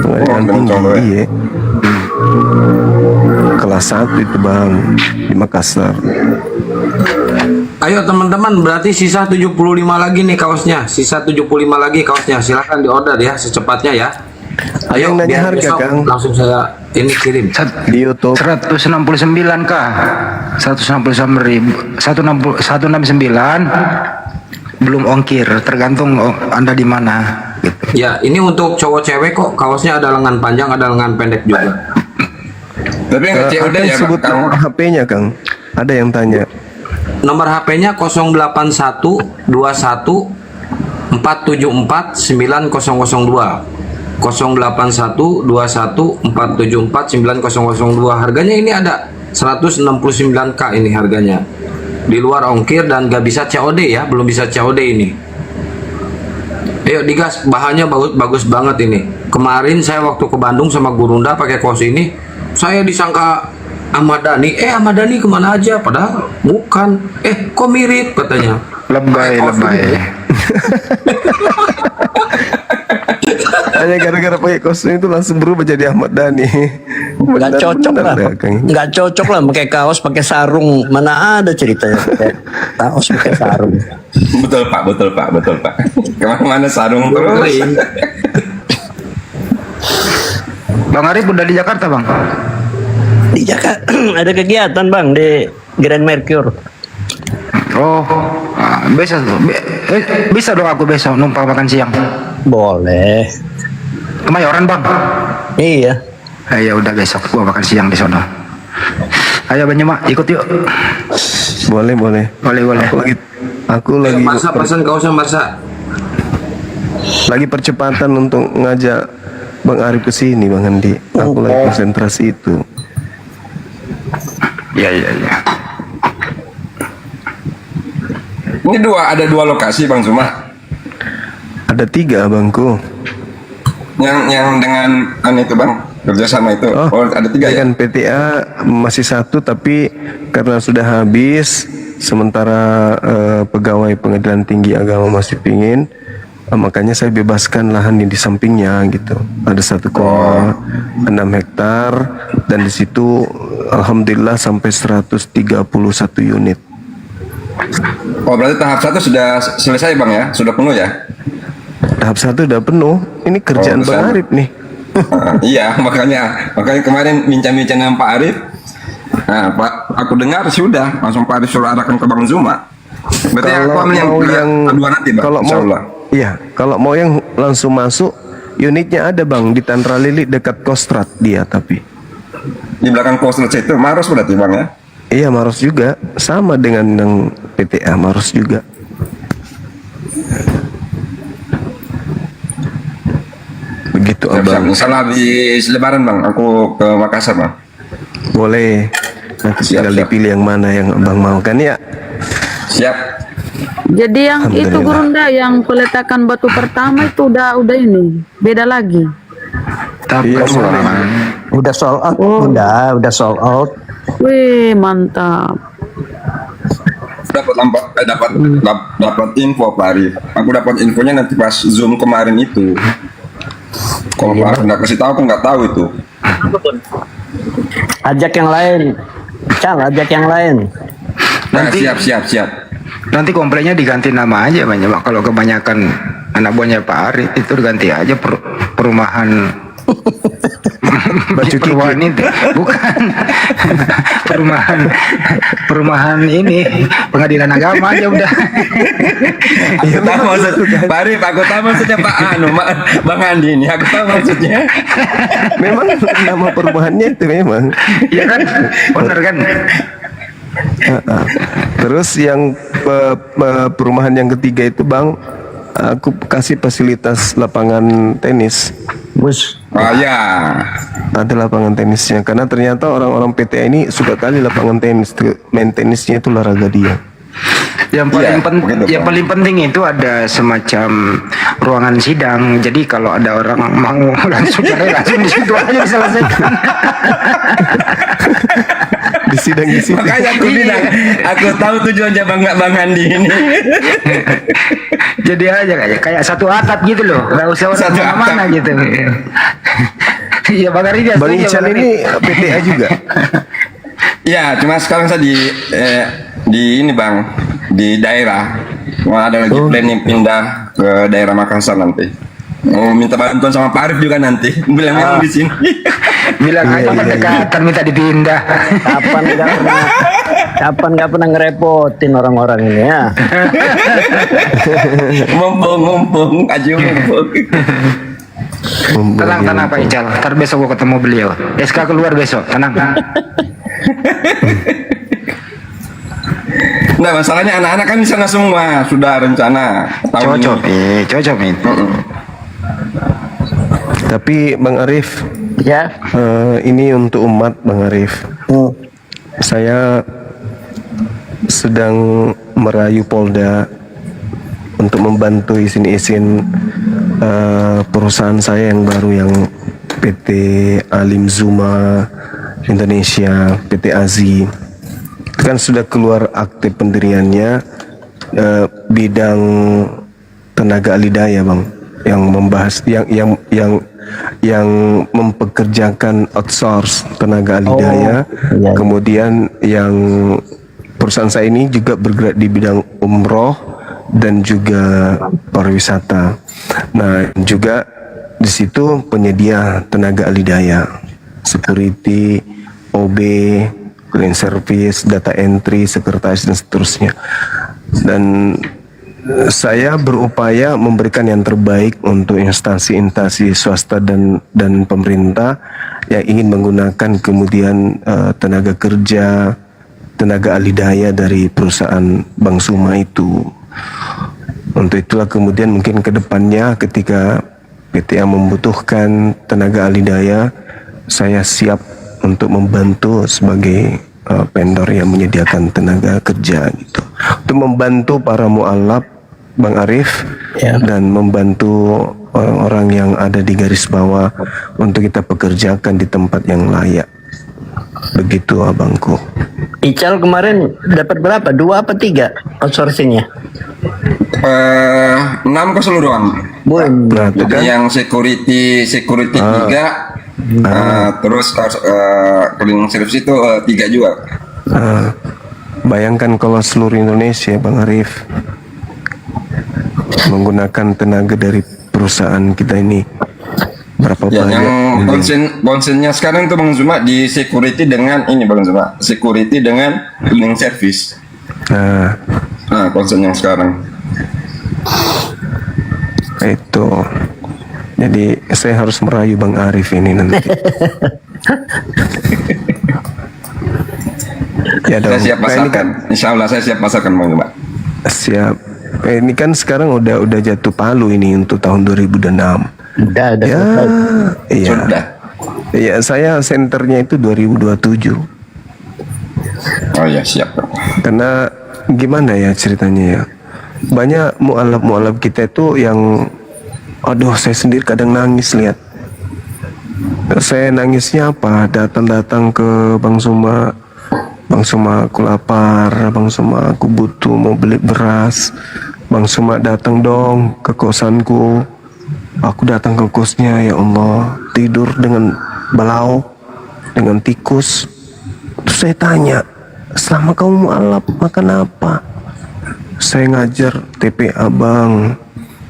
Pengadilan tinggi, iya. Kelas 1 itu Bang, di Makassar. Ayo teman-teman, berarti sisa 75 lagi nih kaosnya. Sisa 75 lagi kaosnya. Silahkan diorder ya secepatnya ya. Ayo, yang nanya biar harga, besok Kang. langsung saya ini kirim di YouTube. 169 kah? 169 belum ongkir, tergantung Anda di mana gitu. Ya, ini untuk cowok cewek kok. Kaosnya ada lengan panjang, ada lengan pendek juga. Tapi nggak COD ya, sebut Kang? nomor HP-nya, Kang. Ada yang tanya. Nomor HP-nya 081 21 474 9002. 081 21 474 9002. Harganya ini ada 169k ini harganya. Di luar ongkir dan gak bisa COD ya, belum bisa COD ini. Ayo digas, bahannya bagus banget ini. Kemarin saya waktu ke Bandung sama Gurunda pakai kaos ini, saya disangka Ahmad Dhani. Ahmad Dhani kemana aja? Padahal bukan. Kok mirip katanya. Lebay. Hanya gara-gara pakai kostum itu langsung berubah jadi Ahmad Dhani. Nggak cocok lah. Nggak cocok lah pakai kaos, pakai sarung. Mana ada ceritanya pakai kaos, pakai sarung. Betul Pak. Kemana-mana sarung terus. Bang Arif udah di Jakarta Bang? Di Jakarta ada kegiatan Bang di Grand Mercure. Bisa dong aku besok numpang makan siang. Boleh. Kemayoran Bang? Iya. Ya udah besok gua makan siang di sono. Ayo Banyuma, ikut yuk. Boleh. Aku lagi Marsa pesan kaosnya Marsa. Lagi percepatan untuk ngajak Bang Arif ke sini Bang Andi. Aku lagi konsentrasi itu. Iya. Ini ada dua lokasi Bang Zuma. Ada 3 Bangku. Yang dengan itu Bang, kerjasama itu. Ada 3 ya? Dengan PTA masih 1, tapi karena sudah habis, sementara pegawai pengadilan tinggi agama masih pingin, makanya saya bebaskan lahan yang di sampingnya gitu. Ada 1,6 hektar dan di situ alhamdulillah sampai 131 unit. Berarti tahap 1 sudah selesai Bang ya? Sudah penuh ya? Tahap 1 udah penuh. Ini kerjaan Bang Arif nih. Iya, makanya kemarin bincang-bincang dengan Pak Arif. Nah, Pak, aku dengar sudah langsung Pak Arif suruh arahkan ke Bang Zuma. Berarti aku ambil yang kedua nanti Bang, insyaallah. Iya, kalau mau yang langsung masuk, unitnya ada Bang di Tanra Lili dekat Kostrad dia tapi. Di belakang Kostrad itu Maros berarti Bang ya? Iya, Maros juga, sama dengan yang PTA, Maros juga. Begitu Abang. Misalnya habis Lebaran Bang, aku ke Makassar Bang. Boleh. Nanti tinggal dipilih yang mana yang Abang mau kan ya. Siap. Jadi yang itu Alhamdulillah. Gurunda yang peletakan batu pertama itu udah ini beda lagi. Iya, Udah sold out, udah sold out. Wih, mantap. Dapat info Pak Arif. Aku dapat infonya nanti pas Zoom kemarin itu. Kalau Pak Arif nggak kasih tahu, aku nggak tahu itu. Ajak yang lain. Cal, ajak yang lain. Nah, siap. Nanti komplainnya diganti nama aja banyak Pak. Kalau kebanyakan anak buahnya Pak Arif itu diganti aja perumahan perumahan itu bukan perumahan ini pengadilan agama aja udah. Aku tahu maksud Pak Arif, aku tahu maksudnya Pak Bang Andi ini, aku tahu maksudnya. Memang nama perubahannya itu memang. Iya kan, benar kan. Terus yang perumahan yang ketiga itu Bang, aku kasih fasilitas lapangan tenis. Ya. Ada lapangan tenisnya karena ternyata orang-orang PT ini suka kali lapangan tenis. Main tenisnya itu olahraga dia. Yang paling penting itu ada semacam ruangan sidang. Jadi kalau ada orang mau langsung cerai langsung di situ aja diselesaikan. Di sidang di situ. Makanya aku bilang, aku tahu tujuannya Bang Andi ini. Jadi aja kayak satu atap gitu loh, nggak usah orang mana-mana gitu. Iya Bang Ari biasa. Bang Ican ini PTA juga. Ya, cuma sekarang saya di ini Bang, di daerah. Mau ada lagi planning pindah ke daerah Makassar nanti. Mau minta bantuan sama Pak Arif juga nanti. Bilang memang di sini. Bilang aja pendekatan minta dipindah. Kapan nggak pernah ngerepotin orang-orang ini ya. Mumpung. Tenang Pak Ical, ntar besok gua ketemu beliau. SK keluar besok, tenang. Nah, masalahnya anak-anak kan di sana semua sudah rencana tahun cocok nih. Tapi Bang Arif, ya, ini untuk umat Bang Arif. Saya sedang merayu Polda untuk membantu isin perusahaan saya yang baru yang PT Alim Zuma Indonesia, PT Azi. Itu kan sudah keluar akte pendiriannya, bidang tenaga alidaya Bang, yang membahas yang mempekerjakan outsource tenaga alidaya. Kemudian yang perusahaan saya ini juga bergerak di bidang umroh dan juga pariwisata. Nah, juga di situ penyedia tenaga alidaya, security, OB, clean service, data entry, sekretaris dan seterusnya. Dan saya berupaya memberikan yang terbaik untuk instansi-instansi swasta dan pemerintah yang ingin menggunakan kemudian tenaga kerja, tenaga alidaya dari perusahaan Bank Suma itu. Untuk itulah kemudian mungkin ke depannya ketika PTA membutuhkan tenaga alidaya, saya siap untuk membantu sebagai vendor yang menyediakan tenaga kerja gitu. Untuk membantu para mualaf Bang Arif dan membantu orang-orang yang ada di garis bawah untuk kita pekerjakan di tempat yang layak. Begitu abangku. Ical kemarin dapat berapa? 2 apa 3 outsourcingnya? 6 keseluruhan. Nah, jadi yang security 3, terus cleaning service itu 3 juga. Bayangkan kalau seluruh Indonesia Bang Arif menggunakan tenaga dari perusahaan kita ini, berapa ya, banyak yang bonsennya sekarang tuh Bang Zuma di security dengan ini Bang Zuma, security dengan cleaning service. Nah, konsen yang sekarang itu. Jadi saya harus merayu Bang Arif ini nanti. Ya Saya dong. siap Nah, ini kan pasarkan. Insya Allah saya siap pasarkan Bang Juma. siap. Ini kan sekarang udah jatuh palu ini untuk tahun 2006. Udah Ya, iya. Sudah. Iya, saya senternya itu 2027. Oh ya siap. Karena gimana ya ceritanya ya, banyak mualaf kita itu yang, aduh saya sendiri kadang nangis lihat. Saya nangisnya apa? Datang ke Bang Suma, aku lapar, Bang Suma aku butuh mau beli beras, Bang Suma datang dong ke kosanku. Aku datang ke kosnya, ya Allah, tidur dengan belau, dengan tikus. Terus saya tanya, selama kamu mualaf makan apa? Saya ngajar TPA Bang,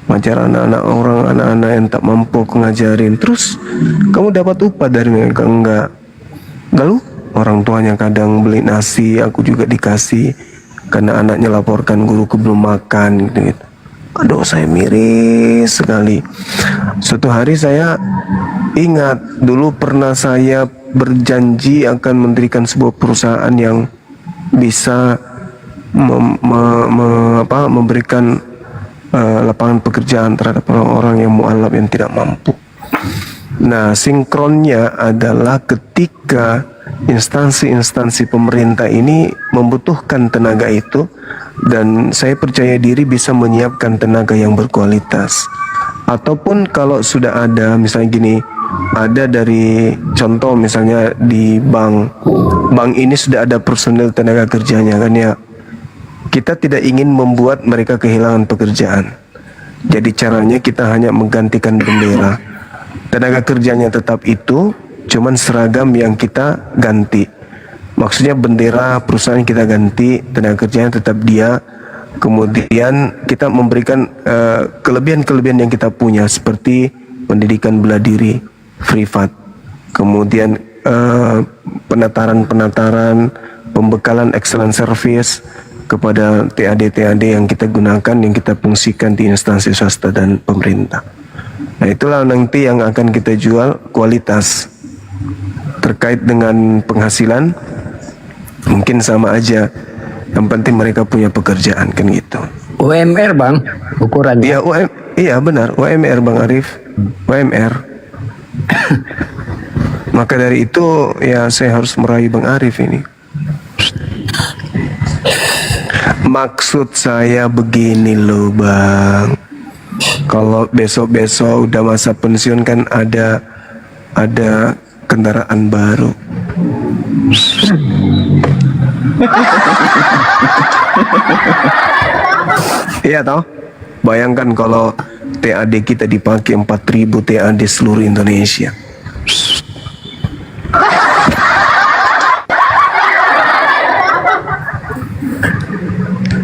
ngajar anak-anak yang tak mampu aku ngajarin. Terus kamu dapat upah dari mereka? Enggak. Lalu orang tuanya kadang beli nasi, aku juga dikasih karena anaknya laporkan guruku belum makan gitu. Aduh saya miris sekali. Suatu hari saya ingat dulu pernah saya berjanji akan mendirikan sebuah perusahaan yang bisa memberikan lapangan pekerjaan terhadap orang-orang yang mualaf yang tidak mampu. Nah, sinkronnya adalah ketika instansi-instansi pemerintah ini membutuhkan tenaga itu, dan saya percaya diri bisa menyiapkan tenaga yang berkualitas. Ataupun kalau sudah ada, misalnya gini, ada dari contoh misalnya di bank ini sudah ada personil tenaga kerjanya kan ya. Kita tidak ingin membuat mereka kehilangan pekerjaan. Jadi caranya kita hanya menggantikan bendera. Tenaga kerjanya tetap itu, cuman seragam yang kita ganti. Maksudnya bendera perusahaan kita ganti, tenaga kerjanya tetap dia. Kemudian kita memberikan kelebihan-kelebihan yang kita punya seperti pendidikan bela diri, privat. Kemudian penataran, pembekalan excellent service kepada TAD yang kita gunakan, yang kita fungsikan di instansi swasta dan pemerintah. Nah, itulah nanti yang akan kita jual kualitas. Terkait dengan penghasilan mungkin sama aja, yang penting mereka punya pekerjaan kan gitu. UMR Bang ukurannya. Iya benar, UMR Bang Arif, UMR. Maka dari itu ya saya harus meraih Bang Arif ini. Maksud saya begini loh Bang, kalau besok-besok udah masa pensiun kan ada kendaraan baru. Iya toh? Bayangkan kalau TAD kita dipakai 4.000 TAD seluruh Indonesia.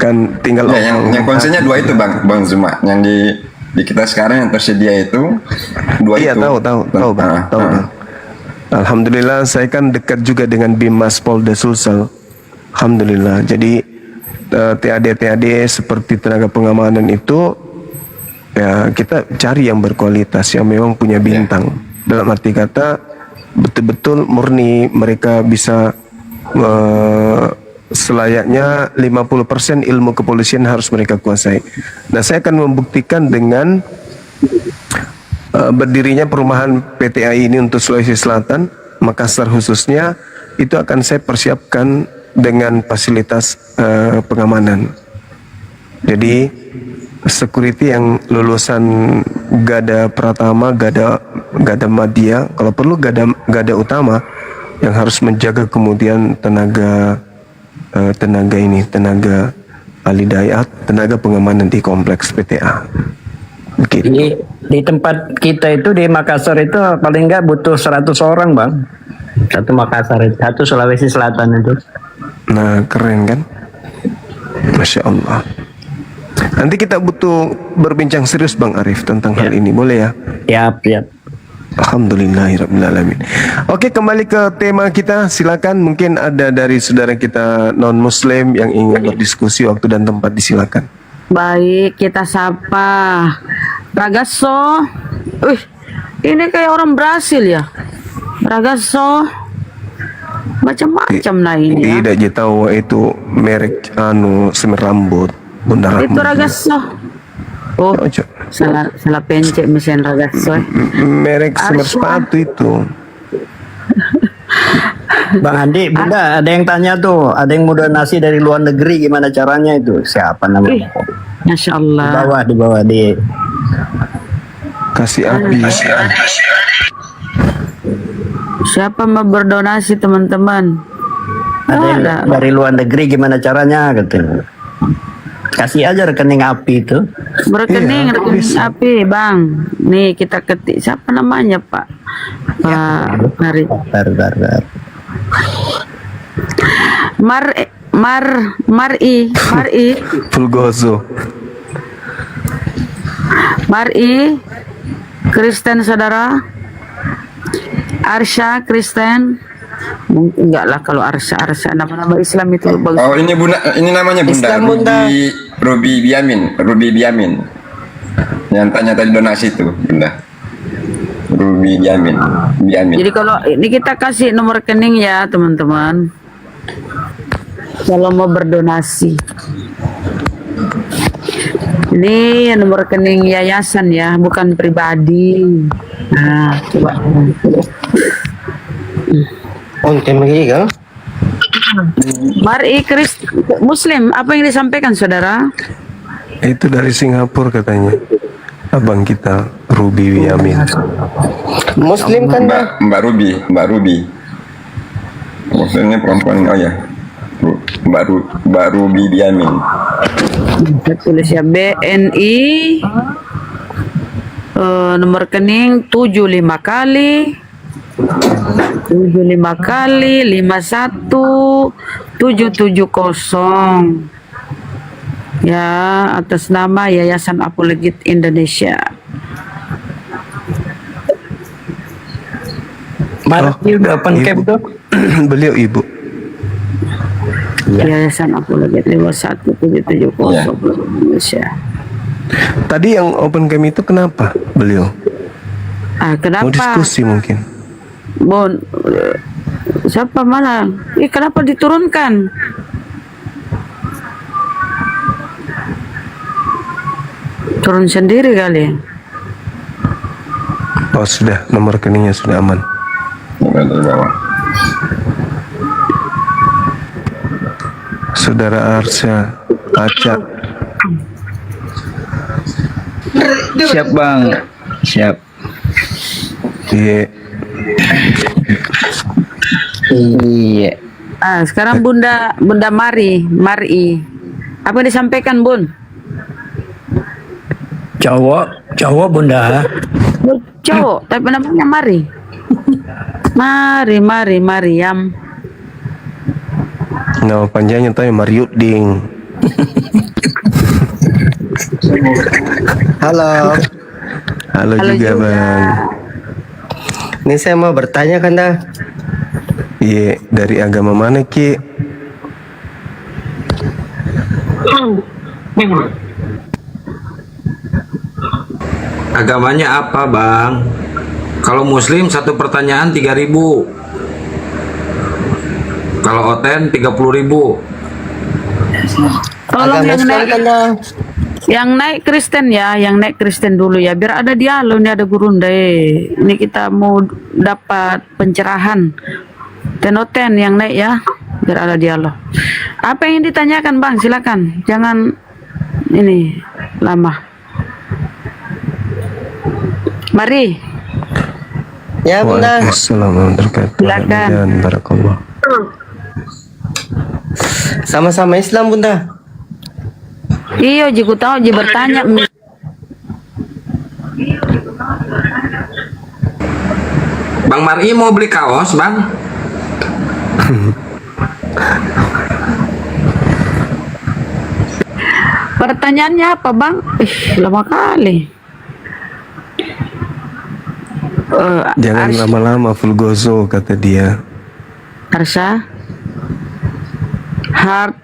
Kan tinggal Ya, yang konsepnya dua itu Bang Zuma. Yang di kita sekarang yang tersedia itu dua iya, itu. tahu Bang. Alhamdulillah saya kan dekat juga dengan Bimas Polda Sulsel. Alhamdulillah. Jadi TAD seperti tenaga pengamanan itu ya kita cari yang berkualitas, yang memang punya bintang. Dalam arti kata betul-betul murni mereka bisa selayaknya 50% ilmu kepolisian harus mereka kuasai. Nah, saya akan membuktikan dengan berdirinya perumahan PTAI ini untuk Sulawesi Selatan, Makassar khususnya, itu akan saya persiapkan dengan fasilitas pengamanan. Jadi security yang lulusan Gada Pratama, Gada Madya, kalau perlu Gada Utama, yang harus menjaga kemudian tenaga ahli dayat, tenaga pengamanan di kompleks PTA. Begitu. Di tempat kita itu di Makassar itu paling nggak butuh 100 orang Bang. Satu Makassar itu, satu Sulawesi Selatan itu. Nah, keren kan? Masya Allah. Nanti kita butuh berbincang serius Bang Arif tentang hal ini, boleh ya? Siap. Alhamdulillahirrahmanirrahim. Oke, kembali ke tema kita. Silakan, mungkin ada dari saudara kita non muslim yang ingin berdiskusi, waktu dan tempat disilakan. Baik, kita sapa Ragaso. Ini kayak orang Brasil ya. Ragaso. Macam-macam lah ini ya. Tidak je tahu itu merek semen rambut Bunda Itu Rahma. Ragasso. Oh, salah pencet mesin Ragasso. Merek semen sepatu itu. Bang Andi, Bunda, ada yang tanya tuh, ada yang mau donasi dari luar negeri, gimana caranya itu? Siapa namanya? Masya Allah. Di bawah di Kasih api. Siapa mau berdonasi teman-teman? Ada yang dari luar negeri, gimana caranya? Gitu. Kasih aja rekening api itu. Rekening api, Bang. Nih kita ketik. Siapa namanya, Pak? Pak Mari. Mari Fulgoso. Mari Kristen saudara. Arsya Kristen. Enggak lah kalau Arsya nama-nama Islam itu bagus. Oh ini Bunda, ini namanya Bunda. Islam, Bunda. Ruby Biamin. Yang tanya tadi donasi itu Bunda. Ruby Biamin. Jadi kalau ini kita kasih nomor rekening ya teman-teman. Kalau mau berdonasi. Ini nomor rekening yayasan ya, bukan pribadi. Nah, coba. Mari Muslim, apa yang disampaikan saudara? Itu dari Singapura katanya. Abang kita Ruby Yamin. Muslim kan? Mbak Ruby. Maksudnya perempuan, oh ya. Mbak Ruby Yamin. Saya tulis ya BNI nomor rekening 75 kali 51770 ya, atas nama Yayasan Apologet Indonesia. Marki udah open cap tuh. Beliau ibu. Yayasan Apologet 51770 Indonesia. Tadi yang open cam itu kenapa beliau? Kenapa? Mau diskusi mungkin. Bon, siapa mana? Kenapa diturunkan? Turun sendiri kali. Oh sudah, nomor rekeningnya sudah aman. Saudara Arsya Aca. Siap Bang, siap. Iya. Sekarang Bunda Mari. Apa yang disampaikan Bun? Cowok Bunda. Cowok, tapi namanya Mari. Mariam. Nama panjangnya tanya Mariuddin. Halo juga Bang. Ini saya mau bertanya Kanda. Iya, dari agama mana Ki? Agamanya apa Bang? Kalau Muslim satu pertanyaan 3.000. Kalau Oten 30.000. Tolong yang naik Kristen ya, yang naik Kristen dulu ya, biar ada dialog. Ini ada gurunda. Ini kita mau dapat pencerahan. Tenoten yang naik ya, biar ada dialog. Apa yang ditanyakan Bang? Silakan, jangan ini lama. Mari. Ya Bunda. Assalamualaikum warahmatullahi wabarakatuh. Sama-sama Islam Bunda. Iya, jiku tahu ji bertanya. Bang Mari mau beli kaos, Bang? Pertanyaannya apa, Bang? Lama kali. Jangan lama-lama Fulgoso kata dia. Arsya Hart,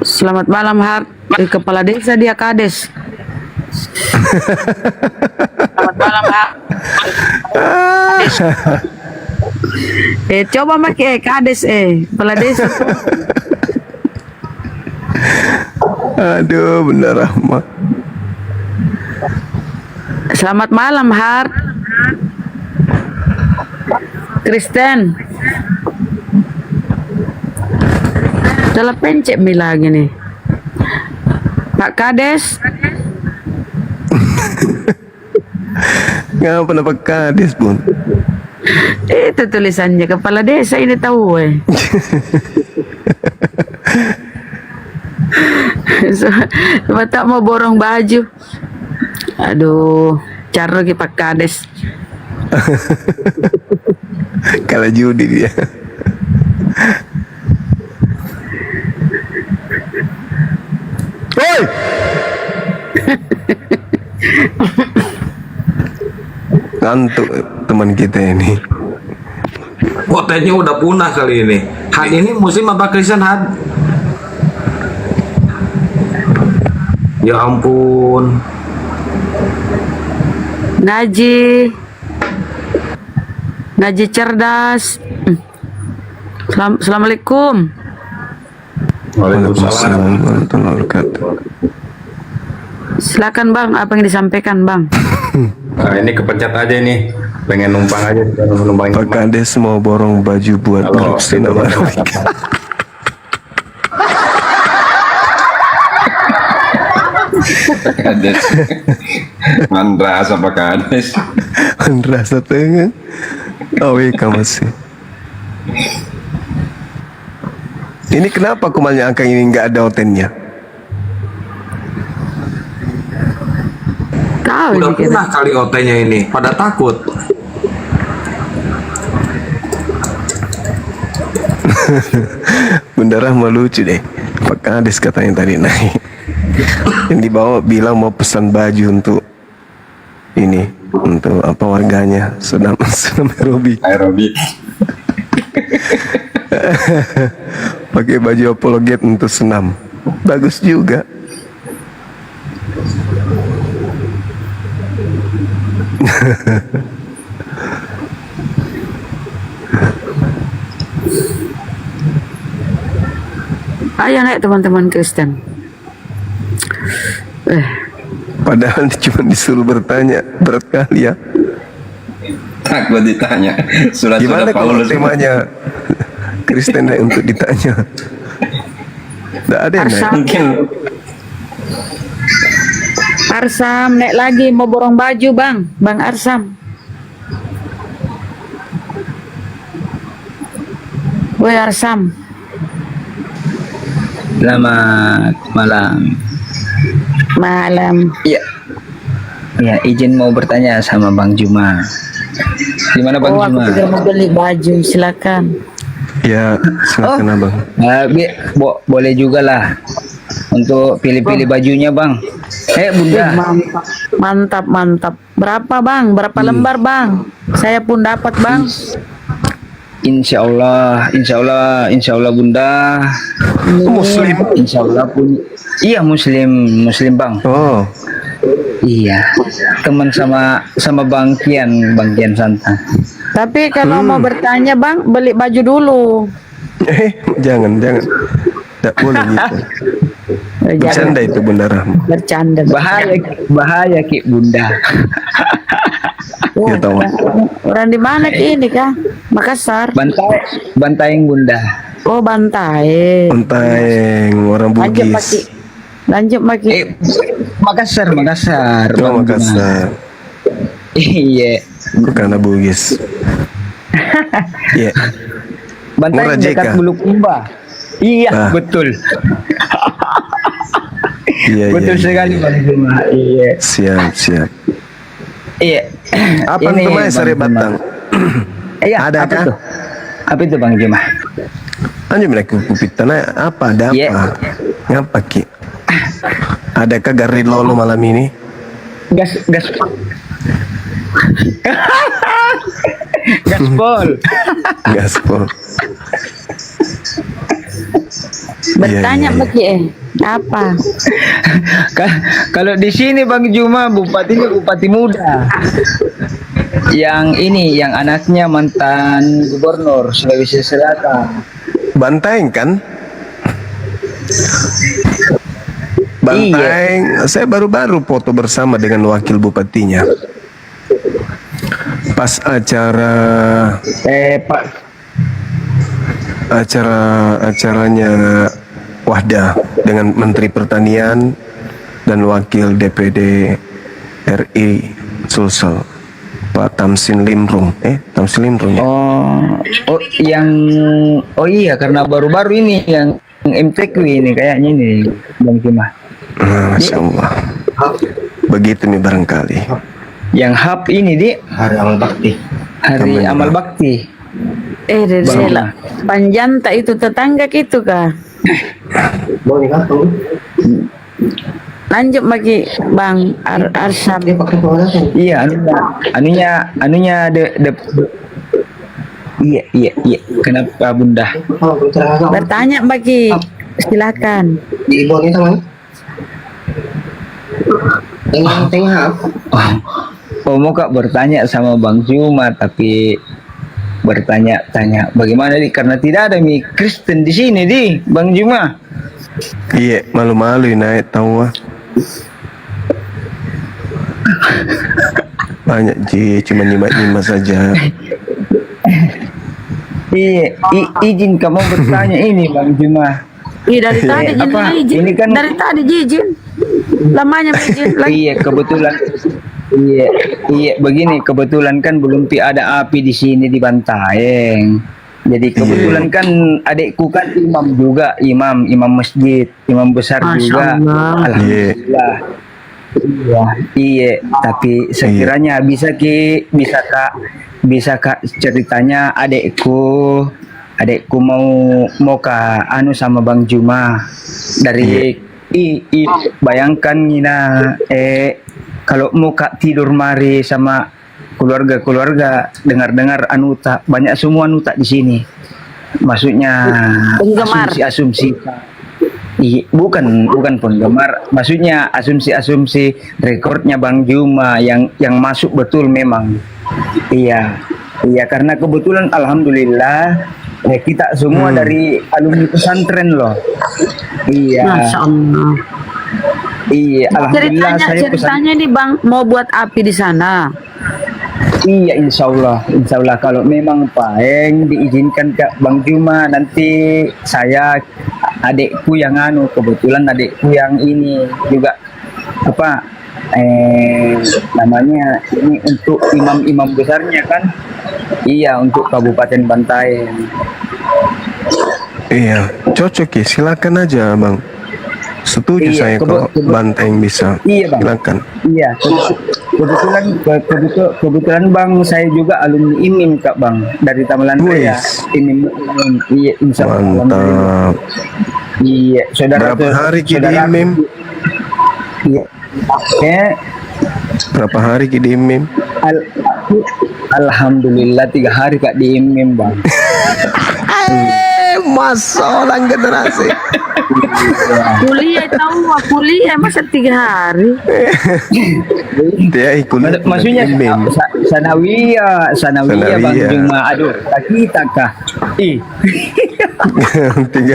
selamat malam Hart. Kepala desa dia kades. Selamat malam Hart. Coba make kades kepala desa. Aduh, Bunda Rahma. Selamat malam, Har. Kristen. Salah pencet mi lagi nih. Pak Kades. Ngapa nama Kades, Bun? Itu tulisannya kepala desa ini tahu Coba tak mau borong baju. Aduh, caro ki Pak Kades. Kalah judi dia. Oi! Ngantuk teman kita ini. Potennya udah punah kali ini. Had ini muslim apa Kristen, Had? Ya ampun. Ngaji cerdas. Assalamualaikum. Waalaikumsalam warahmatullahi wabarakatuh. Silakan Bang, apa yang disampaikan Bang? Nah, ini kepencet aja nih, pengen numpang aja, numpang. Pak Kades mau borong baju buat Kristen sama Rika. Kades, mandrasa Pak Kades. Mandrasa tengah. Awk masih. Ini kenapa kumalnya angka ini nggak ada otennya? Tahu udah punah kali OT-nya ini, pada takut. Bunda Rahma lucu deh. Pak Kades katanya tadi naik. Yang dibawa bilang mau pesan baju untuk ini, untuk apa warganya, senam aerobik. Pakai baju apologet untuk senam, bagus juga. Ayo naik teman-teman Kristen. Padahal cuma disuruh bertanya, berat kali ya. Takut ditanya. Gimana kalau temanya Kristen untuk ditanya? Tidak ada yang naik. Mungkin Arsam naik lagi mau borong baju Bang Arsam. Woi Arsam. Selamat malam. Iya. Ya, izin mau bertanya sama Bang Juma. Gimana Bang Juma? Aku mau beli baju, silakan. Ya, silakan Abang. Boleh juga lah untuk pilih-pilih bajunya Bang. Bunda. Mantap. Berapa Bang? Berapa lembar Bang? Saya pun dapat Bang. Insya Allah Bunda. Muslim. Insya Allah pun. Iya Muslim Bang. Oh. Iya. Teman sama Bang Kian Santa. Tapi kalau mau bertanya Bang, beli baju dulu. Jangan. Tidak boleh gitu. Bercanda itu Bunda Rahma. Bercanda. Bahaya Ki Bunda. Ya, tahu. Orang di mana Ki ini kah? Makassar. Bantaeng Bunda. Oh Bantaeng. Orang Bugis. Lanjut Maki. Makassar. Oh, Makassar. Iya. Bukan Bugis. Iya. Bantaeng dekat Bulukumba. Iya, betul. Iya, betul sekali Bang Juma. Iya. Siap. Iya. Apa namanya sare batang? Iya, ada kan? Apa itu Bang Juma? Anjir mereka kupitana apa? Ada apa? Ngapa Ki? Adakah garis lolo malam ini? Gas. Gaspol. Bertanya Maki apa? Kalau di sini Bang Juma bupatinya bupati muda. Yang ini, yang anaknya mantan gubernur Sulawesi Selatan. Bantaeng kan? Bantaeng, saya baru-baru foto bersama dengan wakil bupatinya. Pas acaranya Wahda dengan Menteri Pertanian dan Wakil DPD RI Sulsel, Pak Tamsin Limrung. Tamsin Limrung ya? Oh iya, karena baru-baru ini yang MTQ ini kayaknya ini Bang Juma. Masya Allah. Begitu nih barangkali. Yang HAP ini di Hari Amal Bakti. Hari Amal Bakti. Desela. Panjanta itu tetangga gitu kah? Lanjut bagi Bang Arsyad. Iya, anunya iya. Kenapa Bunda? Bertanya bagi, silakan. Mau Kak bertanya sama Bang Juma, tapi bertanya-tanya bagaimana nih, karena tidak ada Kristen di sini di Bang Juma. Iya, malu-malu naik tahu ah. Banyak cuma nyimak saja. Iya, izin kamu bertanya ini Bang Juma. Iya, dari tadi izin. Ini kan dari tadi izin. Lamanya izin lagi. Iya, kebetulan. Iya, begini kebetulan kan belum ada api di sini di Bantaeng. Jadi kebetulan kan adikku kan imam juga, imam masjid, imam besar juga. Alhamdulillah. Iya, tapi sekiranya bisa Kak ceritanya adikku mau anu sama Bang Juma dari bayangkan Nina kalau mau Kak tidur mari sama keluarga dengar anuta banyak semua anuta di sini, maksudnya asumsi bukan penggemar, maksudnya asumsi rekornya Bang Juma yang masuk betul memang. Iya karena kebetulan alhamdulillah kita semua dari alumni pesantren loh. Iya. Masya Allah. Iya, alhamdulillah ceritanya nih Bang mau buat api di sana. Iya, insya Allah kalau memang Paeng diizinkan Kak Bang Juma, nanti saya adikku yang kebetulan adikku yang ini juga namanya ini untuk imam besarnya kan. Iya, untuk Kabupaten Bantaeng. Iya, cocok ya, silakan aja Bang. Setuju saya kalau Bantaeng bisa. Iya Bang. Silakan. Iya, kebetulan Bang saya juga alumni IMIM Kak Bang dari Tamalan Raya. IMIM. Iya, insya Allah. Mantap. Iya, saudara. Berapa hari di IMIM? Iya. Berapa hari di IMIM? Alhamdulillah 3 hari Kak di IMIM Bang. Masa orang generasi. Kuliah masa 3 hari. Dia ikut. Maksudnya sanawiyah Bang Juma. Aduh, kita kah? 3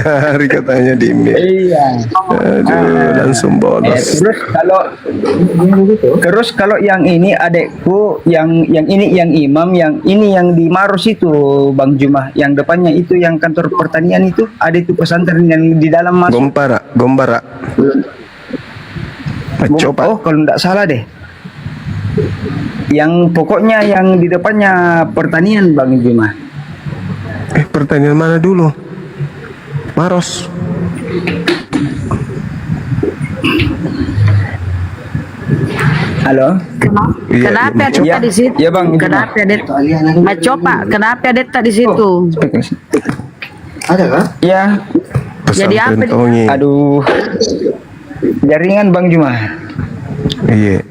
hari katanya di IMIM. Iya. Aduh, langsung bolos. Terus kalau yang ini adekku, yang ini yang imam, yang ini yang di Maros itu Bang Juma, yang depannya itu yang kantor pertanian itu, ada itu pesantren yang di dalam masuk. Gombara. Coba. Oh, kalau enggak salah deh. Yang pokoknya yang di depannya pertanian Bang Juma. Pertanian mana dulu? Maros. Halo. Kenapa ada di situ? Ya Bang. Kenapa ada? Coba, kenapa ada di situ? Ada kah? Ya. Jadi apa? Aduh. Jaringan Bang Juma. Iya.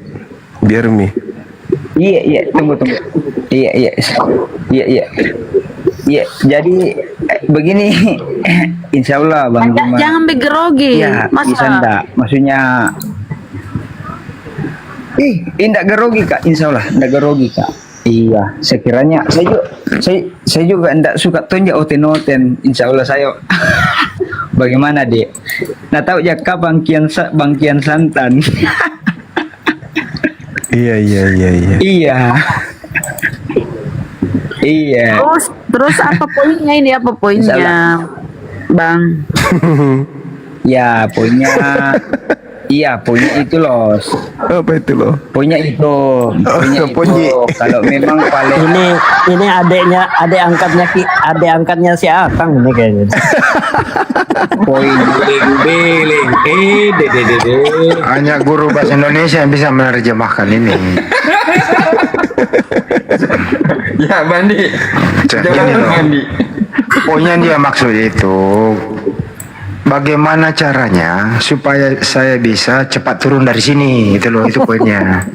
Biar mi. Iya, tunggu. Iya. Iya, jadi begini. Insya Allah Bang Juma. Jangan begrogi. Ya, bisa enggak? Maksudnya indak gerogi Kak, insya Allah indak gerogi Kak. Iya, sekiranya saya juga enggak suka tunjuk oten-oten. Insya Allah saya bagaimana dek? Nah tahu ya bangkian santan. Iya. Iya. Iya. Terus apa poinnya ini? Apa poinnya, Bang? Ya poinnya. Iya, poinnya itu loh. Apa itu loh? Poinnya itu. Kalau memang paling Ini adik angkatnya si Akang ini kayaknya. poin Beling. Hanya guru bahasa Indonesia yang bisa menerjemahkan ini. Ya Bandi. Ini loh. Pokoknya dia maksud itu, bagaimana caranya supaya saya bisa cepat turun dari sini, itu loh, itu poinnya.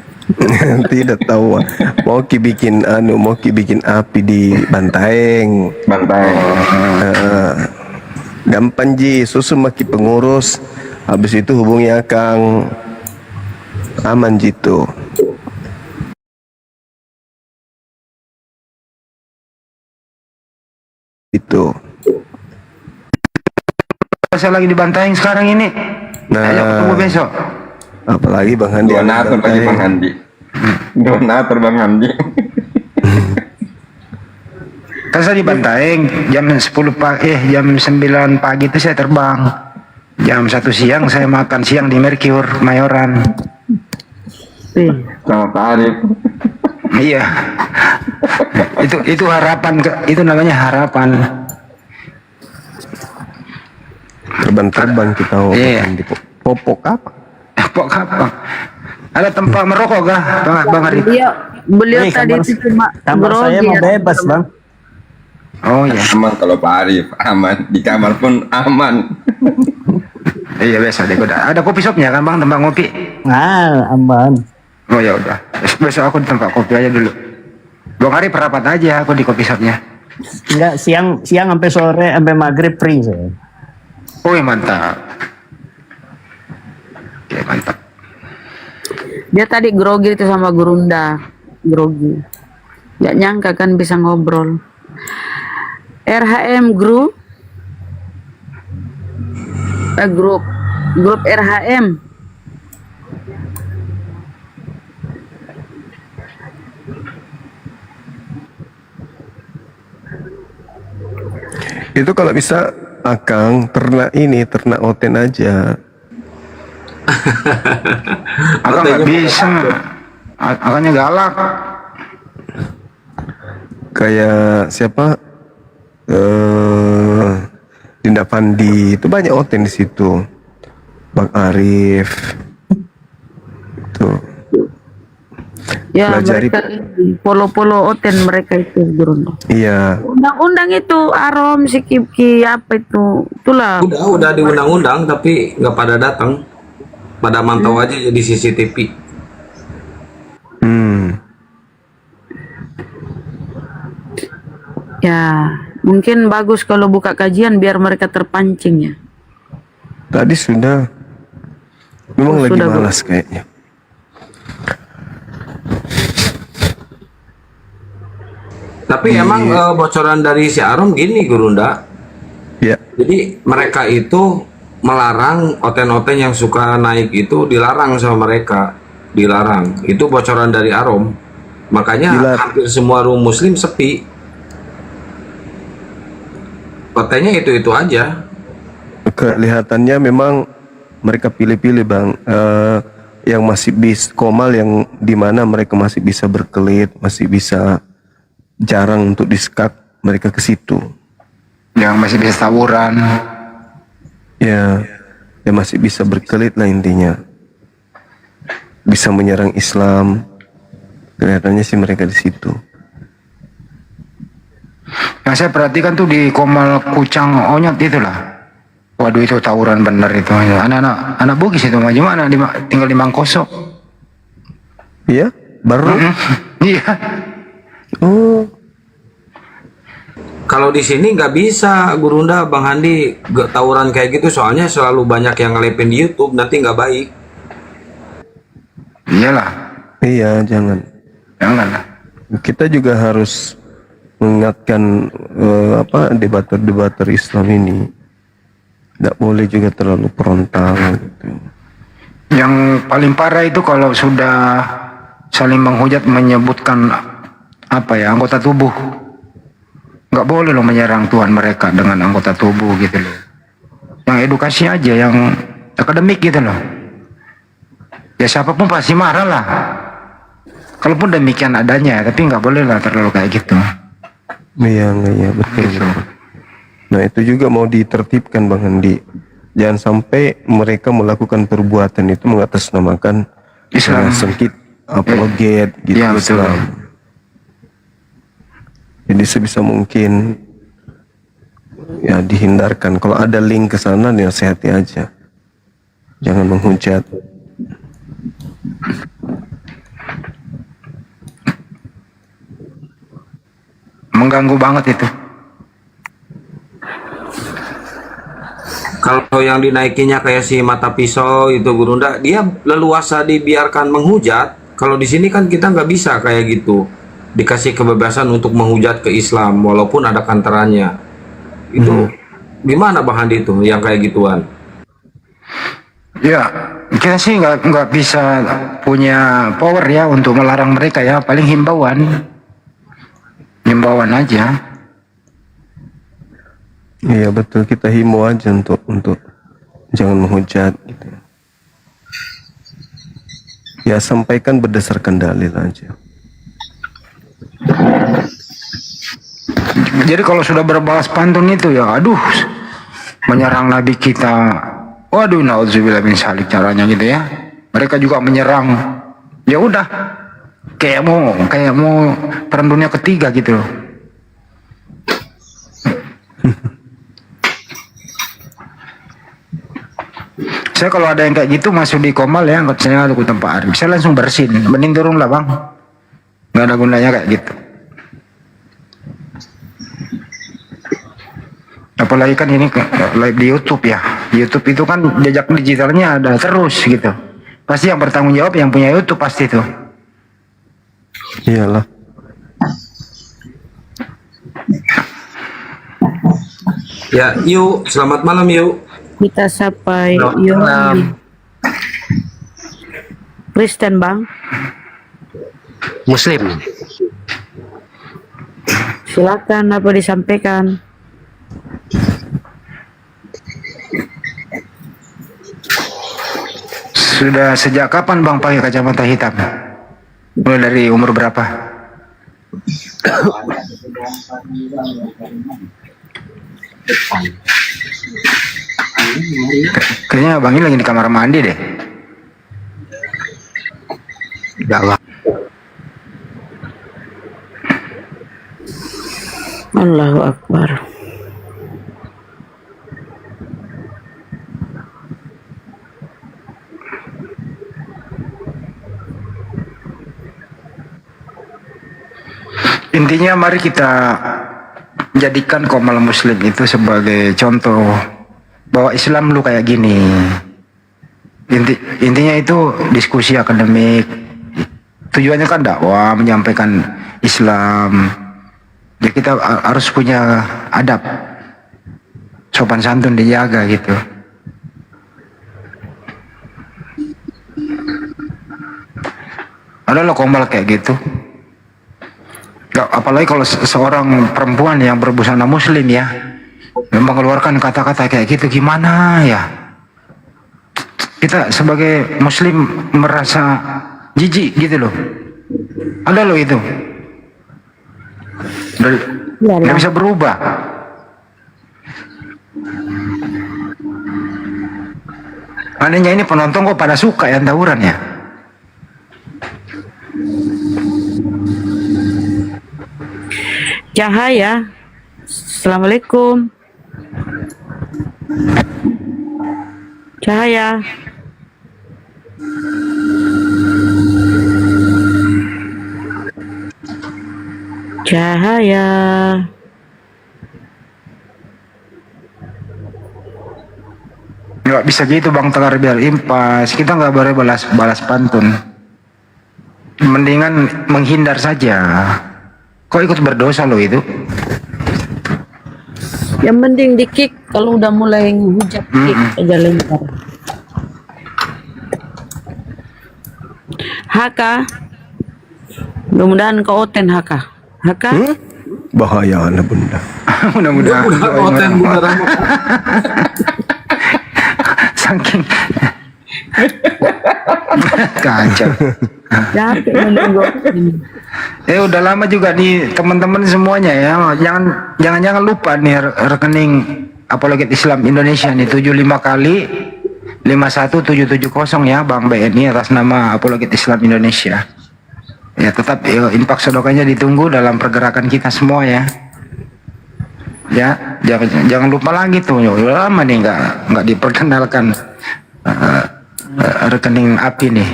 Tidak tahu. Mau bikin api di Bantaeng. Gampang ji, susu maki pengurus. Habis itu hubungi Akang. Aman jitu. Itu. Saya lagi di Bantaeng sekarang ini. Ayo ketemu besok. Apalagi Bang Handi. Donatur bagi Bang Handi. Donatur Bang Handi. Kan saya di Bantaeng jam 10 jam 9 pagi itu saya terbang. Jam 1 siang saya makan siang di Mercure Mayoran. Sama Pak Arif. Iya. Itu harapan, itu namanya harapan. Terbang kita di popok apa? Popok apa? Ada tempat merokok kah, Bang Arif? Beliau tadi itu cuma Kamar saya mau bebas, Bang. Oh ya. Aman kalau Pak Arif, aman. Di kamar pun aman. Iya biasa deh, ada kopi shopnya kan Bang, tempat ngopi. Nah, aman. Oh ya udah, besok aku di tempat kopi aja dulu. Bang Arif rapat aja aku di kopi shopnya. Enggak, siang sampai sore sampai maghrib free saya. Oh ya mantap. Oke mantap. Dia tadi grogi itu sama Gurunda, grogi. Gak nyangka kan bisa ngobrol. RHM grup RHM. Itu kalau bisa Akang ternak oten aja. Akang nggak bisa. Akangnya galak. Kayak siapa? Dinda Pandi itu banyak oten di situ. Bang Arif. Tuh. Ya Pelajari. mereka polo-polo oten mereka itu Gurunda. Iya. Undang-undang itu Arom si Kipki apa itu itulah. Udah di undang-undang tapi nggak pada datang. Pada mantau aja di CCTV. Ya mungkin bagus kalau buka kajian biar mereka terpancing ya. Tadi sudah. Memang lagi sudah, malas kayaknya. Tapi emang bocoran dari si Arum gini Gurunda. Ya. Jadi mereka itu melarang oten-oten yang suka naik itu dilarang sama mereka. Dilarang. Itu bocoran dari Arum. Makanya hampir semua room muslim sepi. Otennya itu aja. Kelihatannya memang mereka pilih-pilih Bang. Yang masih komal yang dimana mereka masih bisa berkelit, masih bisa jarang untuk disekat, mereka ke situ. Yang masih bisa tawuran. Ya, yang masih bisa berkelit lah intinya. Bisa menyerang Islam. Kelihatannya sih mereka di situ. Yang saya perhatikan tuh di Komal Kucang Onyot itulah. Waduh itu tawuran bener itu. Anak Bugis itu gimana tinggal di Mangkoso. Iya, baru. Iya. Oh. Kalau di sini nggak bisa Gurunda, Bang Handi, tawuran kayak gitu soalnya selalu banyak yang ngelepin di YouTube, nanti nggak baik. Iyalah. Iya, jangan. Jangan lah. kita juga harus mengingatkan debater-debater Islam ini tidak boleh juga terlalu frontal gitu. Yang paling parah itu kalau sudah saling menghujat menyebutkan anggota tubuh. Nggak boleh loh menyerang Tuhan mereka dengan anggota tubuh gitu loh. Yang edukasi aja, yang akademik gitu loh. Ya siapapun pasti marah lah. Kalaupun demikian adanya, tapi nggak boleh lah terlalu kayak gitu. Iya betul. Gitu. Nah itu juga mau ditertibkan Bang Handi. Jangan sampai mereka melakukan perbuatan itu mengatasnamakan Islam, sengkit, apologet gitu Ya, betul. Islam. Jadi sebisa mungkin ya dihindarkan. Kalau ada link ke sana, nasihati aja. Jangan menghujat. Mengganggu banget itu. Kalau yang dinaikinya kayak si mata pisau itu Gurunda, dia leluasa dibiarkan menghujat. Kalau di sini kan kita nggak bisa kayak gitu, dikasih kebebasan untuk menghujat ke Islam walaupun ada kantarannya. Itu gimana Bang Handi itu yang kayak gituan? Ya, kita sih nggak bisa punya power ya untuk melarang mereka ya. Paling himbauan aja. Iya betul, kita himbau aja untuk jangan menghujat gitu. Ya sampaikan berdasarkan dalil aja. Jadi kalau sudah berbalas pantun itu ya, aduh, menyerang Nabi kita, waduh, naudzubillah min salik caranya gitu ya. Mereka juga menyerang, ya udah, kayak mau perang dunia ketiga gitu loh. Saya kalau ada yang kayak gitu masuk di komal ya, saya nggak tempat Arif, saya langsung bersin, mending turun lah bang, nggak ada gunanya kayak gitu. Apalagi kan ini live di YouTube ya, YouTube itu kan jejak digitalnya ada terus gitu, pasti yang bertanggung jawab yang punya YouTube pasti itu. Iyalah. Ya, yuk, selamat malam yuk. Kita sampai Yohani. Kristen Bang. Muslim. Silakan apa disampaikan. Sudah sejak kapan bang pakai kacamata hitam? Mulai dari umur berapa? Kayaknya bang ini lagi di kamar mandi deh. Enggak lah. Allahu Akbar. Intinya mari kita jadikan Komal Muslim itu sebagai contoh bahwa Islam lu kayak gini. Intinya itu diskusi akademik. Tujuannya kan dakwah, menyampaikan Islam. Jadi kita harus punya adab, sopan santun dijaga gitu. Ada lo Komal kayak gitu. Apalagi kalau seorang perempuan yang berbusana muslim ya, memang mengeluarkan kata-kata kayak gitu, gimana ya? Kita sebagai muslim merasa jijik gitu loh. Ada loh itu. Nggak bisa berubah. Anehnya ini penonton kok pada suka ya tawuran ya. Cahaya. Assalamualaikum. Cahaya. Cahaya. Nggak bisa gitu Bang Tegar, biar impas. Kita nggak boleh balas pantun. mendingan menghindar saja. Kok ikut berdosa lo itu? Yang mending di kick kalau udah mulai hujat, kick aja lempar. Haka, mudah-mudahan kau oten Haka. Haka? Bahaya lah bunda. Mudah-mudahan. Oten Bunda Rahma. Saking kacau. Capek menunggu. Udah lama juga nih teman-teman semuanya ya. Jangan lupa nih rekening Apologet Islam Indonesia nih 75 kali 51770 ya Bang BNI atas nama Apologet Islam Indonesia. Ya tetap infak sedekahnya ditunggu dalam pergerakan kita semua ya. Ya jangan lupa lagi tuh. Udah lama nih nggak diperkenalkan rekening API nih.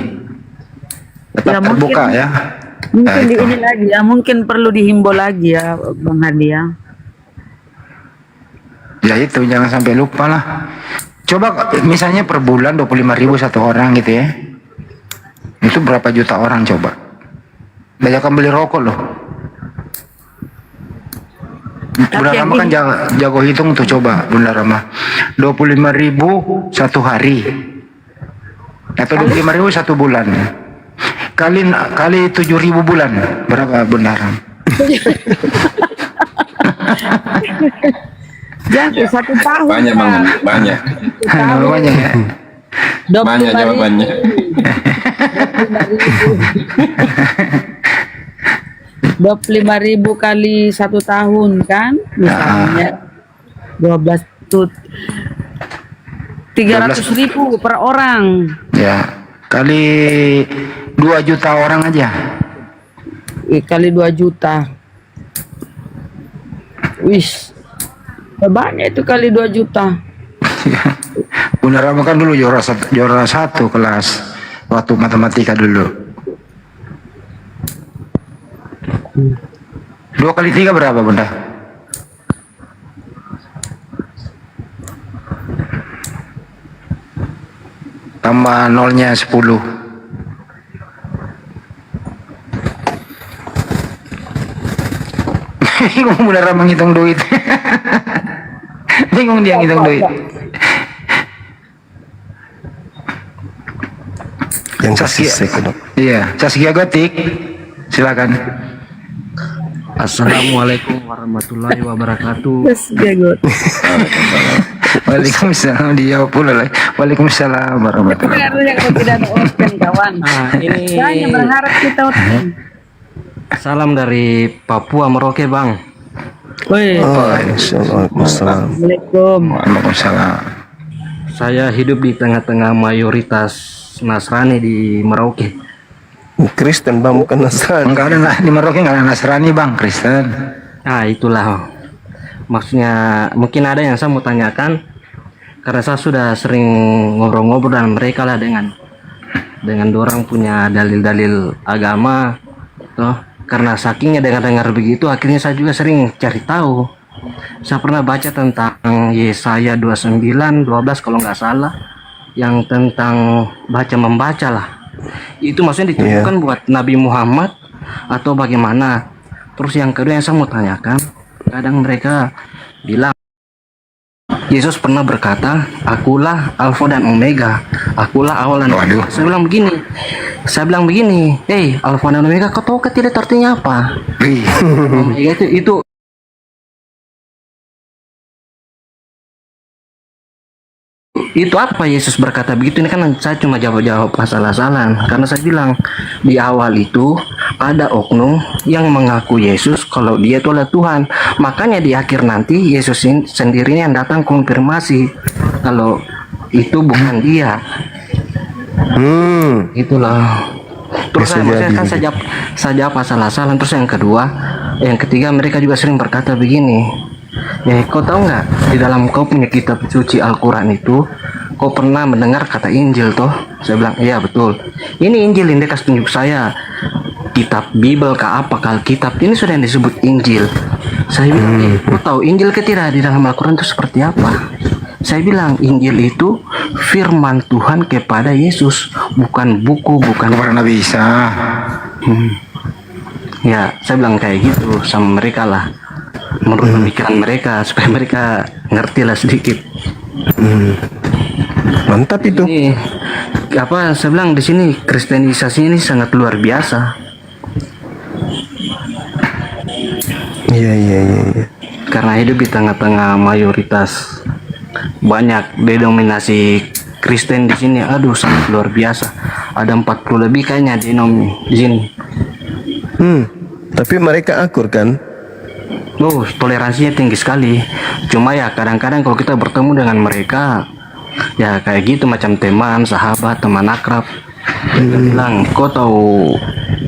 Tetap Ya, terbuka mungkin- ya. Mungkin Nah, di itu. ini lagi ya, mungkin perlu dihimbau lagi ya Bang Hadi ya. Ya itu jangan sampai lupa lah. Coba misalnya per bulan 25.000 satu orang gitu ya. Itu berapa juta orang coba? Banyak yang beli rokok loh. Bunda Tapi yang Rama kan jago hitung tuh coba Bunda Rama. 25.000 satu hari. Atau 25.000 satu bulan. Kali 7.000 bulan berapa Bunda Rama? Jadi 1 tahun. Banyak Pak. banget, banyak. Banyak ya. Banyak jawabannya. 25.000 kali 1 tahun kan, misalnya 12 tuh 300.000 per orang. Ya, kali 2 juta orang aja. Kali 2 juta. Wis, banyak itu kali 2 juta. Bunda Rama kan dulu juara satu kelas waktu matematika dulu. 2 kali 3 berapa Bunda? Tambah nolnya 10. Bingung Bunda Rama ngitung duit. Bingung dia ngitung duit. Yang Saskia. Iya, Saskia Gotik. Silakan. Assalamualaikum warahmatullahi wabarakatuh. Yes, good. Waalaikumsalam, dijawab pula lah. Waalaikumsalam warahmatullahi wabarakatuh. Harusnya kalau tidak ada open kawan. Ini Saya hanya berharap kita open. salam dari Papua Merauke, Bang. Woi. Assalamualaikum. Waalaikumsalam. Saya hidup di tengah-tengah mayoritas Nasrani di Merauke. Kristen Bang, bukan Nasrani. Enggak ada di Merauke, enggak ada Nasrani Bang, Kristen. Nah itulah maksudnya, mungkin ada yang saya mau tanyakan karena saya sudah sering ngobrol-ngobrol dengan mereka lah dengan dorang punya dalil-dalil agama toh. Karena sakingnya dengar-dengar begitu, akhirnya saya juga sering cari tahu. Saya pernah baca tentang Yesaya 29:12 kalau nggak salah, yang tentang baca-membaca lah. Itu maksudnya ditujukan buat Nabi Muhammad atau bagaimana? Terus yang kedua yang saya mau tanyakan, kadang mereka bilang Yesus pernah berkata, akulah Alfa dan Omega, akulah awal dan akhir. Saya bilang begini, hey, Alfa dan Omega, kau tahu tidak artinya apa? Omega itu apa Yesus berkata begitu? Ini kan saya cuma jawab asal-asalan, karena saya bilang di awal itu ada oknum yang mengaku Yesus kalau dia itu adalah Tuhan. Makanya di akhir nanti Yesus sendiri yang datang konfirmasi kalau itu bukan dia. Itulah. Terus saya jawab asal-asalan. Terus yang ketiga mereka juga sering berkata begini. Kau tahu nggak di dalam kau punya kitab suci Al-Quran itu kau pernah mendengar kata Injil toh? Saya bilang iya betul. Ini Injil ini kasih tunjuk saya kitab Bible kah apa kal kitab ini sudah yang disebut Injil. Saya bilang kau tahu Injil ke tidak di dalam Al-Quran itu seperti apa? Saya bilang Injil itu firman Tuhan kepada Yesus, bukan buku, bukan kepada Nabi Isa. Ya, saya bilang kayak gitu sama mereka lah, menurut pemikiran mereka, supaya mereka ngerti lah sedikit. Mantap itu. Ini, apa saya bilang di sini kristenisasi ini sangat luar biasa. Iya. Karena hidup di tengah-tengah mayoritas banyak denominasi Kristen di sini, aduh sangat luar biasa. Ada 40 lebih kayaknya di sini. Tapi mereka akur kan? Oh, toleransinya tinggi sekali. Cuma ya kadang-kadang kalau kita bertemu dengan mereka, ya kayak gitu macam teman, sahabat, teman akrab. Mereka bilang, kau tahu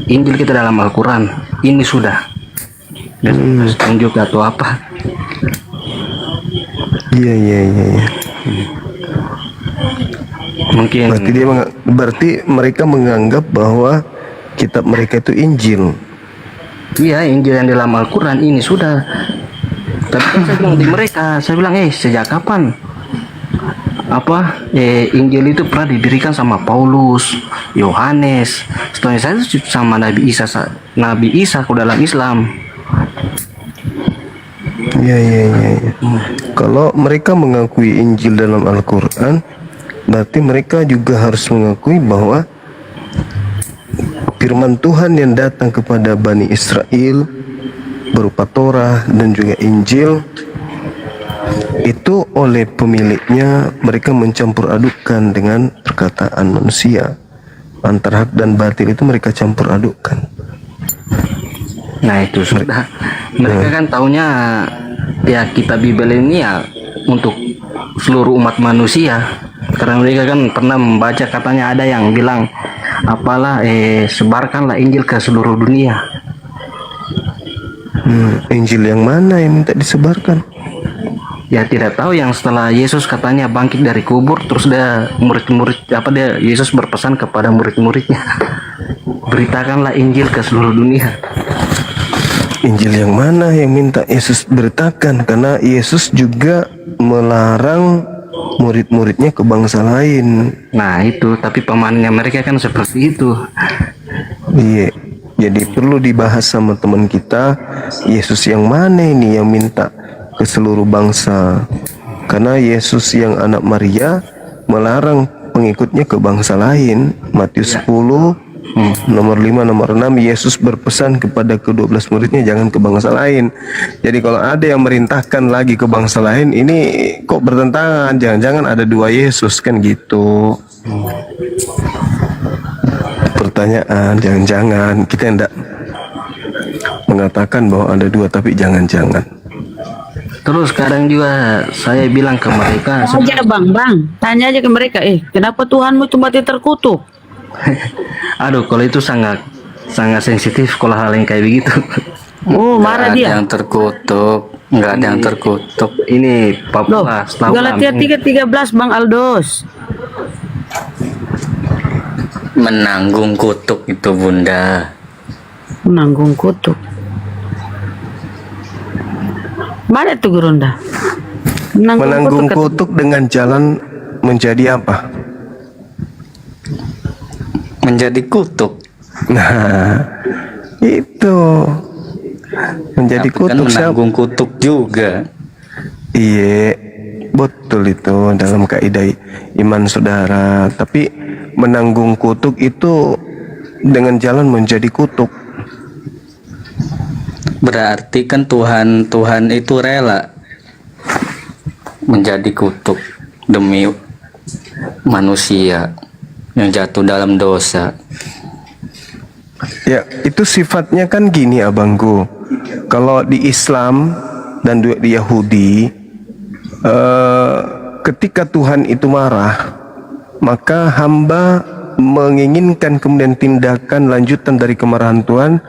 Injil kita dalam Al-Quran, ini sudah. Dan tunjuk atau apa? Iya. Mungkin. Berarti mereka menganggap bahwa kitab mereka itu Injil. Iya, Injil yang dalam Al-Quran ini sudah. Tapi kan saya bilang di mereka, saya bilang, sejak kapan Injil itu pernah diberikan sama Paulus, Yohanes, setelah saya sama Nabi Isa ke dalam Islam. Iya. Kalau mereka mengakui Injil dalam Al-Quran, berarti mereka juga harus mengakui bahwa firman Tuhan yang datang kepada Bani Israel berupa Torah dan juga Injil itu oleh pemiliknya mereka mencampur adukkan dengan perkataan manusia. Antara hak dan batil itu mereka campur adukkan. Nah itu sudah. Mereka kan taunya ya kitab Bible ini ya untuk seluruh umat manusia. Karena mereka kan pernah membaca katanya ada yang bilang sebarkanlah Injil ke seluruh dunia. Injil yang mana yang minta disebarkan? Ya tidak tahu, yang setelah Yesus katanya bangkit dari kubur, terus Yesus berpesan kepada murid-muridnya, beritakanlah Injil ke seluruh dunia. Injil yang mana yang minta Yesus beritakan? Karena Yesus juga melarang murid-muridnya ke bangsa lain. Nah itu, tapi pemahamannya mereka kan seperti itu. Iya, jadi perlu dibahas sama teman kita, Yesus yang mana ini yang minta ke seluruh bangsa? Karena Yesus yang anak Maria melarang pengikutnya ke bangsa lain. Matius 10 nomor 5, nomor 6, Yesus berpesan kepada ke-12 muridnya jangan ke bangsa lain. Jadi kalau ada yang merintahkan lagi ke bangsa lain, ini kok bertentangan, jangan-jangan ada dua Yesus kan gitu. Pertanyaan, jangan-jangan kita tidak mengatakan bahwa ada dua, tapi jangan-jangan. Terus kadang juga saya bilang ke mereka, tanya aja ke mereka, kenapa Tuhanmu cuma terkutuk? Aduh, kalau itu sangat sensitif kalau hal yang kayak begitu. Oh, marah dia. Yang terkutuk, nggak ada yang terkutuk. Ini Papua. Galatia 3:13 Bang Aldos. Menanggung kutuk itu Bunda. Menanggung kutuk. Mana itu Gurunda? Menanggung kutuk dengan jalan menjadi apa? Menjadi kutuk. Nah, itu menjadi kutuk. Kan menanggung kutuk juga. Iya, betul itu dalam kaidah iman saudara. Tapi menanggung kutuk itu dengan jalan menjadi kutuk. Berarti kan Tuhan itu rela menjadi kutuk demi manusia yang jatuh dalam dosa. Ya, itu sifatnya kan gini abangku. Kalau di Islam dan di Yahudi, ketika Tuhan itu marah, maka hamba menginginkan kemudian tindakan lanjutan dari kemarahan Tuhan,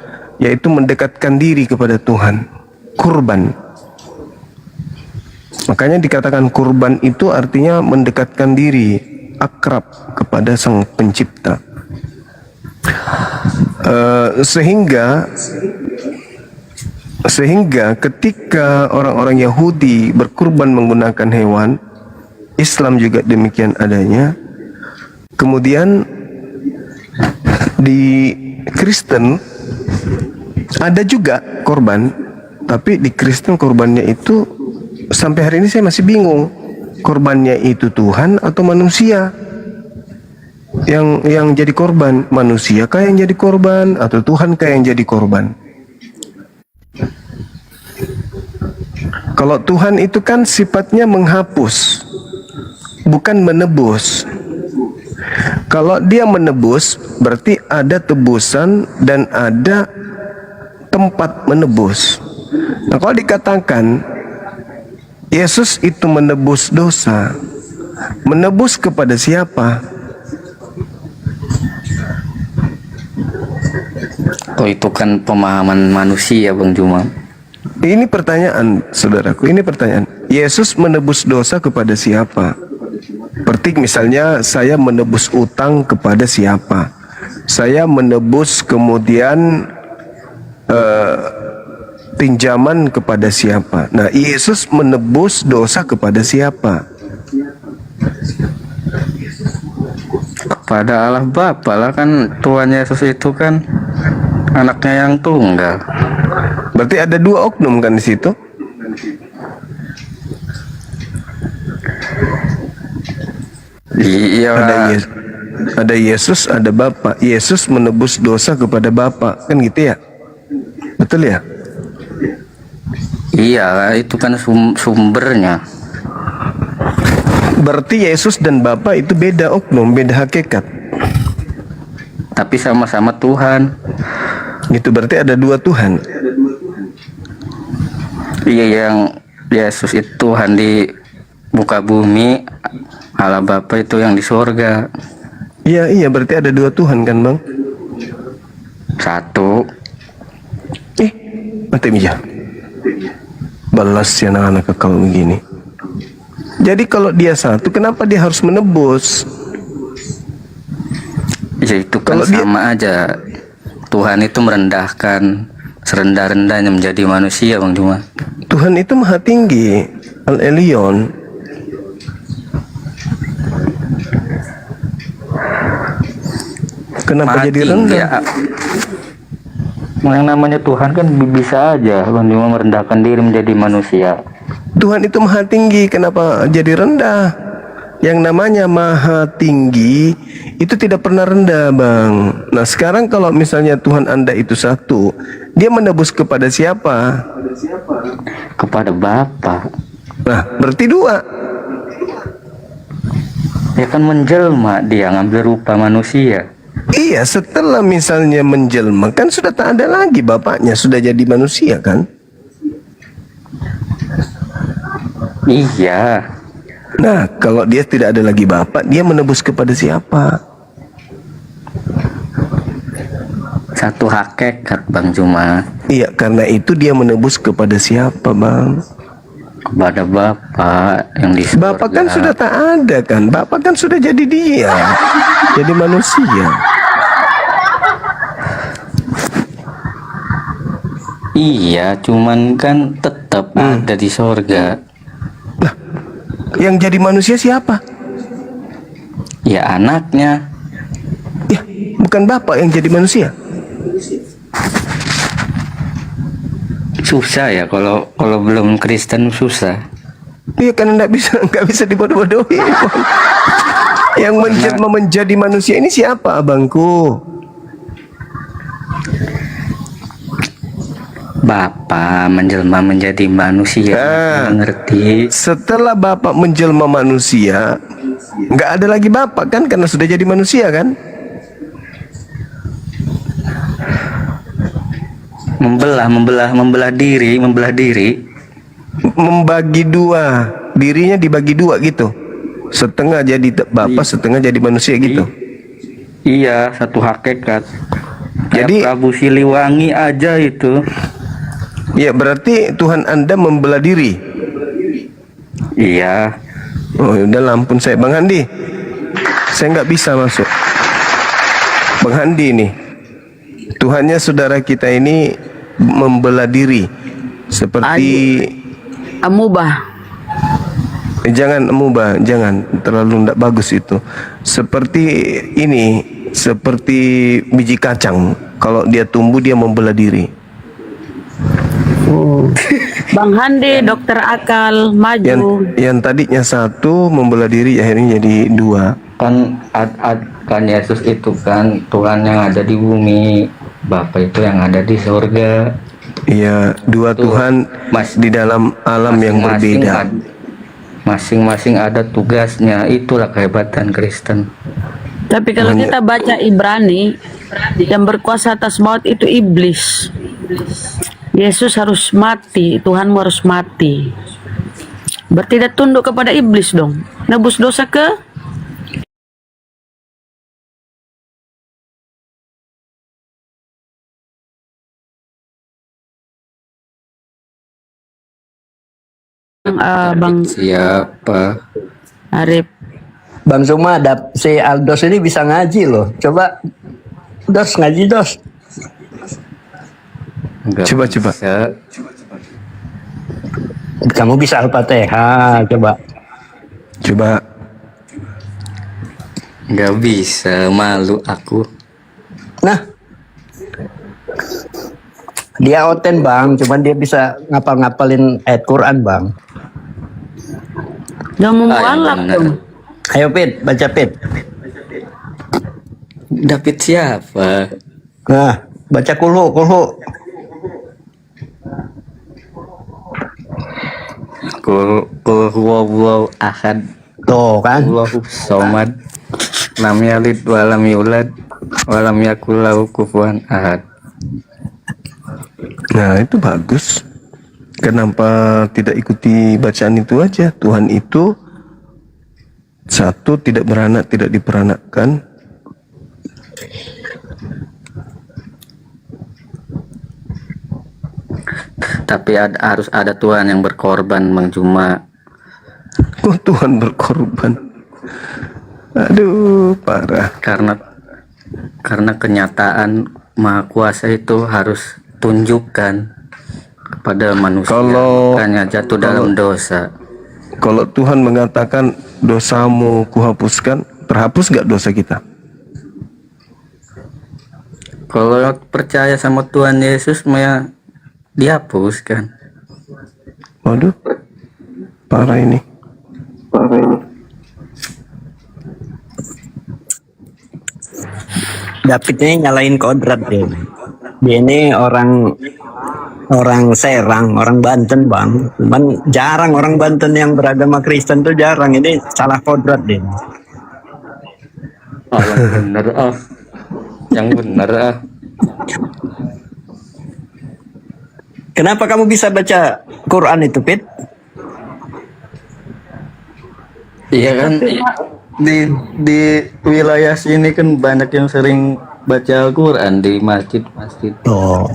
yaitu mendekatkan diri kepada Tuhan, kurban. Makanya dikatakan kurban itu artinya mendekatkan diri, akrab kepada Sang Pencipta. Sehingga ketika orang-orang Yahudi berkurban menggunakan hewan, Islam juga demikian adanya. Kemudian Di Kristen ada juga korban, tapi di Kristen korbannya itu sampai hari ini saya masih bingung. Korbannya itu Tuhan atau manusia? Yang jadi korban, manusia kah yang jadi korban atau Tuhan kah yang jadi korban? Kalau Tuhan itu kan sifatnya menghapus, bukan menebus. Kalau dia menebus, berarti ada tebusan dan ada tempat menebus. Nah, kalau dikatakan Yesus itu menebus dosa, menebus kepada siapa? Oh, itu kan pemahaman manusia, Bang Juma. Ini pertanyaan, saudaraku, ini pertanyaan. Yesus menebus dosa kepada siapa? Seperti misalnya saya menebus utang kepada siapa? Saya menebus kemudian pinjaman kepada siapa? Nah, Yesus menebus dosa kepada siapa? Kepada Allah Bapa lah, kan Tuhan Yesus itu kan anaknya yang tunggal. Berarti ada dua oknum kan di situ? Iya. Ada Yesus, ada Bapa. Yesus menebus dosa kepada Bapa, kan gitu ya? Betul ya? Iya, itu kan sumbernya. Berarti Yesus dan Bapa itu beda oknum, beda hakikat. Tapi sama-sama Tuhan. Itu berarti ada dua Tuhan. Iya, yang Yesus itu Tuhan di muka bumi, Allah Bapa itu yang di surga. Iya, berarti ada dua Tuhan kan, Bang? Satu. Mati Mija. Balas ya anak-anak kekal begini. Jadi kalau dia satu, kenapa dia harus menebus? Ya itu kan sama aja. Tuhan itu merendahkan serendah-rendahnya menjadi manusia, Bang Juma. Tuhan itu maha tinggi, Al-Elyon. Kenapa jadi rendah? Ya. Yang namanya Tuhan kan bisa aja Bang Juma merendahkan diri menjadi manusia. Tuhan itu maha tinggi, kenapa jadi rendah? Yang namanya maha tinggi itu tidak pernah rendah, Bang. Nah, sekarang kalau misalnya Tuhan Anda itu satu, dia menebus kepada siapa? Kepada Bapa. Nah, berarti dua. Ya kan menjelma, dia ngambil rupa manusia. Iya, setelah misalnya menjelma kan sudah tak ada lagi bapaknya, sudah jadi manusia kan? Iya. Nah, kalau dia tidak ada lagi bapak, dia menebus kepada siapa? Satu hakikat, Bang Juma. Iya, karena itu dia menebus kepada siapa, Bang? Kepada Bapa yang di surga. Bapak kan sudah tak ada kan? Bapak kan sudah jadi dia, jadi manusia. Iya, cuman kan tetap ada di surga. Nah, yang jadi manusia siapa? Ya anaknya. Ya, bukan bapak yang jadi manusia. Susah ya kalau belum Kristen susah. Iya, kan nggak bisa dibodoh-bodohi. Yang menjadi manusia ini siapa, abangku? Bapa menjelma menjadi manusia. Ngerti? Setelah Bapak menjelma manusia, nggak ada lagi Bapak kan, karena sudah jadi manusia kan? Membelah diri. Membagi dua, dirinya dibagi dua gitu. Setengah jadi Bapak, setengah jadi manusia gitu. Iya, satu hakikat. Jadi Prabu Siliwangi aja itu. Ya, berarti Tuhan Anda membelah diri. Iya. Oh, udah ampun saya, Bang Handi. Saya nggak bisa masuk. Bang Handi nih. Tuhannya saudara kita ini membelah diri seperti amubah. Jangan amubah, jangan terlalu tidak bagus itu. Seperti ini, seperti biji kacang. Kalau dia tumbuh dia membelah diri. Bang Handi, dokter akal, maju. Yang tadinya satu membelah diri akhirnya jadi dua. Kan Yesus itu kan Tuhan yang ada di bumi, Bapa itu yang ada di surga. Iya, dua Tuhan di dalam alam yang berbeda. Masing-masing ada tugasnya, itulah kehebatan Kristen. Tapi kalau kita baca Ibrani, yang berkuasa atas maut itu iblis. Yesus harus mati, Tuhanmu harus mati. Berarti dia tunduk kepada iblis dong. Nebus dosa ke Bang siapa? Arif. Bang Zuma, si Aldos ini bisa ngaji loh. Coba Dos ngaji Dos. Coba. Kamu bisa Al-Fatihah, coba. Nggak bisa, malu aku. Nah, dia oten Bang, cuman dia bisa ngapal-ngapalin ayat Quran Bang. Yang memualaf dong. Ayo Pit, baca Pit. David siapa? Nah, baca kulhu. Kul huwallahu ahad. Tuh kan. Allahu somad. Lam yalid wa lam yulad wa lam yakul lahu kufuwan ahad. Nah, itu bagus. Kenapa tidak ikuti bacaan itu aja? Tuhan itu satu, tidak beranak, tidak diperanakkan. Tapi harus ada Tuhan yang berkorban, Bang Juma. Oh, Tuhan berkorban. Aduh, parah. Karena kenyataan Maha Kuasa itu harus tunjukkan kepada manusia. Makanya jatuh dalam dosa. Kalau Tuhan mengatakan dosamu kuhapuskan, terhapus nggak dosa kita? Kalau percaya sama Tuhan Yesus, ya dihapuskan. Waduh, parah ini. David ini nyalain kodrat dia. Dia ini orang Serang, orang Banten Bang. Cuman jarang orang Banten yang beragama Kristen tuh jarang. Ini salah kodrat dia. Yang bener ah. Kenapa kamu bisa baca Quran itu, Pit? Iya kan, di wilayah sini kan banyak yang sering baca Al-Quran di masjid-masjid. Oh.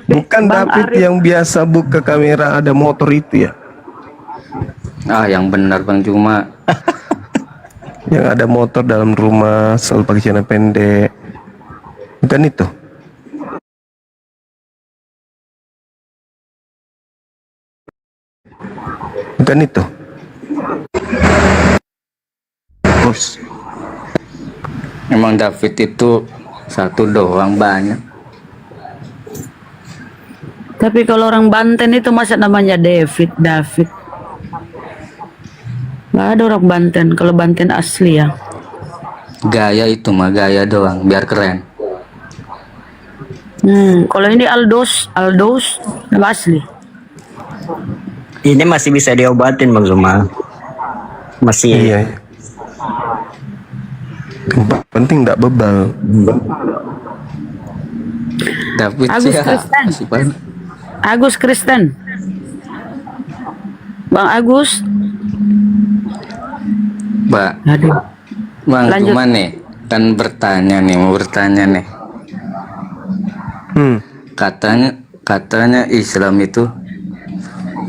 Bukan David yang biasa buka kamera ada motor itu ya? Ah, yang benar Bang Juma. Yang ada motor dalam rumah, selalu pakai celana pendek. Bukan itu? Bukan itu? Bos. Emang David itu satu doang, banyak. Tapi kalau orang Banten itu masa namanya David. Nggak ada orang Banten. Kalau Banten asli ya. Gaya itu mah gaya doang, biar keren. Kalau ini Aldos nama asli. Ini masih bisa diobatin Bang Zuma. Masih. Iya. Penting nggak bebal. David Agus Kristen. Bang Agus. Bang Cuma nih kan mau bertanya nih. Katanya Islam itu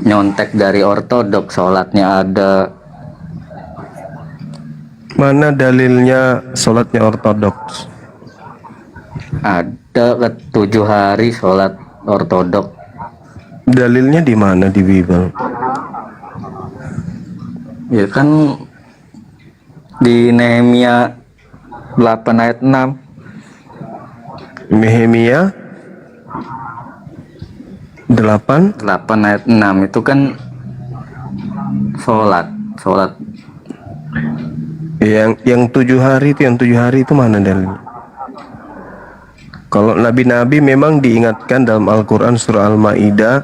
nyontek dari ortodok, sholatnya ada. Mana dalilnya sholatnya ortodoks? Ada 7 hari sholat ortodok. Dalilnya di mana di Bible? Ya kan di Nehemia 8 ayat 6. Nehemia 8 ayat 6 itu kan sholat. yang 7 hari itu mana dalilnya? Kalau nabi-nabi memang diingatkan dalam Al-Quran surah Al-Ma'idah,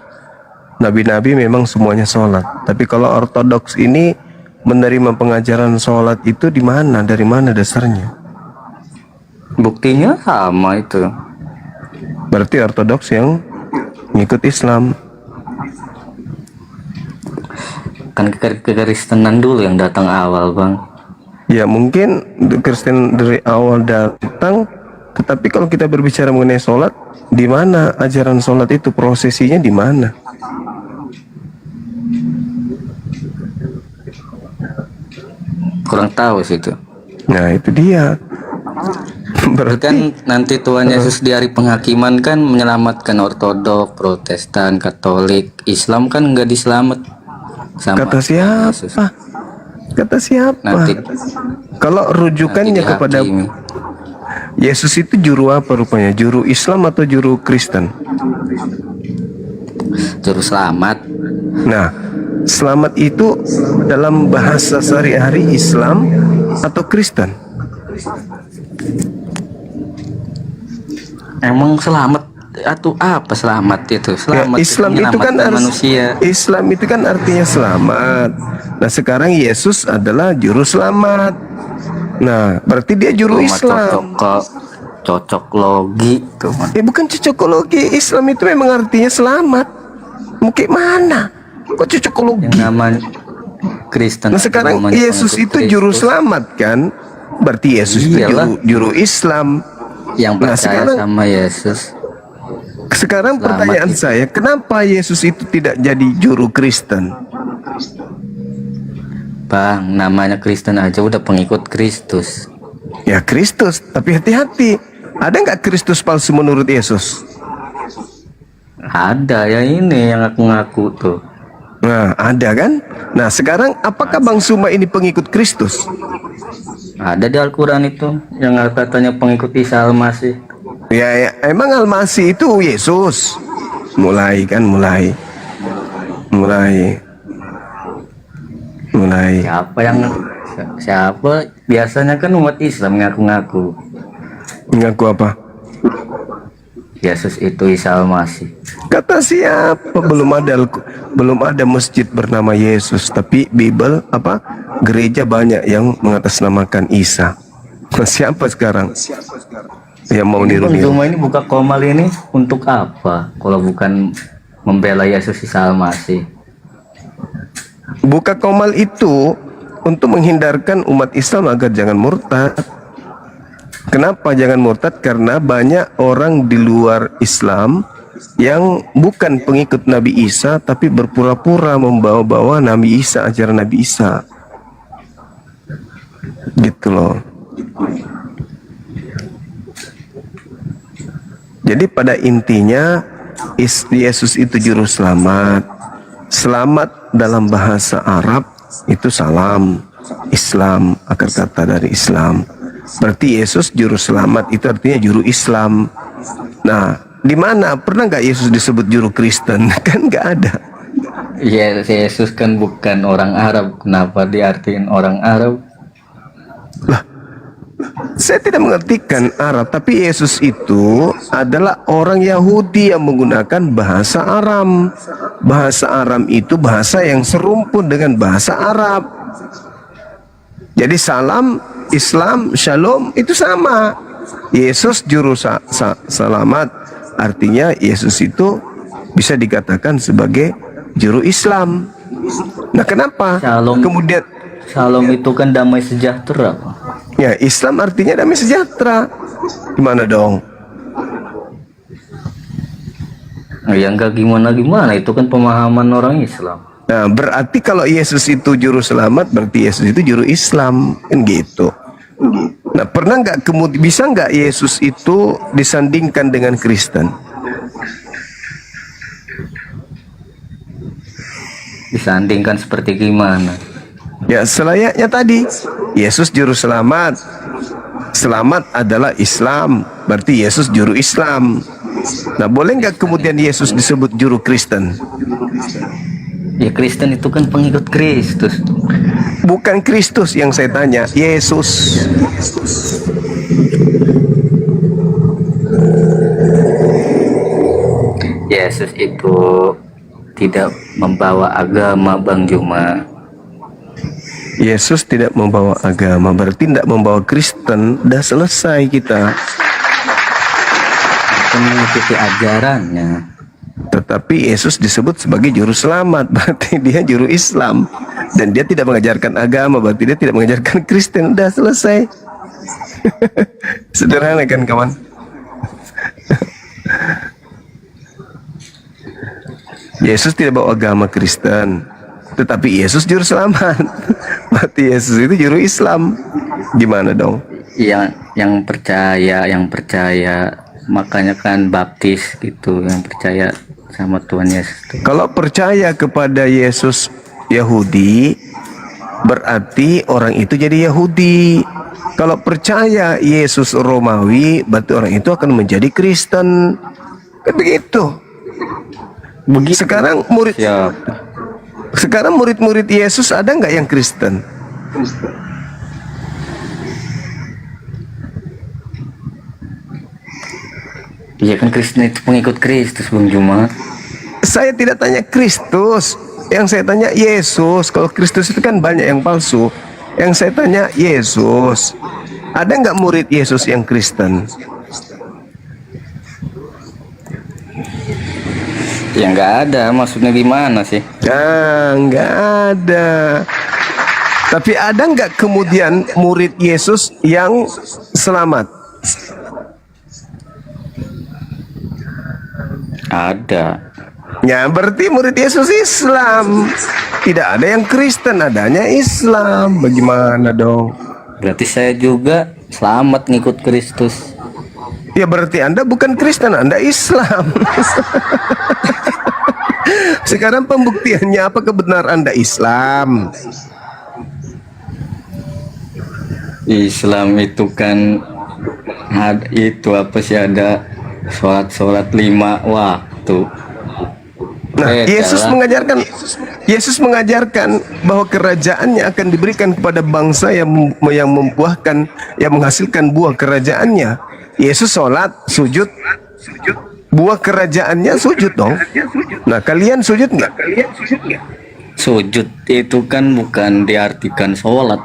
nabi-nabi memang semuanya sholat. Tapi kalau ortodoks ini menerima pengajaran sholat itu di mana? Dari mana dasarnya? Buktinya sama itu. Berarti ortodoks yang ngikut Islam. Kan kekristenan dulu yang datang awal, Bang. Ya mungkin Kristen dari awal datang, tetapi kalau kita berbicara mengenai sholat, di mana ajaran sholat itu, prosesinya di mana? Kurang tahu sih itu. Nah itu dia. Berarti kan nanti Tuhan Yesus di hari penghakiman kan menyelamatkan Ortodok, Protestan, Katolik, Islam kan nggak diselamat. Kata siapa? Yesus. Kata siapa? Nanti kalau rujukannya nanti kepada dihakimi. Yesus itu juru apa rupanya? Juru Islam atau juru Kristen? Juru selamat. Nah, selamat itu dalam bahasa sehari-hari Islam atau Kristen? Emang selamat atau apa selamat itu? Selamat Ya, Islam itu kan manusia. Islam itu kan artinya selamat. Nah, sekarang Yesus adalah juru selamat. Nah, berarti dia juru Islam. Cocok logi tuh. Bukan cocokologi. Islam itu memang artinya selamat. Mungkin mana? Kok cocokologi? Yang namanya Kristen. Nah, sekarang namanya Yesus pengikut itu juru Kristus. selamat kan? Berarti Yesus itu Iyalah. juru Islam. Yang Nah, percaya sama Yesus. Sekarang Selamat pertanyaan itu. saya, kenapa Yesus itu tidak jadi juru Kristen? Bang, namanya Kristen aja udah pengikut Kristus. Ya Kristus, tapi hati-hati. Ada nggak Kristus palsu menurut Yesus? Ada ya ini yang ngaku-ngaku tuh. Nah, ada kan? Nah, sekarang apakah Bang Suma ini pengikut Kristus? Ada di Al-Quran itu yang katanya pengikut Isa Al-Masih. Ya, emang Al-Masih itu Yesus. Mulai. Siapa biasanya kan umat Islam ngaku-ngaku. Ngaku apa? Yesus itu Isa Al-Masih. Kata siapa? Belum ada masjid bernama Yesus, tapi Bible gereja banyak yang mengatasnamakan Isa. Siapa sekarang yang mau Bang niru dia? Zuma ini buka komal ini untuk apa? Kalau bukan membela Yesus Isa Al-Masih. Buka komal itu untuk menghindarkan umat Islam agar jangan murtad. Kenapa jangan murtad? Karena banyak orang di luar Islam yang bukan pengikut Nabi Isa tapi berpura-pura membawa-bawa Nabi Isa, ajaran Nabi Isa. Gitu loh. Jadi pada intinya Yesus itu juru selamat. Selamat dalam bahasa Arab itu salam. Islam, akar kata dari Islam. Berarti Yesus juru selamat itu artinya juru Islam. Nah, di mana pernah nggak Yesus disebut juru Kristen? Kan nggak ada. Ya, Yesus kan bukan orang Arab. Kenapa diartiin orang Arab? Lah, saya tidak mengertikan Arab, tapi Yesus itu adalah orang Yahudi yang menggunakan bahasa Aram. Bahasa Aram itu bahasa yang serumpun dengan bahasa Arab. Jadi salam, Islam, shalom itu sama. Yesus juru selamat, artinya Yesus itu bisa dikatakan sebagai juru Islam. Nah, kenapa? Kemudian Shalom itu kan damai sejahtera. ya, Islam artinya damai sejahtera. Gimana dong? Ya enggak gimana-gimana, itu kan pemahaman orang Islam. Nah, berarti kalau Yesus itu juru selamat, berarti Yesus itu juru Islam, kan gitu. Nah, pernah nggak bisa nggak Yesus itu disandingkan dengan Kristen? Disandingkan seperti gimana? Ya, selayaknya tadi Yesus juru selamat, Selamat adalah Islam, berarti Yesus juru Islam. Nah, boleh nggak kemudian Yesus disebut juru Kristen? Ya Kristen itu kan pengikut Kristus. Bukan Kristus yang saya tanya, Yesus. Yesus itu tidak membawa agama, Bang Juma. Yesus tidak membawa agama, berarti tidak membawa Kristen. Udah selesai kita. Mengikuti ajarannya. Tetapi Yesus disebut sebagai juru selamat, berarti dia juru Islam. Dan dia tidak mengajarkan agama, berarti dia tidak mengajarkan Kristen. Udah selesai. Sederhana kan kawan? Yesus tidak bawa agama Kristen, tetapi Yesus juru selamat. Berarti Yesus itu juru Islam. Gimana dong? Yang percaya makanya kan baptis gitu, yang percaya sama Tuhan Yesus. Kalau percaya kepada Yesus Yahudi, berarti orang itu jadi Yahudi. Kalau percaya Yesus Romawi, berarti orang itu akan menjadi Kristen. Kan begitu. Sekarang murid-murid Yesus ada nggak yang Kristen? Iya kan Kristen itu pengikut Kristus, Bang Juma. Saya tidak tanya Kristus, yang saya tanya Yesus. Kalau Kristus itu kan banyak yang palsu. Yang saya tanya Yesus. Ada nggak murid Yesus yang Kristen? Ya nggak ada, maksudnya gimana sih? Nah, nggak ada. Tapi ada nggak kemudian murid Yesus yang selamat? Ada. Ya, berarti murid Yesus Islam. Tidak ada yang Kristen, adanya Islam. Bagaimana dong? Berarti saya juga selamat ngikut Kristus. Ya berarti Anda bukan Kristen, Anda Islam. Sekarang pembuktiannya apa kebenaran Anda Islam? Islam itu kan itu apa sih, ada sholat 5 waktu. Nah, Yesus mengajarkan bahwa kerajaannya akan diberikan kepada bangsa yang membuahkan, yang menghasilkan buah kerajaannya. Yesus sholat, sujud, buah kerajaannya sujud dong. Nah, kalian sujud nggak? Sujud itu kan bukan diartikan sholat,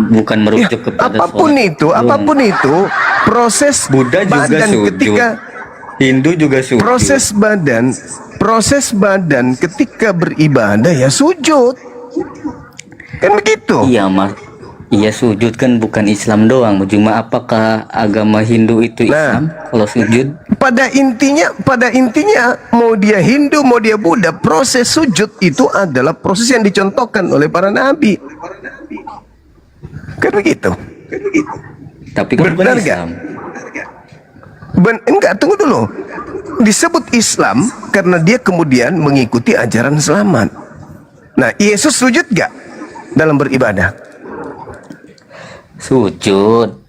bukan merujuk kepada apapun sholat. itu proses Buddha juga badan sujud. ketika Hindu juga sujud. Proses badan ketika beribadah ya sujud. Kan begitu? Iya, Mas. Iya, sujud kan bukan Islam doang. Cuma apakah agama Hindu itu Islam kalau sujud? Pada intinya mau dia Hindu, mau dia Buddha, proses sujud itu adalah proses yang dicontohkan oleh para nabi. Kan begitu? Tapi kan bukan Islam. Enggak, tunggu dulu. Disebut Islam karena dia kemudian mengikuti ajaran selamat. Nah, Yesus sujud gak dalam beribadah? Sujud.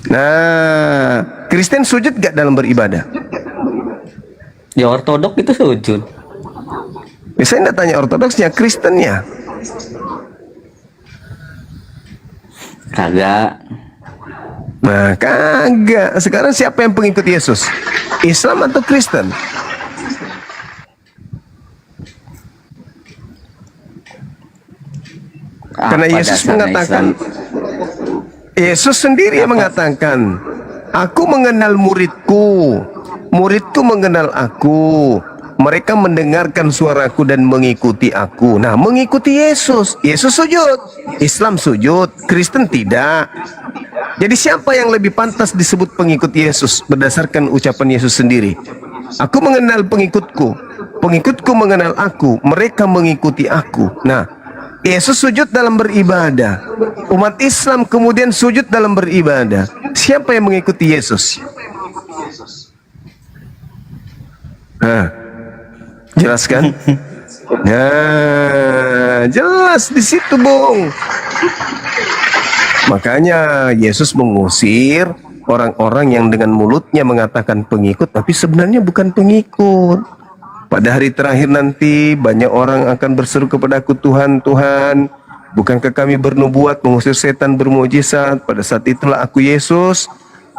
Nah, Kristen sujud gak dalam beribadah? Ya, ortodok itu sujud. Ya, saya enggak tanya ortodoksnya, Kristennya. Kagak. Nah, kagak. Sekarang siapa yang pengikut Yesus? Islam atau Kristen? Karena Yesus mengatakan, Yesus sendiri yang mengatakan, aku mengenal muridku, muridku mengenal aku, mereka mendengarkan suaraku dan mengikuti aku. Nah, mengikuti Yesus. Yesus sujud, Islam sujud, Kristen tidak. Jadi siapa yang lebih pantas disebut pengikut Yesus berdasarkan ucapan Yesus sendiri? Aku mengenal pengikutku, pengikutku mengenal aku, mereka mengikuti aku. Nah, Yesus sujud dalam beribadah. Umat Islam kemudian sujud dalam beribadah. Siapa yang mengikuti Yesus? Jelas kan? Ya, jelas di situ, Bung. Makanya Yesus mengusir orang-orang yang dengan mulutnya mengatakan pengikut, tapi sebenarnya bukan pengikut. Pada hari terakhir nanti banyak orang akan berseru kepadaku, Tuhan, Tuhan, bukankah kami bernubuat, mengusir setan, bermujizat? Pada saat itulah aku, Yesus,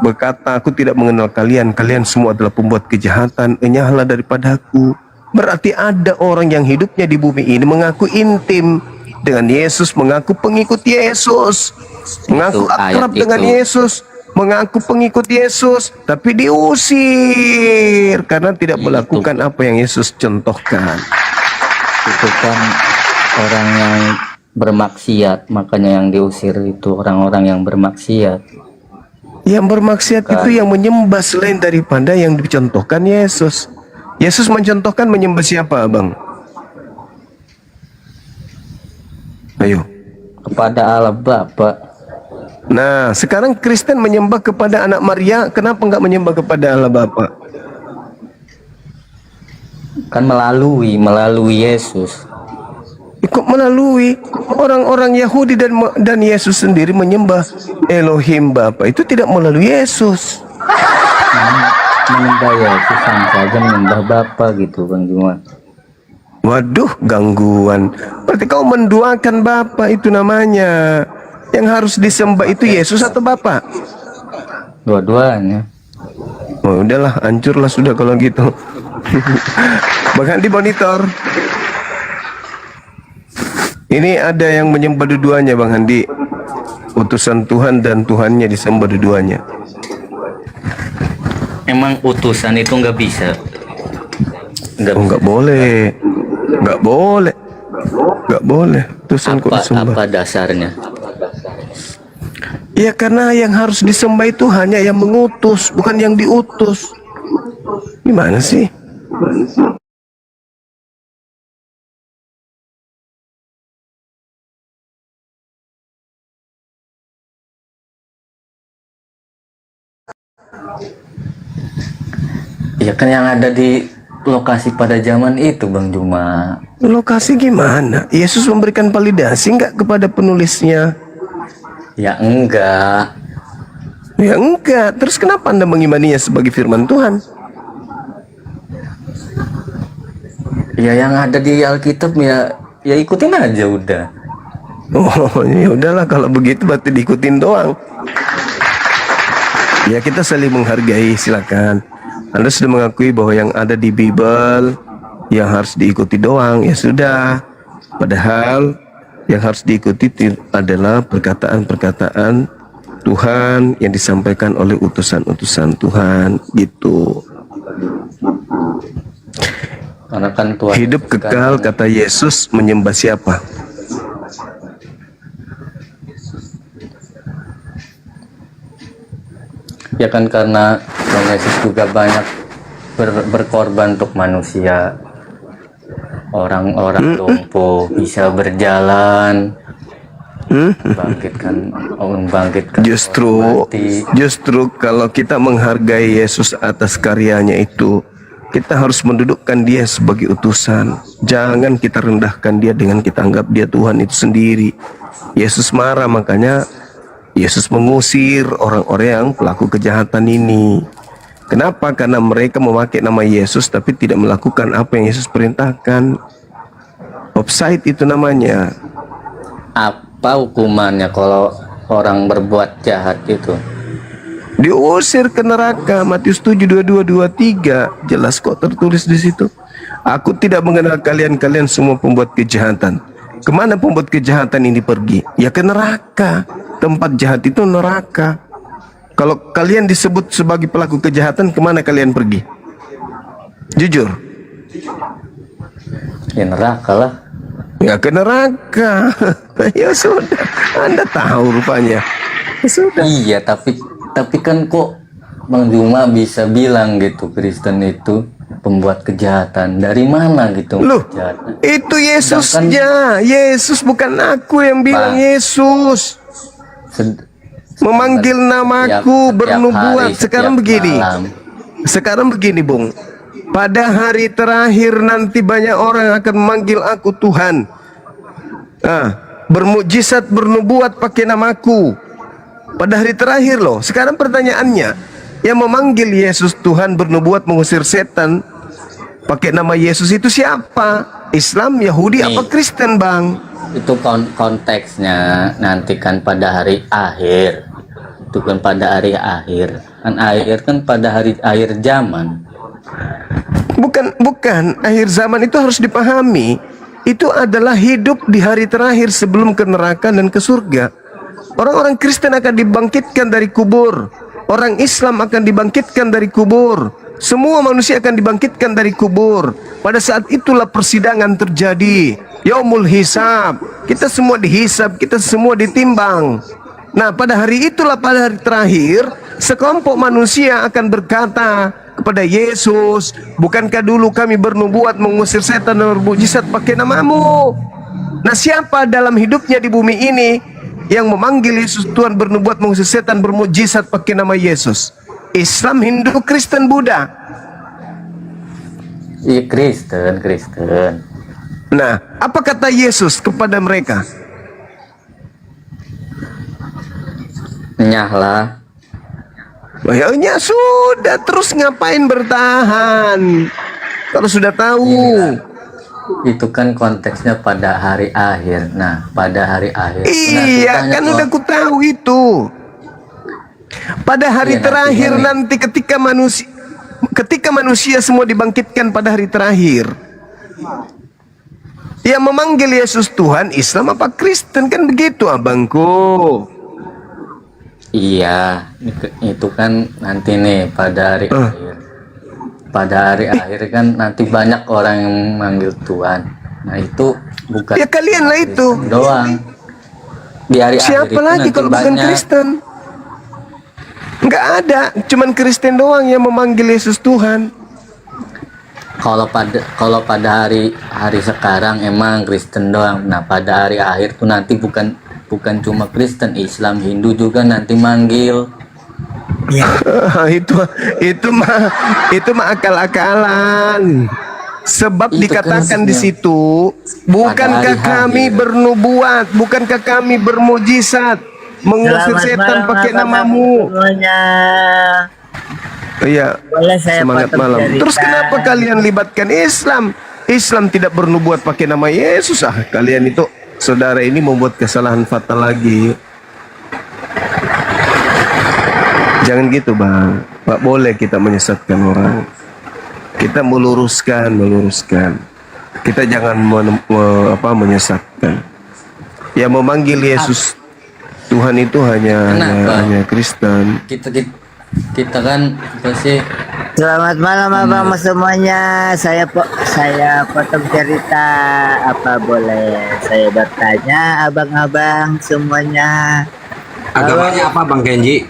berkata, aku tidak mengenal kalian. Kalian semua adalah pembuat kejahatan. Enyahlah daripadaku. Berarti ada orang yang hidupnya di bumi ini mengaku intim dengan Yesus, mengaku pengikut Yesus, mengaku akrab dengan Yesus, mengaku pengikut Yesus, tapi diusir karena tidak melakukan apa yang Yesus contohkan. Itu kan orang yang bermaksiat, makanya yang diusir itu orang-orang yang bermaksiat. Yang bermaksiat itu yang menyembah selain daripada yang dicontohkan Yesus. Yesus mencontohkan menyembah siapa, Abang? Ayo. Kepada Allah Bapa. Nah, sekarang Kristen menyembah kepada anak Maria, kenapa enggak menyembah kepada Allah Bapa? Kan melalui Yesus. Ikut melalui orang-orang Yahudi dan Yesus sendiri menyembah Elohim Bapa, itu tidak melalui Yesus. Menyembah Yesus sama saja menyembah Bapa gitu, Bang Juma. Waduh, gangguan. Berarti kau menduakan Bapa, itu namanya. Yang harus disembah itu Yesus atau Bapa? Dua-duanya. Oh, udahlah, hancurlah sudah kalau gitu. Bang Handi monitor. Ini ada yang menyembah dua-duanya, Bang Handi. Utusan Tuhan dan Tuhannya disembah dua-duanya. Emang utusan itu nggak bisa? Nggak boleh. Nggak boleh. Nggak boleh. Utusan kok disembah. Apa dasarnya? Ya karena yang harus disembah itu hanya yang mengutus, bukan yang diutus. Gimana sih? Ya kan yang ada di lokasi pada zaman itu, Bang Juma. Lokasi gimana? Yesus memberikan validasi nggak kepada penulisnya? Ya enggak. Ya enggak. Terus kenapa Anda mengimaninya sebagai firman Tuhan? Ya yang ada di Alkitab ya ikutin aja udah. Oh, ya udahlah kalau begitu berarti diikutin doang. Ya kita saling menghargai, silakan. Anda sudah mengakui bahwa yang ada di Bible yang harus diikuti doang, ya sudah. Padahal yang harus diikuti adalah perkataan-perkataan Tuhan yang disampaikan oleh utusan-utusan Tuhan, gitu. Karena kan Tuhan hidup kekal, kata Yesus, menyembah siapa? Ya kan karena Tuhan Yesus juga banyak berkorban untuk manusia. Orang-orang lumpuh bisa berjalan, membangkitkan. Justru kalau kita menghargai Yesus atas karyanya itu, kita harus mendudukkan dia sebagai utusan. Jangan kita rendahkan dia dengan kita anggap dia Tuhan itu sendiri. Yesus marah, makanya Yesus mengusir orang-orang yang pelaku kejahatan ini. Kenapa? Karena mereka memakai nama Yesus tapi tidak melakukan apa yang Yesus perintahkan. Offside itu namanya. Apa hukumannya kalau orang berbuat jahat itu? Diusir ke neraka. Matius 7:22-23 jelas kok tertulis di situ. Aku tidak mengenal kalian, kalian semua pembuat kejahatan. Kemana pembuat kejahatan ini pergi? Ya ke neraka. Tempat jahat itu neraka. Kalau kalian disebut sebagai pelaku kejahatan, kemana kalian pergi? Jujur. Ya neraka lah. Ya ke neraka. Ya sudah, Anda tahu rupanya. Ya sudah. Iya, tapi kan kok Bang Juma bisa bilang gitu Kristen itu pembuat kejahatan. Dari mana gitu? Loh, itu Yesusnya. Yesus, bukan aku yang bilang. Yesus memanggil namaku, bernubuat. Sekarang begini, Bung. Pada hari terakhir nanti banyak orang akan memanggil aku Tuhan. Bermukjizat, bernubuat pakai namaku. pada hari terakhir loh. Sekarang pertanyaannya, yang memanggil Yesus Tuhan, bernubuat, mengusir setan pakai nama Yesus itu siapa? Islam, Yahudi, apa Kristen, Bang? Itu konteksnya nanti kan pada hari akhir. Itu kan pada hari akhir. Kan akhir kan pada hari akhir zaman. Bukan. Akhir zaman itu harus dipahami. Itu adalah hidup di hari terakhir sebelum ke neraka dan ke surga. Orang-orang Kristen akan dibangkitkan dari kubur. Orang Islam akan dibangkitkan dari kubur. Semua manusia akan dibangkitkan dari kubur. Pada saat itulah persidangan terjadi. Yaumul hisab. Kita semua dihisab, kita semua ditimbang. Nah, pada hari itulah, pada hari terakhir, sekelompok manusia akan berkata kepada Yesus, bukankah dulu kami bernubuat, mengusir setan dan bermujizat pakai namamu? Nah, siapa dalam hidupnya di bumi ini yang memanggil Yesus Tuhan, bernubuat, mengusir setan, bermujizat pakai nama Yesus? Islam, Hindu, Kristen, Buddha? Iya, Kristen. Nah, apa kata Yesus kepada mereka? Nyahlah. Ya sudah, terus ngapain bertahan? Kalau sudah tahu. Itu kan konteksnya pada hari akhir. Nah, pada hari akhir. Iya, kan udah ku tahu itu. Pada hari terakhir nanti ketika manusia semua dibangkitkan pada hari terakhir. Yang memanggil Yesus Tuhan, Islam apa Kristen, kan begitu, abangku? Iya, itu kan nanti nih pada hari akhir. Pada hari akhir kan nanti banyak orang yang manggil Tuhan. Nah, itu bukan ya kalian lah itu doang. Di hari siapa akhir itu lagi kalau bukan banyak. Kristen? Nggak ada, cuman Kristen doang yang memanggil Yesus Tuhan. Kalau pada hari sekarang emang Kristen doang. Nah, pada hari akhir tuh nanti bukan cuma Kristen, Islam, Hindu juga nanti manggil. Ya. itu mah akal-akalan. Sebab itu dikatakan kan di situ, bukankah kami bernubuat, bukankah kami bermujizat, mengusir setan pakai namamu? Iya, semangat malam. Terus kenapa kalian libatkan Islam? Islam tidak bernubuat pakai nama Yesus. Kalian itu, saudara ini membuat kesalahan fatal lagi. Jangan gitu, Bang. Pak, boleh kita menyesatkan orang. Kita meluruskan. Kita jangan menyesatkan. Yang memanggil Yesus Tuhan itu hanya Kristen. Kita kan pasti. Selamat malam abang semuanya. Saya potong cerita, apa boleh saya bertanya abang-abang semuanya? Agamanya apa Bang Kenji?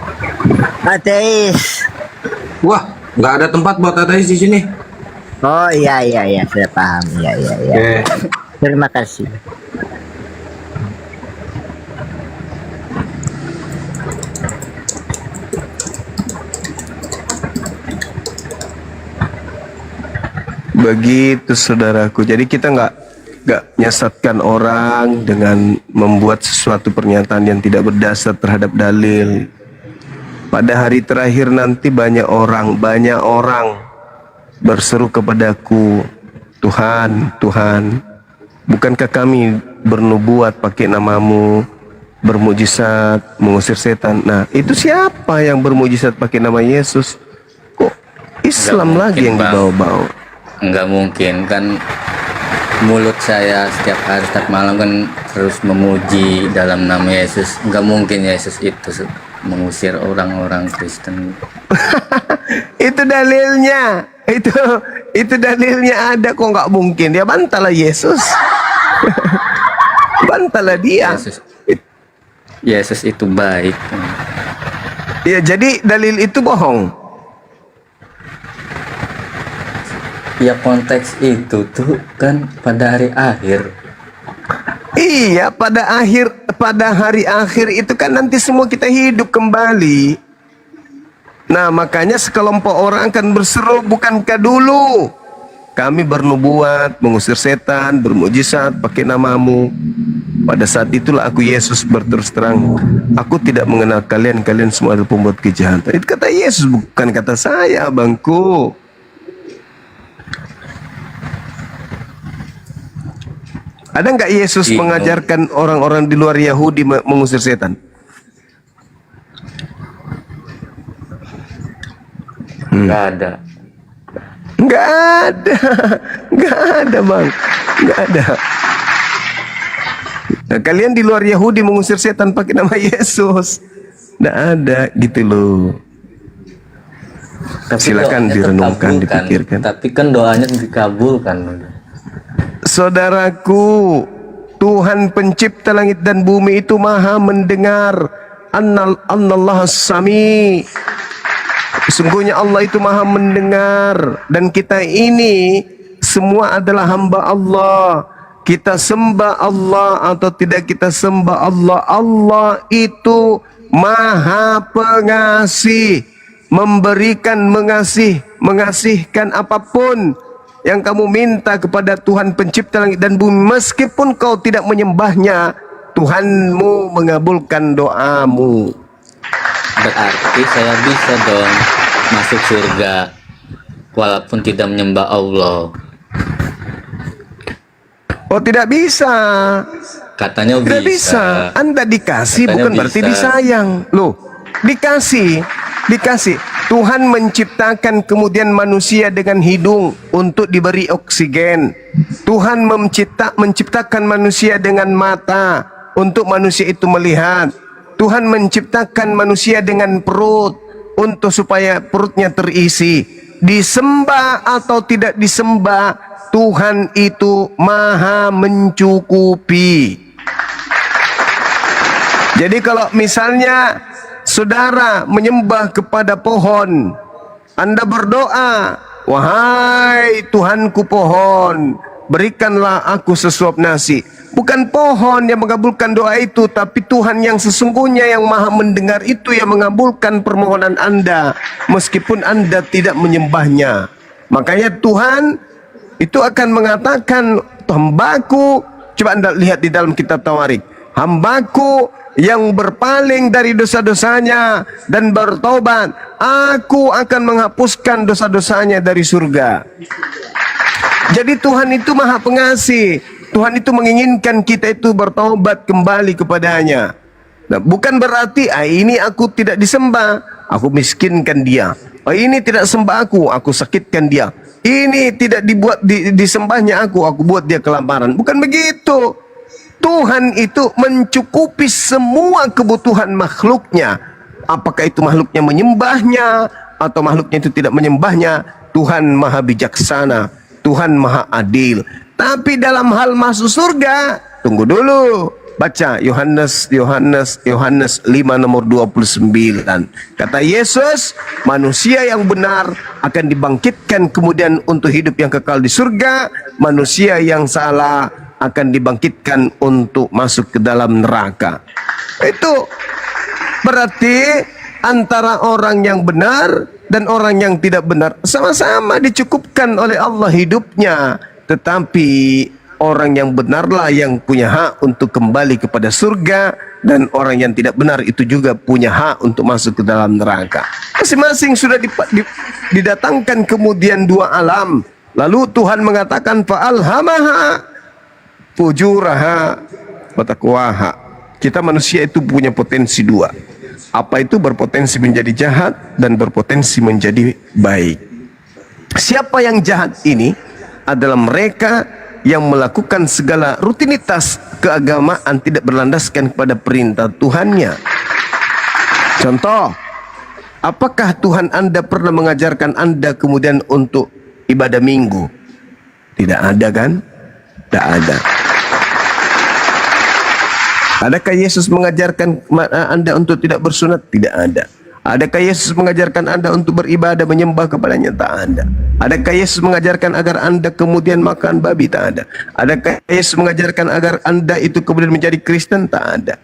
Ateis. Wah, nggak ada tempat buat ateis di sini. Oh iya, saya paham. Iya. Terima kasih. Begitu saudaraku. Jadi kita nggak menyesatkan orang dengan membuat sesuatu pernyataan yang tidak berdasar terhadap dalil. Pada hari terakhir nanti banyak orang berseru kepadaku, Tuhan, bukankah kami bernubuat pakai namamu, bermujizat, mengusir setan? Nah, itu siapa yang bermujizat pakai nama Yesus? Kok Islam lagi yang dibawa-bawa? Enggak mungkin kan, mulut saya setiap hari, setiap malam kan terus memuji dalam nama Yesus. Enggak mungkin Yesus itu mengusir orang-orang Kristen. Itu dalilnya. Itu dalilnya ada, kok nggak mungkin. Dia bantalah Yesus. Bantalah dia. Yesus itu baik. Ya, jadi dalil itu bohong. Ya, konteks itu tuh kan pada hari akhir. Iya, pada hari akhir itu kan nanti semua kita hidup kembali. Nah, makanya sekelompok orang akan berseru, bukankah dulu kami bernubuat, mengusir setan, bermujizat pakai namamu? Pada saat itulah aku Yesus berterus terang, aku tidak mengenal kalian, kalian semua adalah pembuat kejahatan. Itu kata Yesus, bukan kata saya, abangku. Ada nggak Yesus mengajarkan orang-orang di luar Yahudi mengusir setan? Nggak ada. Nggak ada, nggak ada bang, nggak ada. Nah, kalian di luar Yahudi mengusir setan pakai nama Yesus, nggak ada gitu loh. Tapi silakan doanya direnungkan, terkabulkan. dipikirkan. Tapi kan doanya dikabulkan. Saudaraku, Tuhan pencipta langit dan bumi itu maha mendengar. Annallah sami. Sesungguhnya Allah itu maha mendengar. Dan kita ini semua adalah hamba Allah. Kita sembah Allah atau tidak kita sembah Allah, Allah itu maha pengasih, memberikan, mengasihkan apapun yang kamu minta kepada Tuhan pencipta langit dan bumi. Meskipun kau tidak menyembahnya, Tuhanmu mengabulkan doamu. Berarti saya bisa dong masuk surga walaupun tidak menyembah Allah. Oh, tidak bisa. Katanya tidak bisa. Anda dikasih Katanya bukan berarti bisa. disayang. Loh, dikasih. Tuhan menciptakan kemudian manusia dengan hidung untuk diberi oksigen. Tuhan menciptakan manusia dengan mata untuk manusia itu melihat. Tuhan menciptakan manusia dengan perut untuk supaya perutnya terisi. Disembah atau tidak disembah, Tuhan itu maha mencukupi. Jadi kalau misalnya saudara menyembah kepada pohon, Anda berdoa, wahai Tuhanku pohon, berikanlah aku sesuap nasi. Bukan pohon yang mengabulkan doa itu, tapi Tuhan yang sesungguhnya yang maha mendengar itu yang mengabulkan permohonan Anda, meskipun Anda tidak menyembahnya. Makanya Tuhan itu akan mengatakan, hambaku, coba Anda lihat di dalam kitab Tawarik, hambaku yang berpaling dari dosa-dosanya dan bertobat, aku akan menghapuskan dosa-dosanya dari surga. Jadi Tuhan itu maha pengasih. Tuhan itu menginginkan kita itu bertobat kembali kepadanya. Nah, bukan berarti ini aku tidak disembah, aku miskinkan dia. Oh, ini tidak sembah aku sakitkan dia. Ini tidak disembahnya aku buat dia kelaparan. Bukan begitu. Tuhan itu mencukupi semua kebutuhan makhluknya. Apakah itu makhluknya menyembahnya atau makhluknya itu tidak menyembahnya, Tuhan maha bijaksana, Tuhan maha adil. Tapi dalam hal masuk surga, tunggu dulu. Baca Yohanes 5 nomor 29. Kata Yesus, manusia yang benar akan dibangkitkan kemudian untuk hidup yang kekal di surga. Manusia yang salah akan dibangkitkan untuk masuk ke dalam neraka. Itu berarti antara orang yang benar dan orang yang tidak benar sama-sama dicukupkan oleh Allah hidupnya. Tetapi orang yang benarlah yang punya hak untuk kembali kepada surga, dan orang yang tidak benar itu juga punya hak untuk masuk ke dalam neraka. Masing-masing sudah didatangkan kemudian dua alam. Lalu Tuhan mengatakan fa'alhamaha fujuraha wa taqwaha. Kita manusia itu punya potensi dua. Apa itu? Berpotensi menjadi jahat dan berpotensi menjadi baik. Siapa yang jahat ini? Adalah mereka yang melakukan segala rutinitas keagamaan tidak berlandaskan kepada perintah Tuhannya. Contoh, apakah Tuhan Anda pernah mengajarkan Anda kemudian untuk ibadah minggu? Tidak ada kan? Tidak ada. Adakah Yesus mengajarkan Anda untuk tidak bersunat? Tidak ada. Adakah Yesus mengajarkan Anda untuk beribadah menyembah kepadanya? Tak ada. Adakah Yesus mengajarkan agar Anda kemudian makan babi? Tak ada. Adakah Yesus mengajarkan agar Anda itu kemudian menjadi Kristen? Tak ada.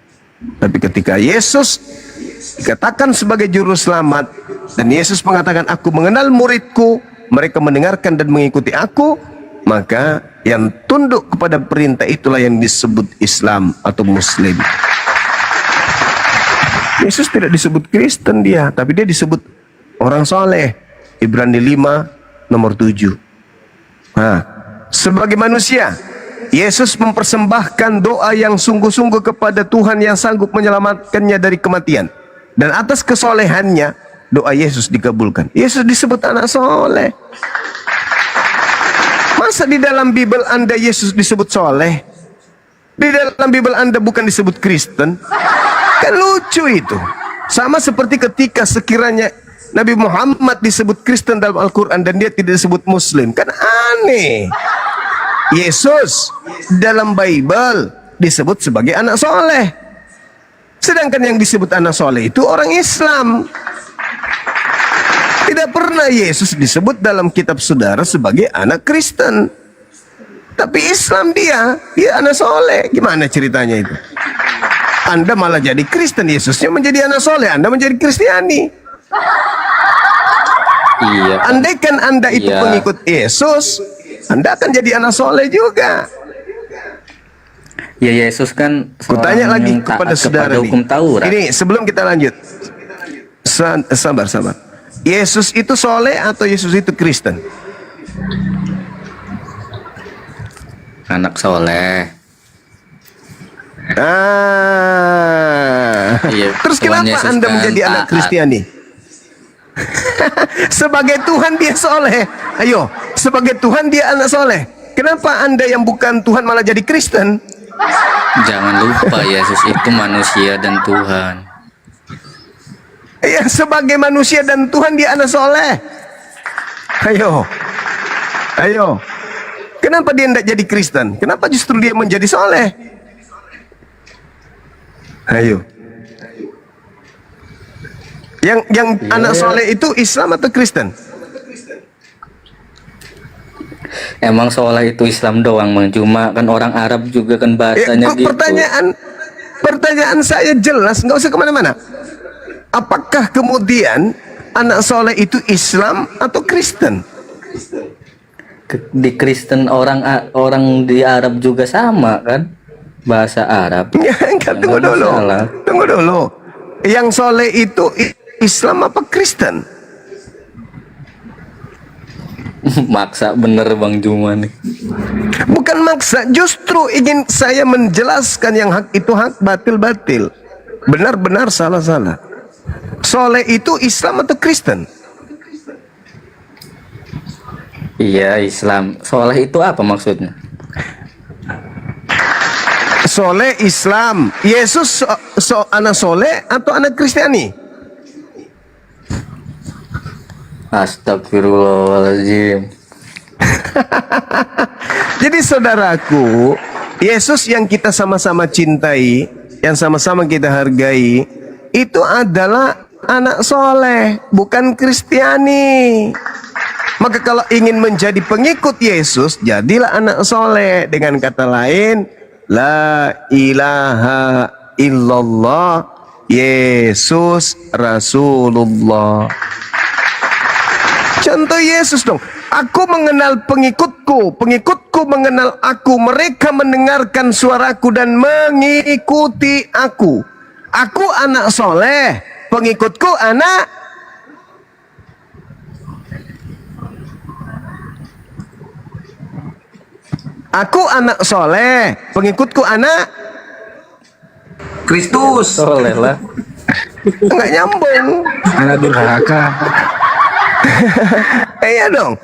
Tapi ketika Yesus dikatakan sebagai juru selamat dan Yesus mengatakan, aku mengenal muridku, mereka mendengarkan dan mengikuti aku, maka yang tunduk kepada perintah itulah yang disebut Islam atau Muslim. Yesus tidak disebut Kristen dia, tapi dia disebut orang soleh. Ibrani 5 nomor 7. Nah, sebagai manusia, Yesus mempersembahkan doa yang sungguh-sungguh kepada Tuhan yang sanggup menyelamatkannya dari kematian. Dan atas kesolehannya, doa Yesus dikabulkan. Yesus disebut anak soleh. Masa di dalam Bible Anda Yesus disebut soleh? Di dalam Bible Anda bukan disebut Kristen? Kan lucu itu. Sama seperti ketika sekiranya Nabi Muhammad disebut Kristen dalam Al-Quran dan dia tidak disebut Muslim. Kan aneh. Yesus dalam Bible disebut sebagai anak soleh. Sedangkan yang disebut anak soleh itu orang Islam. Tidak pernah Yesus disebut dalam kitab saudara sebagai anak Kristen. Tapi Islam dia anak soleh. Gimana ceritanya itu? Anda malah jadi Kristen, Yesusnya menjadi anak soleh, Anda menjadi Kristiani. Iya. Andaikan Anda itu pengikut Yesus, Anda akan jadi anak soleh juga. Ya Yesus kan Kutanya lagi kepada saudara hukum Taurat. Ini sebelum kita lanjut, sabar. Yesus itu soleh atau Yesus itu Kristen? Anak soleh. Iya, Terus kenapa Yesus Anda kan menjadi anak Kristiani? Sebagai Tuhan dia soleh. Ayo, sebagai Tuhan dia anak soleh. Kenapa Anda yang bukan Tuhan malah jadi Kristen? Jangan lupa Yesus itu manusia dan Tuhan. Iya, sebagai manusia dan Tuhan dia anak soleh. Ayo. Kenapa dia tidak jadi Kristen? Kenapa justru dia menjadi soleh? Ayo. Yang anak soleh itu Islam atau Kristen? Emang soleh itu Islam doang, cuma kan orang Arab juga kan bahasanya gitu. Pertanyaan saya jelas, nggak usah kemana-mana. Apakah kemudian anak soleh itu Islam atau Kristen? Di Kristen orang di Arab juga sama kan, bahasa Arab. Tunggu dulu. Yang soleh itu Islam apa Kristen? Maksa bener Bang Juma nih. Bukan maksa, justru ingin saya menjelaskan yang hak itu hak, batil. Benar-benar salah. Soleh itu Islam atau Kristen? Iya Islam. Soleh itu apa maksudnya? Soleh Islam. Yesus anak soleh atau anak Kristiani? Astagfirullahaladzim. Jadi saudaraku, Yesus yang kita sama-sama cintai, yang sama-sama kita hargai, itu adalah anak soleh, bukan Kristiani. Maka kalau ingin menjadi pengikut Yesus, jadilah anak soleh. Dengan kata lain, la ilaha illallah Yesus Rasulullah. Contoh Yesus dong. Aku mengenal pengikutku mengenal aku. Mereka mendengarkan suaraku dan mengikuti aku. Aku anak soleh, pengikutku anak. Aku anak soleh, pengikutku anak Kristus. Soleh lah. Enggak nyambung. Anak durhaka. Iya dong.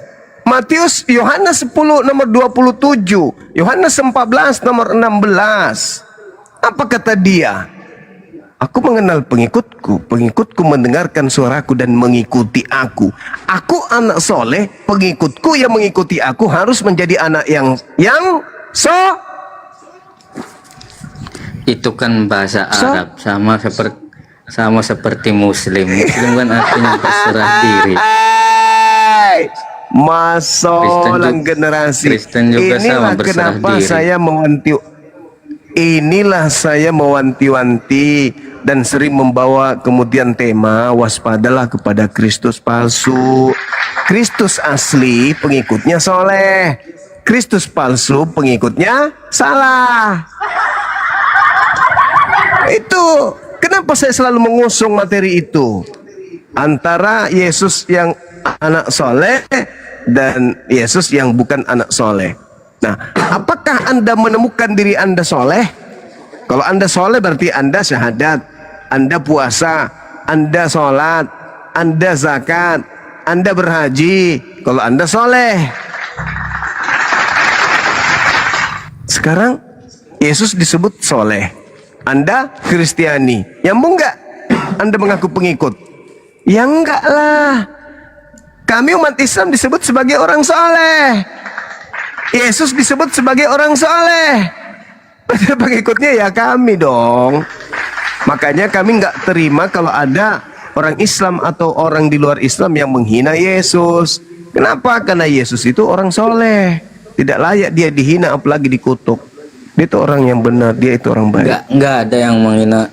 Matius, Yohanes 10 nomor 27, Yohanes 14 nomor 16. Apa kata dia? Aku mengenal pengikutku mendengarkan suaraku dan mengikuti aku. Aku anak soleh, pengikutku yang mengikuti aku harus menjadi anak yang Itu kan bahasa Arab, sama seperti Muslim. Muslim kan artinya berserah diri. Masalah generasi. Kristen juga sama berserah kenapa diri. Inilah saya mewanti-wanti dan sering membawa kemudian tema waspadalah kepada Kristus palsu. Kristus asli pengikutnya soleh, Kristus palsu, pengikutnya salah. Itu kenapa saya selalu mengusung materi itu, antara Yesus yang anak soleh dan Yesus yang bukan anak soleh. Nah, apakah Anda menemukan diri Anda soleh? Kalau Anda soleh berarti Anda syahadat, Anda puasa, Anda sholat, Anda zakat, Anda berhaji. Kalau Anda soleh. Sekarang Yesus disebut soleh, Anda Kristiani. Yang enggak, Anda mengaku pengikut. Ya enggak lah. Kami umat Islam disebut sebagai orang soleh. Yesus disebut sebagai orang soleh. Pengikutnya ya kami dong. Makanya kami nggak terima kalau ada orang Islam atau orang di luar Islam yang menghina Yesus. Kenapa? Karena Yesus itu orang soleh. Tidak layak dia dihina, apalagi dikutuk. Dia itu orang yang benar, dia itu orang baik. Nggak ada yang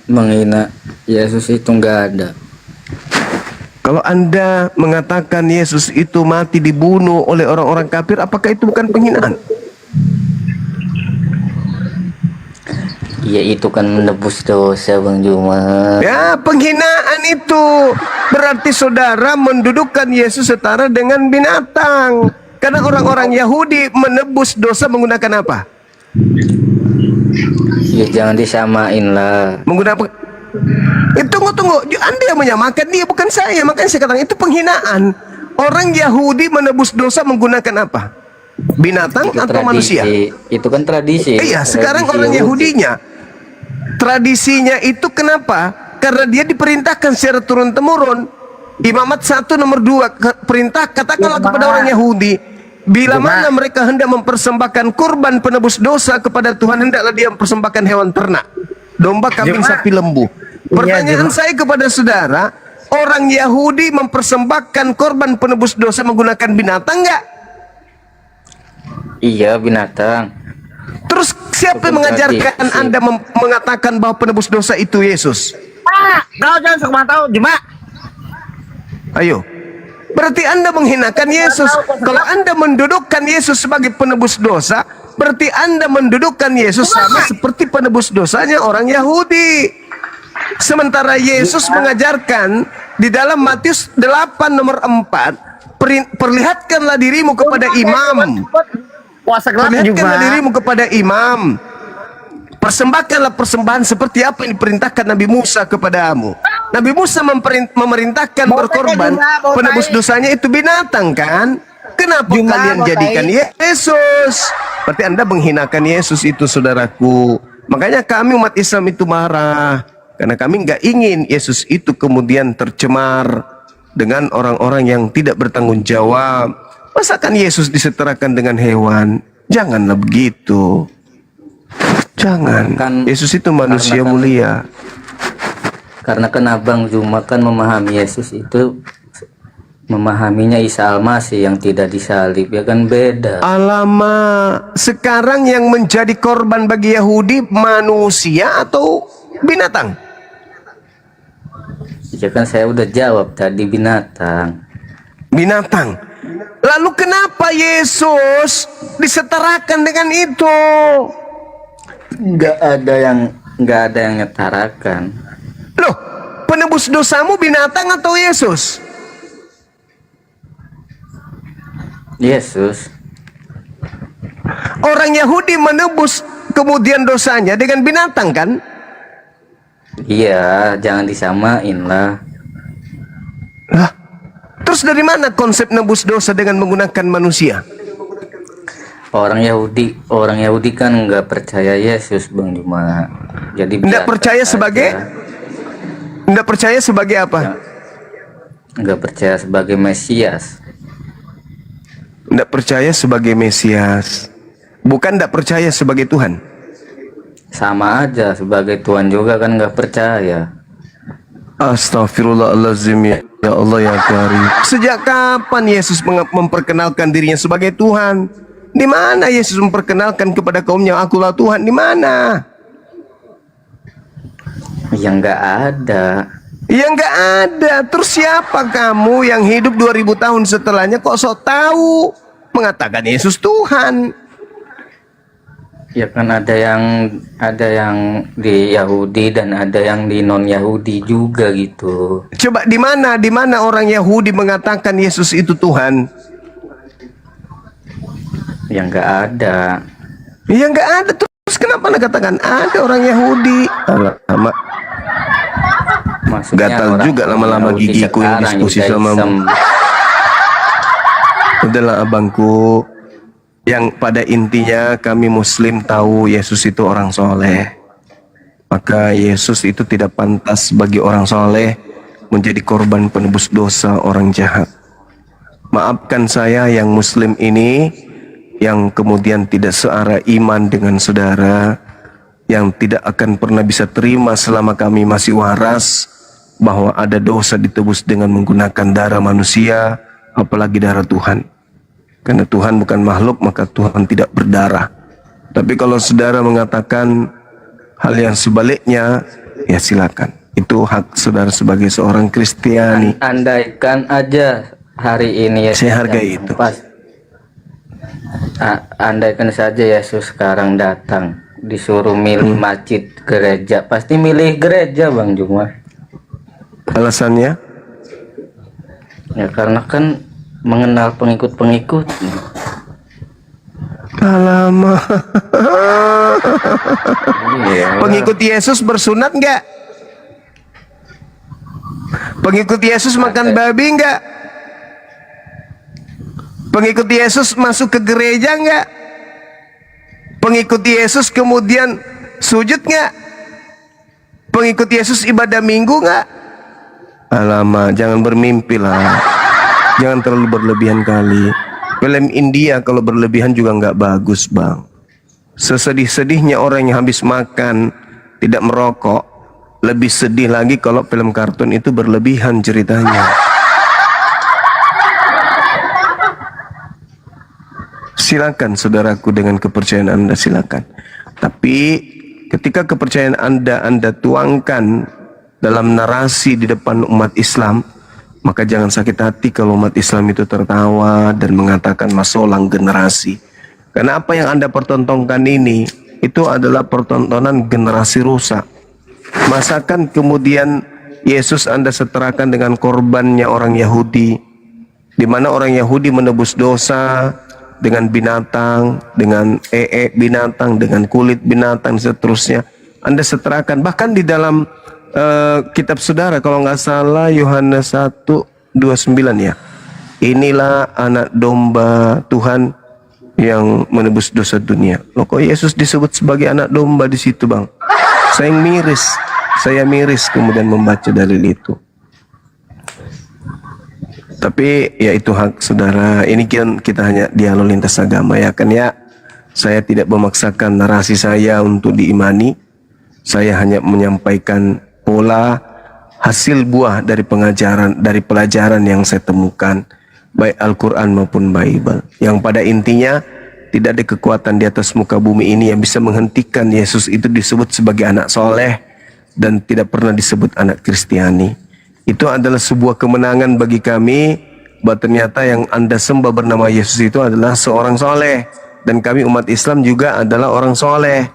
menghina Yesus itu, nggak ada. Kalau Anda mengatakan Yesus itu mati dibunuh oleh orang-orang kafir, apakah itu bukan penghinaan? Ya itu kan menebus dosa, Bang Juma. Ya, penghinaan itu berarti saudara mendudukkan Yesus setara dengan binatang. Karena orang-orang Yahudi menebus dosa menggunakan apa? Ya jangan disamain lah. Menggunakan tunggu. Anda yang menyamakan, dia bukan saya. Makanya saya katakan itu penghinaan. Orang Yahudi menebus dosa menggunakan apa? Binatang Itu atau tradisi. manusia? Itu kan tradisi. Iya, sekarang Tradisi orang Yahudi. Yahudinya, tradisinya itu kenapa? Karena dia diperintahkan secara turun-temurun. Imamat 1 nomor 2 perintah katakanlah kepada orang Yahudi, bila mana mereka hendak mempersembahkan kurban penebus dosa kepada Tuhan, hendaklah dia mempersembahkan hewan ternak, domba, kambing, sapi, lembu. Pertanyaan saya kepada saudara, orang Yahudi mempersembahkan korban penebus dosa menggunakan binatang enggak? Iya, binatang. Terus siapa yang mengajarkan Anda mengatakan bahwa penebus dosa itu Yesus? Kau jangan suka tahu, Juma. Ayo. Berarti Anda menghinakan Yesus. Kalau Anda mendudukkan Yesus sebagai penebus dosa, berarti Anda mendudukkan Yesus sama seperti penebus dosanya orang Yahudi. Sementara Yesus mengajarkan di dalam Matius 8 nomor 4, perlihatkanlah dirimu kepada imam. Perlihatkanlah dirimu kepada imam. Persembahkanlah persembahan seperti apa yang diperintahkan Nabi Musa kepadamu. Nabi Musa memerintahkan berkorban, penebus dosanya itu binatang kan? Kenapa kalian jadikan Yesus? Berarti Anda menghinakan Yesus itu, saudaraku. Makanya kami umat Islam itu marah. Karena kami nggak ingin Yesus itu kemudian tercemar dengan orang-orang yang tidak bertanggung jawab. Masakan Yesus disetarakan dengan hewan? Janganlah begitu. Jangan. Yesus itu manusia mulia. Karena kan Abang Juma kan memahami Yesus itu, memahaminya Isa Al-Masih yang tidak disalib, ya kan beda. Alamak, sekarang yang menjadi korban bagi Yahudi manusia atau binatang? Ya kan saya udah jawab tadi, binatang. Binatang. Lalu kenapa Yesus disetarakan dengan itu? Nggak ada yang nyetarakan. Loh, penebus dosamu binatang atau Yesus? Yesus. Orang Yahudi menebus kemudian dosanya dengan binatang kan? Iya, jangan disamain lah. Lah, terus dari mana konsep nebus dosa dengan menggunakan manusia? Orang Yahudi kan nggak percaya Yesus, Bang Juma. Jadi nggak percaya sebagai? Nggak percaya sebagai apa? Nggak percaya sebagai Mesias. Nggak percaya sebagai Mesias. Bukan nggak percaya sebagai Tuhan. Sama aja, sebagai Tuhan juga kan nggak percaya. Astagfirullahaladzim, ya Allah ya Karim. Sejak kapan Yesus memperkenalkan dirinya sebagai Tuhan? Di mana Yesus memperkenalkan kepada kaumnya, akulah Tuhan? Di mana? Ya nggak ada. Ya nggak ada. Terus siapa kamu yang hidup 2000 tahun setelahnya kok sok tahu mengatakan Yesus Tuhan? Ya kan ada yang di Yahudi dan ada yang di non Yahudi juga gitu. Coba di mana orang Yahudi mengatakan Yesus itu Tuhan? Yang nggak ada. Ya nggak ada, terus kenapa Anda katakan ada orang Yahudi? Lama gatal juga lama-lama gigiku yang diskusi sama. Udahlah abangku, yang pada intinya kami Muslim tahu Yesus itu orang soleh. Maka Yesus itu tidak pantas bagi orang soleh menjadi korban penebus dosa orang jahat. Maafkan saya yang Muslim ini, yang kemudian tidak searah iman dengan saudara, yang tidak akan pernah bisa terima selama kami masih waras bahwa ada dosa ditebus dengan menggunakan darah manusia, apalagi darah Tuhan. Karena Tuhan bukan makhluk, maka Tuhan tidak berdarah. Tapi kalau saudara mengatakan hal yang sebaliknya, ya silakan. Itu hak saudara sebagai seorang Kristiani. Andaikan aja hari ini ya, saya hargai itu. Andaikan saja Yesus sekarang datang, disuruh milih masjid, gereja, pasti milih gereja, Bang Juma. Alasannya? Ya karena kan mengenal pengikut-pengikut. Alamak. Pengikut Yesus bersunat nggak? Pengikut Yesus makan babi nggak? Pengikut Yesus masuk ke gereja nggak? Pengikut Yesus kemudian sujud nggak? Pengikut Yesus ibadah minggu nggak? Alamak, jangan bermimpi lah. Jangan terlalu berlebihan kali. Film India kalau berlebihan juga nggak bagus, Bang. Sesedih-sedihnya orang yang habis makan tidak merokok, lebih sedih lagi kalau film kartun itu berlebihan ceritanya. Silakan saudaraku dengan kepercayaan Anda, silakan. Tapi ketika kepercayaan Anda tuangkan dalam narasi di depan umat Islam, maka jangan sakit hati kalau umat Islam itu tertawa dan mengatakan masolang generasi. Karena apa yang Anda pertontonkan ini, itu adalah pertontonan generasi rusak. Masakan kemudian Yesus Anda setarakan dengan korbannya orang Yahudi, di mana orang Yahudi menebus dosa dengan binatang, dengan binatang, dengan kulit binatang, dan seterusnya. Anda setarakan, bahkan di dalam kitab saudara kalau nggak salah Yohanes 1:29 ya, inilah anak domba Tuhan yang menebus dosa dunia. Loh, kok Yesus disebut sebagai anak domba di situ, Bang? Saya miris kemudian membaca dalil itu. Tapi ya itu hak saudara. Ini kan kita hanya dialog lintas agama ya kan ya. Saya tidak memaksakan narasi saya untuk diimani. Saya hanya menyampaikan pola hasil buah dari pengajaran, dari pelajaran yang saya temukan, baik Al-Quran maupun Bible, yang pada intinya tidak ada kekuatan di atas muka bumi ini yang bisa menghentikan Yesus itu disebut sebagai anak soleh dan tidak pernah disebut anak Kristiani. Itu adalah sebuah kemenangan bagi kami bahwa ternyata yang Anda sembah bernama Yesus itu adalah seorang soleh, dan kami umat Islam juga adalah orang soleh.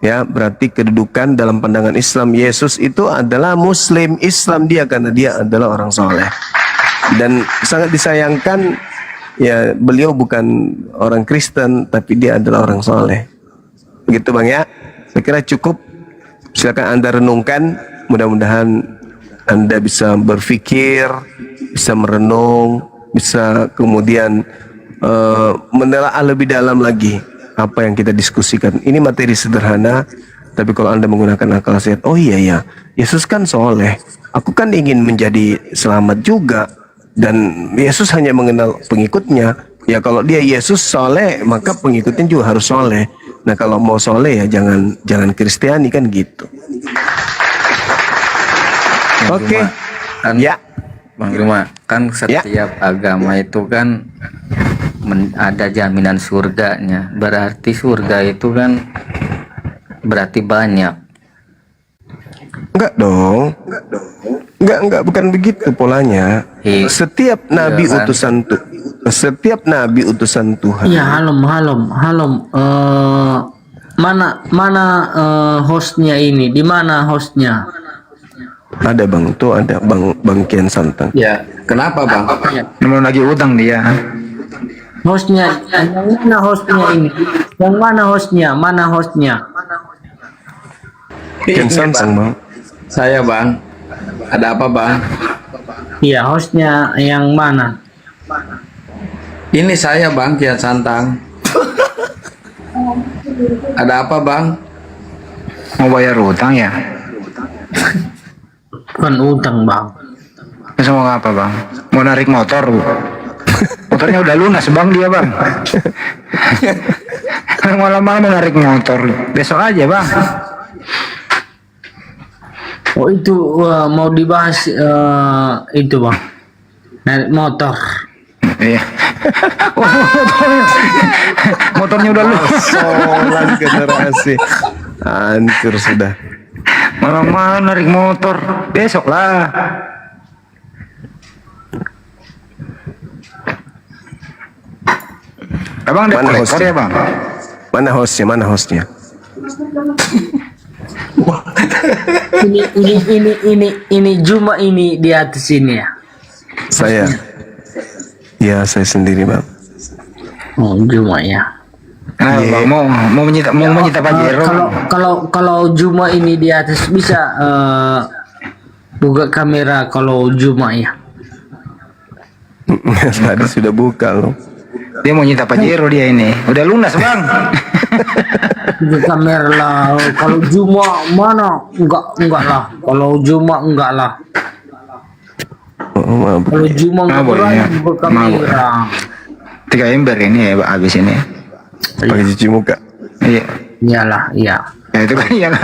Ya, berarti kedudukan dalam pandangan Islam Yesus itu adalah Muslim Islam dia, karena dia adalah orang soleh. Dan sangat disayangkan ya, beliau bukan orang Kristen tapi dia adalah orang soleh. Begitu Bang ya. Saya kira cukup. Silakan Anda renungkan. Mudah-mudahan Anda bisa berpikir, bisa merenung, bisa kemudian menelaah lebih dalam lagi apa yang kita diskusikan. Ini materi sederhana, tapi kalau Anda menggunakan akal sehat, oh iya ya, Yesus kan soleh, aku kan ingin menjadi selamat juga, dan Yesus hanya mengenal pengikutnya. Ya kalau dia Yesus soleh, maka pengikutnya juga harus soleh. Nah kalau mau soleh ya jangan Kristiani kan gitu. Oke. Kan, ya Bang Irma, kan setiap agama itu kan ada jaminan surganya. Berarti surga itu kan berarti banyak. Enggak dong. Enggak, bukan begitu polanya. Setiap nabi utusan Tuhan. Iya, halom. hostnya ini? Di mana hostnya? Ada bang, tuh ada bang Kian Santang. Ya, kenapa bang? Belum lagi utang dia. Hostnya, yang mana hostnya ini? Yang mana hostnya? Mana hostnya? Kian Santang bang. Saya bang. Ada apa bang? Iya, hostnya yang mana? Ini saya bang, Kian Santang. Ada apa bang? Mau bayar utang ya? Bukan utang bang. Terus mau apa bang? Mau narik motor? Motornya udah lunas bang dia bang. Malam-malam mau narik motor. Besok aja bang. Oh itu mau dibahas itu bang. Narik motor. Iya. Motornya udah lunas. Solan generasi. Hancur sudah. Malam-malam narik motor. Besok lah. Abang ada kolektor ya bang? Mana hostnya? Mana hostnya? ini Juma ini di atas ini ya. Saya. Ya saya sendiri bang. Oh Juma ya. Nah, bang, mau menyita Pajero. Kalau Juma ini di atas bisa buka kamera kalau Juma ya. Tadi sudah buka loh. Dia mau nyita Pajero dia ini. Udah lunas bang. Buka kamera lah. Kalau Juma mana? Enggak lah. Kalau Juma enggak lah. Kalau Juma enggak berani buka kamera. 3 ember ini ya habis ini. Pakai cuci muka. Iya. Iyalah, iya. Ya itu kan iyalah.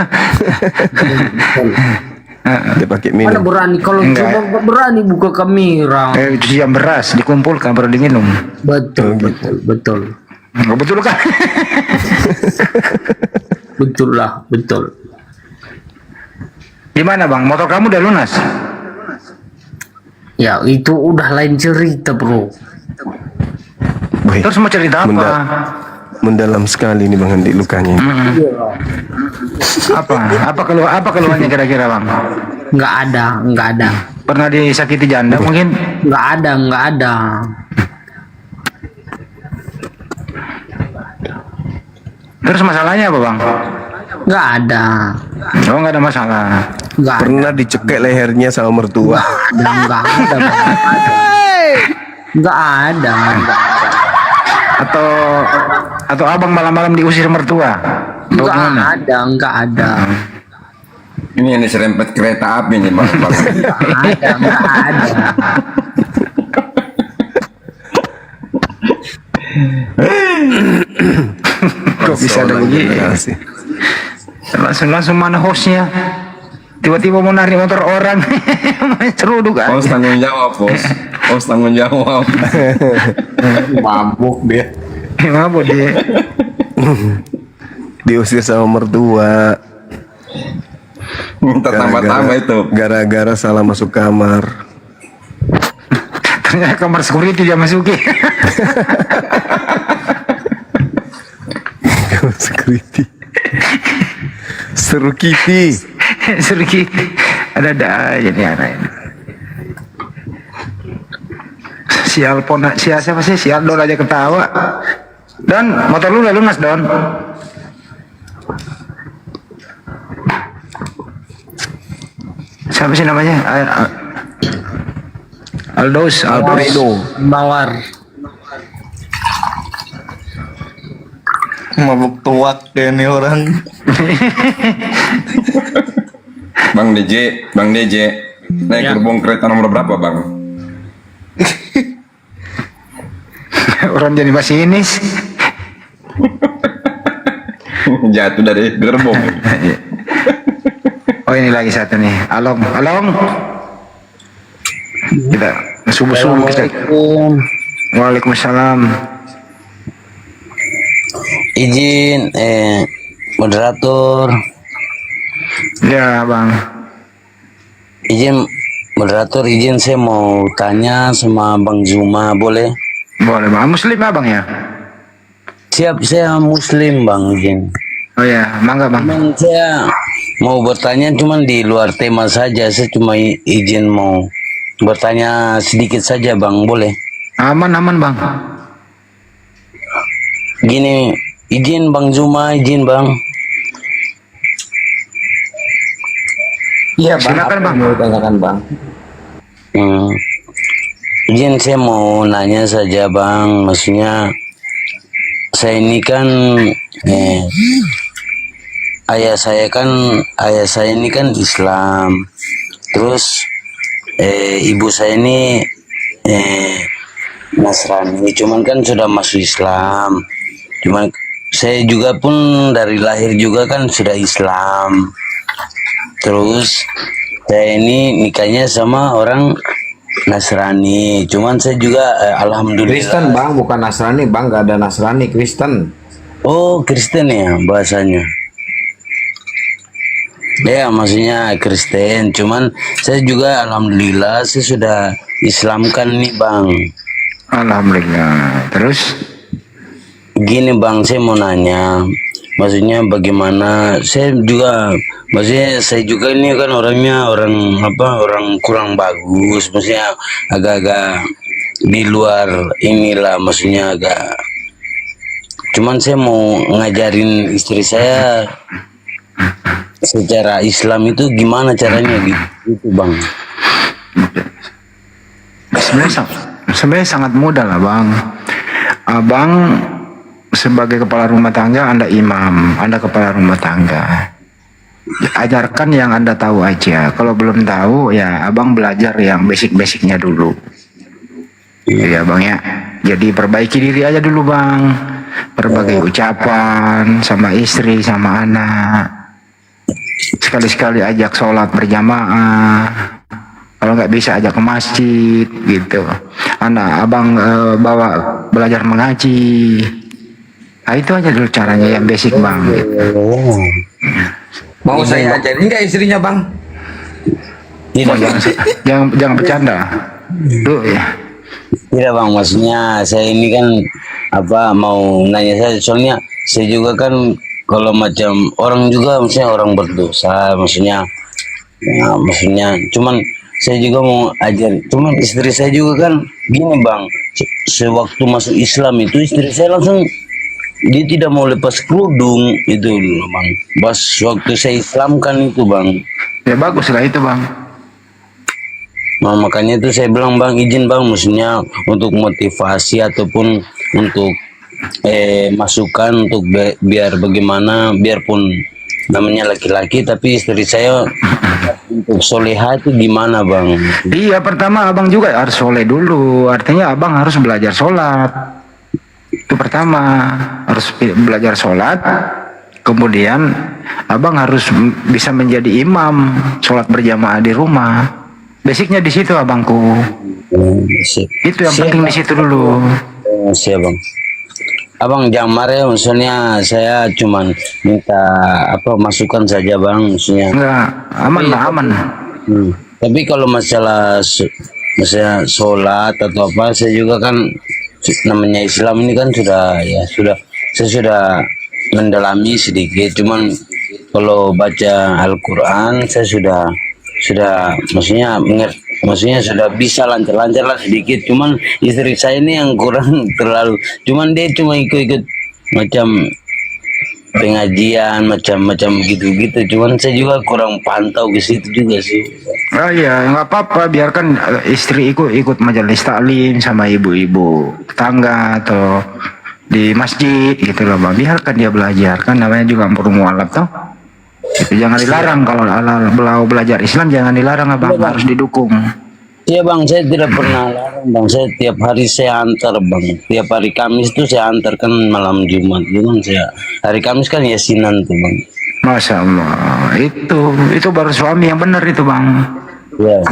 Dia pakai minum. Mana berani kalau Enggak. Juma enggak berani buka kamera. Cucian beras dikumpulkan baru diminum. Betul. Enggak betul kan? Betul lah, betul. Gimana bang? Motor kamu udah lunas? Ya itu udah lain cerita bro. Terus mau cerita apa? Mendalam sekali nih bang Andi lukanya. Apa keluhannya kira-kira bang? Nggak ada. Pernah disakiti janda mungkin? Nggak ada. Terus masalahnya apa bang? Nggak ada. Oh nggak ada masalah. Pernah dicekek lehernya sama mertua. Nggak ada. Nggak ada. Atau abang malam-malam diusir mertua? Nggak ada. Ini yang diserempet kereta api nih bang. Nggak ada. Kok bisa ada begini? Langsung mana hostnya? Tiba-tiba mau narik motor orang. Seruduk kan? Host tanggung jawab bos. Host tanggung jawab. Mabuk dia. Mabuk dia. Diusir sama mertua. Minta tambah-tambah itu. Gara-gara salah masuk kamar. Ternyata kamar security dia masuki. Kamar security. Seru Kitty. Seru Kitty. Ada aja nih anak ini. Siapa sih? Si Don aja ketawa. Don, motor lu udah lunas Don. Siapa sih namanya? Aldos. Mawar. Mabuk tuak deh nih orang. Bang DJ, naik gerbong kereta nomor berapa bang? Orang jadi masinis. Jatuh dari gerbong. Oh ini lagi satu nih, Along. Kita subuh-subuh kita. Waalaikumsalam. Izin moderator. Ya bang. Izin moderator, izin saya mau tanya sama Bang Zuma, boleh? Boleh bang. Muslim abang ya? Siap, saya Muslim bang, izin. Oh ya, mangga bang. Cuman saya mau bertanya cuman di luar tema saja. Saya cuma izin mau bertanya sedikit saja bang, boleh? Aman bang. Gini, izin Bang Zuma, izin bang. Iya bang. Silakan bang. Mau tanyakan bang. Izin saya mau nanya saja bang, maksudnya saya ini kan ayah saya ini kan Islam, terus ibu saya ini Nasrani, cuman kan sudah masuk Islam, cuman saya juga pun dari lahir juga kan sudah Islam, terus saya ini nikahnya sama orang Nasrani, cuman saya juga alhamdulillah Kristen bang, bukan Nasrani bang, nggak ada Nasrani, Kristen. Oh Kristen ya bahasanya. Ya maksudnya Kristen, cuman saya juga alhamdulillah saya sudah Islamkan nih bang. Alhamdulillah. Terus? Gini bang, saya mau nanya, maksudnya bagaimana? Saya juga, maksudnya saya juga ini kan orangnya orang kurang bagus, maksudnya agak-agak di luar inilah, maksudnya agak. Cuman saya mau ngajarin istri saya secara Islam itu gimana caranya gitu bang. Sebenarnya sangat mudah lah bang. Abang sebagai kepala rumah tangga, Anda imam, Anda kepala rumah tangga. Ajarkan yang Anda tahu aja. Kalau belum tahu ya abang belajar yang basic-basicnya dulu. Iya bang ya. Jadi perbaiki diri aja dulu bang. Berbagai ucapan sama istri sama anak. Sekali-sekali ajak sholat berjamaah. Kalau nggak bisa ajak ke masjid gitu. Abang bawa belajar mengaji. Nah, itu aja dulu caranya yang basic bang. Gitu. Mau saya ajarin nggak istrinya bang? Jangan bercanda. Tuh ya. Tidak bang, maksudnya saya ini kan mau nanya saya, soalnya saya juga kan kalau macam orang juga, maksudnya orang berdosa, maksudnya cuman saya juga mau ajar, cuman istri saya juga kan gini bang, sewaktu masuk Islam itu istri saya langsung dia tidak mau lepas kerudung itu loh bang, pas waktu saya Islamkan itu bang. Ya bagus lah itu bang. Nah makanya itu saya bilang bang, izin bang, maksudnya untuk motivasi ataupun untuk masukan untuk biar bagaimana, biarpun namanya laki-laki tapi istri saya untuk soleha itu gimana bang? Iya pertama abang juga harus soleh dulu, artinya abang harus belajar sholat. Itu pertama, harus belajar sholat. Kemudian abang harus bisa menjadi imam sholat berjamaah di rumah. Basicnya di situ abangku. Itu yang penting di situ dulu. Siap bang. Abang jangan marah ya, maksudnya saya cuman minta masukan saja bang, maksudnya. Enggak, aman lah aman. Tapi kalau masalah sholat atau apa, saya juga kan namanya Islam ini kan saya sudah mendalami sedikit, cuman kalau baca Al-Quran saya sudah maksudnya sudah bisa lancar-lancar lah sedikit, cuman istri saya ini yang kurang terlalu, cuman dia cuma ikut-ikut macam pengajian macam-macam gitu-gitu, cuman saya juga kurang pantau ke situ juga sih. Oh iya nggak apa-apa, biarkan istri ikut majelis taklim sama ibu-ibu tetangga atau di masjid gitu loh bang, biarkan dia belajar, kan namanya juga mualaf toh. Itu jangan dilarang, kalau belajar Islam jangan dilarang abang, harus didukung. Iya bang, saya tidak pernah larang bang, saya tiap hari saya antar bang, tiap hari Kamis tuh saya antarkan malam Jumat itu kan, saya hari Kamis kan yasinan tuh bang. Masya Allah, itu baru suami yang benar itu bang. Ya.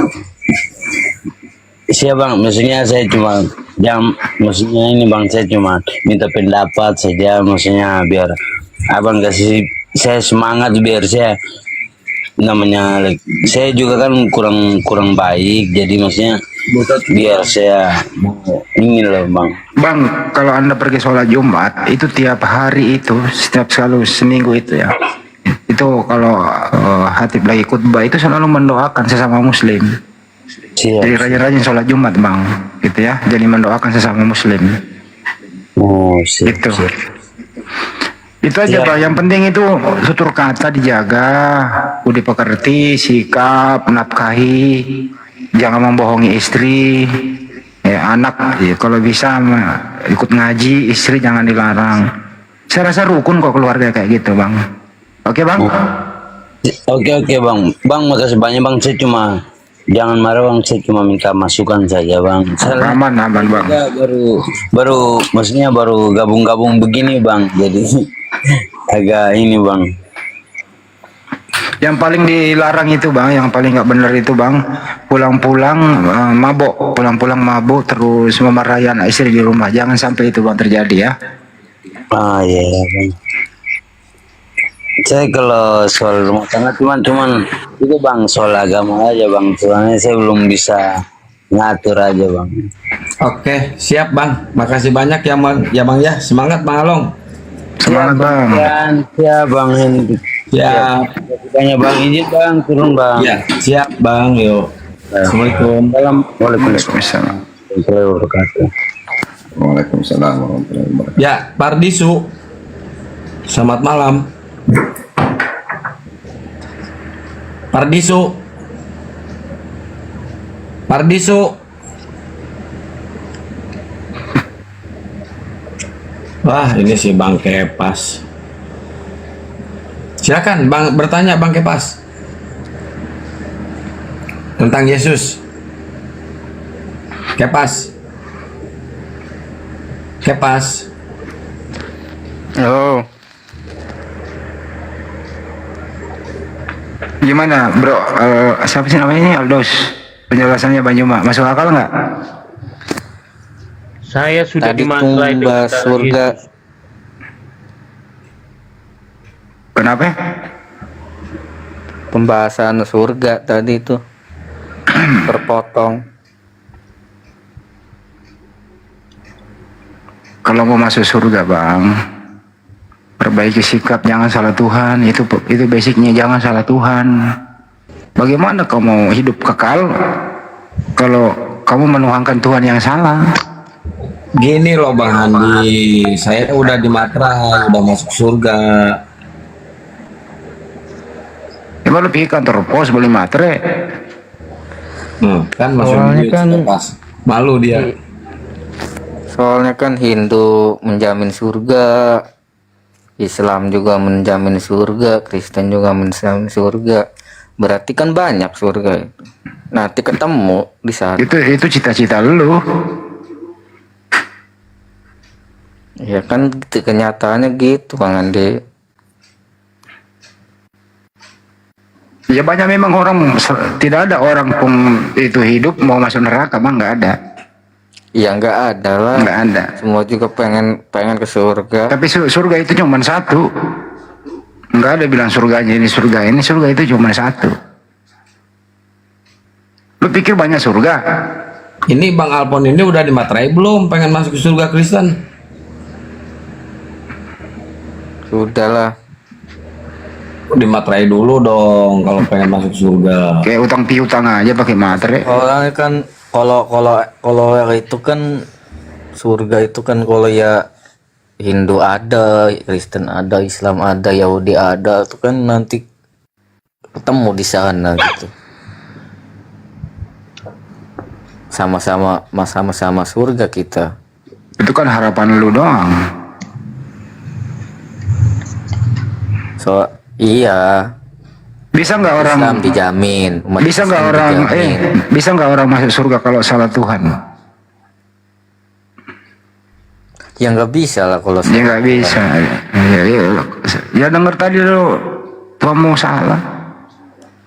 Siap bang, maksudnya saya cuma maksudnya ini bang, saya cuma minta pendapat saja, maksudnya biar abang kasih saya semangat, biar saya saya juga kan kurang baik, jadi maksudnya biar saya ingin loh bang. Bang, kalau Anda pergi sholat Jumat, itu tiap hari itu, setiap selalu seminggu itu ya. Itu kalau khatib lagi khutbah itu selalu mendoakan sesama muslim. Jadi rajin-rajin sholat Jumat bang, gitu ya. Jadi mendoakan sesama muslim. Oh, siap, itu. siap. Itu aja bang. Yang penting itu tutur kata dijaga, budi pekerti, sikap, nafkahi, jangan membohongi istri, ya anak. Ya, kalau bisa ikut ngaji, istri jangan dilarang. Saya rasa rukun kok keluarga kayak gitu bang. Oke bang. Oke bang. Bang makasih banyak bang. Saya cuma jangan marah bang. Saya cuma minta masukan saja bang. Aman bang. Baru maksudnya baru gabung-gabung begini bang. Jadi agak ini bang. Yang paling dilarang itu bang, yang paling nggak benar itu bang, pulang-pulang mabok, terus memarahi anak istri di rumah. Jangan sampai itu bang terjadi ya. Ah iya bang. Saya kalau soal rumah tangga cuman itu bang, soal agama aja bang. Soalnya saya belum bisa ngatur aja bang. Oke, siap bang. Makasih banyak ya bang. Ya bang ya, semangat bang Along. Semangat bang. Siap bang Hendy. Siap. Banyak bang, izin bang turun bang. Ya, siap bang. Yuk. Assalamualaikum. Waalaikumsalam. Waalaikumsalam warahmatullahi wabarakatuh. Ya, Pardisu. Selamat malam. Pardisu. Wah, ini si Bang Kepas. Silakan Bang bertanya Bang Kepas. Tentang Yesus. Kepas. Oh. Gimana bro, siapa sih namanya ini Aldos? Penjelasannya Bang Juma, masuk akal nggak? Saya sudah Tadi dimasuki bahas surga. Kenapa? Pembahasan surga tadi itu terpotong. Kalau mau masuk surga bang, perbaiki sikap, jangan salah Tuhan. Itu basicnya, jangan salah Tuhan. Bagaimana kamu mau hidup kekal kalau kamu menuhankan Tuhan yang salah? Gini loh Bang Handi, saya udah di materai, udah masuk surga. Ya lu pergi kantor pos beli materai. Kan masuk Soalnya kan pas malu dia. Soalnya kan Hindu menjamin surga, Islam juga menjamin surga, Kristen juga menjamin surga. Berarti kan banyak surga itu. Nanti ketemu di sana. Itu cita-cita lu. Ya kan kenyataannya gitu Bang Andi. Ya banyak memang orang, tidak ada orang pun itu hidup mau masuk neraka bang, nggak ada. Ya nggak ada lah. Nggak ada. Semua juga pengen ke surga. Tapi surga itu cuma satu. Nggak ada bilang surganya ini surga itu cuma satu. Lu pikir banyak surga? Ini Bang Alpon ini udah di materai belum? Pengen masuk ke surga Kristen? Sudahlah. Di materai dulu dong kalau pengen masuk surga. Kayak utang piutang aja pakai materai. Soalnya kan kalau itu kan surga itu kan kalau ya Hindu ada, Kristen ada, Islam ada, Yahudi ada, itu kan nanti ketemu di sana gitu. Sama-sama surga kita. Itu kan harapan lu doang. Iya. Bisa nggak orang Islam dijamin? Bisa nggak orang bisa nggak orang masuk surga kalau salah Tuhan? Ya nggak bisa lah kalau ya nggak bisa. Ya dengar tadi lo, kamu salah.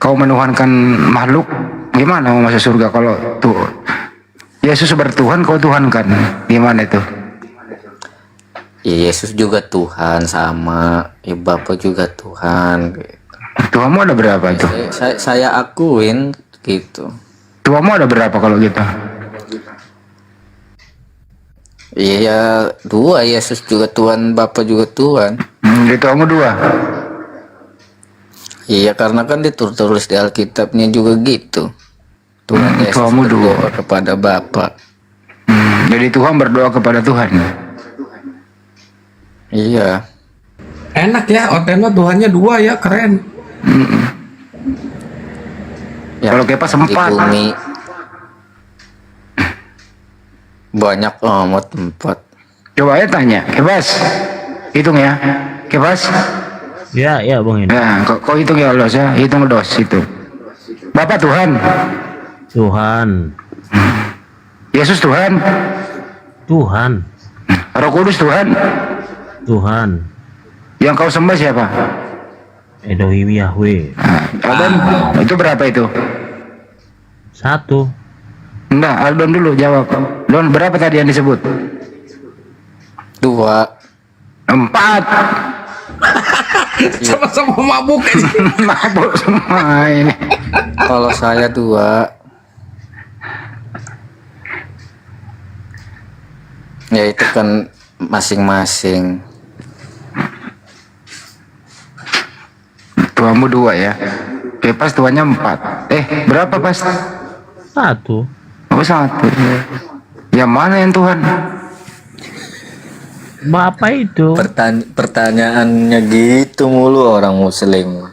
Kau menuhankan makhluk, gimana mau masuk surga kalau tuh Yesus bertuhan, kau tuhankan, gimana itu? Ya Yesus juga Tuhan sama, ya Bapa juga Tuhan. Tuhanmu ada berapa tuh? Saya akuin gitu. Tuhanmu ada berapa kalau gitu? Iya, dua, Yesus juga Tuhan, Bapa juga Tuhan. Di tuamu dua. Iya, karena kan ditulis di Alkitabnya juga gitu. Tuhan Yesus tuamu dua. berdoa kepada Bapa. Jadi Tuhan berdoa kepada Tuhan. Iya. Enak ya, Oteno Tuhannya dua ya, keren. Ya, kalau Kepas di 4. bumi banyak amat 4. Coba ya tanya, Kepas, hitung ya, Kepas. Ya, Bang ini. Nah, kau hitung ya Allah, ya, hitung dos itu. Bapak Tuhan. Tuhan. Yesus Tuhan. Tuhan. Roh Kudus Tuhan. Tuhan. Yang kau sembah siapa? Elohim Yahweh. Aldon, itu berapa itu? 1. Enggak, Aldon dulu jawab. Don, berapa tadi yang disebut? 2. 4. Sama-sama mabuk. Mabuk semua ini. Kalau saya 2. Ya itu kan masing-masing. Tuamu 2 ya. Kepas tuanya 4. Berapa pas? 1. Oh 1. Yang mana yang Tuhan? Bapak itu. Pertanyaannya gitu mulu orang Muslim.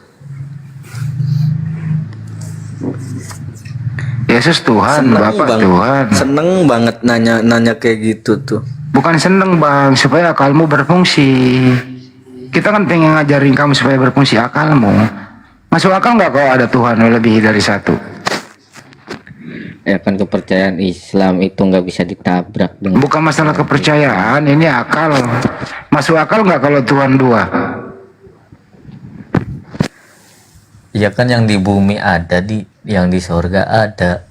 Yesus Tuhan, Seneng Bapak bang. Tuhan. Seneng banget nanya kayak gitu tuh. Bukan seneng bang, supaya akalmu berfungsi. Kita kan pengen ngajarin kamu supaya berfungsi akalmu. Masuk akal nggak kalau ada Tuhan lebih dari 1? Ya kan kepercayaan Islam itu nggak bisa ditabrak dengan. Bukan masalah kepercayaan, ini akal. Masuk akal nggak kalau Tuhan 2? Ya kan yang di bumi ada, yang di sorga ada.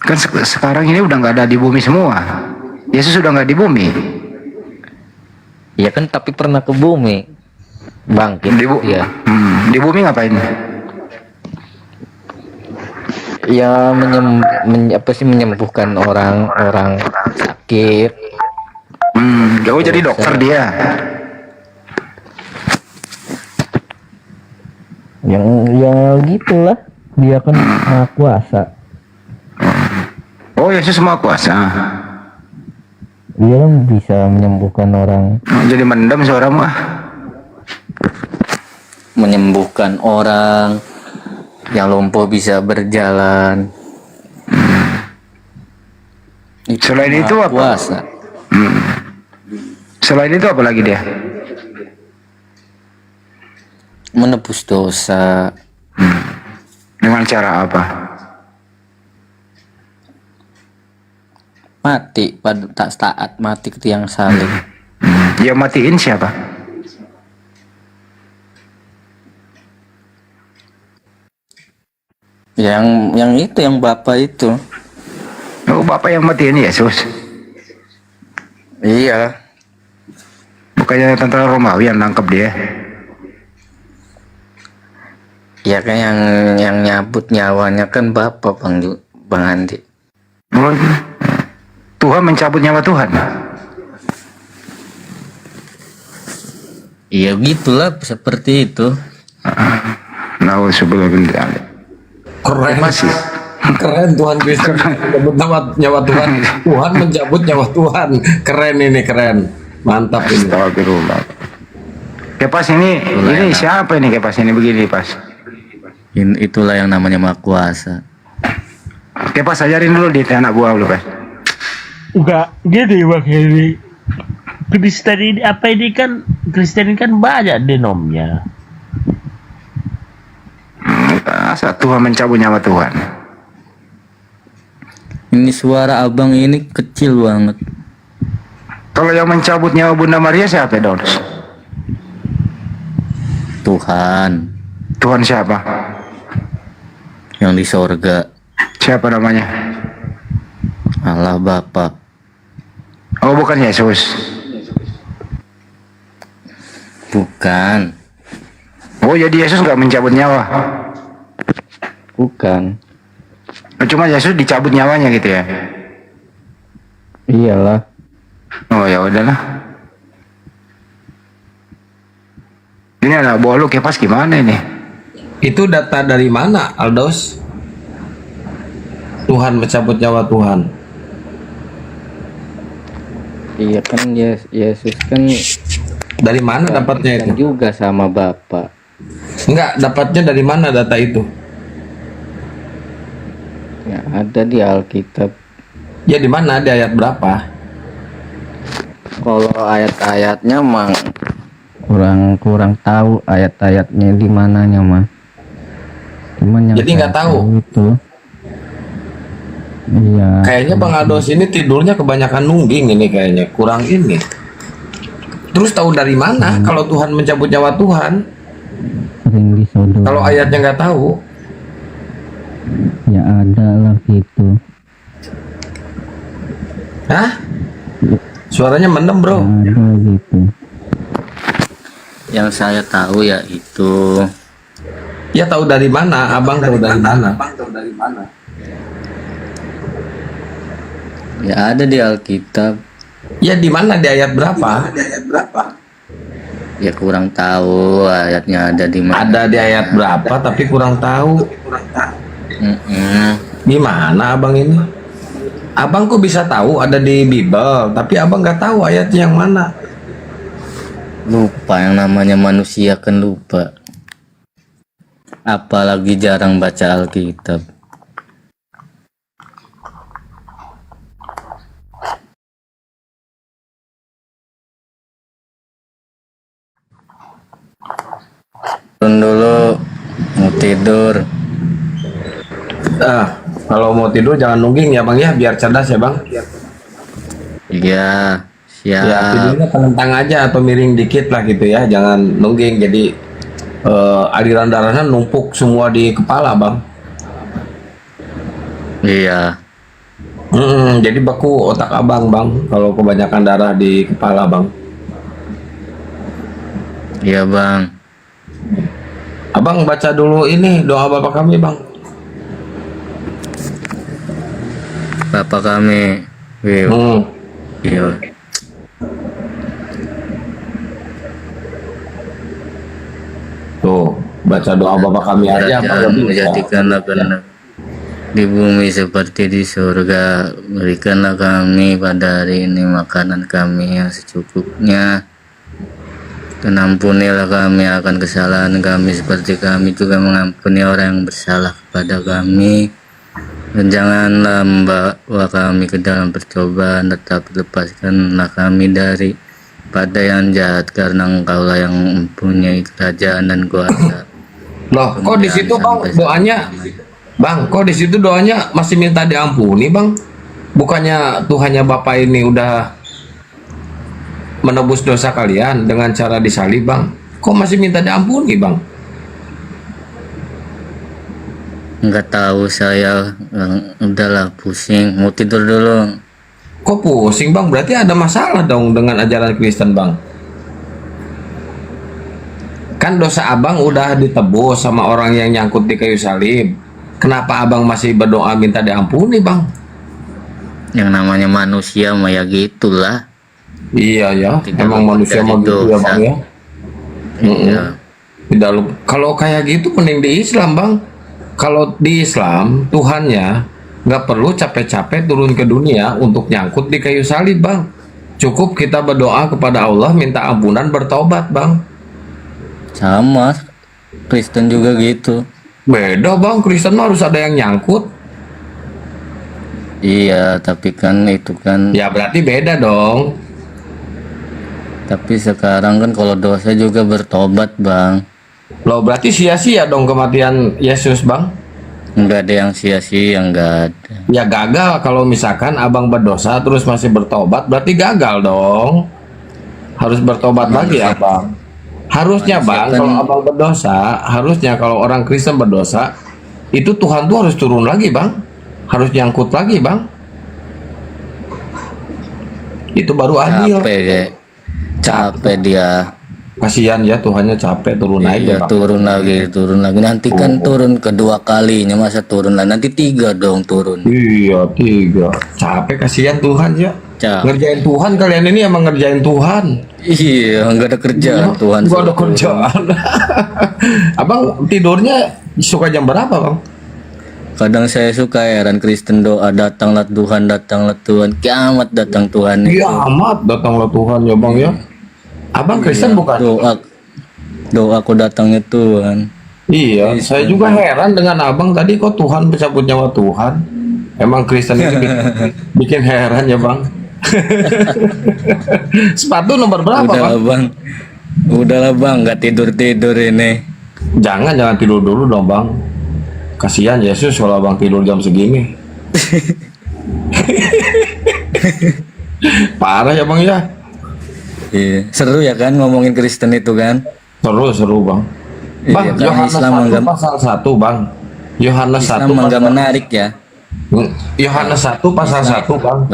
Kan sekarang ini udah nggak ada di bumi semua. Yesus sudah nggak di bumi. Ya kan tapi pernah ke bumi. Bangkit ya. Di bumi ngapain? Ya menyembuhkan orang sakit. Jauh jadi dokter dia. Yang ya gitulah, dia kan maha kuasa. Oh Yesus maha kuasa. Dia kan bisa menyembuhkan orang. Jadi mendem suara mah. Menyembuhkan orang yang lumpuh bisa berjalan. Selain itu apa? Kuasa. Selain itu apa lagi dia? Menebus dosa. Dengan cara apa? Mati pada tak taat, mati ke tiang salib. Yang matiin siapa? Yang itu, yang Bapak itu. Oh, Bapak yang matiin Yesus. Iya. Bukannya tentara Romawi yang nangkep dia. Ya kan yang nyabut nyawanya kan Bapak Bang Andi. Oh, Tuhan mencabut nyawa Tuhan. Iya gitulah, seperti itu. Nah, sebelum ini Keren masih. Keren Tuhan Kristus mencabut nyawa Tuhan. Tuhan mencabut nyawa Tuhan. Keren ini, keren. Mantap ini. Astagfirullah. Kepas ini siapa ini Kepas ini begini pas? Itulah yang namanya Maha Kuasa. Kepas ajarin dulu di anak buah lu Pas. Enggak, gini Bang Heri. Kristen ini Kristen ini kan banyak denomnya. Masa Tuhan mencabut nyawa Tuhan? Ini suara abang ini kecil banget. Kalau yang mencabut nyawa Bunda Maria siapa dong? Tuhan. Tuhan siapa? Yang di sorga. Siapa namanya? Allah Bapa. Oh, bukan Yesus. Bukan. Oh, jadi Yesus nggak mencabut nyawa? Bukan. Cuma Yesus dicabut nyawanya gitu ya? Iyalah. Oh ya udahlah. Ini anak buah lu Kepas gimana ini? Itu data dari mana, Aldos? Tuhan mencabut nyawa Tuhan. Iya kan Yesus kan dari mana dapatnya itu? Juga sama Bapak. Enggak, dapatnya dari mana data itu? Ya ada di Alkitab. Ya di mana? Di ayat berapa? Kalau ayat-ayatnya mah kurang tahu ayat-ayatnya di mananya mah. Cuman yang jadi nggak tahu itu. Iya. Kayaknya Bang Aldos ini tidurnya kebanyakan nungging ini kayaknya, kurang ini. Terus tahu dari mana kalau Tuhan mencabut nyawa Tuhan? Sering disodor. Kalau ayatnya nggak tahu? Ya ada lah gitu. Hah? Suaranya mendem bro. Ada gitu. Yang saya tahu ya itu. Ya tahu dari mana? Abang tahu dari mana? Ya ada di Alkitab. Ya di mana? Di ayat berapa? Ya kurang tahu ayatnya ada di mana. Ada di ayat berapa tapi kurang tahu. Gimana abang ini? Abang kok bisa tahu ada di Bible, tapi abang nggak tahu ayatnya yang mana. Lupa, yang namanya manusia kan lupa. Apalagi jarang baca Alkitab. Turun dulu, mau tidur. Kalau mau tidur jangan nungging ya bang ya, biar cerdas ya bang. Iya, siap. Ya tidurnya telentang aja atau miring dikit lah gitu ya, jangan nungging jadi aliran darahnya numpuk semua di kepala bang. Iya. Jadi beku otak abang bang kalau kebanyakan darah di kepala bang. Iya bang. Abang baca dulu ini doa Bapak kami bang. Bapak kami. Iya. Tuh baca doa Bapak kami aja bang. Menjadikanlah karena di bumi seperti di surga, berikanlah kami pada hari ini makanan kami yang secukupnya, dan ampunilah kami akan kesalahan kami seperti kami juga mengampuni orang yang bersalah kepada kami, dan janganlah membawa kami ke dalam percobaan, tetapi lepaskanlah kami dari pada yang jahat, karena Engkaulah yang mempunyai kerajaan dan kuasa. Loh, kok di situ bang doanya? Bang, kok di situ doanya masih minta diampuni, Bang? Bukannya Tuhannya Bapak ini udah menebus dosa kalian dengan cara disalib, Bang? Kok masih minta diampuni, Bang? Enggak tahu saya, udahlah pusing, mau tidur dulu. Kok pusing, Bang? Berarti ada masalah dong dengan ajaran Kristen, Bang. Kan dosa Abang udah ditebus sama orang yang nyangkut di kayu salib. Kenapa abang masih berdoa minta diampuni bang? Yang namanya manusia mah ya gitulah. Iya ya, emang manusia mau gitu ya bang ya. Iya. Tidak lupa. Kalau kayak gitu mending di Islam bang. Kalau di Islam Tuhannya nggak perlu capek-capek turun ke dunia untuk nyangkut di kayu salib bang. Cukup kita berdoa kepada Allah minta ampunan bertobat bang. Sama, Kristen juga gitu. Beda bang, Kristen harus ada yang nyangkut. Iya, tapi kan itu kan. Ya berarti beda dong. Tapi sekarang kan kalau dosa juga bertobat bang. Loh berarti sia-sia dong kematian Yesus bang? Enggak ada yang sia-sia, enggak ada. Ya gagal kalau misalkan abang berdosa terus masih bertobat, berarti gagal dong. Harus bertobat lagi abang. Harusnya bang, kalau abang berdosa, harusnya kalau orang Kristen berdosa, itu Tuhan tuh harus turun lagi bang, harus nyangkut lagi bang. Itu baru adil. Capek dia. Kasihan ya Tuhannya capek turun aja. Iya, turun lagi. Nanti kan turun kedua kalinya, masa turun lagi? Nanti 3 dong turun. Iya 3. Capek kasihan Tuhan ya. baca. Ngerjain Tuhan, kalian ini emang ngerjain Tuhan. Iya, nggak ada kerjaan Tuhan. Nggak ada kerjaan. Abang tidurnya suka jam berapa, Bang? Kadang saya suka heran Kristen doa datanglah Tuhan, kiamat datang Tuhan. Kiamat datanglah Tuhan ya Bang ya. Abang Kristen bukan? Doaku datangnya Tuhan. Iya, saya juga heran dengan abang tadi kok Tuhan mencabut nyawa Tuhan. Emang Kristen ini bikin heran ya Bang. Sepatu nomor berapa Bang? Udahlah Bang, nggak tidur ini. Jangan tidur dulu dong Bang. Kasihan Yesus kalau abang tidur jam segini. Parah ya Bang ya. Iya, seru ya kan ngomongin Kristen itu kan? Seru Bang. Bang, iya, Yohanes Islam 1 pasal 1 Bang. Yohanes 1 Islam nggak menarik ya. Yohanes 1 pasal 1 Bang.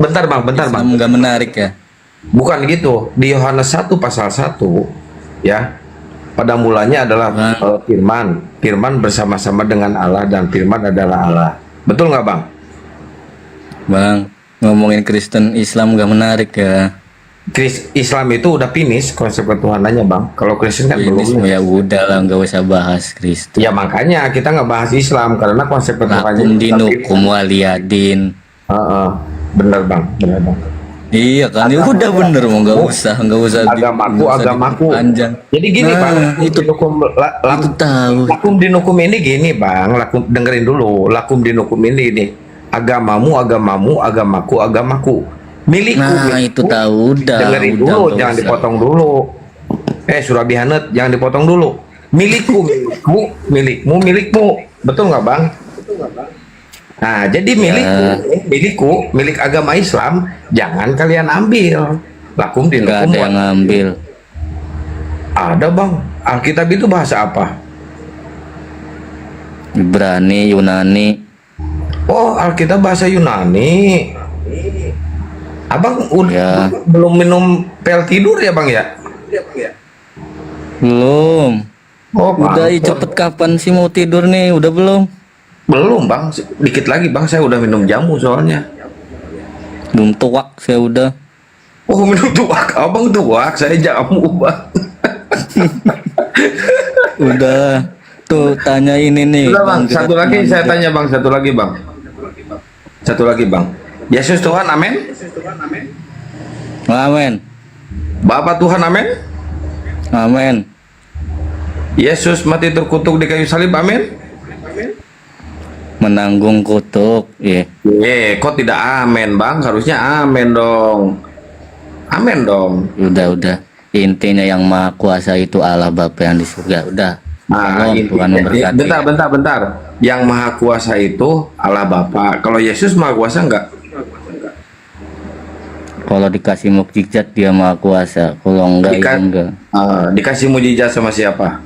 Bentar Bang. Islam nggak menarik ya. Bukan gitu. Di Yohanes 1 pasal 1 ya. Pada mulanya adalah firman. Firman bersama-sama dengan Allah dan firman adalah Allah. Betul nggak Bang? Bang, ngomongin Kristen Islam nggak menarik ya. Islam itu udah finish konsep ketuhanannya Bang. Kalau Kristen kan belum. Ya udah lah, nggak usah bahas Kristen. Ya makanya kita nggak bahas Islam karena konsep ketuhanannya. Lakum dinukum waliyadin. Bener Bang. Iya kan, ya udah bener mau nggak usah agamaku. Panjang. Jadi gini Bang, itu lakum dinukum ini gini Bang, dengerin dulu. Lakum dinukum ini agamamu, agamaku. Milikku. Itu tahu udah. Dengerin dulu, jangan dipotong dulu. Surabi Hanet, jangan dipotong dulu. Milikku, milikmu. Betul nggak Bang? Nah, jadi milik agama Islam jangan kalian ambil. Lakum dinukum. Nggak ada yang ngambil. Ada Bang. Alkitab itu bahasa apa? Ibrani, Yunani. Oh, Alkitab bahasa Yunani. Abang belum minum pel tidur ya Bang ya? Belum. Oh, udah cepet kapan sih mau tidur nih? Udah belum? Belum Bang, dikit lagi Bang, saya udah minum jamu soalnya. Belum tuak, saya udah. Oh, minum tuak, abang tuak, saya jamu Bang. Udah, tuh tanya ini nih. Udah Bang, satu lagi saya tanya Bang, satu lagi Bang. Yesus Tuhan, amin? Amin. Bapa Tuhan, amin? Amin. Yesus mati terkutuk di kayu salib, amin? Menanggung kutuk, iya. Kok tidak amin Bang? Harusnya amin dong. Amin dong. Udah. Intinya yang maha kuasa itu Allah Bapa yang di surga. Udah. Tuhan memberkati. Bentar. Yang maha kuasa itu Allah Bapa. Kalau Yesus maha kuasa enggak? Kalau dikasih mukjizat dia maha kuasa. Kalau enggak ya enggak. Dikasih mukjizat sama siapa?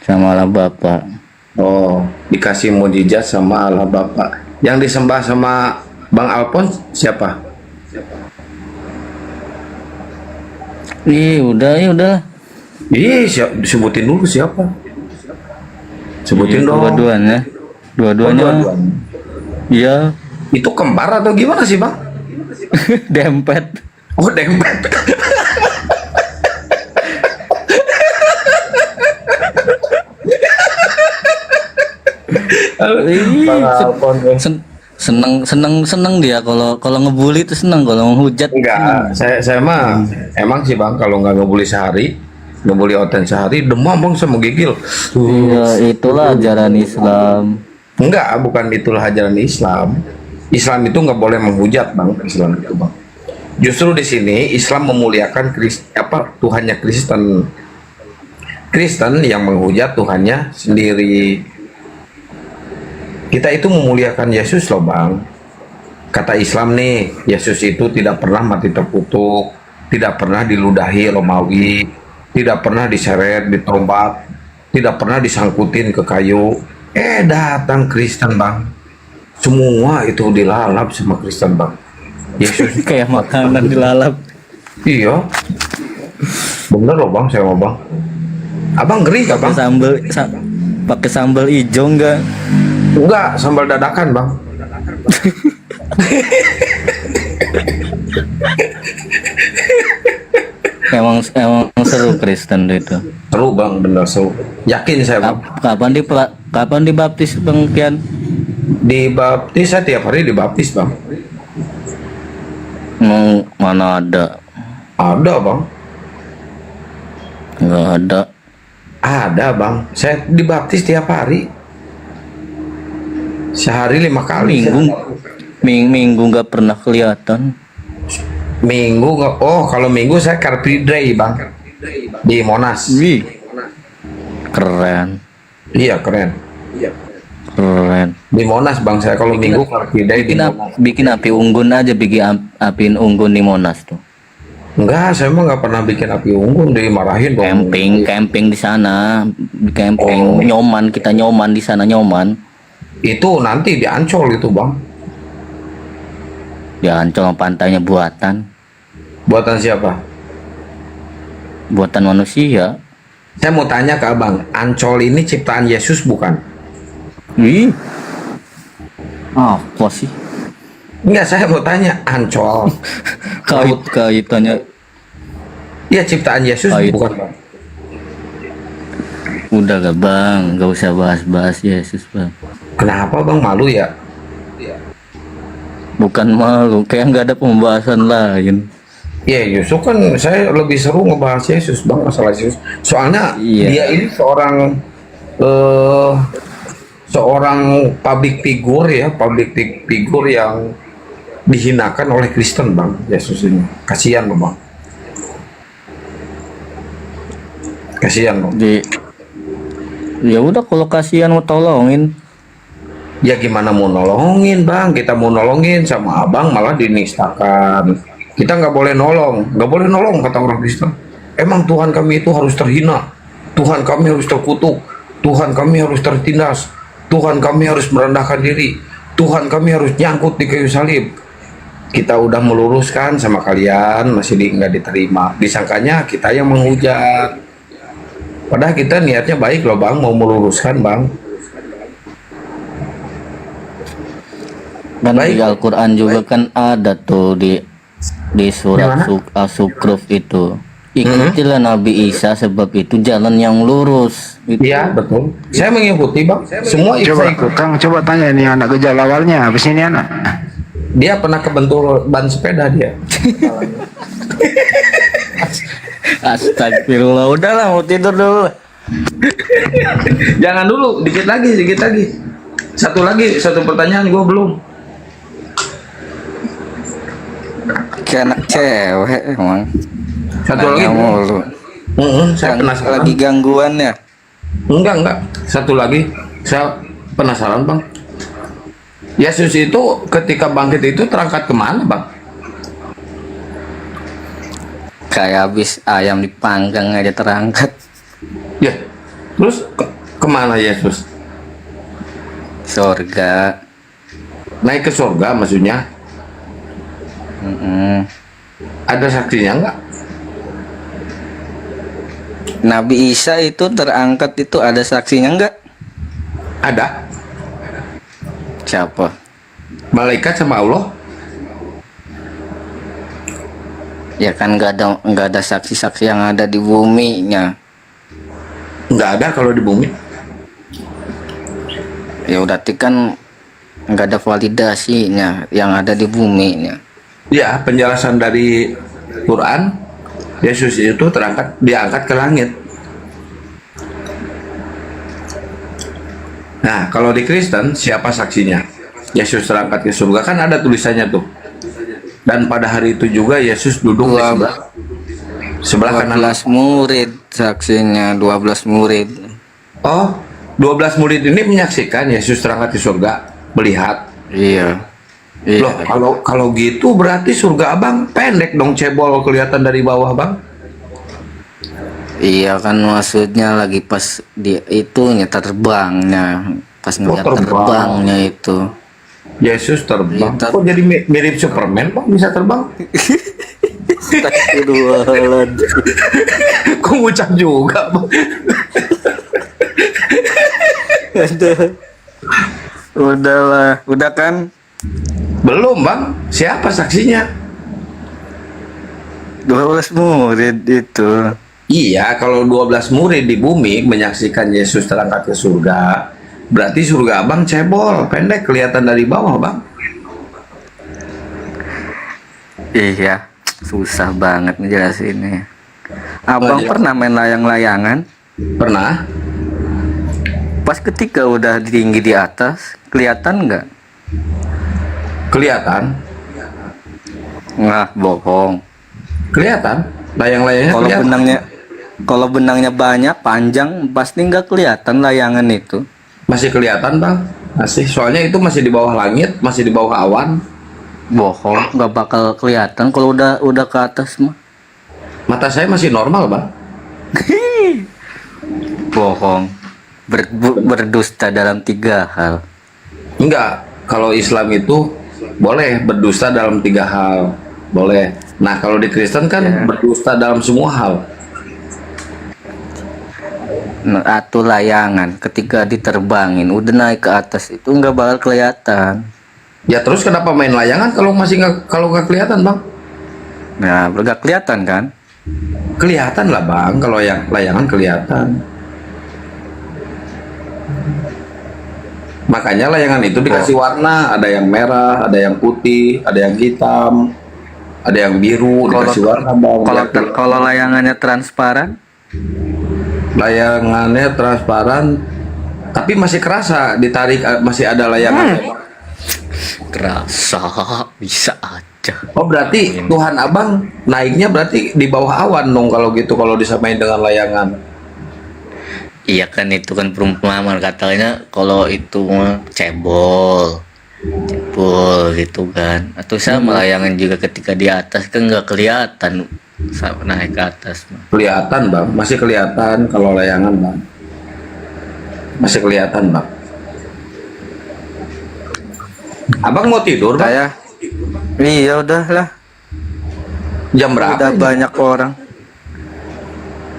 Sama Allah Bapa. Oh, dikasih mukjizat sama Allah Bapa. Yang disembah sama Bang Alphonse siapa? Udah. Sebutin dulu siapa? Sebutin dong. Dua-duanya. Iya. Itu kembar atau gimana sih Bang? Dempet. Oh, dempet. Seneng dia kalau ngebully itu seneng, kalau menghujat enggak. Saya mah emang sih Bang, kalau nggak ngebully sehari, ngebully Oten sehari, demam Bang, saya mau gigil. Iya, itulah ajaran Islam. Enggak, bukan itulah ajaran Islam. Islam itu nggak boleh menghujat Bang, Islam itu Bang. Justru di sini Islam memuliakan Tuhannya Kristen. Kristen yang menghujat Tuhannya sendiri. Kita itu memuliakan Yesus loh Bang. Kata Islam nih, Yesus itu tidak pernah mati terkutuk, tidak pernah diludahi Romawi, tidak pernah diseret, ditombak, tidak pernah disangkutin ke kayu. Datang Kristen Bang, semua itu dilalap sama Kristen Bang. Yesus kayak makanan dilalap. Iya, bener loh Bang, saya mau Bang. Abang ngeri gak Bang? Pakai sambal hijau enggak? Enggak, sambal dadakan Bang. emang seru Kristen itu. Seru bang, bener seru. Yakin saya bang. Kapan dibaptis Bang Kian? Dibaptis, saya tiap hari dibaptis bang. Mana ada? Ada bang. Nggak ada. Ada bang. Saya dibaptis tiap hari. Sehari 5 kali. Minggu nggak pernah kelihatan. Minggu nggak. Oh kalau minggu saya Car Free Day bang. Di Monas. Wih. Keren. Iya keren. Keren. Di Monas bang saya kalau minggu Car Free Day di Monas. Bikin api unggun aja, apiin unggun di Monas tuh. Enggak, saya mah nggak pernah bikin api unggun, dimarahin dong. Camping di sana, camping nyoman, kita nyoman di sana nyoman. Itu nanti di Ancol itu bang. Di Ancol pantainya buatan. Buatan siapa? Buatan manusia. Saya mau tanya ke abang, Ancol ini ciptaan Yesus bukan? Ih, apa sih? Enggak, saya mau tanya Ancol. Kaitannya? Iya ciptaan Yesus bukan bang? Udah gak bang, gak usah bahas-bahas Yesus bang. Kenapa bang, malu ya? Bukan malu, kayak nggak ada pembahasan lain. Iya justru kan saya lebih seru ngebahas Yesus bang, masalah Yesus. Soalnya dia ini seorang public figure ya, public figure yang dihinakan oleh Kristen bang, Yesus ini. Kasihan loh bang. Kasihan loh. Ya udah kalau kasihan mau tolongin. Ya gimana mau nolongin bang? Kita mau nolongin sama abang malah dinistakan. Kita nggak boleh nolong kata orang Kristen. Emang Tuhan kami itu harus terhina, Tuhan kami harus terkutuk, Tuhan kami harus tertindas, Tuhan kami harus merendahkan diri, Tuhan kami harus nyangkut di kayu salib. Kita udah meluruskan sama kalian masih nggak diterima. Disangkanya kita yang menghujat. Padahal kita niatnya baik loh bang, mau meluruskan bang. Dan di Al-Quran juga kan ada tuh di surat As-Sukruf itu. Ikutilah Nabi Isa sebab itu jalan yang lurus. Iya betul. Saya mengikuti bang. Semua coba Kang coba tanya ini anak gejala awalnya apa sih ini anak? Dia pernah kebentur ban sepeda dia. Astagfirullah, udahlah mau tidur dulu. Jangan dulu, dikit lagi. Satu pertanyaan gue belum. Kayak anak cewek emang. Satu lagi mulu. Saya penasaran. Lagi gangguan ya? Enggak. Satu lagi, saya penasaran bang. Yesus itu ketika bangkit itu terangkat kemana bang? Kayak habis ayam dipanggang aja terangkat. Ya, terus kemana Yesus? Surga. Naik ke surga maksudnya? Ada saksinya enggak? Nabi Isa itu terangkat itu ada saksinya enggak? Ada. Siapa? Malaikat sama Allah. Ya kan nggak ada saksi-saksi yang ada di buminya. Nggak ada kalau di bumi. Ya berarti kan nggak ada validasinya yang ada di buminya. Ya penjelasan dari Quran, Yesus itu diangkat ke langit. Nah kalau di Kristen siapa saksinya? Yesus terangkat ke surga kan ada tulisannya tuh. Dan pada hari itu juga Yesus duduk di sebelah kanan. 12 murid saksinya, 12 murid. Oh, 12 murid ini menyaksikan Yesus terangkat ke surga, melihat. Iya. Loh, kalau gitu berarti surga abang pendek dong, cebol kelihatan dari bawah bang. Iya kan maksudnya lagi pas dia itu terbangnya, pas ngeliat terbangnya itu. Yesus terbang. Kok jadi mirip Superman bang, bisa terbang? Kok ngucap juga bang? Udahlah, udah kan? Belum bang, siapa saksinya? 12 murid itu. Iya, kalau 12 murid di bumi menyaksikan Yesus terangkat ke surga, berarti surga abang cebol, pendek, kelihatan dari bawah, bang. Iya, susah banget ngejelasinnya. Abang pernah main layang-layangan? Pernah. Pas ketika udah tinggi di atas, kelihatan nggak? Kelihatan. Nggak, bohong. Kelihatan. Layang-layangnya Kalau kelihatan. kalau benangnya banyak, panjang, pasti nggak kelihatan layangan itu. Masih kelihatan, bang. Masih. Soalnya itu masih di bawah langit, masih di bawah awan. Bohong, nggak bakal kelihatan kalau udah ke atas mah. Mata saya masih normal, bang. Bohong. Berdusta dalam 3 hal. Enggak. Kalau Islam itu boleh berdusta dalam 3 hal. Boleh. Nah, kalau di Kristen kan berdusta dalam semua hal. Nah, atau layangan ketika diterbangin udah naik ke atas itu nggak bakal kelihatan. Ya terus kenapa main layangan kalau masih nggak kelihatan, bang? Nah, nggak kelihatan kan? Kelihatan lah, bang. Kalau yang layangan kelihatan. Makanya layangan itu dikasih warna, ada yang merah, ada yang putih, ada yang hitam, ada yang biru, dikasih warna, bang. Kalau layangannya transparan? Layangannya transparan, tapi masih kerasa ditarik, masih ada layangan. Kerasa, bisa aja. Oh, berarti Tuhan abang naiknya berarti di bawah awan dong kalau gitu, kalau disamain dengan layangan. Iya kan, itu kan perumpamaan, katanya kalau itu mah cebol gitu kan. Atau sama layangan juga ketika di atas kan nggak kelihatan naik ke atas. Kelihatan, bang, masih kelihatan kalau layangan, bang. Masih kelihatan, bang. Abang mau tidur, bang? Iya udahlah. Jam berapa? Udah ini? banyak orang.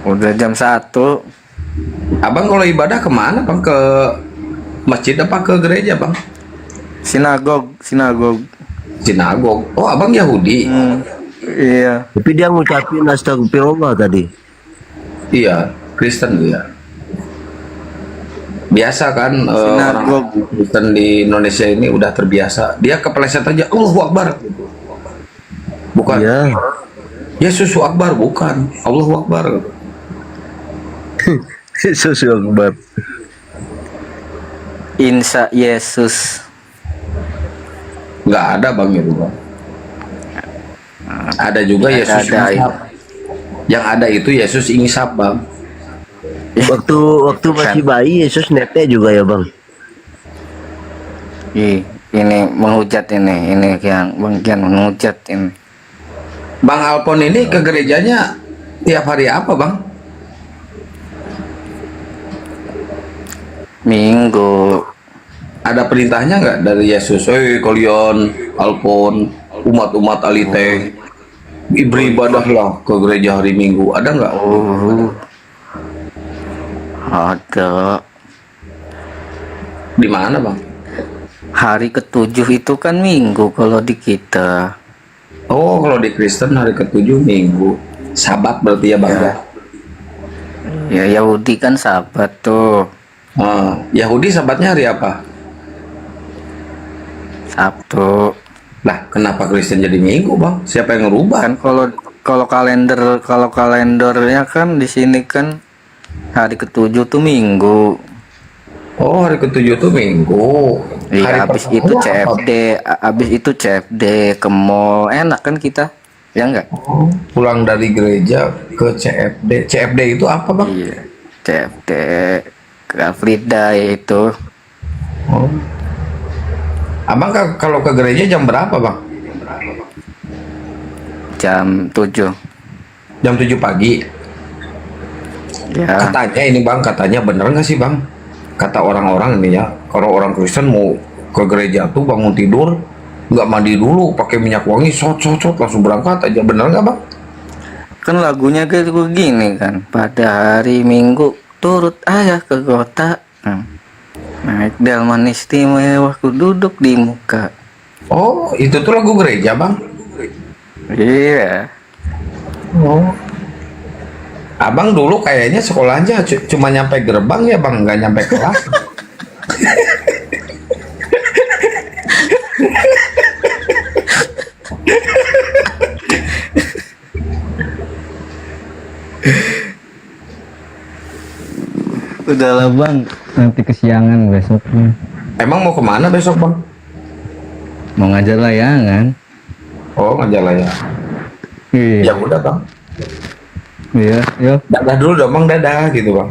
Udah jam 1. Abang kalau ibadah kemana, bang? Ke masjid apa ke gereja, bang? Sinagog. Oh, abang Yahudi? Iya. Tapi dia ngucapin astagfirullah tadi. Iya, Kristen dia. Biasa kan orang Kristen di Indonesia ini udah terbiasa. Dia kepeleset aja, Allahu Akbar. Bukan. Iya. Yesus Akbar, bukan. Allahu Akbar. Yesus Akbar. Insya Yesus. Nggak ada, bang, itu, bang. Ada juga Yesus Insap. Yang ada itu Yesus Insap, bang. Waktu masih bayi Yesus nete juga ya, bang. Ini menghujat ini yang bagian menghujat ini. Bang Alpon ini ke gerejanya tiap hari apa, bang? Minggu. Ada perintahnya nggak dari Yesus? Kalian Alpon, umat-umat alite, beribadahlah ke gereja hari Minggu. Ada nggak? Ada. Di mana, bang? Hari ke-7 itu kan Minggu kalau di kita. Oh, kalau di Kristen hari ke-7 Minggu. Sabat berarti ya, bang? Ya, Yahudi kan Sabat tuh. Yahudi Sabatnya hari apa? Sabtu. Lah, kenapa Kristen jadi Minggu, bang? Siapa yang ngerubah? Kan kalau kalendernya kan di sini kan hari ke-7 tuh Minggu. Oh, hari ke-7 tuh Minggu. Iya, habis itu CFD ke mall, enak kan kita, ya enggak? Pulang dari gereja ke CFD. CFD itu apa, bang? Iya, CFD ke Frida itu. Abang kalau ke gereja jam berapa, bang? Jam 7. Jam 7 pagi. Ya. Katanya ini, bang, katanya bener nggak sih, bang? Kata orang-orang ini ya, kalau orang Kristen mau ke gereja tuh bangun tidur nggak mandi dulu, pakai minyak wangi, sot langsung berangkat aja. Bener nggak, bang? Kan lagunya kayak gini kan, pada hari Minggu turut ayah ke kota, naik delman istimewa, ku duduk di muka. Oh, itu tuh lagu gereja, bang? Iya. Oh. Abang dulu kayaknya sekolahnya cuma nyampe gerbang ya bang, nggak nyampe kelas. Udahlah bang, nanti kesiangan besoknya. Emang mau kemana besok bang? Mau ngajar layangan. Oh ngajar layangan. Iya. Ya udah bang. Iya, yuk. Dadah dulu dong bang, dadah gitu bang.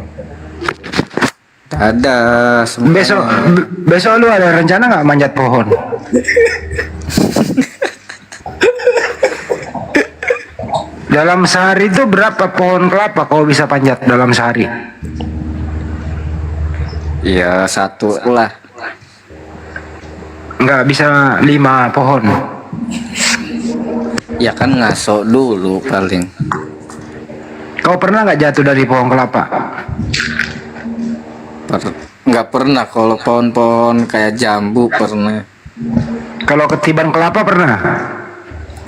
Dadah. Besok lu ada rencana nggak manjat pohon? Dalam sehari itu berapa pohon kelapa kau bisa panjat dalam sehari? Iya, satu lah. Nggak bisa 5 pohon. Ya kan ngasok dulu paling. Kau pernah nggak jatuh dari pohon kelapa? Nggak pernah. Kalau pohon-pohon kayak jambu pernah. Kalau ketiban kelapa pernah?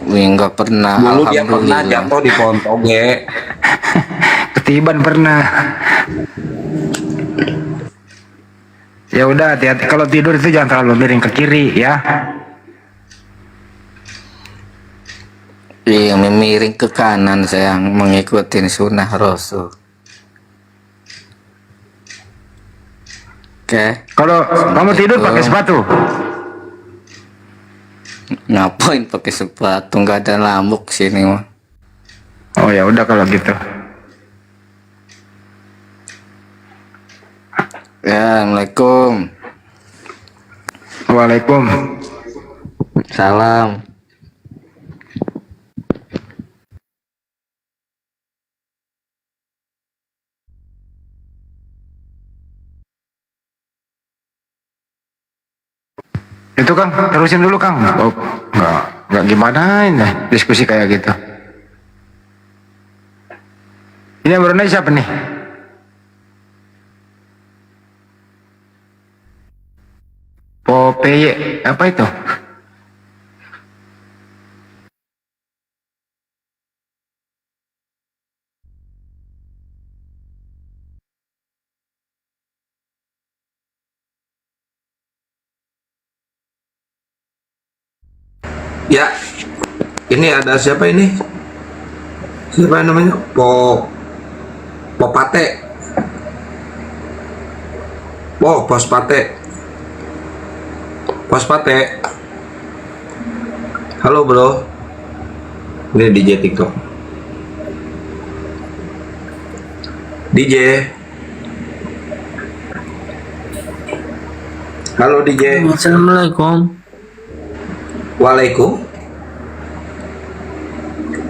Wih, nggak pernah. Dulu dia pernah jatuh di pohon toge. Ketiban pernah. Ya udah, hati-hati kalau tidur itu jangan terlalu miring ke kiri ya. Iya, memiring ke kanan saya mengikuti sunnah Rasul. Oke. Kalau kamu tidur pakai sepatu? Ngapain pakai sepatu? Nggak ada lamuk sini mah. Oh ya udah kalau gitu. Ya, Assalamualaikum. Waalaikum. Salam. Itu Kang, terusin dulu Kang. Oh, nggak gimana ini diskusi kayak gitu. Ini yang baru naik siapa nih? Popeye, apa itu? Ya, ini ada siapa ini? Siapa yang namanya? Popate. Oh, Pospate. Pospate. Halo bro. Ini DJ TikTok. DJ. Halo DJ. Assalamualaikum. Waalaikum.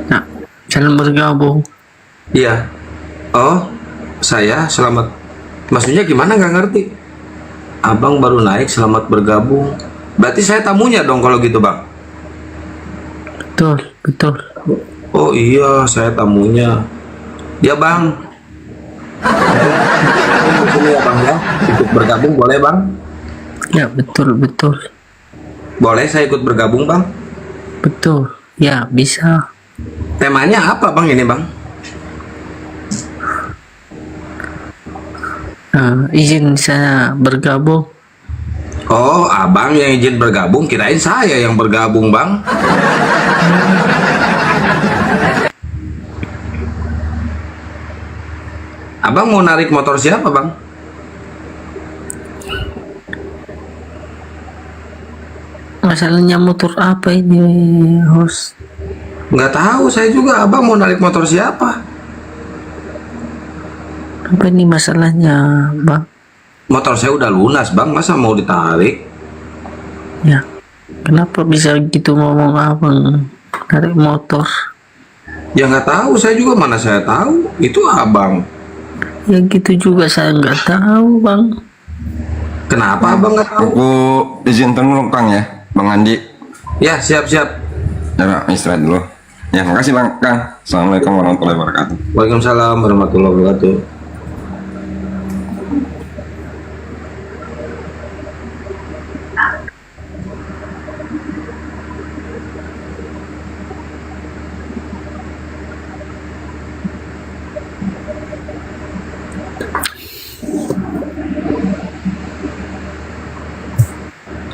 Nah, salam bergabung. Iya. Oh, saya selamat. Maksudnya gimana nggak ngerti? Abang baru naik, selamat bergabung. Berarti saya tamunya dong kalau gitu bang. Betul, betul. Oh iya, saya tamunya. Ya bang. Boleh ya bang ya, ikut bergabung boleh bang? Ya betul, betul. Boleh saya ikut bergabung bang? Betul, ya bisa. Temanya apa bang ini bang? Izin saya bergabung. Oh, abang yang izin bergabung, kirain saya yang bergabung bang. Abang mau narik motor siapa bang? Masalahnya motor apa ini, host? Nggak tahu saya juga, abang mau narik motor siapa? Apa ini masalahnya, bang? Motor saya udah lunas bang, masa mau ditarik? Ya, kenapa bisa gitu ngomong abang narik motor? Ya nggak tahu, saya juga mana saya tahu, itu abang. Ya gitu juga saya nggak tahu, bang. Kenapa abang nggak tahu? Aku izin dulu Kang ya, Bang Andi. Ya siap-siap. Ya, istirahat dulu. Ya, makasih Bang Kang. Assalamualaikum warahmatullahi wabarakatuh. Waalaikumsalam warahmatullahi wabarakatuh.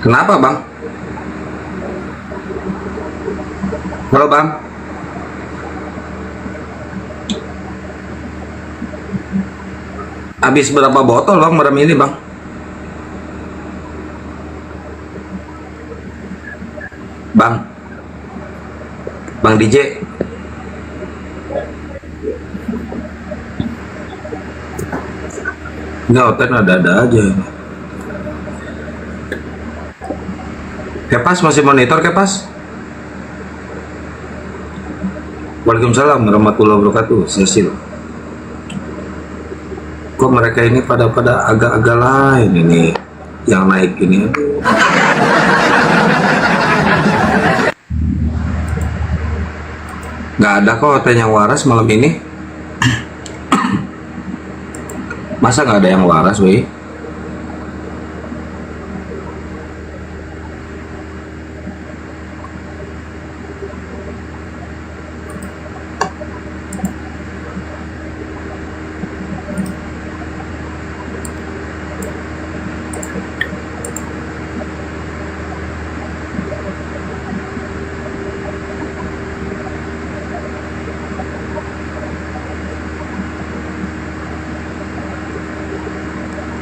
Kenapa bang? Halo bang. Habis berapa botol bang malam ini bang? Bang DJ. Nggak, Oten ada-ada aja. Kepas masih monitor Kepas? Waalaikumsalam warahmatullahi wabarakatuh. Cecil. Kok mereka ini pada agak-agak lain ini yang naik ini. Nggak ada kok hotel yang waras malam ini. Masa nggak ada yang waras, weh?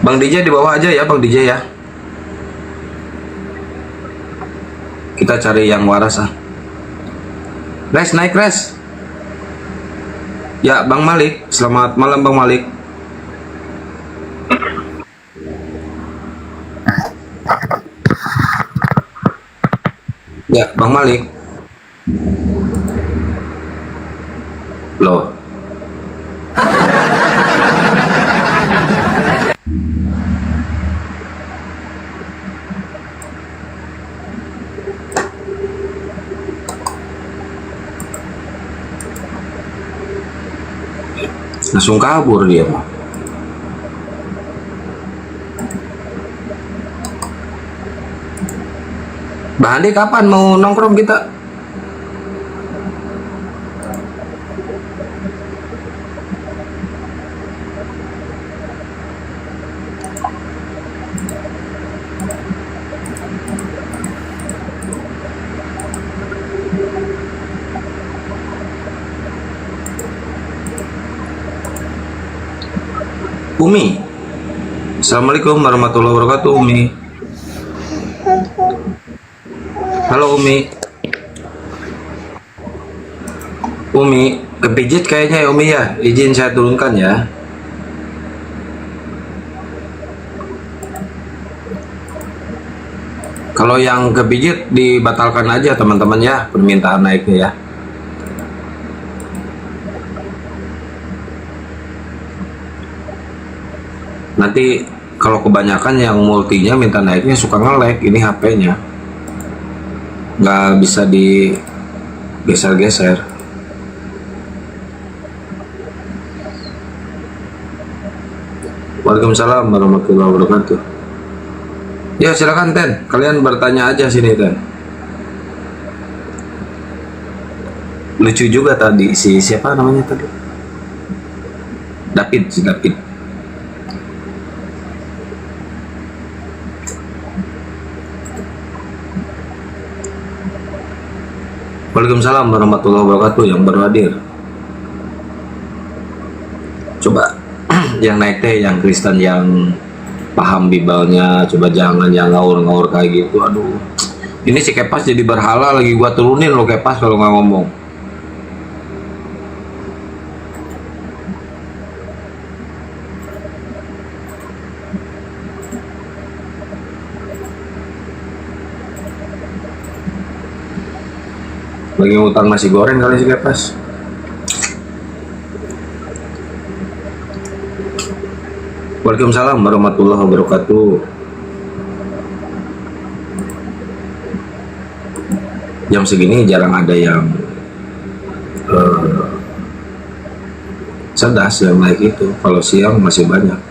Bang DJ di bawah aja ya Bang DJ ya. Kita cari yang waras ah. Res naik res. Ya Bang Malik, selamat malam Bang Malik. Ya Bang Malik. Loh. Langsung kabur dia Pak. Mbak Andi kapan mau nongkrong kita? Umi. Assalamualaikum warahmatullahi wabarakatuh Umi. Halo Umi. Umi, kepijit kayaknya ya Umi ya. Izin saya turunkan ya. Kalau yang kepijit dibatalkan aja teman-teman ya, permintaan naiknya ya. Nanti kalau kebanyakan yang multinya minta naiknya suka nge-lag, ini HP-nya nggak bisa digeser-geser. Waalaikumsalam warahmatullahi wabarakatuh. Ya silakan Ten, kalian bertanya aja sini Ten. Lucu juga tadi si siapa namanya tadi? David, si David. Waalaikumsalam warahmatullahi wabarakatuh yang baru hadir. Coba yang naik teh yang Kristen yang paham Bibalnya, coba jangan yang ngawur-ngawur kayak gitu. Aduh, ini si Kepas jadi berhala lagi, gua turunin lo Kepas kalau nggak ngomong. Lagi ngutang nasi goreng kali si Kepas. Waalaikumsalam warahmatullahi wabarakatuh. Jam segini jarang ada yang cerdas yang naik itu. Kalau siang masih banyak.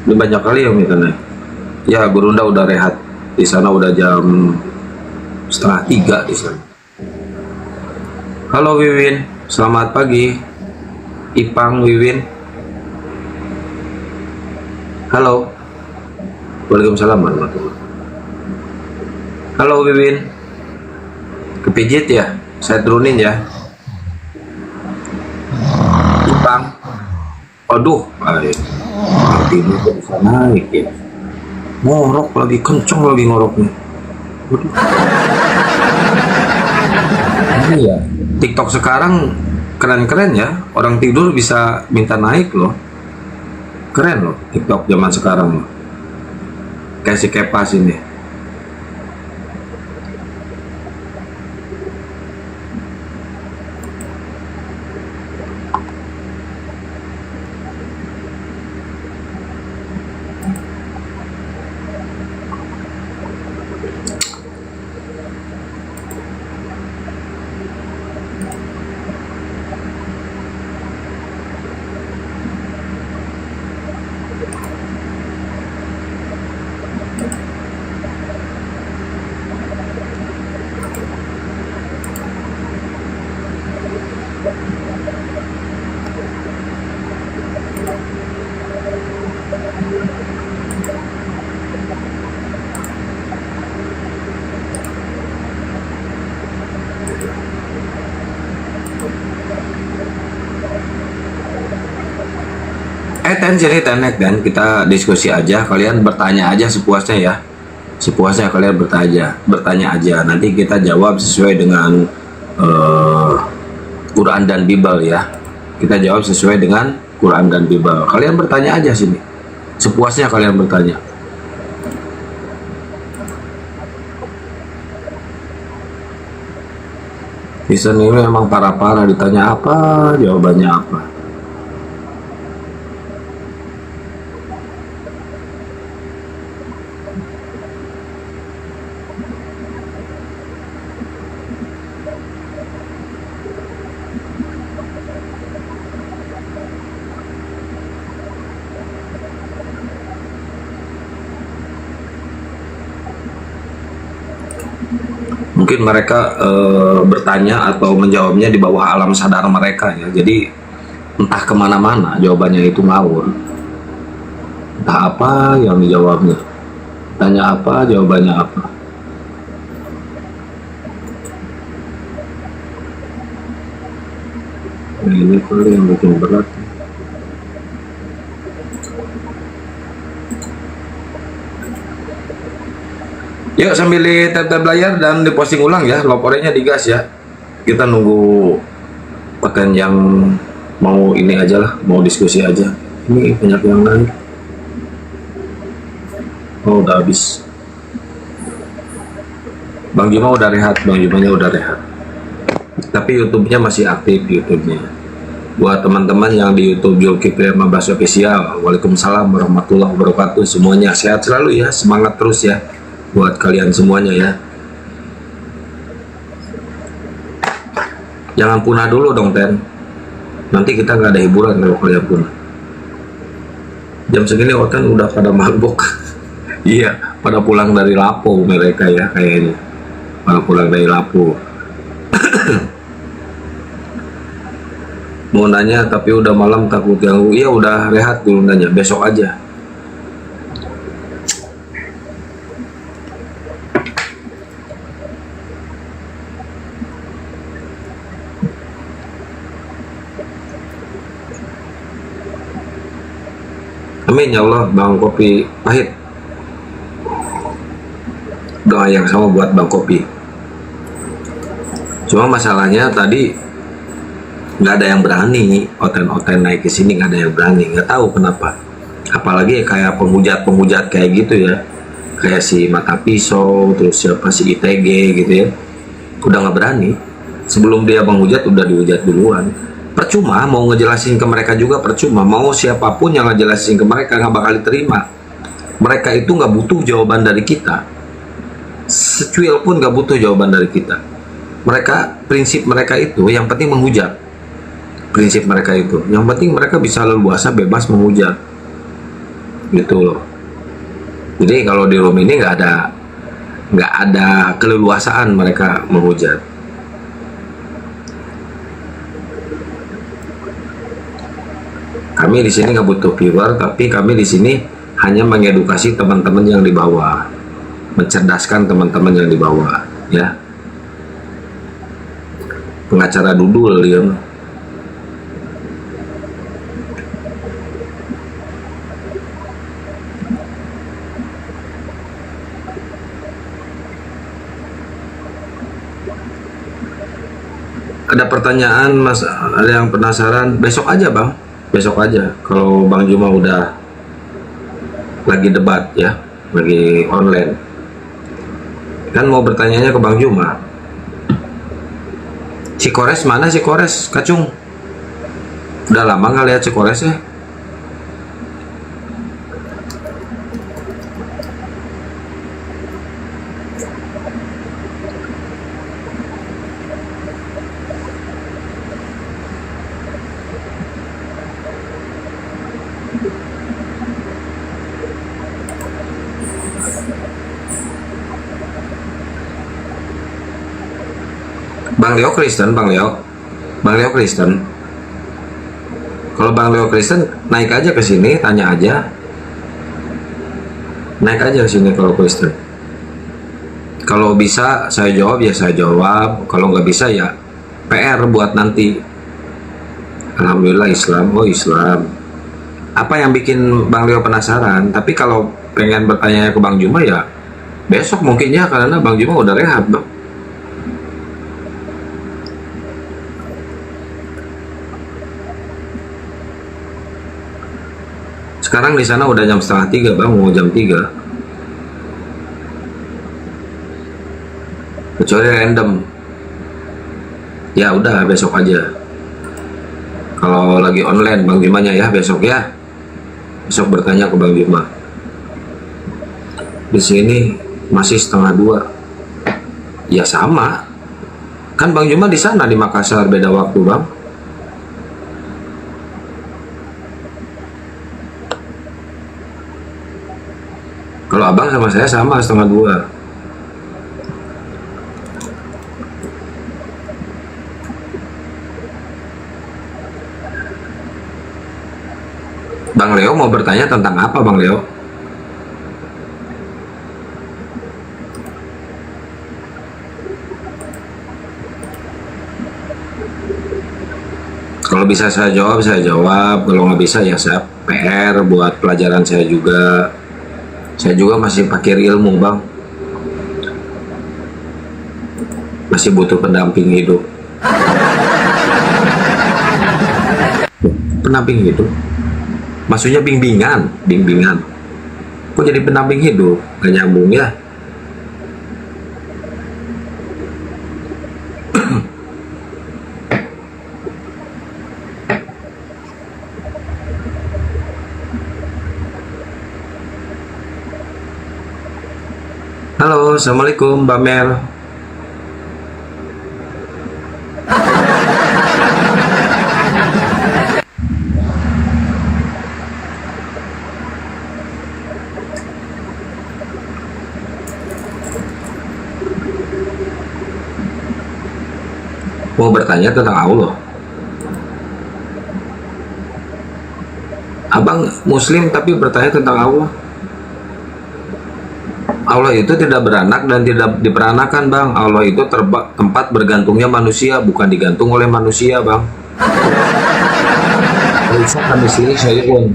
Ini banyak kali yang minta naik. Ya Gurunda udah rehat di sana, udah jam 2:30 di sana. Halo Wiwin, selamat pagi. Ipang Wiwin. Halo. Waalaikumsalam warahmatullahi. Halo Wiwin. Kepijit ya? Saya turunin ya. Ipang. Aduh, tidur kok bisa naik ya. Ngorok lagi, kenceng lagi ngoroknya. Waduh. Ini ya, TikTok sekarang keren-keren ya. Orang tidur bisa minta naik loh. Keren loh TikTok zaman sekarang loh. Kayak si Kepas ini. Sini tenek dan kita diskusi aja, kalian bertanya aja sepuasnya ya, sepuasnya kalian bertanya aja, nanti kita jawab sesuai dengan Quran dan Bible ya, kita jawab sesuai dengan Quran dan Bible. Kalian bertanya aja sini, sepuasnya kalian bertanya. Season ini memang parah-parah, ditanya apa jawabannya apa. Mungkin mereka bertanya atau menjawabnya di bawah alam sadar mereka ya, jadi entah kemana-mana jawabannya itu ngawur, entah apa yang dijawabnya, tanya apa jawabannya apa. Nah, ini kali yang bikin berat. Yuk sambil di tap-tap layar dan diposting ulang ya, loporenya digas ya. Kita nunggu paten yang mau ini aja lah, mau diskusi aja. Ini banyak yang lain. Oh udah habis. Bang Juma udah rehat, Bang Jumanya udah rehat. Tapi YouTube-nya masih aktif YouTube-nya. Buat teman-teman yang di YouTube Zulkifli Mabas Official, Waalaikumsalam warahmatullahi wabarakatuh. Semuanya sehat selalu ya, semangat terus ya. Buat kalian semuanya ya, jangan punah dulu dong Ten, nanti kita nggak ada hiburan kalau kalian punah. Jam segini Oten udah pada mabuk. Iya, pada pulang dari Lapo mereka ya, kayaknya pada pulang dari Lapo. Mau nanya tapi udah malam takut ganggu. Iya udah rehat dulu, nanya besok aja. Amin ya Allah. Bang Kopi Pahit, doa yang sama buat Bang Kopi. Cuma masalahnya tadi nggak ada yang berani oten-oten naik ke sini, nggak ada yang berani, nggak tahu kenapa. Apalagi kayak penghujat kayak gitu ya, kayak si Mata Pisau, terus siapa si ITG gitu ya, udah nggak berani. Sebelum dia menghujat udah dihujat duluan. Percuma mau ngejelasin ke mereka juga, percuma mau siapapun yang ngejelasin ke mereka nggak bakal diterima. Mereka itu nggak butuh jawaban dari kita, secuil pun nggak butuh jawaban dari kita. Mereka, prinsip mereka itu yang penting menghujat. Prinsip mereka itu yang penting mereka bisa leluasa bebas menghujat gitu loh. Jadi kalau di room ini nggak ada keleluasaan mereka menghujat. Kami di sini nggak butuh viewer, tapi kami di sini hanya mengedukasi teman-teman yang di bawah, mencerdaskan teman-teman yang di bawah, ya. Pengacara dudul dia. Ada pertanyaan Mas, ada yang penasaran? Besok aja Bang, besok aja. Kalau Bang Juma udah lagi debat ya, lagi online. Kan mau bertanyanya ke Bang Juma. Si Kores mana si Kores, Kacung? Udah lama nggak lihat si Kores ya? Bang Leo Kristen, Bang Leo Kristen. Kalau Bang Leo Kristen naik aja ke sini, tanya aja. Naik aja ke sini kalau Kristen. Kalau bisa saya jawab ya saya jawab. Kalau nggak bisa ya PR buat nanti. Alhamdulillah Islam, oh Islam. Apa yang bikin Bang Leo penasaran? Tapi kalau pengen bertanya ke Bang Juma ya besok mungkin ya, karena Bang Juma udah rehat Bang. Sekarang di sana udah jam 2:30 Bang, mau jam 3. Kecuali random. Ya udah besok aja. Kalau lagi online Bang Jumanya ya besok ya. Besok bertanya ke Bang Juma. Di sini masih 1:30. Ya sama. Kan Bang Juma di sana di Makassar, beda waktu Bang. Kalau abang sama saya sama 1:30. Bang Leo mau bertanya tentang apa Bang Leo? Kalau bisa saya jawab, saya jawab. Kalau nggak bisa ya saya PR buat pelajaran saya juga. Saya juga masih pakai ilmu Bang. Masih butuh pendamping hidup. Pendamping hidup? Maksudnya bimbingan. Kok jadi pendamping hidup? Gak nyambung ya? Halo, assalamualaikum Mbak Mel. Mau bertanya tentang Allah. Abang Muslim tapi bertanya tentang Allah. Allah itu tidak beranak dan tidak diperanakan Bang. Allah itu tempat bergantungnya manusia, bukan digantung oleh manusia Bang. Bisa kami sini saya pun.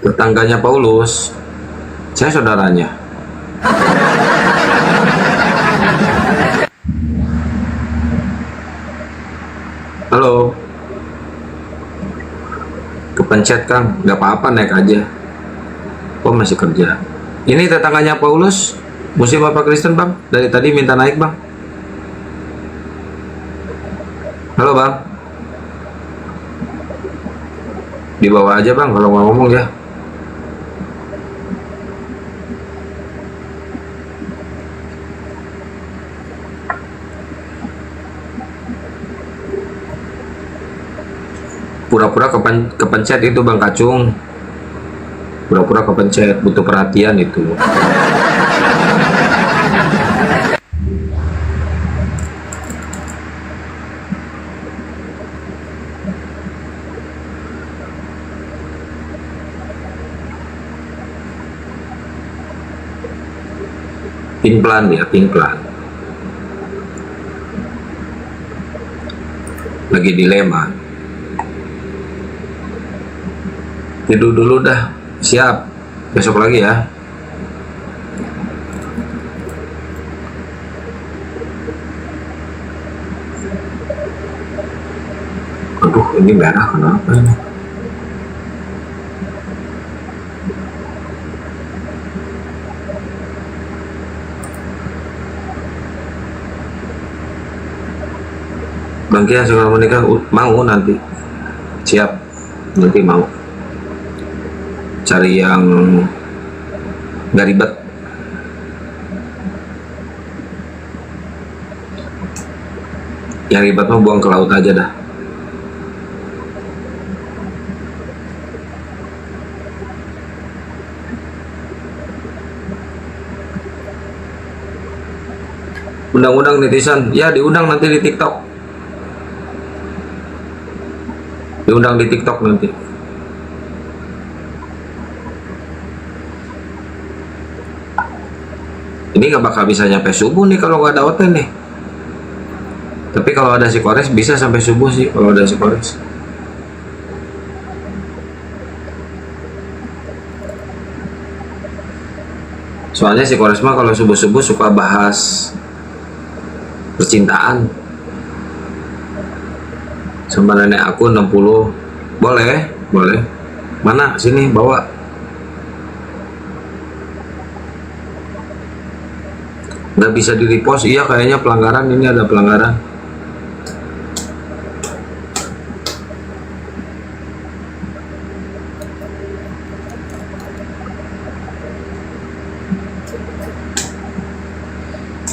Tetangganya Paulus, saya saudaranya. Halo, kepencet Kang, nggak apa-apa naik aja. Kok masih kerja? Ini tetangganya Paulus, Muslim apa Kristen Bang? Dari tadi minta naik Bang. Halo Bang, di bawah aja Bang kalau mau ngomong ya. Pura-pura kepencet itu Bang Kacung, pura-pura kepencet, butuh perhatian itu. Timplan ya, timplan. Lagi dilema. Tidur dulu dah, siap. Besok lagi ya. Aduh, ini merah kenapa ini? Bang Kia segera menikah mau nanti, siap, nanti mau cari yang nggak ribet. Yang ribet mah buang ke laut aja dah. Undang-undang netizen, ya diundang nanti di TikTok. Diundang di TikTok nanti. Ini nggak bakal bisa nyampe subuh nih kalau nggak ada Oten nih. Tapi kalau ada si Kores bisa sampai subuh sih kalau ada si Kores. Soalnya si Kores mah kalau subuh-subuh suka bahas percintaan. Sama nenek aku 60. Boleh, boleh. Mana sini bawa. Nggak bisa di repost. Iya kayaknya pelanggaran, ini ada pelanggaran.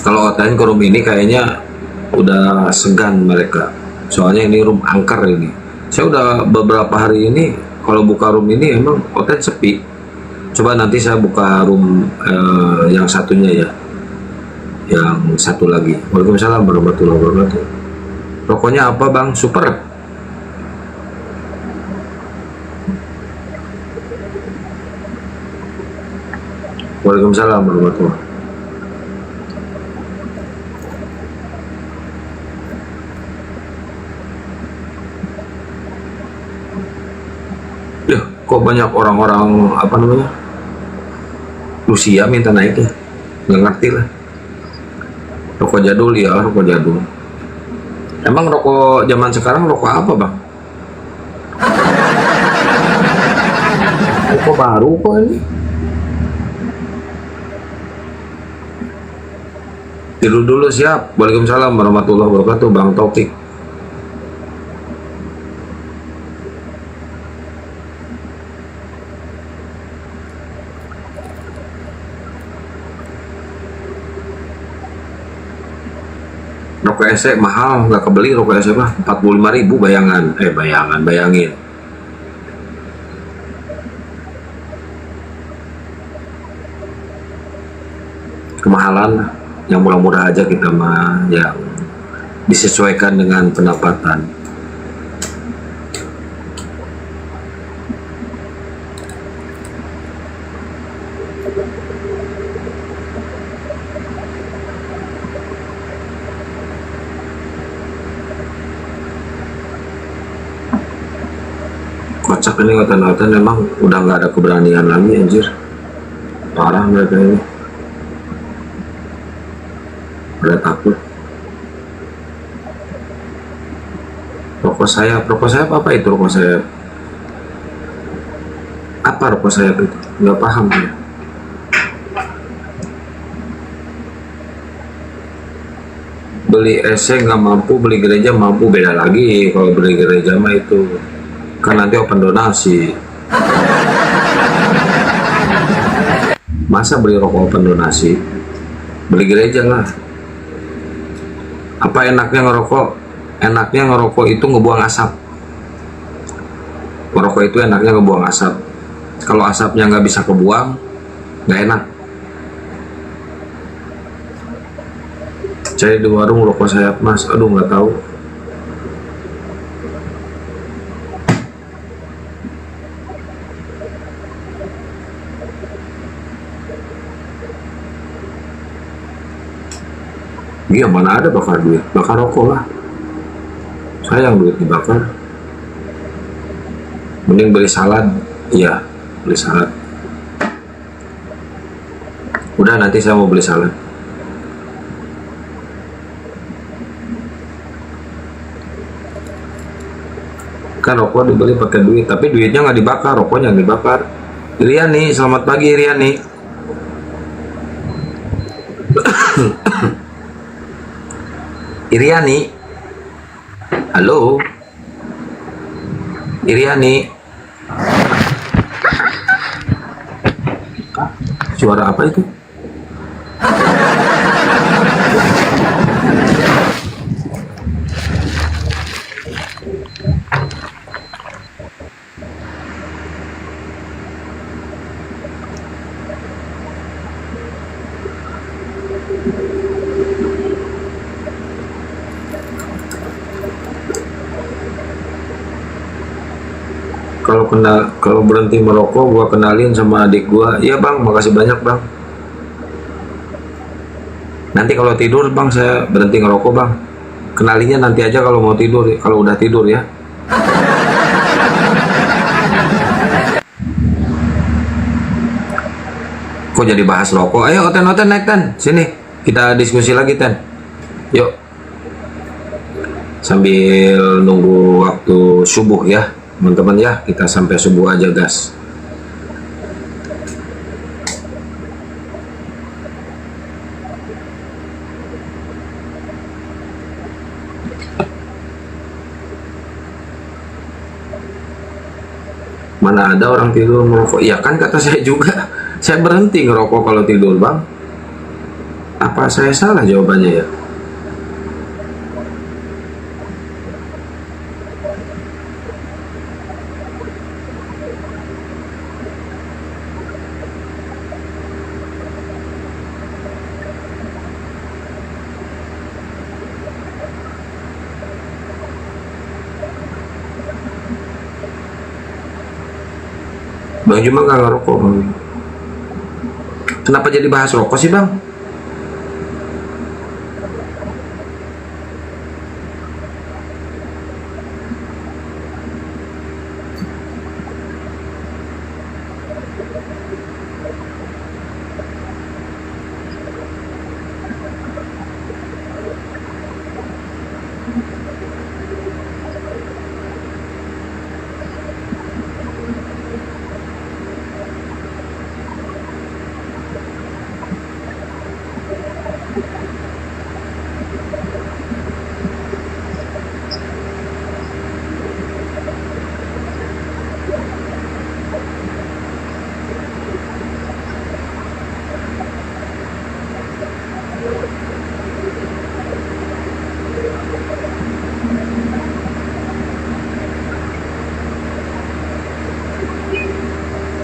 Kalau OTN ke room ini kayaknya udah segan mereka. Soalnya ini room angker ini. Saya udah beberapa hari ini kalau buka room ini emang OTN sepi. Coba nanti saya buka room yang satunya ya. Yang satu lagi. Waalaikumsalam warahmatullahi wabarakatuh. Rokoknya apa bang? Super. Waalaikumsalam warahmatullahi wabarakatuh. Ya, kok banyak orang-orang apa namanya Rusia minta naik ya? Nggak ngerti lah. Rokok jadul ya, rokok jadul. Emang rokok zaman sekarang rokok apa bang? Rokok baru kok ini. Tidur dulu siap. Waalaikumsalam warahmatullahi wabarakatuh Bang Taufik. Rokok esek mahal, nggak kebeli rokok esek mah 45.000 bayangin. Kemahalan yang murah-murah aja kita mah, yang disesuaikan dengan pendapatan. Kocak ini ngotan-ngotan emang udah nggak ada keberanian lagi anjir. Parah mereka ini. Udah takut. Rokok sayap apa itu rokok sayap? Apa rokok sayap itu? Nggak paham ya. Beli esek nggak mampu, beli gereja mampu, beda lagi. Kalau beli gereja mah itu kan nanti open donasi. Masa beli rokok open donasi? Beli gereja lah. Apa enaknya ngerokok? Enaknya ngerokok itu ngebuang asap. Ngerokok itu enaknya ngebuang asap. Kalau asapnya nggak bisa kebuang, nggak enak. Cari di warung rokok sayap mas, aduh nggak tahu. Iya, mana ada bakar duit, bakar rokok lah. Sayang duit dibakar. Mending beli salad. Iya, beli salad. Udah, nanti saya mau beli salad. Kan rokok dibeli pakai duit, tapi duitnya nggak dibakar, rokoknya nggak dibakar. Iriani, selamat pagi Iriani. Iriani, halo, Iriani, suara apa itu? Kalau berhenti merokok, gua kenalin sama adik gua. Iya bang, makasih banyak bang. Nanti kalau tidur bang, saya berhenti ngerokok bang. Kenalinya nanti aja kalau mau tidur, kalau udah tidur ya. Kok jadi bahas rokok? Ayo Oten naik Ten, sini kita diskusi lagi Ten. Yuk, sambil nunggu waktu subuh ya teman-teman ya, kita sampai subuh aja gas. Mana ada orang tidur merokok? Ya kan kata saya juga, saya berhenti ngerokok kalau tidur bang. Apa saya salah jawabannya ya? Bang Juma nggak ngerokok bang. Kenapa jadi bahas rokok sih bang?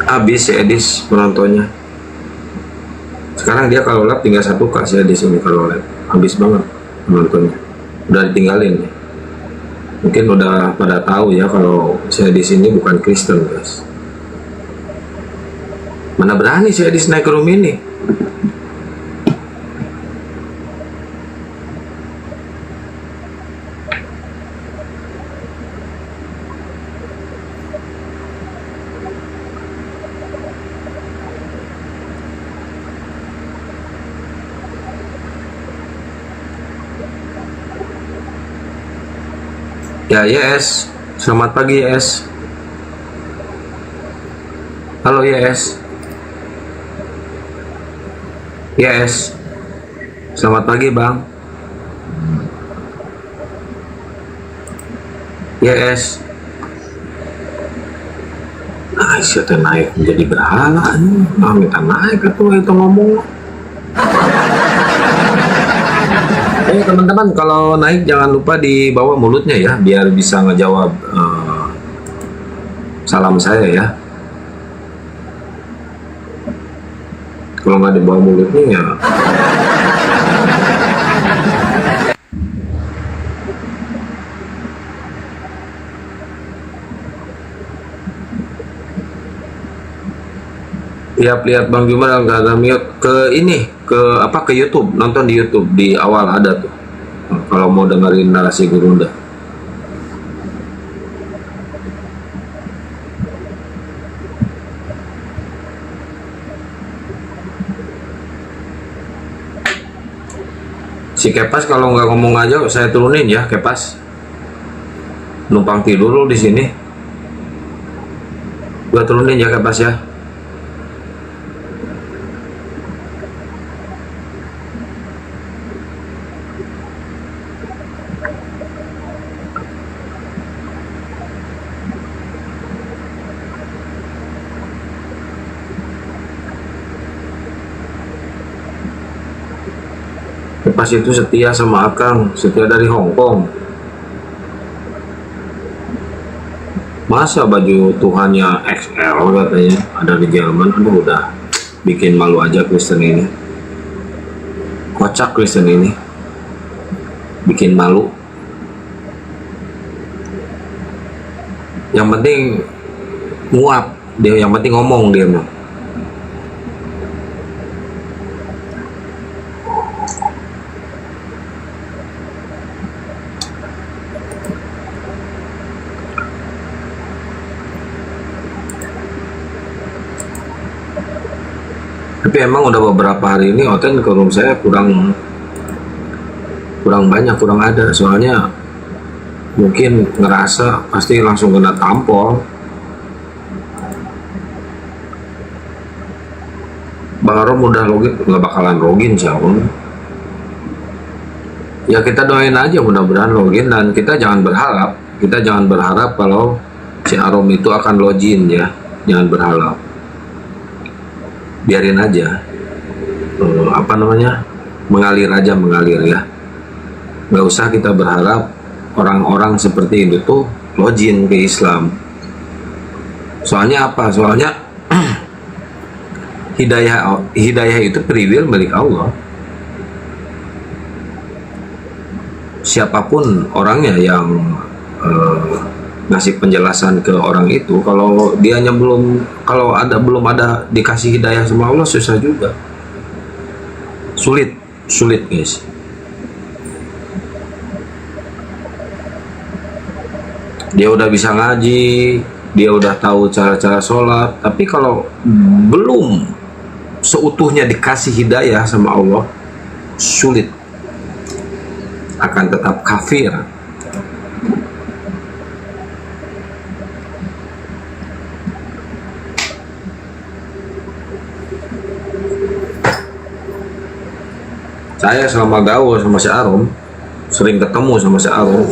Habis si Edis penontonnya. Sekarang dia kalau live tinggal 1K si Edis ini kalau live. Habis banget penontonnya. Udah ditinggalin ya. Mungkin udah pada tahu ya kalau si Edis ini bukan Kristen guys. Mana berani si Edis naik ke room ini. Ya, yes. Selamat pagi, yes. Halo, yes. Yes. Selamat pagi, Bang. Yes. Nah, siapa naik menjadi berhala nih. Nah, minta naik itu ngomong. Teman-teman kalau naik jangan lupa dibawa mulutnya ya biar bisa ngejawab salam saya ya. Kalau nggak dibawa mulutnya ya Tiap lihat Bang Juma dalam keadaan mute ke ini, ke apa, ke YouTube, nonton di YouTube di awal ada tuh. Kalau mau dengerin narasi Gurunda. Si Kepas kalau nggak ngomong aja saya turunin ya, Kepas. Numpang tidur lu di sini. Gua turunin ya, Kepas ya. Kepas itu setia sama Akang, setia dari Hong Kong. Masa baju Tuhannya XL katanya ada di Jerman. Aduh, udah bikin malu aja Kristen ini. Kocak Kristen ini, bikin malu. Yang penting nguap dia, yang penting ngomong dia mah. Tapi emang udah beberapa hari ini Oten ke room saya kurang banyak, kurang ada. Soalnya mungkin ngerasa pasti langsung kena tampol. Bang Arom udah login, nggak bakalan login siapa. Ya kita doain aja mudah-mudahan login, dan kita jangan berharap kalau si Arom itu akan login ya. Jangan berharap. Biarin aja, mengalir aja, ya. Nggak usah kita berharap orang-orang seperti itu tuh login ke Islam. Soalnya apa? Soalnya hidayah itu free will milik Allah. Siapapun orangnya yang ngasih penjelasan ke orang itu, kalau dianya belum ada dikasih hidayah sama Allah, susah juga, sulit guys. Dia udah bisa ngaji, dia udah tahu cara-cara sholat, tapi kalau belum seutuhnya dikasih hidayah sama Allah, sulit, akan tetap kafir. Saya selama gaul sama si Arom, sering ketemu sama si Arom,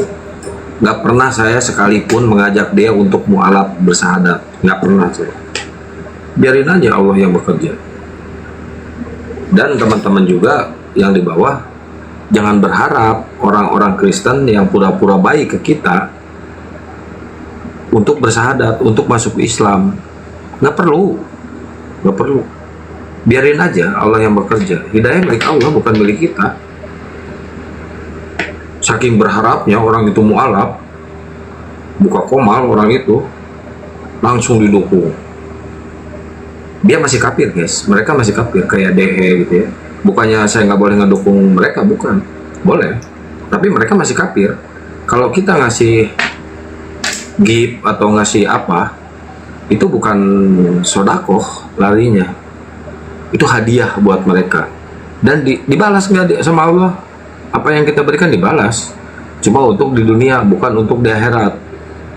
nggak pernah saya sekalipun mengajak dia untuk mu'alaf bersahadat, nggak pernah saya. Biarin aja Allah yang bekerja. Dan teman-teman juga yang di bawah, jangan berharap orang-orang Kristen yang pura-pura baik ke kita untuk bersahadat, untuk masuk Islam. Nggak perlu. Biarin aja Allah yang bekerja. Hidayah milik Allah, bukan milik kita. Saking berharapnya orang itu mu'alaf, buka komal, orang itu langsung didukung. Dia masih kafir guys, mereka masih kafir, kayak DE gitu ya. Bukannya saya nggak boleh ngedukung mereka, bukan, boleh, tapi mereka masih kafir. Kalau kita ngasih gift atau ngasih apa, itu bukan sodakoh larinya, itu hadiah buat mereka, dan dibalas nggak sama Allah. Apa yang kita berikan dibalas, cuma untuk di dunia, bukan untuk di akhirat.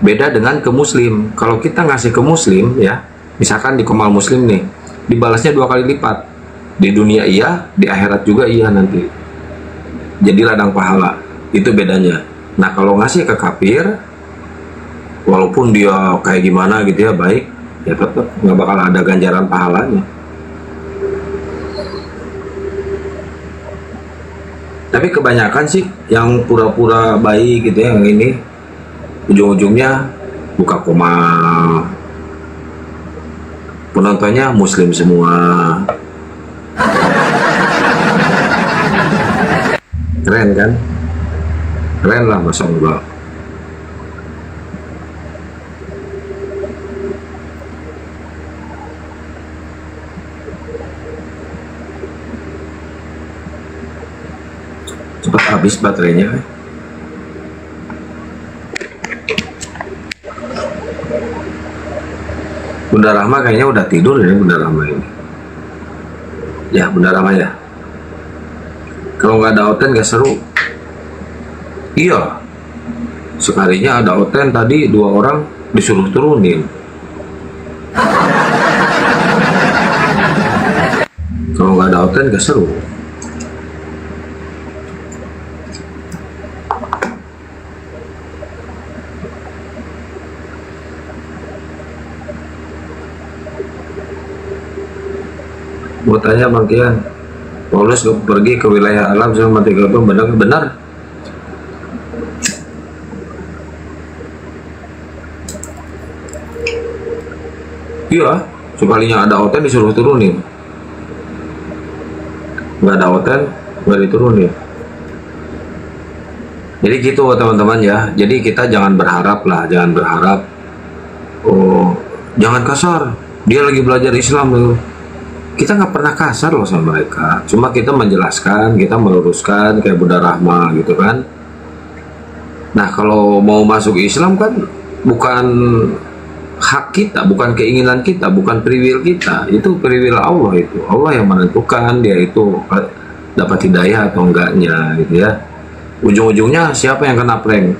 Beda dengan ke muslim. Kalau kita ngasih ke muslim ya, misalkan di Komal Muslim nih, dibalasnya 2 kali lipat. Di dunia iya, di akhirat juga iya nanti. Jadi ladang pahala. Itu bedanya. Nah kalau ngasih ke kafir, walaupun dia kayak gimana gitu ya, baik, ya tetap nggak bakal ada ganjaran pahalanya. Tapi kebanyakan sih yang pura-pura baik gitu ya, yang ini ujung-ujungnya buka komal, penontonnya muslim semua. Keren kan? Keren lah, Masya Allah. cepat habis baterainya. Bunda Rahma kayaknya udah tidur ya, Bunda Rahma ini. Ya, Bunda Rahma ya. Kalau nggak ada Oten nggak seru. Iya. Sekalinya ada Oten tadi 2 orang disuruh turunin. Kalau nggak ada Oten nggak seru. Mau tanya Bang Kian, Paulus pergi ke wilayah alam sama mati gelap, benar? Iya, sekalinya ada Oten disuruh turunin. Nggak ada Oten, nggak diturunin. Jadi gitu teman-teman ya. Jadi kita jangan berharap lah, jangan berharap. Oh, jangan kasar. Dia lagi belajar Islam loh. Kita nggak pernah kasar loh sama mereka. Cuma kita menjelaskan, kita meluruskan kayak Bunda Rahma gitu kan. Nah kalau mau masuk Islam kan bukan hak kita, bukan keinginan kita, bukan priwil kita. Itu priwil Allah itu. Allah yang menentukan dia itu dapat hidayah atau enggaknya gitu ya. Ujung-ujungnya siapa yang kena prank?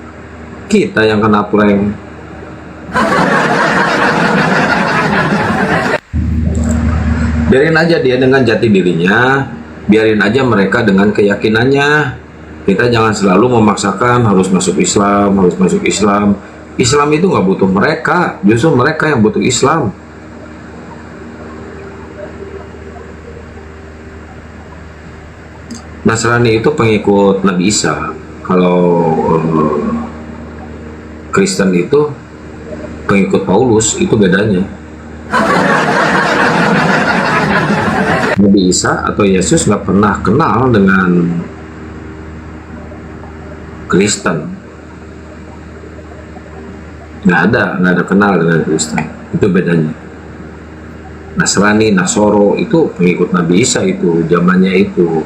Kita yang kena prank. Biarin aja dia dengan jati dirinya, biarin aja mereka dengan keyakinannya. Kita jangan selalu memaksakan harus masuk Islam, harus masuk Islam. Islam itu nggak butuh mereka, justru mereka yang butuh Islam. Nasrani itu pengikut Nabi Isa. Kalau Kristen itu pengikut Paulus, itu bedanya. Nabi Isa atau Yesus nggak pernah kenal dengan Kristen, nggak ada kenal dengan Kristen, itu bedanya. Nasrani, Nasoro itu pengikut Nabi Isa itu zamannya itu.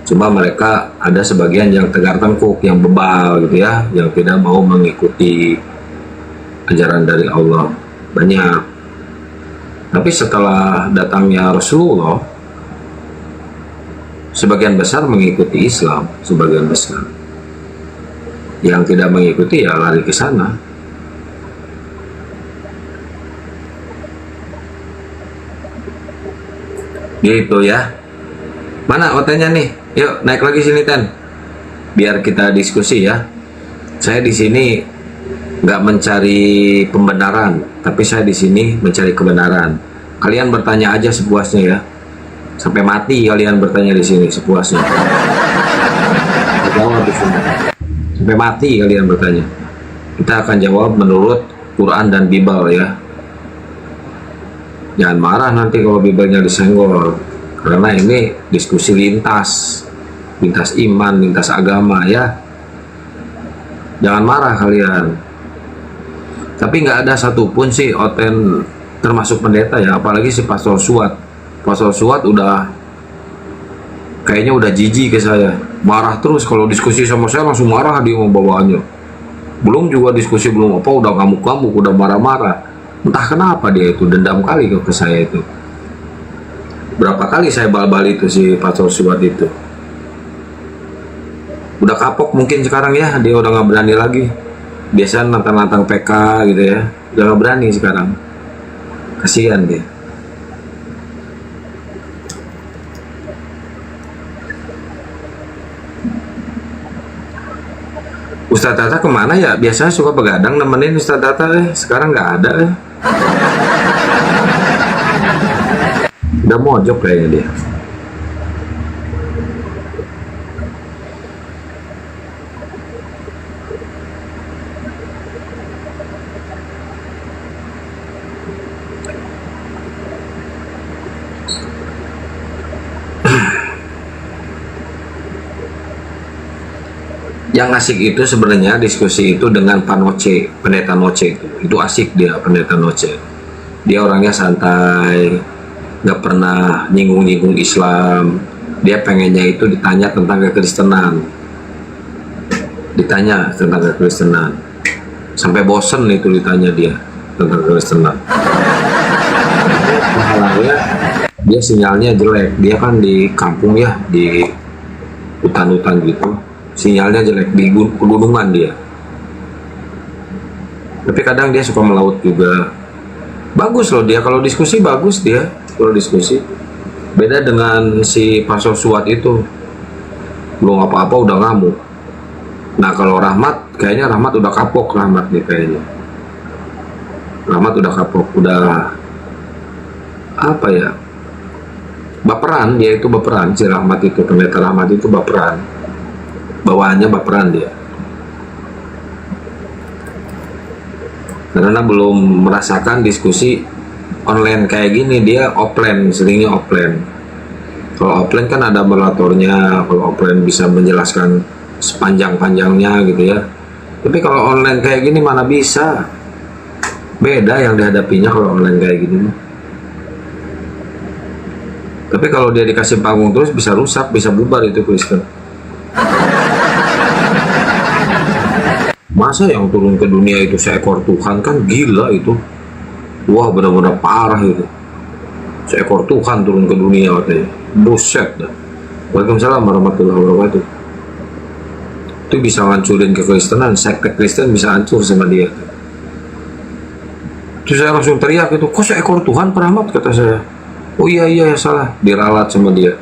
Cuma mereka ada sebagian yang tegar tengkuk, yang bebal gitu ya, yang tidak mau mengikuti ajaran dari Allah. Banyak. Tapi setelah datangnya Rasulullah, sebagian besar mengikuti Islam, sebagian besar. Yang tidak mengikuti ya lari ke sana. Gitu ya. Mana Otennya nih? Yuk naik lagi sini Ten. Biar kita diskusi ya. Saya di sini nggak mencari pembenaran, tapi saya di sini mencari kebenaran. Kalian bertanya aja sepuasnya ya, sampai mati kalian bertanya di sini sepuasnya. Jawab di sini. Sampai mati kalian bertanya. Kita akan jawab menurut Quran dan Bible ya. Jangan marah nanti kalau Biblenya disenggol, karena ini diskusi lintas iman, lintas agama ya. Jangan marah kalian. Tapi nggak ada satupun sih Oten termasuk pendeta ya, apalagi si Pastor Suat. Pastor Suat udah kayaknya udah jijik ke saya, marah terus kalau diskusi sama saya, langsung marah dia mau bawaannya. Belum juga diskusi belum apa udah ngamuk-ngamuk, udah marah-marah. Entah kenapa dia itu dendam kali ke saya itu. Berapa kali saya bal-bal itu si Pastor Suat itu. Udah kapok mungkin sekarang ya, dia udah nggak berani lagi. Biasa nantang-nantang PK gitu ya, udah gak berani sekarang. Kasihan dia. Ustadz Tata kemana ya? Biasanya suka begadang nemenin Ustadz Tata sekarang nggak ada Udah mojok kayaknya dia. Yang asik itu sebenarnya diskusi itu dengan Pak Noce, pendeta Noce itu asik dia, pendeta Noce. Dia orangnya santai, nggak pernah nyinggung-nyinggung Islam. Dia pengennya itu ditanya tentang kekristenan, sampai bosen itu ditanya dia tentang kekristenan. Masalahnya dia sinyalnya jelek, dia kan di kampung ya, di hutan-hutan gitu, sinyalnya jelek, di pegunungan dia. Tapi kadang dia suka melaut juga. Bagus loh dia kalau diskusi, bagus dia kalau diskusi. Beda dengan si Pastor Suat itu, belum apa-apa udah ngamuk. Nah kalau Rahmat, kayaknya Rahmat udah kapok, Rahmat nih kayaknya. Rahmat udah kapok, udah apa ya, baperan. Dia itu baperan, si Rahmat itu, pendeta Rahmat itu baperan, bawaannya baperan dia. Karena belum merasakan diskusi online kayak gini, dia offline, seringnya offline. Kalau offline kan ada moderatornya, kalau offline bisa menjelaskan sepanjang-panjangnya gitu ya. Tapi kalau online kayak gini mana bisa, beda yang dihadapinya kalau online kayak gini. Tapi kalau dia dikasih panggung terus bisa rusak, bisa bubar itu Kristen. Masa yang turun ke dunia itu seekor Tuhan, kan gila itu. Wah benar-benar parah itu. Seekor Tuhan turun ke dunia katanya. Buset dah. Waalaikumsalam warahmatullahi wabarakatuh. Itu bisa ngancurin kekristenan, sekte Kristen bisa hancur sama dia. Terus saya langsung teriak itu, kok seekor Tuhan Pak Rahmat, kata saya. Oh iya salah, diralat sama dia.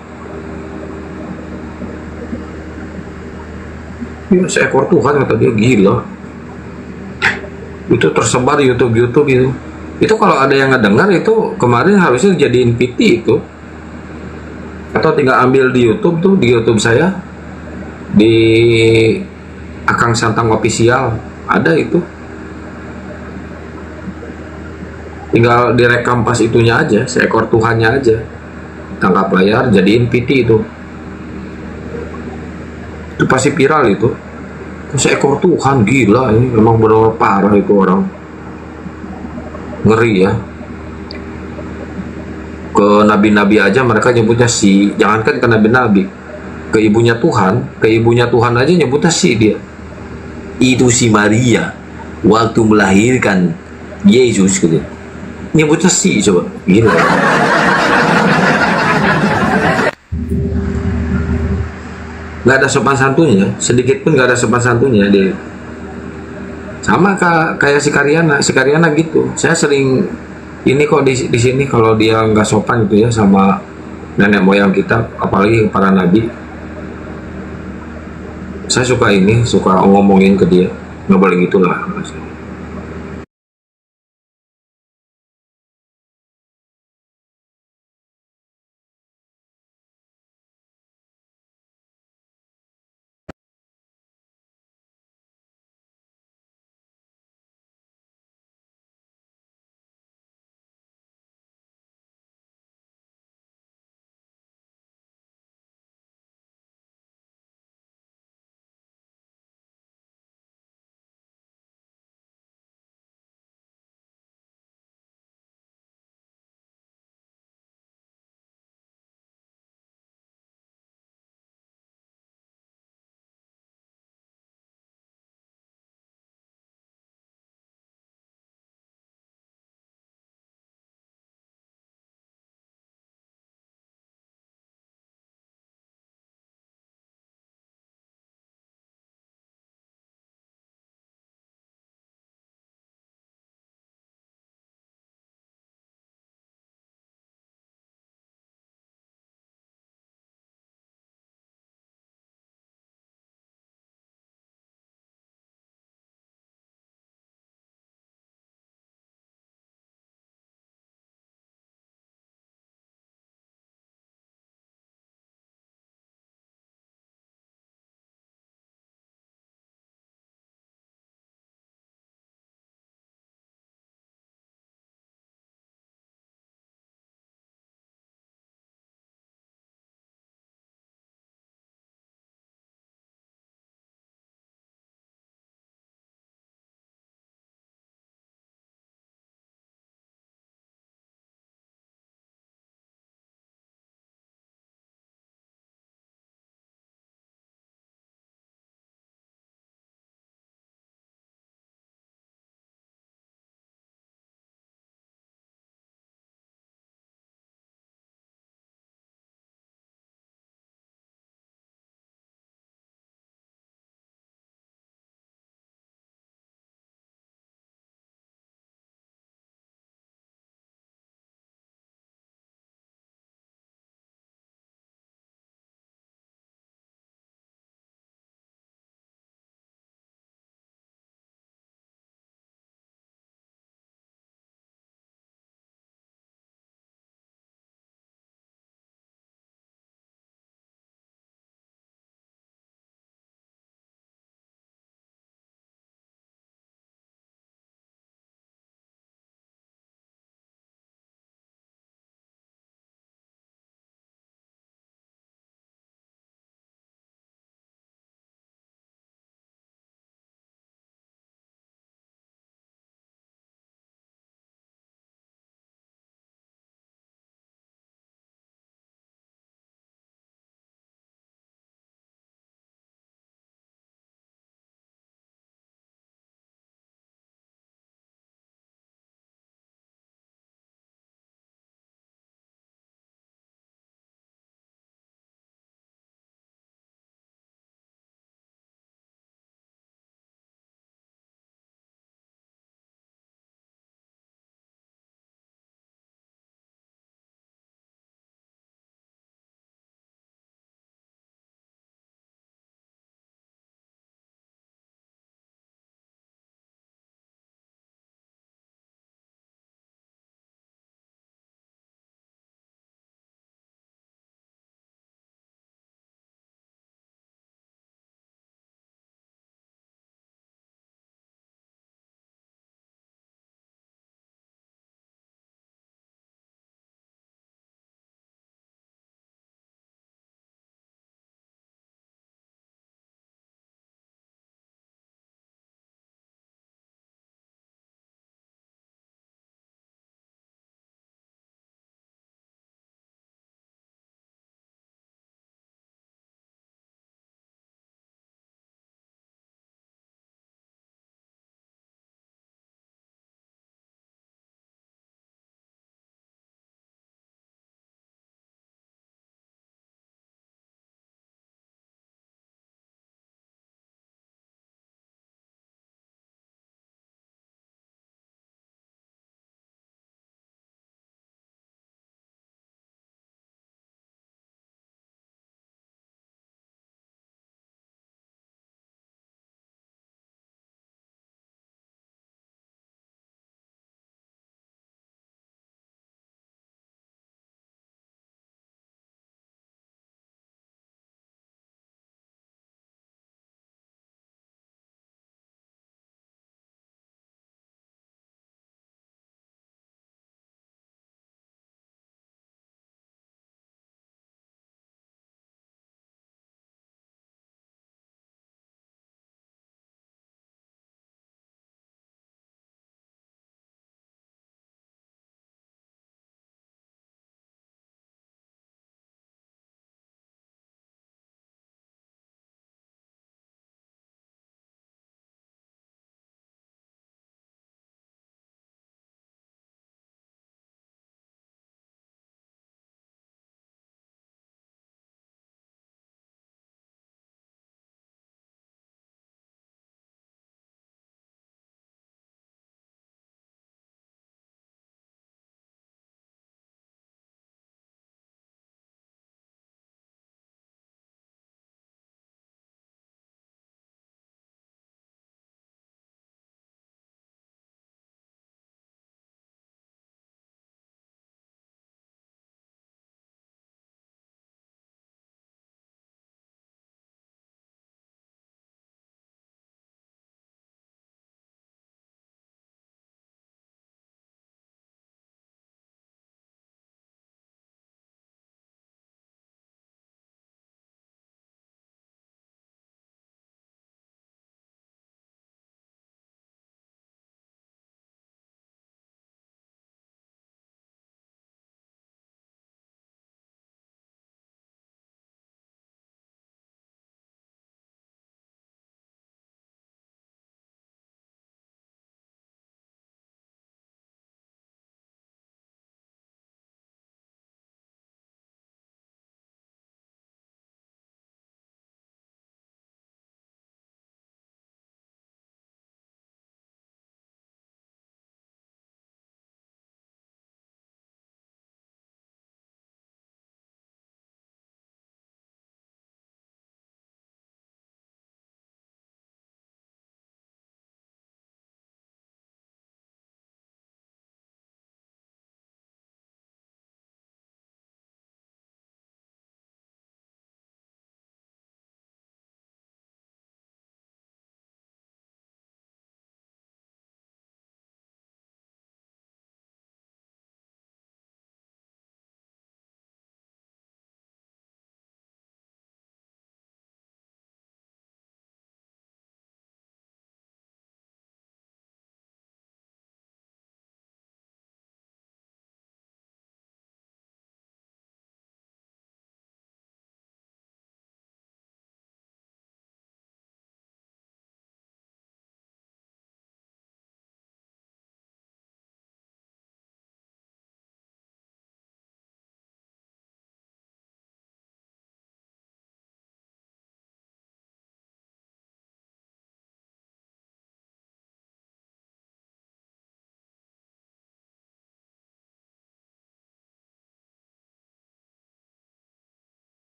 Ya, seekor Tuhan kata dia, gila. Itu tersebar di YouTube itu. Itu kalau ada yang ngedengar itu kemarin harusnya dijadiin PT itu. Atau tinggal ambil di YouTube tuh, di YouTube saya, di Akang Santang Official ada itu. Tinggal direkam pas itunya aja, seekor Tuhannya aja. Tangkap layar, jadiin PT itu. Itu pasti viral itu. Seekor Tuhan, gila ini, memang benar-benar parah itu orang. Ngeri ya. Ke nabi-nabi aja mereka nyebutnya si, jangankan ke nabi-nabi, ke ibunya Tuhan aja nyebutnya si dia. Itu si Maria waktu melahirkan Yesus gitu. Nyebutnya si, coba gila. Nggak ada sopan santunnya, sedikit pun nggak ada sopan santunnya dia. Sama kayak si Karyana gitu. Saya sering ini kok di sini kalau dia nggak sopan gitu ya sama nenek moyang kita, apalagi para nabi. Saya suka ngomongin ke dia, nggak boleh gitulah.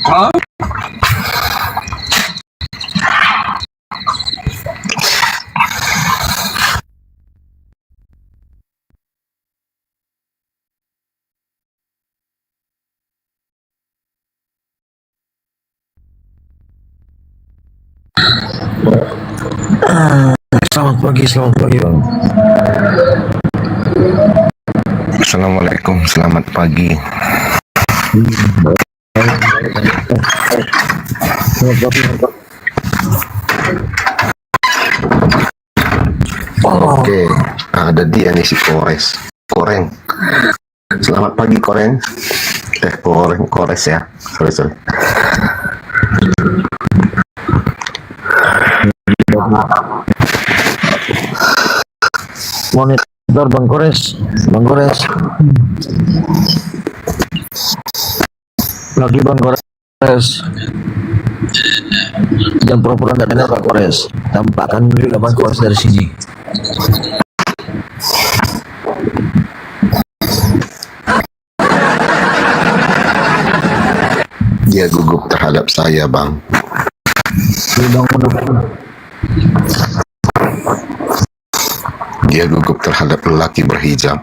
Selamat pagi Bang. Assalamualaikum, selamat pagi. Oke, ada dia nih si Koreng. Selamat pagi Koreng. Kores ya. Sorry. Monitor Bang Kores. Lagi Bang Kores. Jangan pura-pura nggak dengar Bang Kores. Tampakkan dulu Bang Kores dari sini. Dia gugup terhadap saya, Bang. Dia gugup terhadap lelaki berhijab.